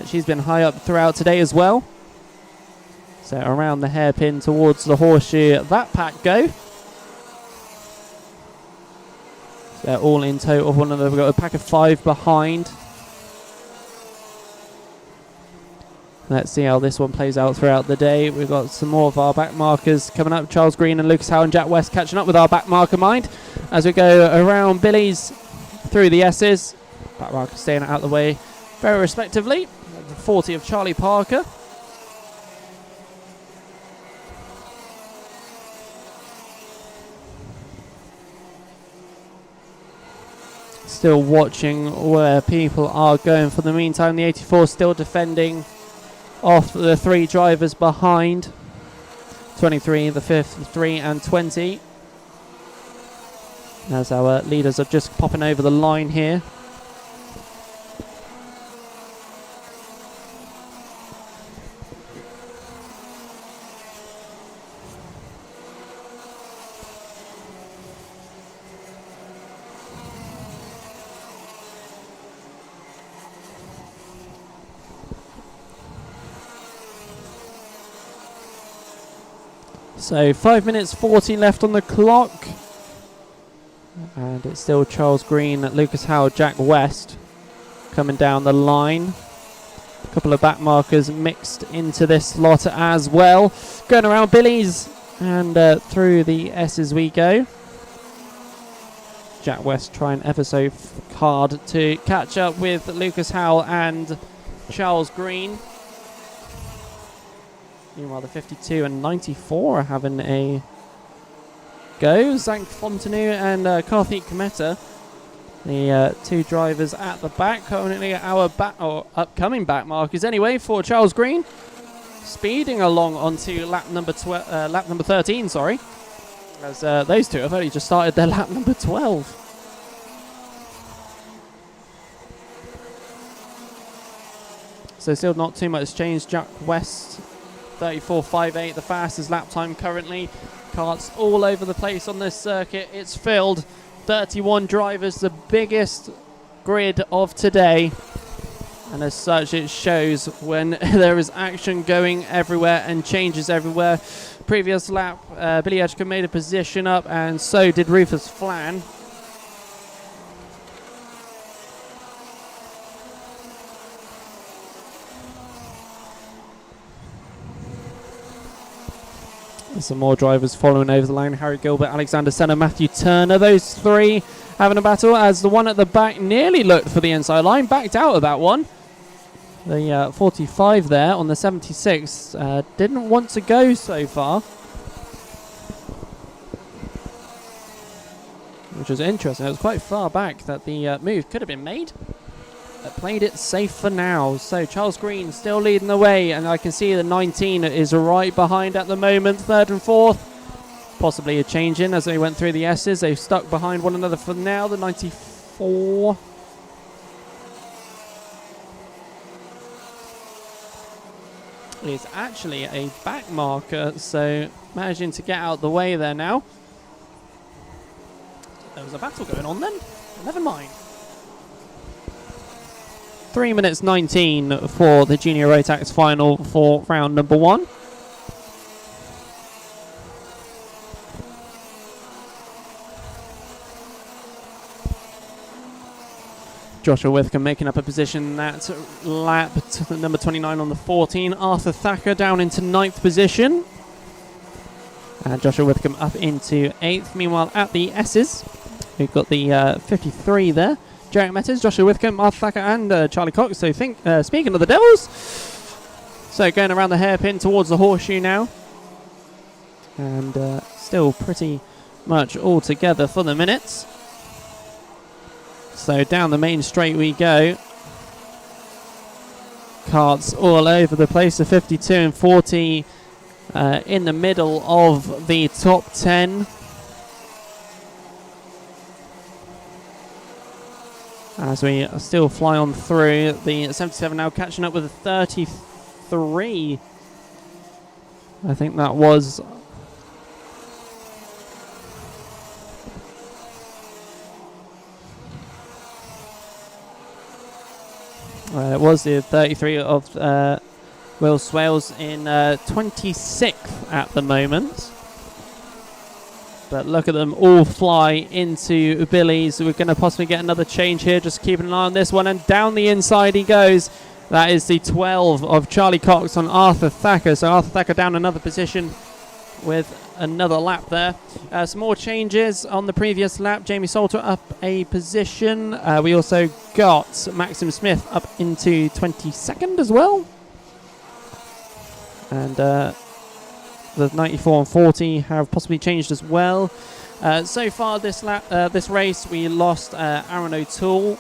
She's been high up throughout today as well. So around the hairpin towards the horseshoe, that pack go. So they're all in total. One of them, we've got a pack of 5 behind. Let's see how this one plays out throughout the day. We've got some more of our back markers coming up. Charles Green and Lucas Howe and Jack West catching up with our back marker mind as we go around Billy's through the S's. Back marker staying out of the way very respectively. The 40 of Charlie Parker. Still watching where people are going. For the meantime, the 84 still defending off the 3 drivers behind. 23, the 53 and 20. As our leaders are just popping over the line here. So 5 minutes 40 left on the clock. And it's still Charles Green, Lucas Howard, Jack West coming down the line. A couple of back markers mixed into this lot as well. Going around Billy's and through the S's we go. Jack West trying ever so hard to catch up with Lucas Howell and Charles Green. Meanwhile, the 52 and 94 are having a go. Zank Fontenue and Karthik Kameta, the 2 drivers at the back. Currently our upcoming back markers anyway for Charles Green. Speeding along onto lap number 13, sorry. As those 2 have only just started their lap number 12. So still not too much change. Jack West 34.58, the fastest lap time currently. Karts all over the place on this circuit. It's filled. 31 drivers, the biggest grid of today. And as such, it shows when there is action going everywhere and changes everywhere. Previous lap, Billy Edgecombe made a position up, and so did Rufus Flan. Some more drivers following over the line. Harry Gilbert, Alexander Senna, Matthew Turner. Those 3 having a battle as the one at the back nearly looked for the inside line. Backed out of that one. The 45 there on the 76 didn't want to go so far. Which was interesting. It was quite far back that the move could have been made. Played it safe for now. So Charles Green still leading the way, and I can see the 19 is right behind at the moment. 3rd and 4th, possibly a change in as they went through the S's. They've stuck behind one another for now. The 94 is actually a back marker, so managing to get out the way there now. There was a battle going on then. Never mind. 3 minutes 19 for the Junior Rotax final for round number 1. Joshua Withcombe making up a position that lap number 29 on the 14. Arthur Thacker down into 9th position. And Joshua Withcombe up into 8th. Meanwhile, at the S's, we've got the 53 there. Jarek Metters, Joshua Withcombe, Arthur Thacker and Charlie Cox. So speaking of the Devils, so going around the hairpin towards the horseshoe now. And still pretty much all together for the minutes. So down the main straight we go. Karts all over the place. The 52 and 40 in the middle of the top 10. As we still fly on through. The 77 now catching up with the 33. I think that was. It was the 33 of Will Swales in 26th at the moment. But look at them all fly into Billy's. We're going to possibly get another change here. Just keeping an eye on this one. And down the inside he goes. That is the 12 of Charlie Cox on Arthur Thacker. So Arthur Thacker down another position with another lap there. Some more changes on the previous lap. Jamie Salter up a position. We also got Maxim Smith up into 22nd as well. And the 94 and 40 have possibly changed as well. So far this race, we lost Aaron O'Toole.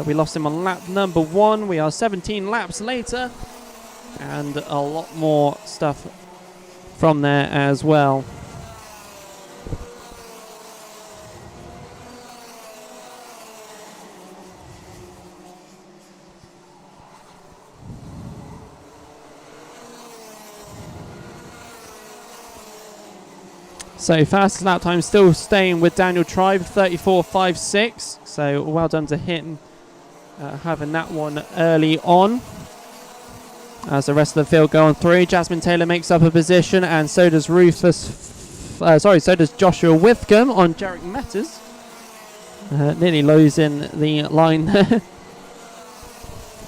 We lost him on lap number 1. We are 17 laps later, and a lot more stuff from there as well. So fastest lap time still staying with Daniel Tribe, 34.56. So well done to him having that one early on. As the rest of the field going through, Jasmine Taylor makes up a position, and so does so does Joshua Withcomb on Jarek Metters. Nearly losing the line there.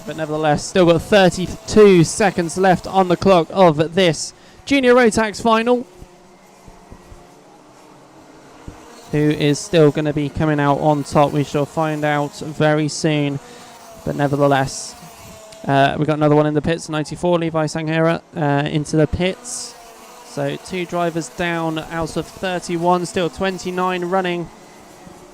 But nevertheless, still got 32 seconds left on the clock of this Junior Rotax final. Who is still going to be coming out on top? We shall find out very soon. But nevertheless, we got another one in the pits. 94, Levi Sanghera into the pits. So 2 drivers down out of 31. Still 29 running.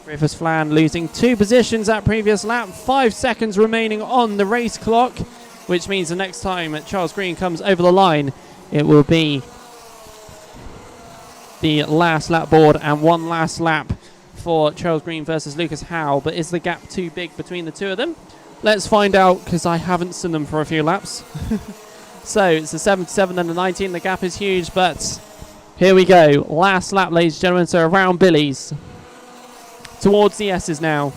Rufus Flan losing 2 positions at previous lap. 5 seconds remaining on the race clock, which means the next time Charles Green comes over the line, it will be the last lap board and one last lap for Charles Green versus Lucas Howe. But is the gap too big between the two of them? Let's find out, because I haven't seen them for a few laps. So it's a 77 and a 19. The gap is huge, but here we go. Last lap, ladies and gentlemen. So around Billy's. Towards the S's now.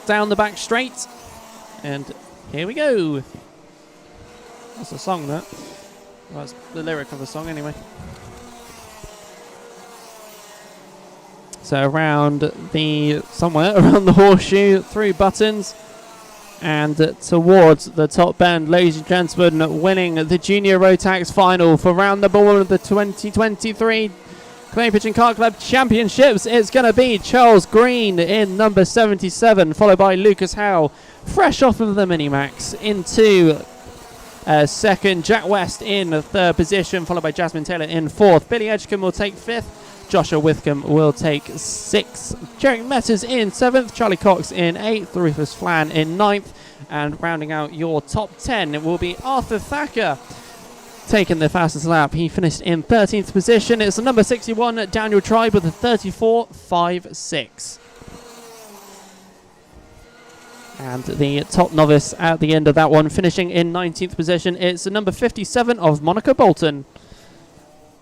Down the back straight. And here we go. That's a song, that. Well, that's the lyric of the song anyway. So somewhere around the horseshoe, through buttons, and towards the top bend, ladies and gentlemen, winning the Junior Rotax final for round number 1 of the 2023 Clay Pigeon Kart Club Championships. It's going to be Charles Green in number 77, followed by Lucas Howe, fresh off of the Minimax, into second. Jack West in 3rd position, followed by Jasmine Taylor in 4th. Billy Edgecombe will take 5th. Joshua Withcomb will take 6th. Jarek Metters in 7th. Charlie Cox in 8th. Rufus Flan in 9th. And rounding out your top 10, it will be Arthur Thacker taking the fastest lap. He finished in 13th position. It's the number 61, Daniel Tribe, with a 34.56. And the top novice at the end of that one, finishing in 19th position, it's the number 57 of Monica Bolton.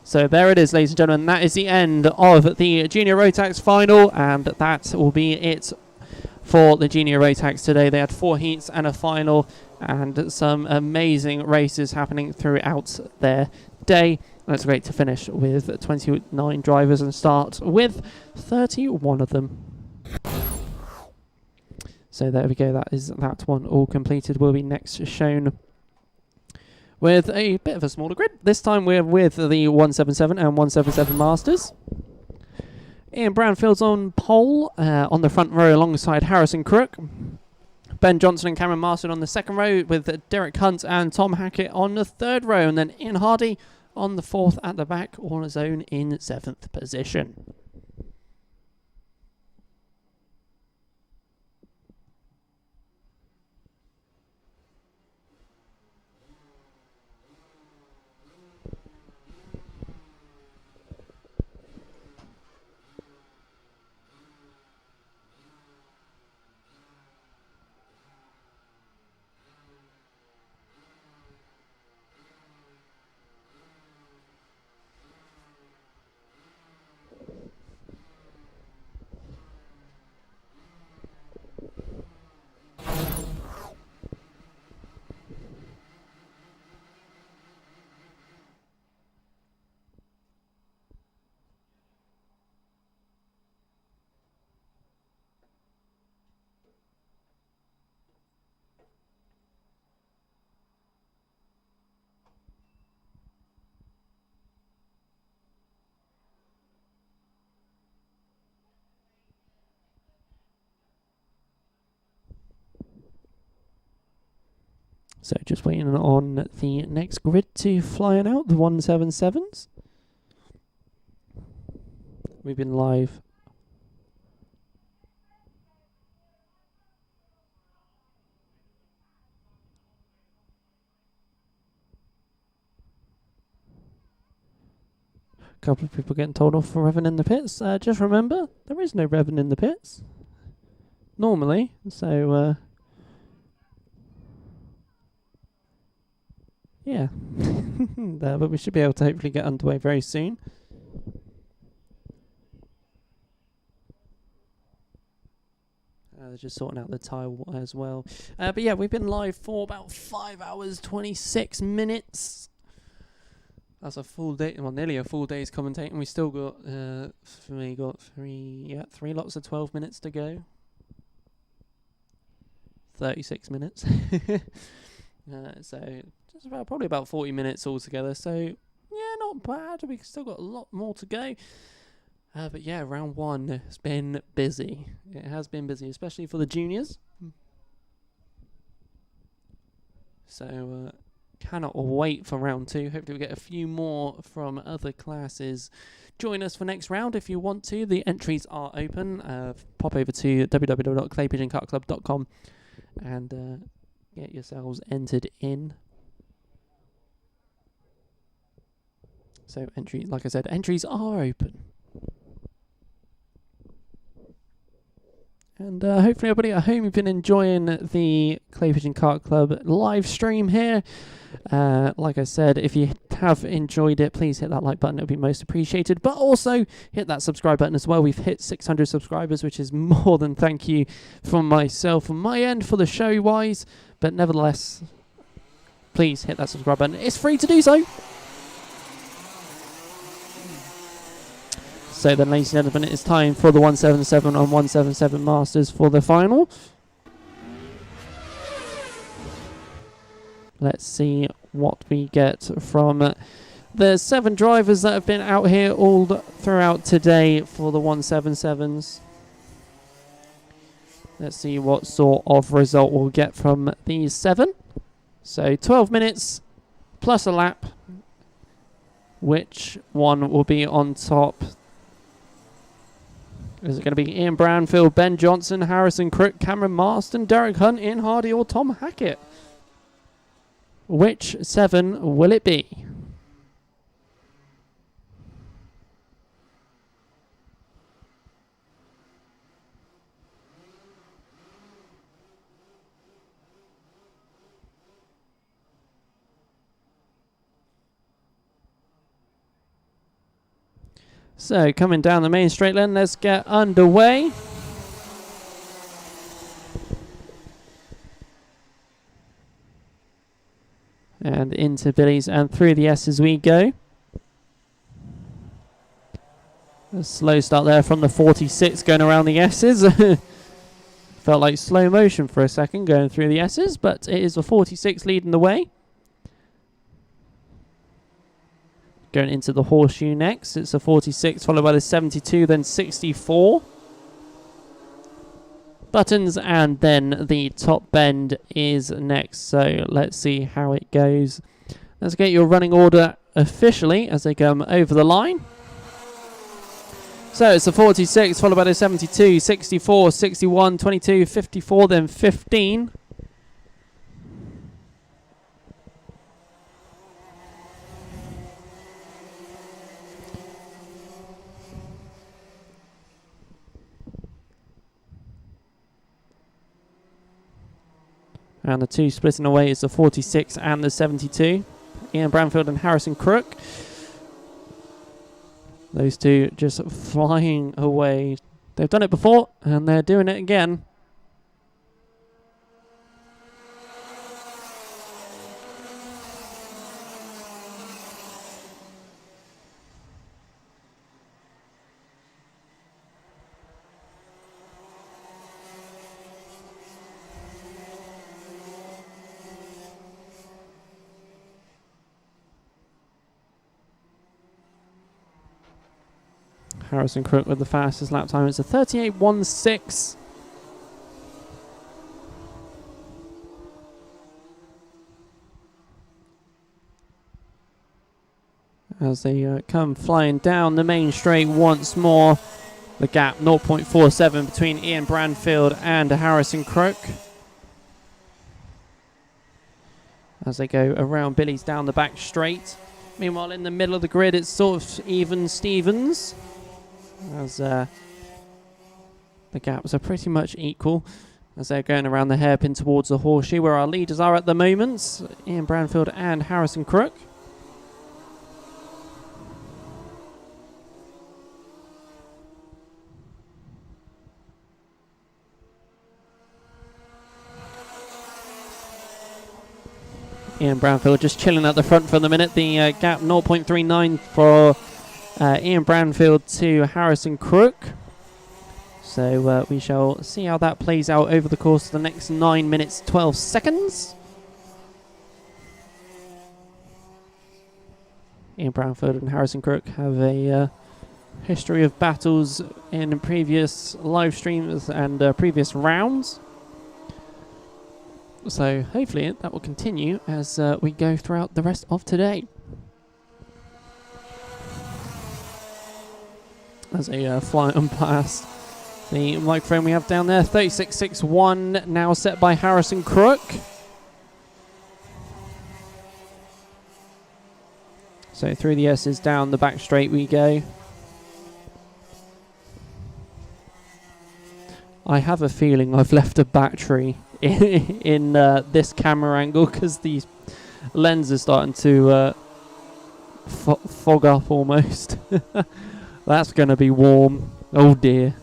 So there it is, ladies and gentlemen. That is the end of the Junior Rotax final, and that will be it for the Junior Rotax today. They had 4 heats and a final, and some amazing races happening throughout their day. And it's great to finish with 29 drivers and start with 31 of them. So there we go. That is that one all completed. Will be next shown with a bit of a smaller grid. This time we're with the 177 and 177 Masters. Ian Brownfield's on pole on the front row alongside Harrison Crook. Ben Johnson and Cameron Marston on the second row, with Derek Hunt and Tom Hackett on the third row. And then Ian Hardy on the fourth at the back, all on his own in 7th position. So just waiting on the next grid to fly out, the 177s. We've been live. A couple of people getting told off for revving in the pits. Just remember, there is no revving in the pits. Normally, so yeah. But we should be able to hopefully get underway very soon. They're just sorting out the tile as well. But yeah, we've been live for about 5 hours, 26 minutes. That's a full day, well, nearly a full day's commentating. We still got, three lots of 12 minutes to go. 36 minutes. So just probably about 40 minutes altogether. So yeah, not bad. We've still got a lot more to go. But yeah, round one has been busy. It has been busy, especially for the juniors. So cannot wait for round two. Hopefully we get a few more from other classes. Join us for next round if you want to. The entries are open. Pop over to www.claypigeonkartclub.com and get yourselves entered in. So entry, like I said, entries are open. And hopefully everybody at home, you've been enjoying the Clay Pigeon Kart Club live stream here. Like I said, if you have enjoyed it, please hit that like button. It would be most appreciated. But also hit that subscribe button as well. We've hit 600 subscribers, which is more than thank you from myself on my end for the show-wise. But nevertheless, please hit that subscribe button. It's free to do so. So then, ladies and gentlemen, it's time for the 177 and 177 Masters for the final. Let's see what we get from the 7 drivers that have been out here all throughout today for the 177s. Let's see what sort of result we'll get from these 7. So 12 minutes plus a lap. Which one will be on top? Is it going to be Ian Branfield, Ben Johnson, Harrison Crook, Cameron Marston, Derek Hunt, Ian Hardy or Tom Hackett? Which 7 will it be? So, coming down the main straight line, let's get underway. And into Billy's and through the S as we go. A slow start there from the 46 going around the S's. Felt like slow motion for a second going through the S's, but it is the 46 leading the way. Going into the horseshoe next. It's a 46 followed by the 72, then 64. Buttons and then the top bend is next. So let's see how it goes. Let's get your running order officially as they come over the line. So it's a 46 followed by the 72, 64, 61, 22, 54, then 15. And the 2 splitting away is the 46 and the 72. Ian Branfield and Harrison Crook. Those 2 just flying away. They've done it before, and they're doing it again. Harrison Crook with the fastest lap time. It's a 38.16. as they come flying down the main straight once more. The gap 0.47 between Ian Branfield and Harrison Crook. As they go around Billy's down the back straight. Meanwhile, in the middle of the grid, it's sort of even Stevens. As the gaps are pretty much equal as they're going around the hairpin towards the horseshoe, where our leaders are at the moment, Ian Branfield and Harrison Crook. Ian Branfield just chilling at the front for the minute. The gap 0.39 for Ian Branfield to Harrison Crook. So we shall see how that plays out over the course of the next 9 minutes 12 seconds. Ian Branfield and Harrison Crook have a history of battles in previous live streams and previous rounds. So hopefully that will continue as we go throughout the rest of today. As they fly on past the microphone we have down there, 36.61 now set by Harrison Crook. So through the S's down the back straight we go. I have a feeling I've left a battery in this camera angle because the lens is starting to fog up almost. That's going to be warm. Oh dear.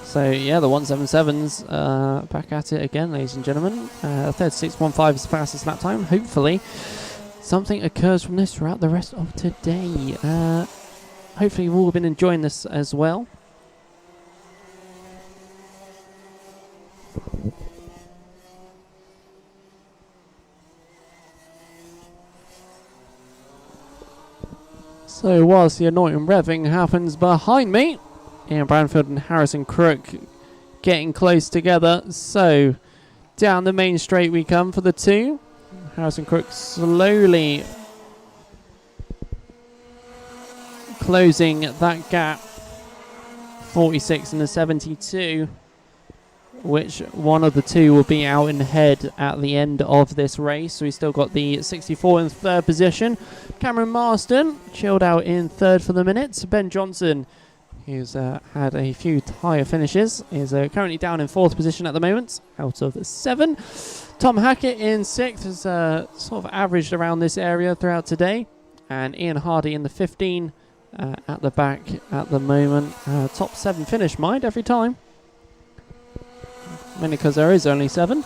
So yeah, the 177s back at it again, ladies and gentlemen. 36.15 is the fastest lap time. Hopefully something occurs from this throughout the rest of today. Hopefully you've all been enjoying this as well. So whilst the annoying revving happens behind me, Ian Branfield and Harrison Crook getting close together. So down the main straight we come for the two. Harrison Crook slowly closing that gap, 46 and a 72. Which one of the two will be out in head at the end of this race. So we still got the 64 in third position. Cameron Marston chilled out in third for the minute. Ben Johnson, who's had a few tyre finishes, is currently down in fourth position at the moment out of 7. Tom Hackett in sixth has sort of averaged around this area throughout today. And Ian Hardy in the 15 at the back at the moment. Top 7 finish, mind, every time. Mainly because there is only 7.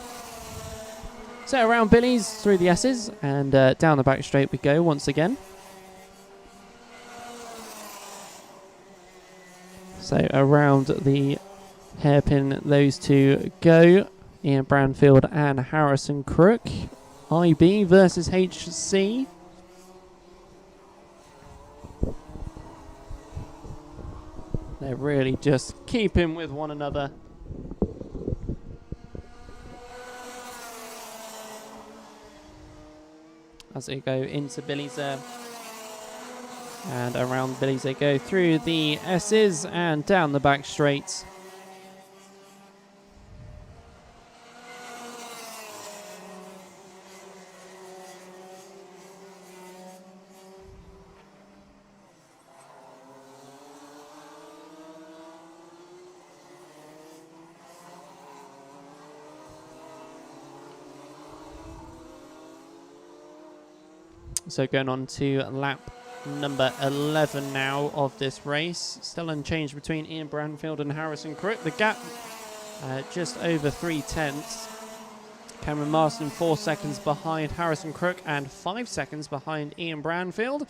So around Billy's through the S's and down the back straight we go once again. So around the hairpin those two go. Ian Branfield and Harrison Crook. IB versus HC. They're really just keeping with one another. As they go into Billy's there. And around Billy's they go through the S's and down the back straight. So going on to lap number 11 now of this race. Still unchanged between Ian Branfield and Harrison Crook. The gap just over 3/10. Cameron Marston 4 seconds behind Harrison Crook and 5 seconds behind Ian Branfield.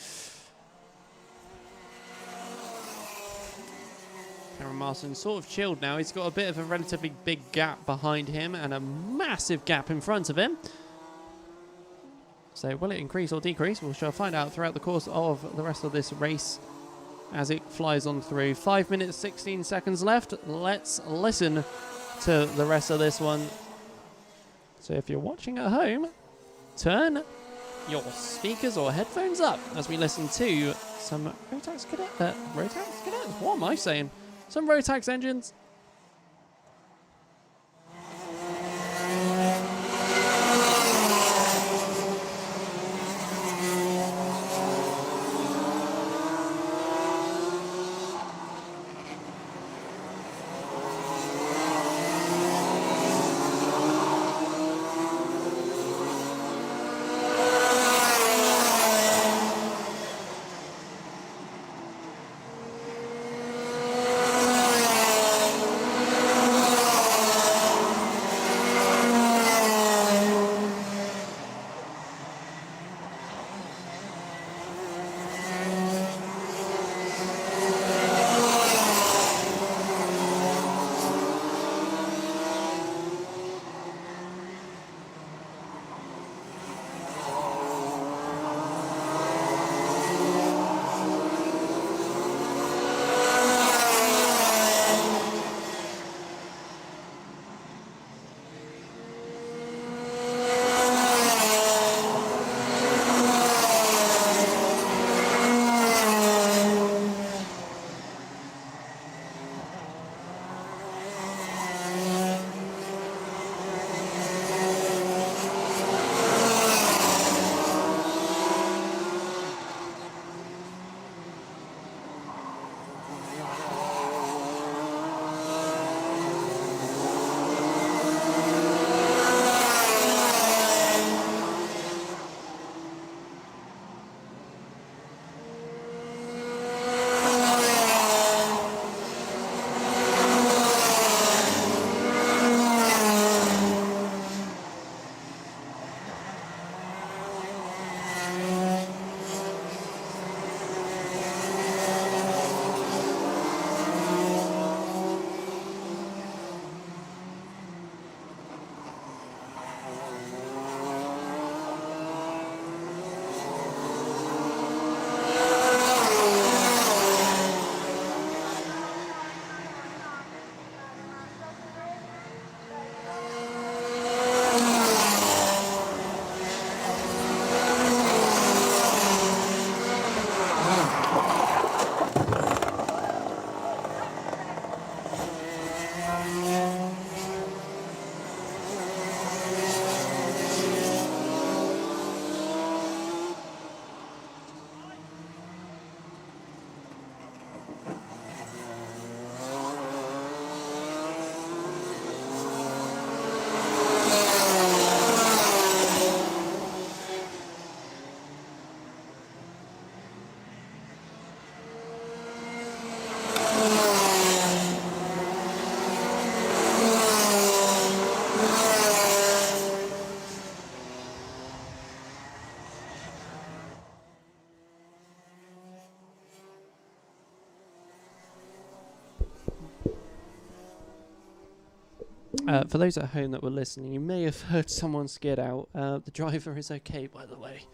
Cameron Marston sort of chilled now. He's got a bit of a relatively big gap behind him and a massive gap in front of him. So will it increase or decrease? We shall find out throughout the course of the rest of this race as it flies on through. 5 minutes, 16 seconds left. Let's listen to the rest of this one. So if you're watching at home, turn your speakers or headphones up as we listen to some Rotax Cadet. Rotax Cadet? What am I saying? Some Rotax engines. For those at home that were listening, you may have heard someone skid out. The driver is okay, by the way.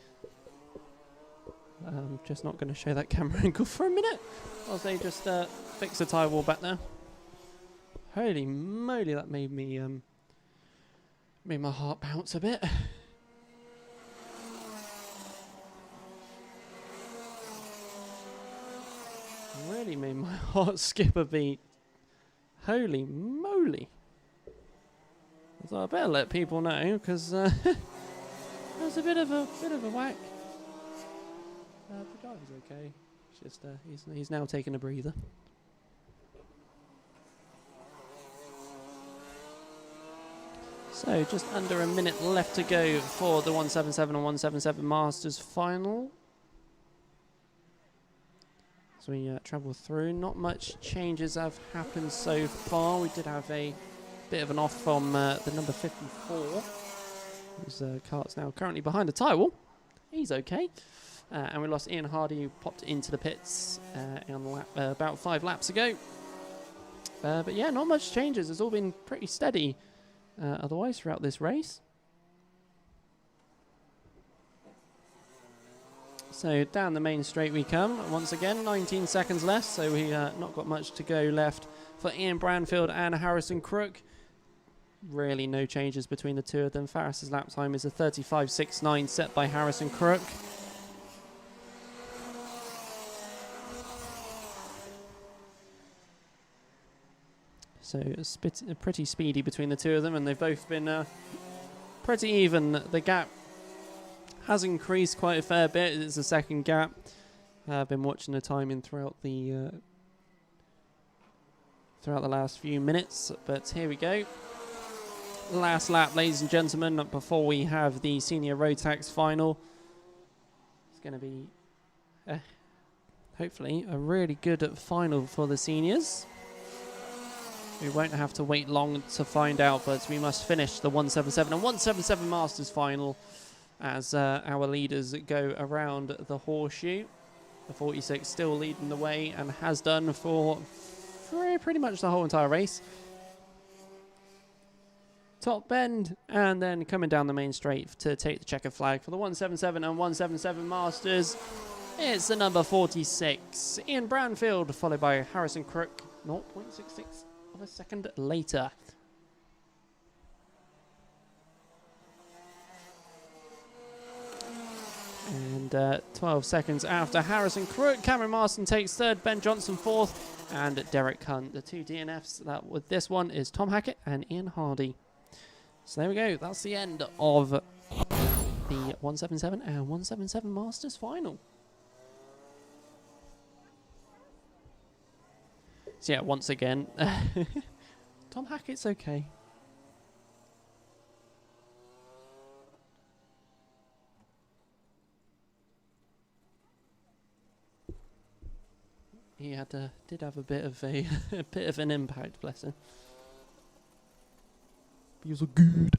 Just not going to show that camera angle for a minute whilst they just fix the tyre wall back there. Holy moly, that made me made my heart bounce a bit. Really made my heart skip a beat. Holy moly. So I better let people know, because there's a bit of a whack. The driver's okay. It's just he's now taking a breather. So just under a minute left to go for the 177 and 177 Masters final. So we travel through. Not much changes have happened so far. We did have a bit of an off from the number 54. His cart's now currently behind the tyre wall. He's okay. And we lost Ian Hardy, who popped into the pits on about 5 laps ago. But yeah, not much changes. It's all been pretty steady otherwise throughout this race. So down the main straight we come. Once again, 19 seconds left, so we not got much to go left for Ian Branfield and Harrison Crook. really no changes between the two of them. Farris's lap time is a 35.69 set by Harrison Crook. So it's pretty speedy between the two of them, and they've both been pretty even. The gap has increased quite a fair bit. It's the second gap. I've been watching the timing throughout the last few minutes, but here we go. Last lap, ladies and gentlemen, before we have the senior Rotax final. It's going to be hopefully a really good final for the seniors. We won't have to wait long to find out, but we must finish the 177 and 177 Masters final as our leaders go around the horseshoe. The 46 still leading the way and has done for pretty much the whole entire race. Top bend and then coming down the main straight to take the checkered flag for the 177 and 177 Masters. It's the number 46 Ian Branfield, followed by Harrison Crook, 0.66 of a second later. And 12 seconds after Harrison Crook, Cameron Marston takes third, Ben Johnson fourth, and Derek Hunt. The two DNFs that with this one is Tom Hackett and Ian Hardy. So there we go. That's the end of the 177 and 177 Masters final. So yeah, once again, Tom Hackett's okay. He did have a bit of a bit of an impact, bless him. He was good.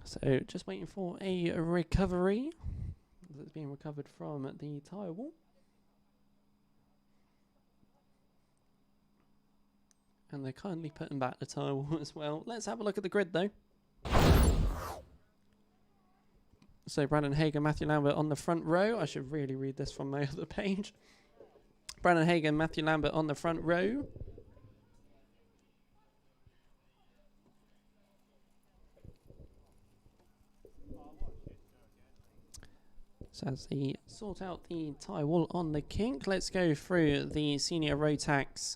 So just waiting for a recovery that's being recovered from the tyre wall. And they're kindly putting back the tyre wall as well. Let's have a look at the grid though. So Brandon Hager, Matthew Lambert on the front row. I should really read this from my other page. Brandon Hager, Matthew Lambert on the front row. So as they sort out the tyre wall on the kink, let's go through the senior Rotax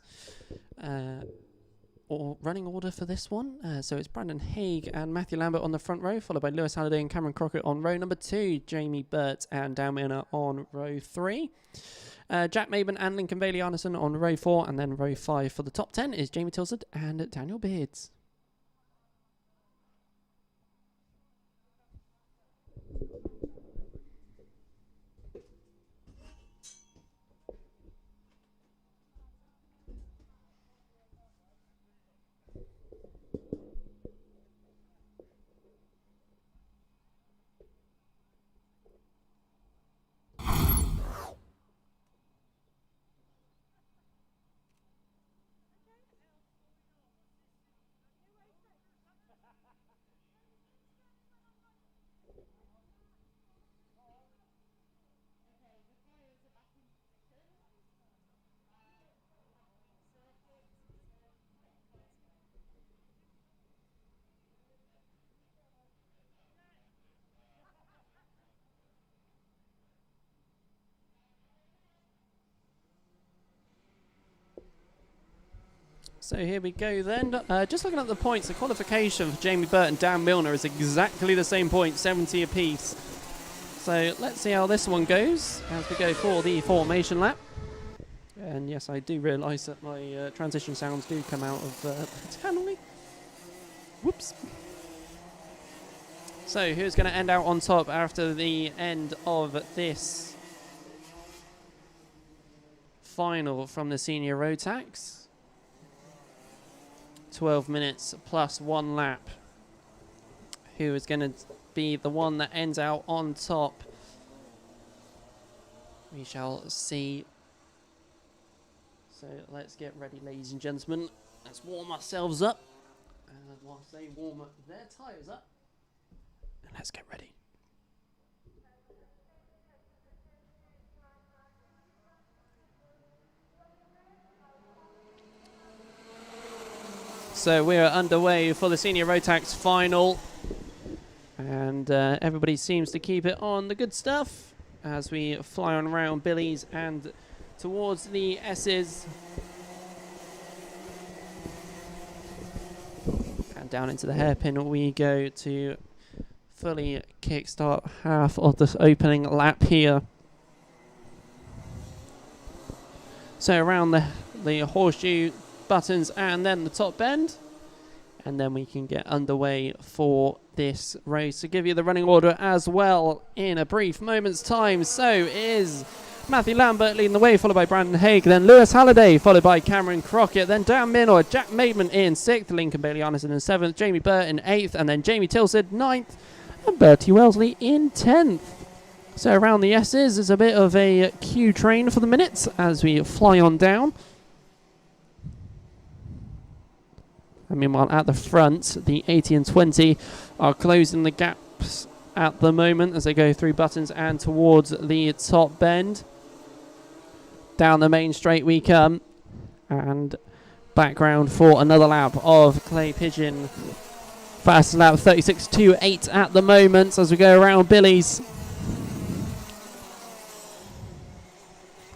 running order for this one. So it's Brandon Haig and Matthew Lambert on the front row, followed by Lewis Halliday and Cameron Crockett on row number 2, Jamie Burt and Dan Milner on row 3. Jack Maben and Lincoln Bailey Arneson on row 4, and then row 5 for the top 10 is Jamie Tilsard and Daniel Beards. So here we go then. Just looking at the points, the qualification for Jamie Burt and Dan Milner is exactly the same point, 70 apiece. So let's see how this one goes as we go for the formation lap. And yes, I do realise that my transition sounds do come out of the channel. Whoops. So who's going to end out on top after the end of this final from the senior Rotax? 12 minutes plus 1 lap. Who is going to be the one that ends out on top? We shall see. So let's get ready, ladies and gentlemen. Let's warm ourselves up. And whilst they warm up their tyres up, and let's get ready. So we're underway for the Senior Rotax final. And everybody seems to keep it on the good stuff as we fly on around Billy's and towards the S's. And down into the hairpin we go to fully kickstart half of this opening lap here. So around the horseshoe, buttons, and then the top bend. And then we can get underway for this race. To give you the running order as well in a brief moment's time. So is Matthew Lambert leading the way, followed by Brandon Haig, then Lewis Halliday, followed by Cameron Crockett, then Dan Minor, Jack Maidman in 6th, Lincoln Bailey Arneson in 7th, Jamie Burt in 8th, and then Jamie Tilsid 9th, and Bertie Wellesley in 10th. So around the S's is a bit of a Q train for the minutes as we fly on down. And meanwhile, at the front, the 80 and 20 are closing the gaps at the moment as they go through buttons and towards the top bend. Down the main straight we come. And background for another lap of Clay Pigeon. Fast lap 36.28 at the moment as we go around Billy's.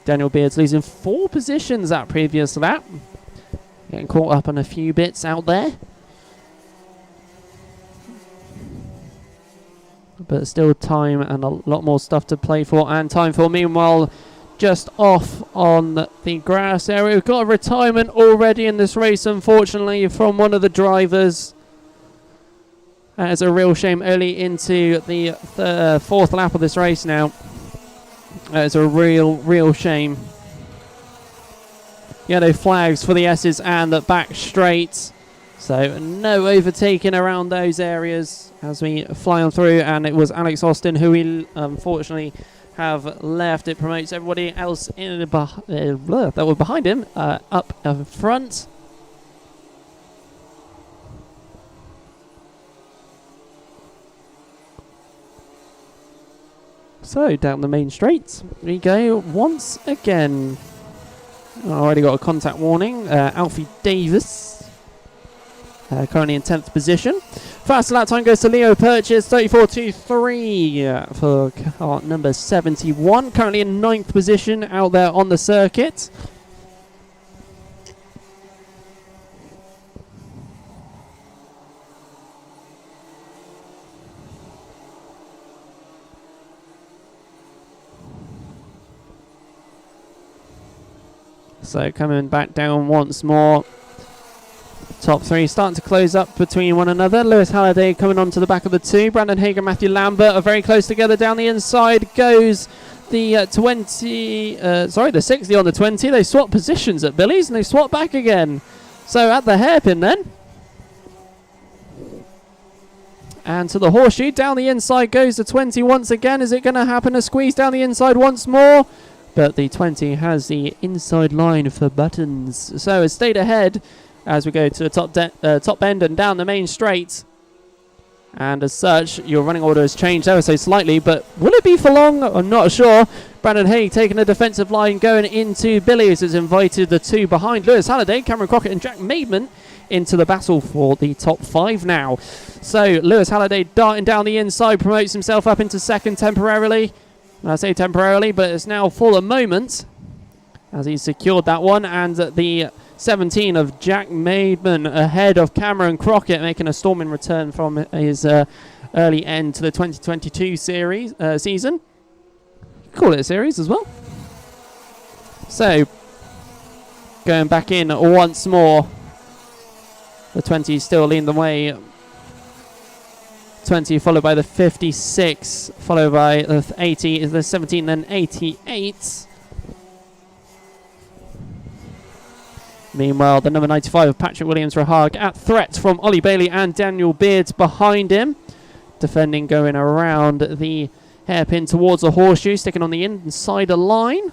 Daniel Beard's losing 4 positions that previous lap. Getting caught up on a few bits out there. But still time and a lot more stuff to play for and time for. Meanwhile, just off on the grass area. We've got a retirement already in this race, unfortunately, from one of the drivers. It's a real shame early into the 4th lap of this race now. It's a real shame. Yellow flags for the S's and the back straight. So no overtaking around those areas as we fly on through. And it was Alex Austin who we unfortunately have left. It promotes everybody else in that were behind him up front. So down the main straight we go once again. Already got a contact warning. Alfie Davis, currently in 10th position. Fast lap time goes to Leo Purchase, 34.23 for car number 71. Currently in 9th position out there on the circuit. So coming back down once more. Top 3 starting to close up between one another. Lewis Halliday coming onto the back of the 2. Brandon Haig and Matthew Lambert are very close together. Down the inside goes the the 60 on the 20. They swap positions at Billy's and they swap back again. So at the hairpin then. And to the horseshoe. Down the inside goes the 20 once again. Is it going to happen? A squeeze down the inside once more. But the 20 has the inside line for buttons. So it stayed ahead as we go to the top bend and down the main straight. And as such, your running order has changed ever so slightly. But will it be for long? I'm not sure. Brandon Haig taking a defensive line going into Billy's has invited the 2 behind. Lewis Halliday, Cameron Crockett and Jack Maidman into the battle for the top 5 now. So Lewis Halliday darting down the inside, promotes himself up into 2nd temporarily. I say temporarily, but it's now for the moment as he's secured that one. And the 17 of Jack Maidman ahead of Cameron Crockett, making a storming return from his early end to the 2022 season. Call it a series as well. So going back in once more. The 20 still leading the way. 20 followed by the 56, followed by the 80, is the 17, then 88. Meanwhile, the number 95 of Patrick Williams-Rahag at threat from Ollie Bailey and Daniel Beards behind him. Defending going around the hairpin towards the horseshoe, sticking on the inside line.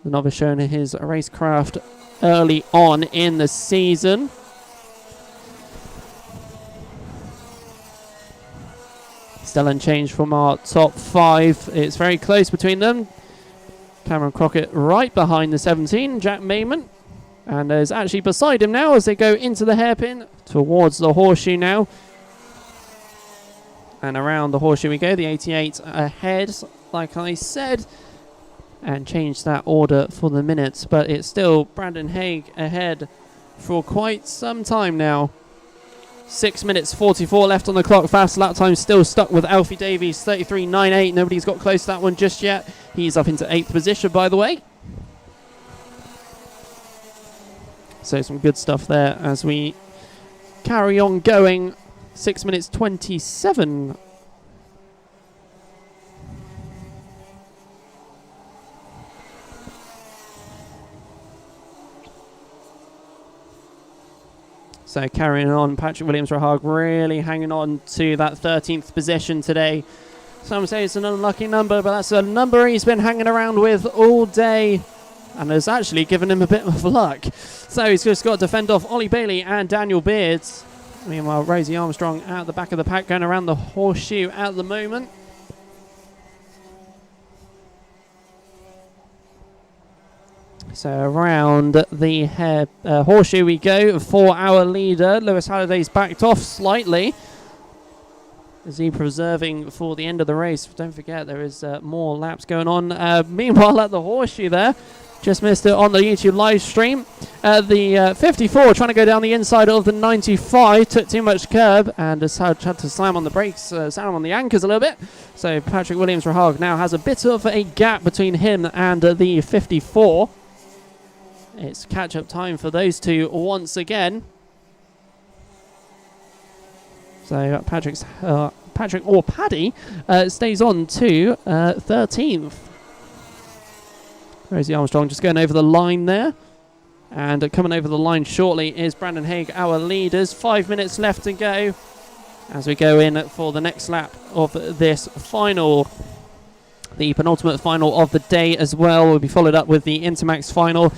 The novice showing his racecraft early on in the season. Still unchanged from our top 5. It's very close between them. Cameron Crockett right behind the 17, Jack Mayman. And is actually beside him now as they go into the hairpin towards the horseshoe now. And around the horseshoe we go, the 88 ahead, like I said. And change that order for the minutes. But it's still Brandon Haig ahead for quite some time now. 6 minutes 44 left on the clock. Fast lap time still stuck with Alfie Davies, 33.98. Nobody's got close to that one just yet. He's up into 8th position, by the way. So some good stuff there as we carry on going. 6 minutes 27. So carrying on, Patrick Williams-Rahag really hanging on to that 13th position today. Some say it's an unlucky number, but that's a number he's been hanging around with all day and has actually given him a bit of luck. So he's just got to fend off Ollie Bailey and Daniel Beards. Meanwhile, Rosie Armstrong at the back of the pack going around the horseshoe at the moment. So around the horseshoe we go for our leader. Lewis Halliday's backed off slightly. Is he preserving for the end of the race? Don't forget there is more laps going on. Meanwhile at the horseshoe there, just missed it on the YouTube live stream. The 54 trying to go down the inside of the 95. Took too much curb and has had to slam on the brakes, slam on the anchors a little bit. So Patrick Williams-Rahag now has a bit of a gap between him and the 54. It's catch-up time for those two once again. So Patrick or Paddy stays on to 13th. Rosie Armstrong just going over the line there. And coming over the line shortly is Brandon Haig, our leaders. 5 minutes left to go as we go in for the next lap of this final. The penultimate final of the day as well will be followed up with the Intermax final.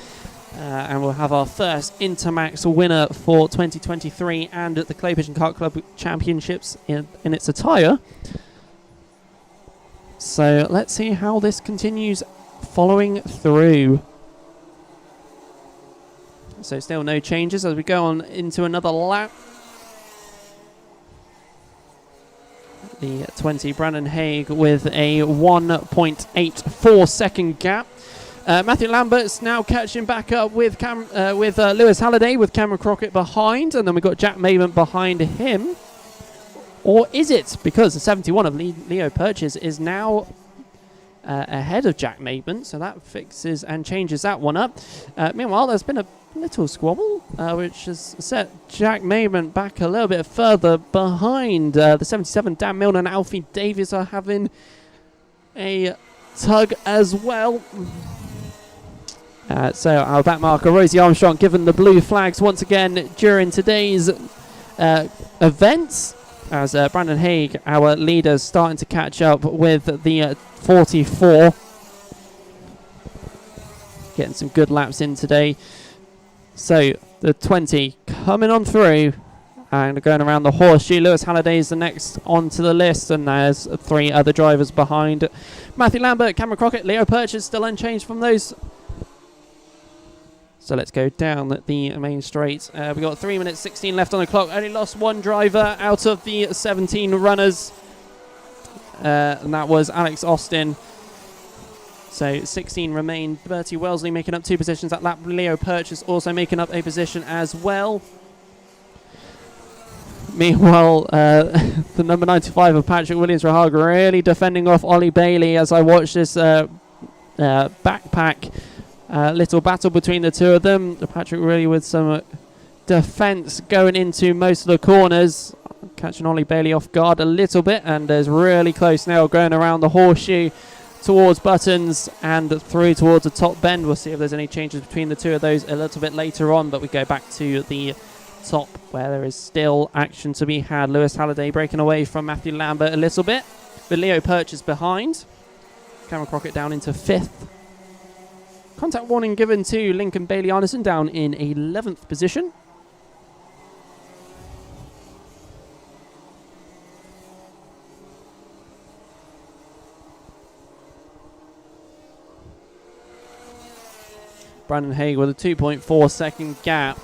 And we'll have our first Intermax winner for 2023 and at the Clay Pigeon Kart Club Championships in its attire. So let's see how this continues following through. So still no changes as we go on into another lap. The 20 Brandon Haig with a 1.84 second gap. Matthew Lambert's now catching back up with Lewis Halliday with Cameron Crockett behind, and then we've got Jack Maven behind him. Or is it? Because the 71 of Leo Purchase is now ahead of Jack Maven, so that fixes and changes that one up. Meanwhile, there's been a little squabble, which has set Jack Maven back a little bit further behind. The 77, Dan Milne and Alfie Davies are having a tug as well. So our back marker, Rosie Armstrong, given the blue flags once again during today's events, as Brandon Haig, our leader, starting to catch up with the 44. Getting some good laps in today. So the 20 coming on through and going around the horseshoe. Lewis Halliday is the next onto the list, and there's 3 other drivers behind. Matthew Lambert, Cameron Crockett, Leo Purchase still unchanged from those. So let's go down the main straight. We've got 3 minutes 16 left on the clock. Only lost one driver out of the 17 runners. And that was Alex Austin. So 16 remain. Bertie Wellesley making up 2 positions that lap. Leo Purchase also making up a position as well. Meanwhile, the number 95 of Patrick Williams-Rahag really defending off Ollie Bailey as I watch this backpack little battle between the two of them. Patrick really with some defence going into most of the corners, catching Ollie Bailey off guard a little bit, and is really close now going around the horseshoe towards Buttons and through towards the top bend. We'll see if there's any changes between the two of those a little bit later on, but we go back to the top where there is still action to be had. Lewis Halliday breaking away from Matthew Lambert a little bit. with Leo Purchase behind. Cameron Crockett down into 5th. Contact warning given to Lincoln Bailey Arneson down in 11th position. Brandon Haig with a 2.4 second gap.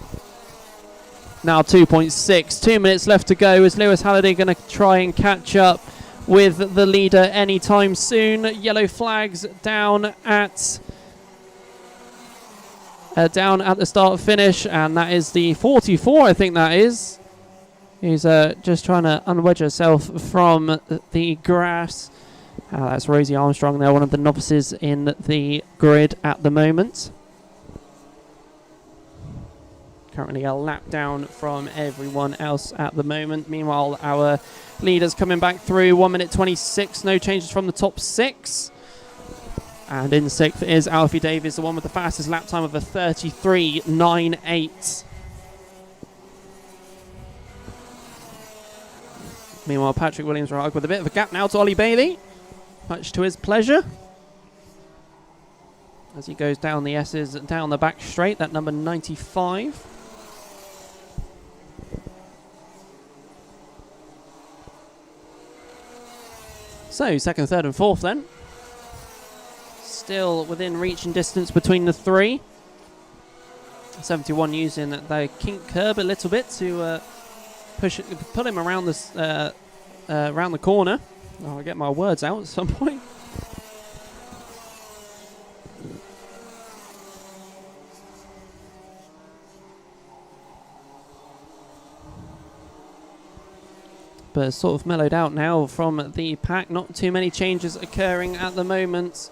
Now 2.6. 2 minutes left to go. Is Lewis Halliday going to try and catch up with the leader anytime soon? Yellow flags down at the start of finish, and that is the 44, I think that is. He's just trying to unwedge herself from the grass. That's Rosie Armstrong there, one of the novices in the grid at the moment. Currently a lap down from everyone else at the moment. Meanwhile, our leaders coming back through. 1 minute 26. No changes from the top 6. And in 6th is Alfie Davies, the one with the fastest lap time of a 33.98. Meanwhile, Patrick Williams-Rahag with a bit of a gap now to Ollie Bailey, much to his pleasure. As he goes down the S's, down the back straight, that number 95. So, 2nd, 3rd and 4th then. Still within reach and distance between the 3. 71 using the kink curb a little bit to pull him around around the corner. I'll get my words out at some point. But it's sort of mellowed out now from the pack. Not too many changes occurring at the moment.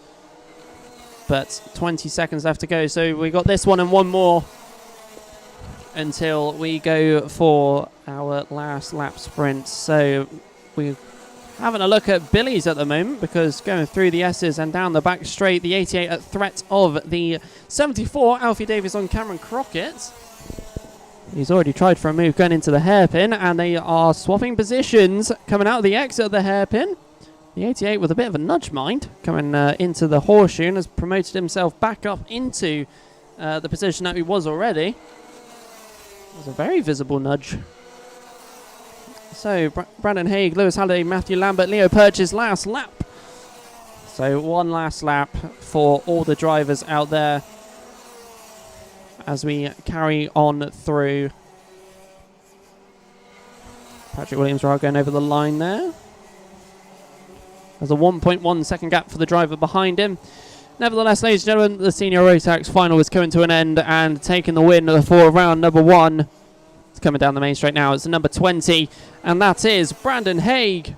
But 20 seconds left to go. So we got this one and one more until we go for our last lap sprint. So we're having a look at Billy's at the moment, because going through the S's and down the back straight, the 88 at threat of the 74. Alfie Davies on Cameron Crockett. He's already tried for a move going into the hairpin, and they are swapping positions coming out of the exit of the hairpin. The 88 with a bit of a nudge mind coming into the horseshoe and has promoted himself back up into the position that he was already. It was a very visible nudge. So Brandon Haig, Lewis Halliday, Matthew Lambert, Leo Purchase last lap. So one last lap for all the drivers out there as we carry on through. Patrick Williams-Rahag going over the line there. There's a 1.1 second gap for the driver behind him. Nevertheless, ladies and gentlemen, the senior Rotax final is coming to an end, and taking the win for round number 1. It's coming down the main straight now. It's the number 20, and that is Brandon Haig,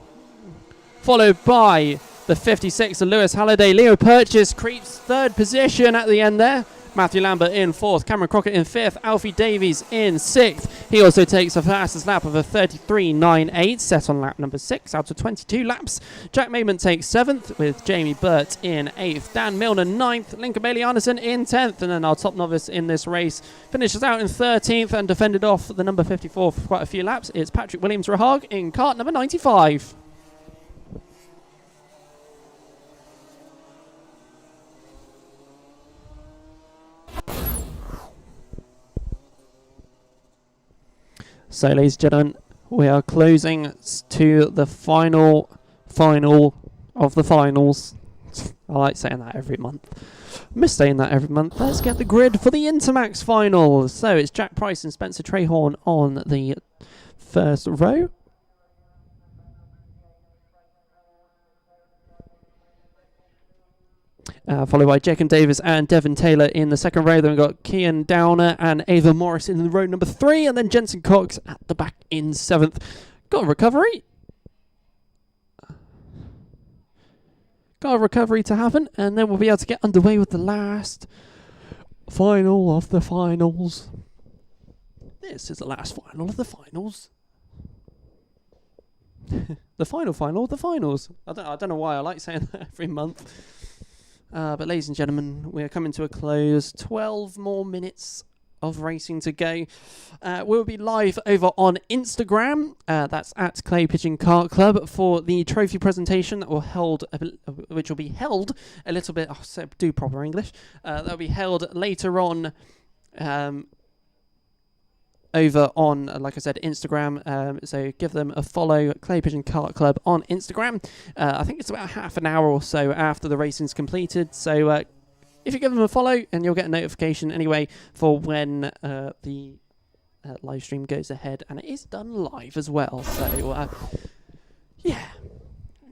followed by the 56 of Lewis Halliday. Leo Purchase creeps 3rd position at the end there. Matthew Lambert in 4th, Cameron Crockett in 5th, Alfie Davies in 6th. He also takes the fastest lap of a 33.98, set on lap number 6 out of 22 laps. Jack Maidment takes 7th, with Jamie Burt in 8th, Dan Milner 9th, Lincoln Bailey Arneson in 10th, and then our top novice in this race finishes out in 13th and defended off the number 54 for quite a few laps. It's Patrick Williams-Rahag in cart number 95. So, ladies and gentlemen, we are closing to the final of the finals. I like saying that every month. I miss saying that every month. Let's get the grid for the Intermax final. So, it's Jack Price and Spencer Trehorn on the first row. Followed by Jacob Davis and Devin Taylor in the second row. Then we've got Kian Downer and Ava Morris in row number 3. And then Jensen Cox at the back in 7th. Got a recovery. Got a recovery to happen. And then we'll be able to get underway with the last final of the finals. This is the last final of the finals. The final of the finals. I don't know why I like saying that every month. But ladies and gentlemen, we are coming to a close. 12 more minutes of racing to go. We'll be live over on Instagram. That's at Clay Pigeon Kart Club for the trophy presentation that which will be held a little bit. Oh, so do proper English. That'll be held later on. Over on, like I said, Instagram. So give them a follow, Clay Pigeon Kart Club on Instagram. I think it's about half an hour or so after the racing's completed. So if you give them a follow, and you'll get a notification anyway for when the live stream goes ahead, and it is done live as well. So yeah,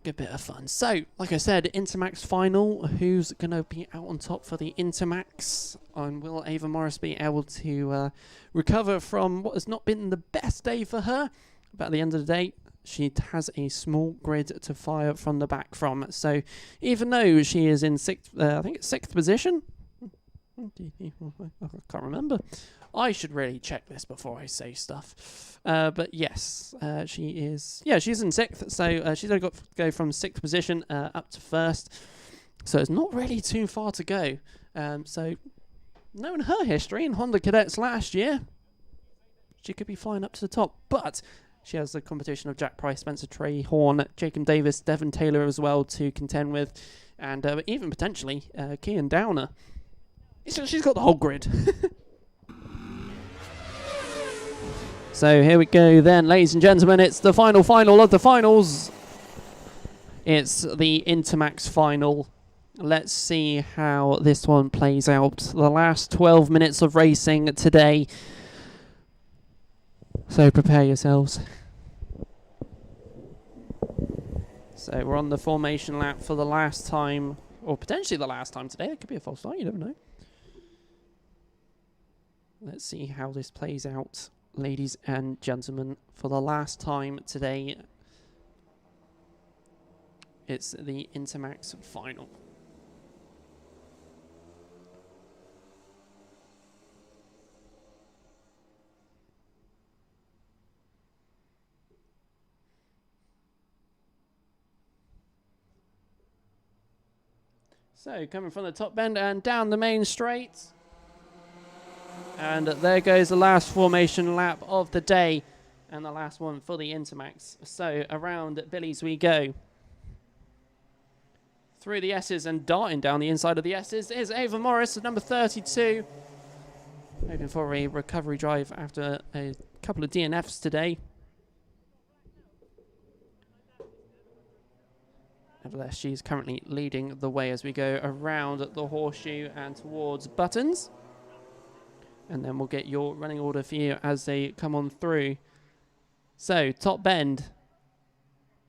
good bit of fun. So like I said, Intermax final. Who's gonna be out on top for the Intermax? And will Ava Morris be able to recover from what has not been the best day for her? But at the end of the day, she has a small grid to fire from the back from. So even though she is in I think it's sixth position. I can't remember. I should really check this before I say stuff. But yes, she is. Yeah, she's in sixth. So she's only got to go from sixth position up to first. So it's not really too far to go. So knowing her history in Honda Cadets last year, she could be flying up to the top. But she has the competition of Jack Price, Spencer Trayhorn, Jacob Davis, Devon Taylor as well to contend with, and even potentially Kian Downer. She's got the whole grid. So here we go then, ladies and gentlemen. It's the final of the finals. It's the Intermax final. Let's see how this one plays out. The last 12 minutes of racing today. So prepare yourselves. So we're on the formation lap for the last time, or potentially the last time today. It could be a false start, you never know. Let's see how this plays out, ladies and gentlemen. For the last time today, it's the Intermax final. So coming from the top bend and down the main straight. And there goes the last formation lap of the day. And the last one for the Intermax. So around Billy's we go. Through the S's and darting down the inside of the S's is Ava Morris, number 32. Hoping for a recovery drive after a couple of DNFs today. Nevertheless, she's currently leading the way as we go around the horseshoe and towards buttons. And then we'll get your running order for you as they come on through. So, top bend.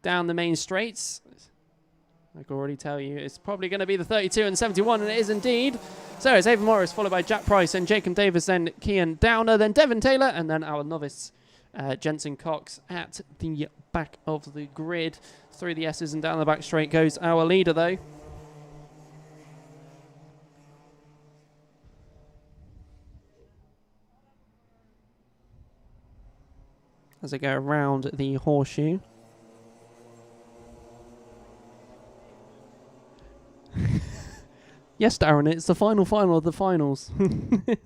Down the main straights. I can already tell you it's probably going to be the 32 and 71, and it is indeed. So it's Ava Morris, followed by Jack Price and Jacob Davis, then Kian Downer, then Devon Taylor, and then our novice Jensen Cox at the back of the grid. Through the S's and down the back straight goes our leader, though. As I go around the horseshoe. Yes, Darren, it's the final of the finals.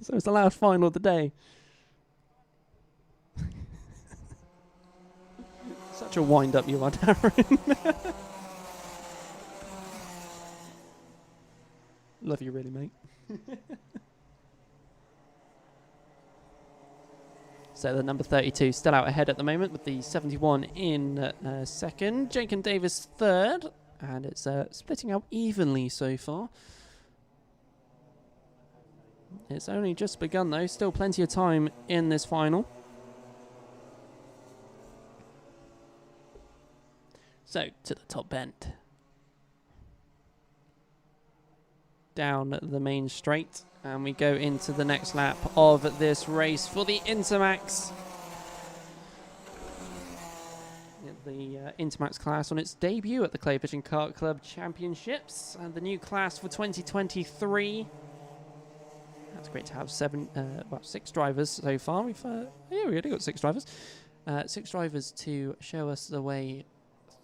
So it's the last final of the day. Such a wind-up you are, Darren. Love you really, mate. So the number 32 still out ahead at the moment with the 71 in second. Jacob Davis third. And it's splitting out evenly so far. It's only just begun though. Still plenty of time in this final. So, to the top bend. Down the main straight. And we go into the next lap of this race for the Intermax. The Intermax class on its debut at the Clay Pigeon Kart Club Championships. And the new class for 2023. That's great to have 6 drivers so far. We've we already got 6 drivers. 6 drivers to show us the way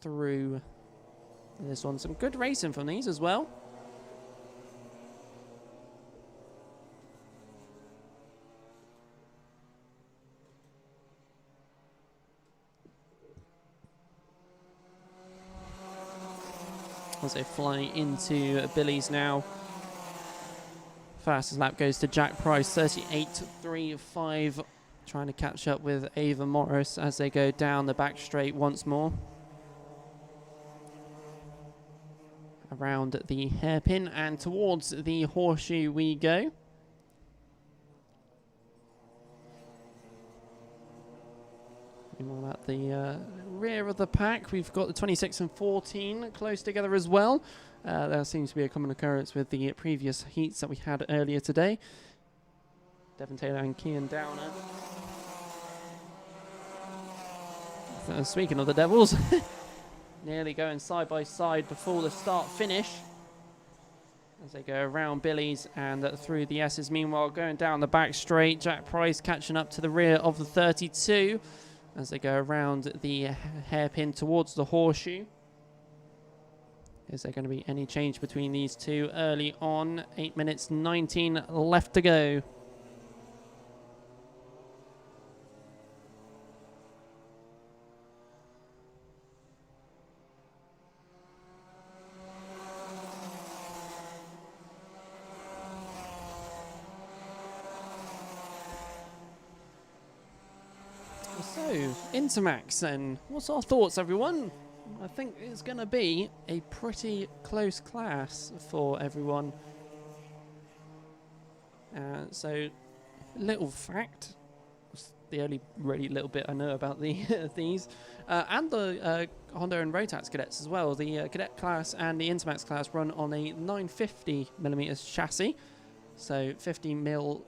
through this one. Some good racing from these as well. as they fly into Billy's now. Fastest lap goes to Jack Price, 38.35, trying to catch up with Ava Morris as they go down the back straight once more. Around the hairpin and towards the horseshoe we go. Meanwhile, at the rear of the pack, we've got the 26 and 14 close together as well. That seems to be a common occurrence with the previous heats that we had earlier today. Devon Taylor and Kian Downer. Speaking of the Devils, nearly going side by side before the start finish. As they go around Billy's and through the S's. Meanwhile, going down the back straight, Jack Price catching up to the rear of the 32 as they go around the hairpin towards the horseshoe. Is there going to be any change between these two early on? 8 minutes 19 left to go. So, Intermax then. What's our thoughts, everyone? I think it's going to be a pretty close class for everyone. So, little fact, the only really little bit I know about these, and the Honda and Rotax cadets as well. The cadet class and the Intermax class run on a 950mm chassis, so 50 mil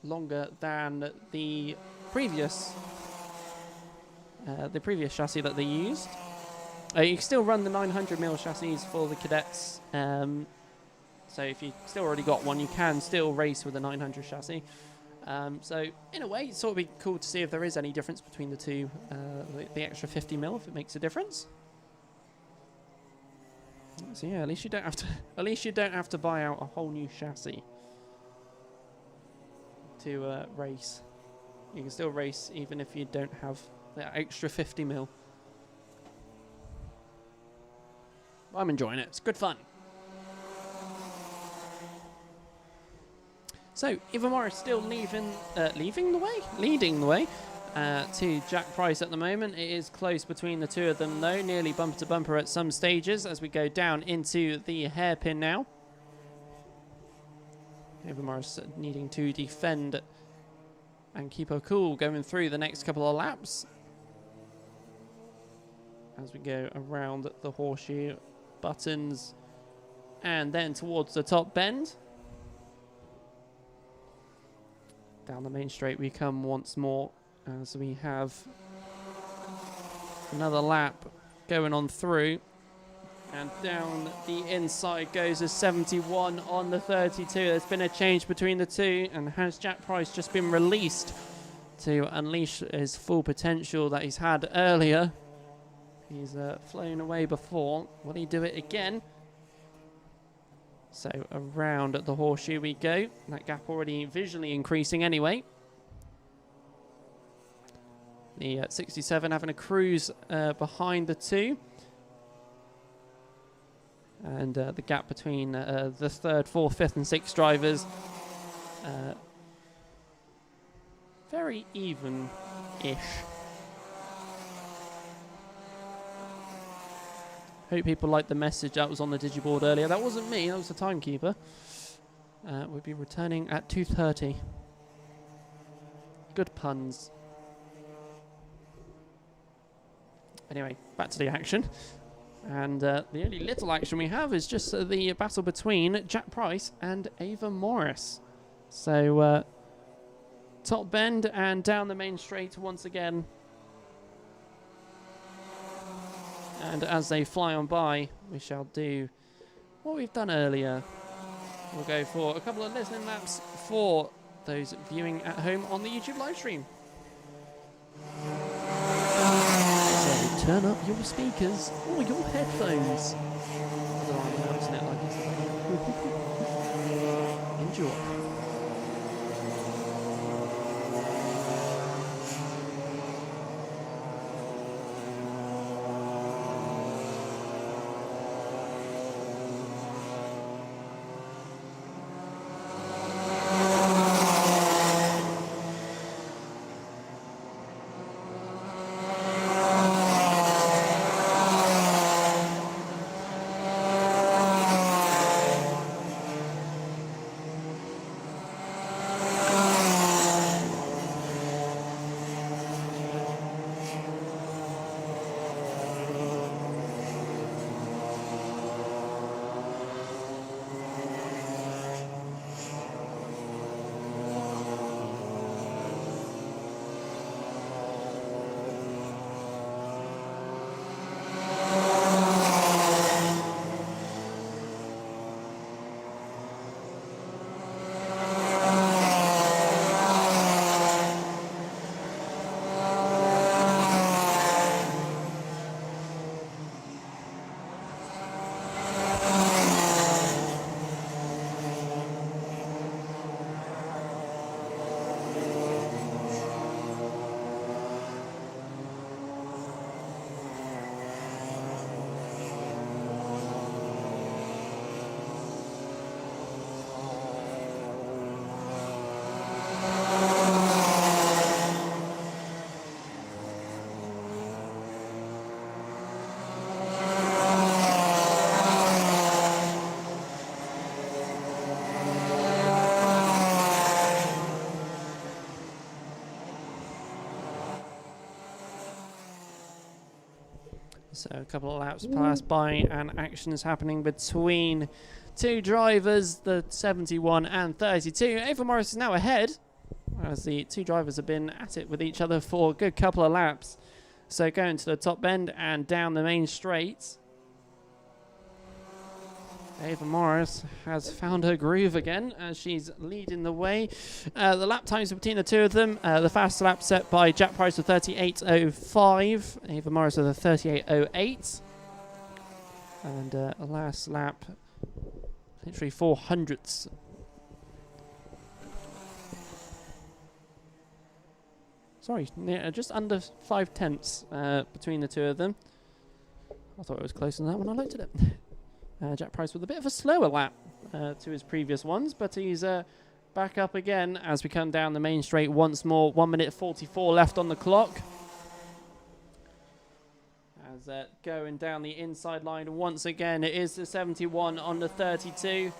longer than the previous chassis that they used. You can still run the 900mm chassis for the cadets, so if you still already got one, you can still race with the 900 chassis. So in a way, it's sort of be cool to see if there is any difference between the two, the extra 50mm, if it makes a difference. So yeah, at least you don't have to buy out a whole new chassis to race. You can still race even if you don't have that extra 50mm. I'm enjoying it. It's good fun. So, Eva Morris still leading the way to Jack Price at the moment. It is close between the two of them though, nearly bumper to bumper at some stages as we go down into the hairpin now. Eva Morris needing to defend and keep her cool going through the next couple of laps. As we go around the horseshoe, buttons, and then towards the top bend. Down the main straight we come once more as we have another lap going on through. And down the inside goes a 71 on the 32. There's been a change between the two, and has Jack Price just been released to unleash his full potential that he's had earlier? He's flown away before. Will he do it again? So around the horseshoe we go. That gap already visually increasing anyway. The 67 having a cruise behind the two. And the gap between the 3rd, 4th, 5th and 6th drivers very even-ish. Hope people like the message that was on the digiboard earlier. That wasn't me, that was the timekeeper. We'll be returning at 2:30. Good puns. Anyway, back to the action. And the only little action we have is just the battle between Jack Price and Ava Morris. So, top bend and down the main straight once again. And as they fly on by, we shall do what we've done earlier. We'll go for a couple of listening laps for those viewing at home on the YouTube live stream. So turn up your speakers or your headphones. Although I'm announcing it like this. Enjoy. So a couple of laps pass by and action is happening between two drivers, the 71 and 32. Ava Morris is now ahead, as the two drivers have been at it with each other for a good couple of laps. So going to the top bend and down the main straight. Ava Morris has found her groove again as she's leading the way. The lap times between the two of them. The fastest lap set by Jack Price with 38.05. Ava Morris with a 38.08. And last lap, literally 400ths. Sorry, just under 5/10 between the two of them. I thought it was closer than that when I looked at it. Jack Price with a bit of a slower lap to his previous ones, but he's back up again as we come down the main straight once more. 1 minute 44 left on the clock. As going down the inside line once again, it is the 71 on the 32,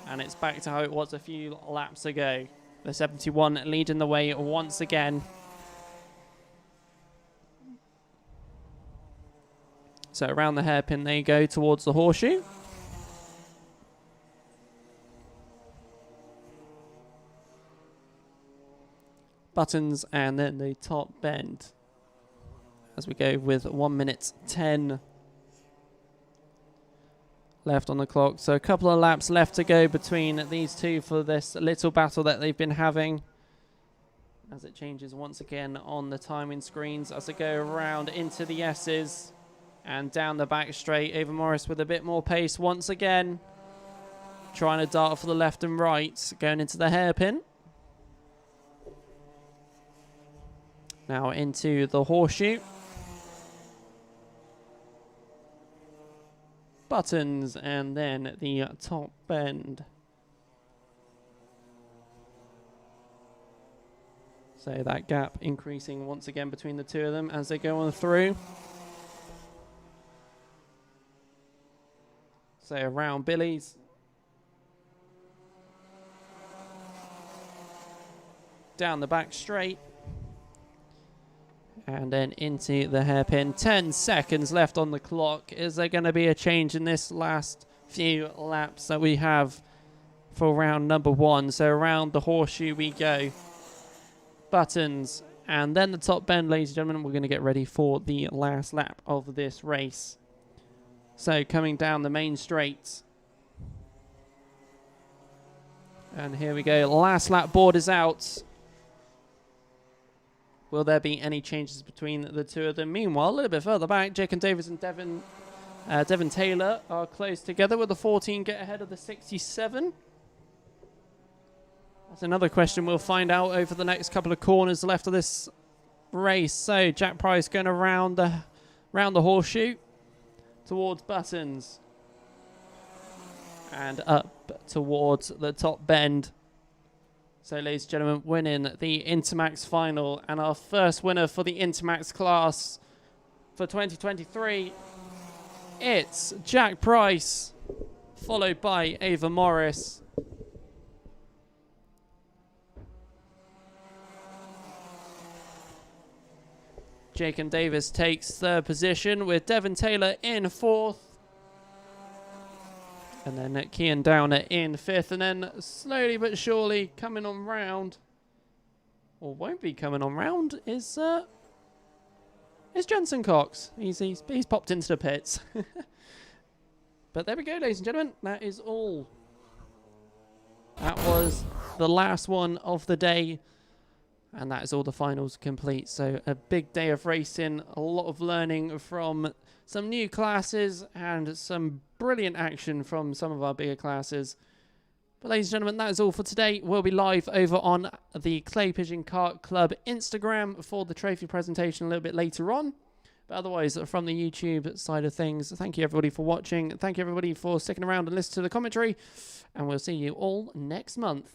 and it's back to how it was a few laps ago. The 71 leading the way once again. So around the hairpin they go towards the horseshoe. Buttons and then the top bend. As we go with 1 minute 10 left on the clock. So a couple of laps left to go between these two for this little battle that they've been having. As it changes once again on the timing screens as they go around into the S's. And down the back straight, Ava Morris with a bit more pace once again. Trying to dart for the left and right, going into the hairpin. Now into the horseshoe. Buttons and then the top bend. So that gap increasing once again between the two of them as they go on through. So around Billy's. Down the back straight. And then into the hairpin. 10 seconds left on the clock. Is there going to be a change in this last few laps that we have for round number 1? So around the horseshoe we go. Buttons. And then the top bend, ladies and gentlemen. We're going to get ready for the last lap of this race. So coming down the main straight. And here we go. Last lap board is out. Will there be any changes between the two of them? Meanwhile, a little bit further back, Jacob Davis and Devin Taylor are close together with the 14 get ahead of the 67. That's another question we'll find out over the next couple of corners left of this race. So Jack Price going around the horseshoe towards Buttons and up towards the top bend. So, ladies and gentlemen, winning the Intermax final and our first winner for the Intermax class for 2023, it's Jack Price, followed by Ava Morris. Jacob Davis takes third position with Devin Taylor in fourth. And then Kian Downer in fifth. And then slowly but surely coming on round, or won't be coming on round, is Jensen Cox. He's popped into the pits. But there we go, ladies and gentlemen. That is all. That was the last one of the day. And that is all the finals complete. So a big day of racing, a lot of learning from some new classes and some brilliant action from some of our bigger classes. But ladies and gentlemen, that is all for today. We'll be live over on the Clay Pigeon Kart Club Instagram for the trophy presentation a little bit later on. But otherwise, from the YouTube side of things, thank you everybody for watching. Thank you everybody for sticking around and listening to the commentary. And we'll see you all next month.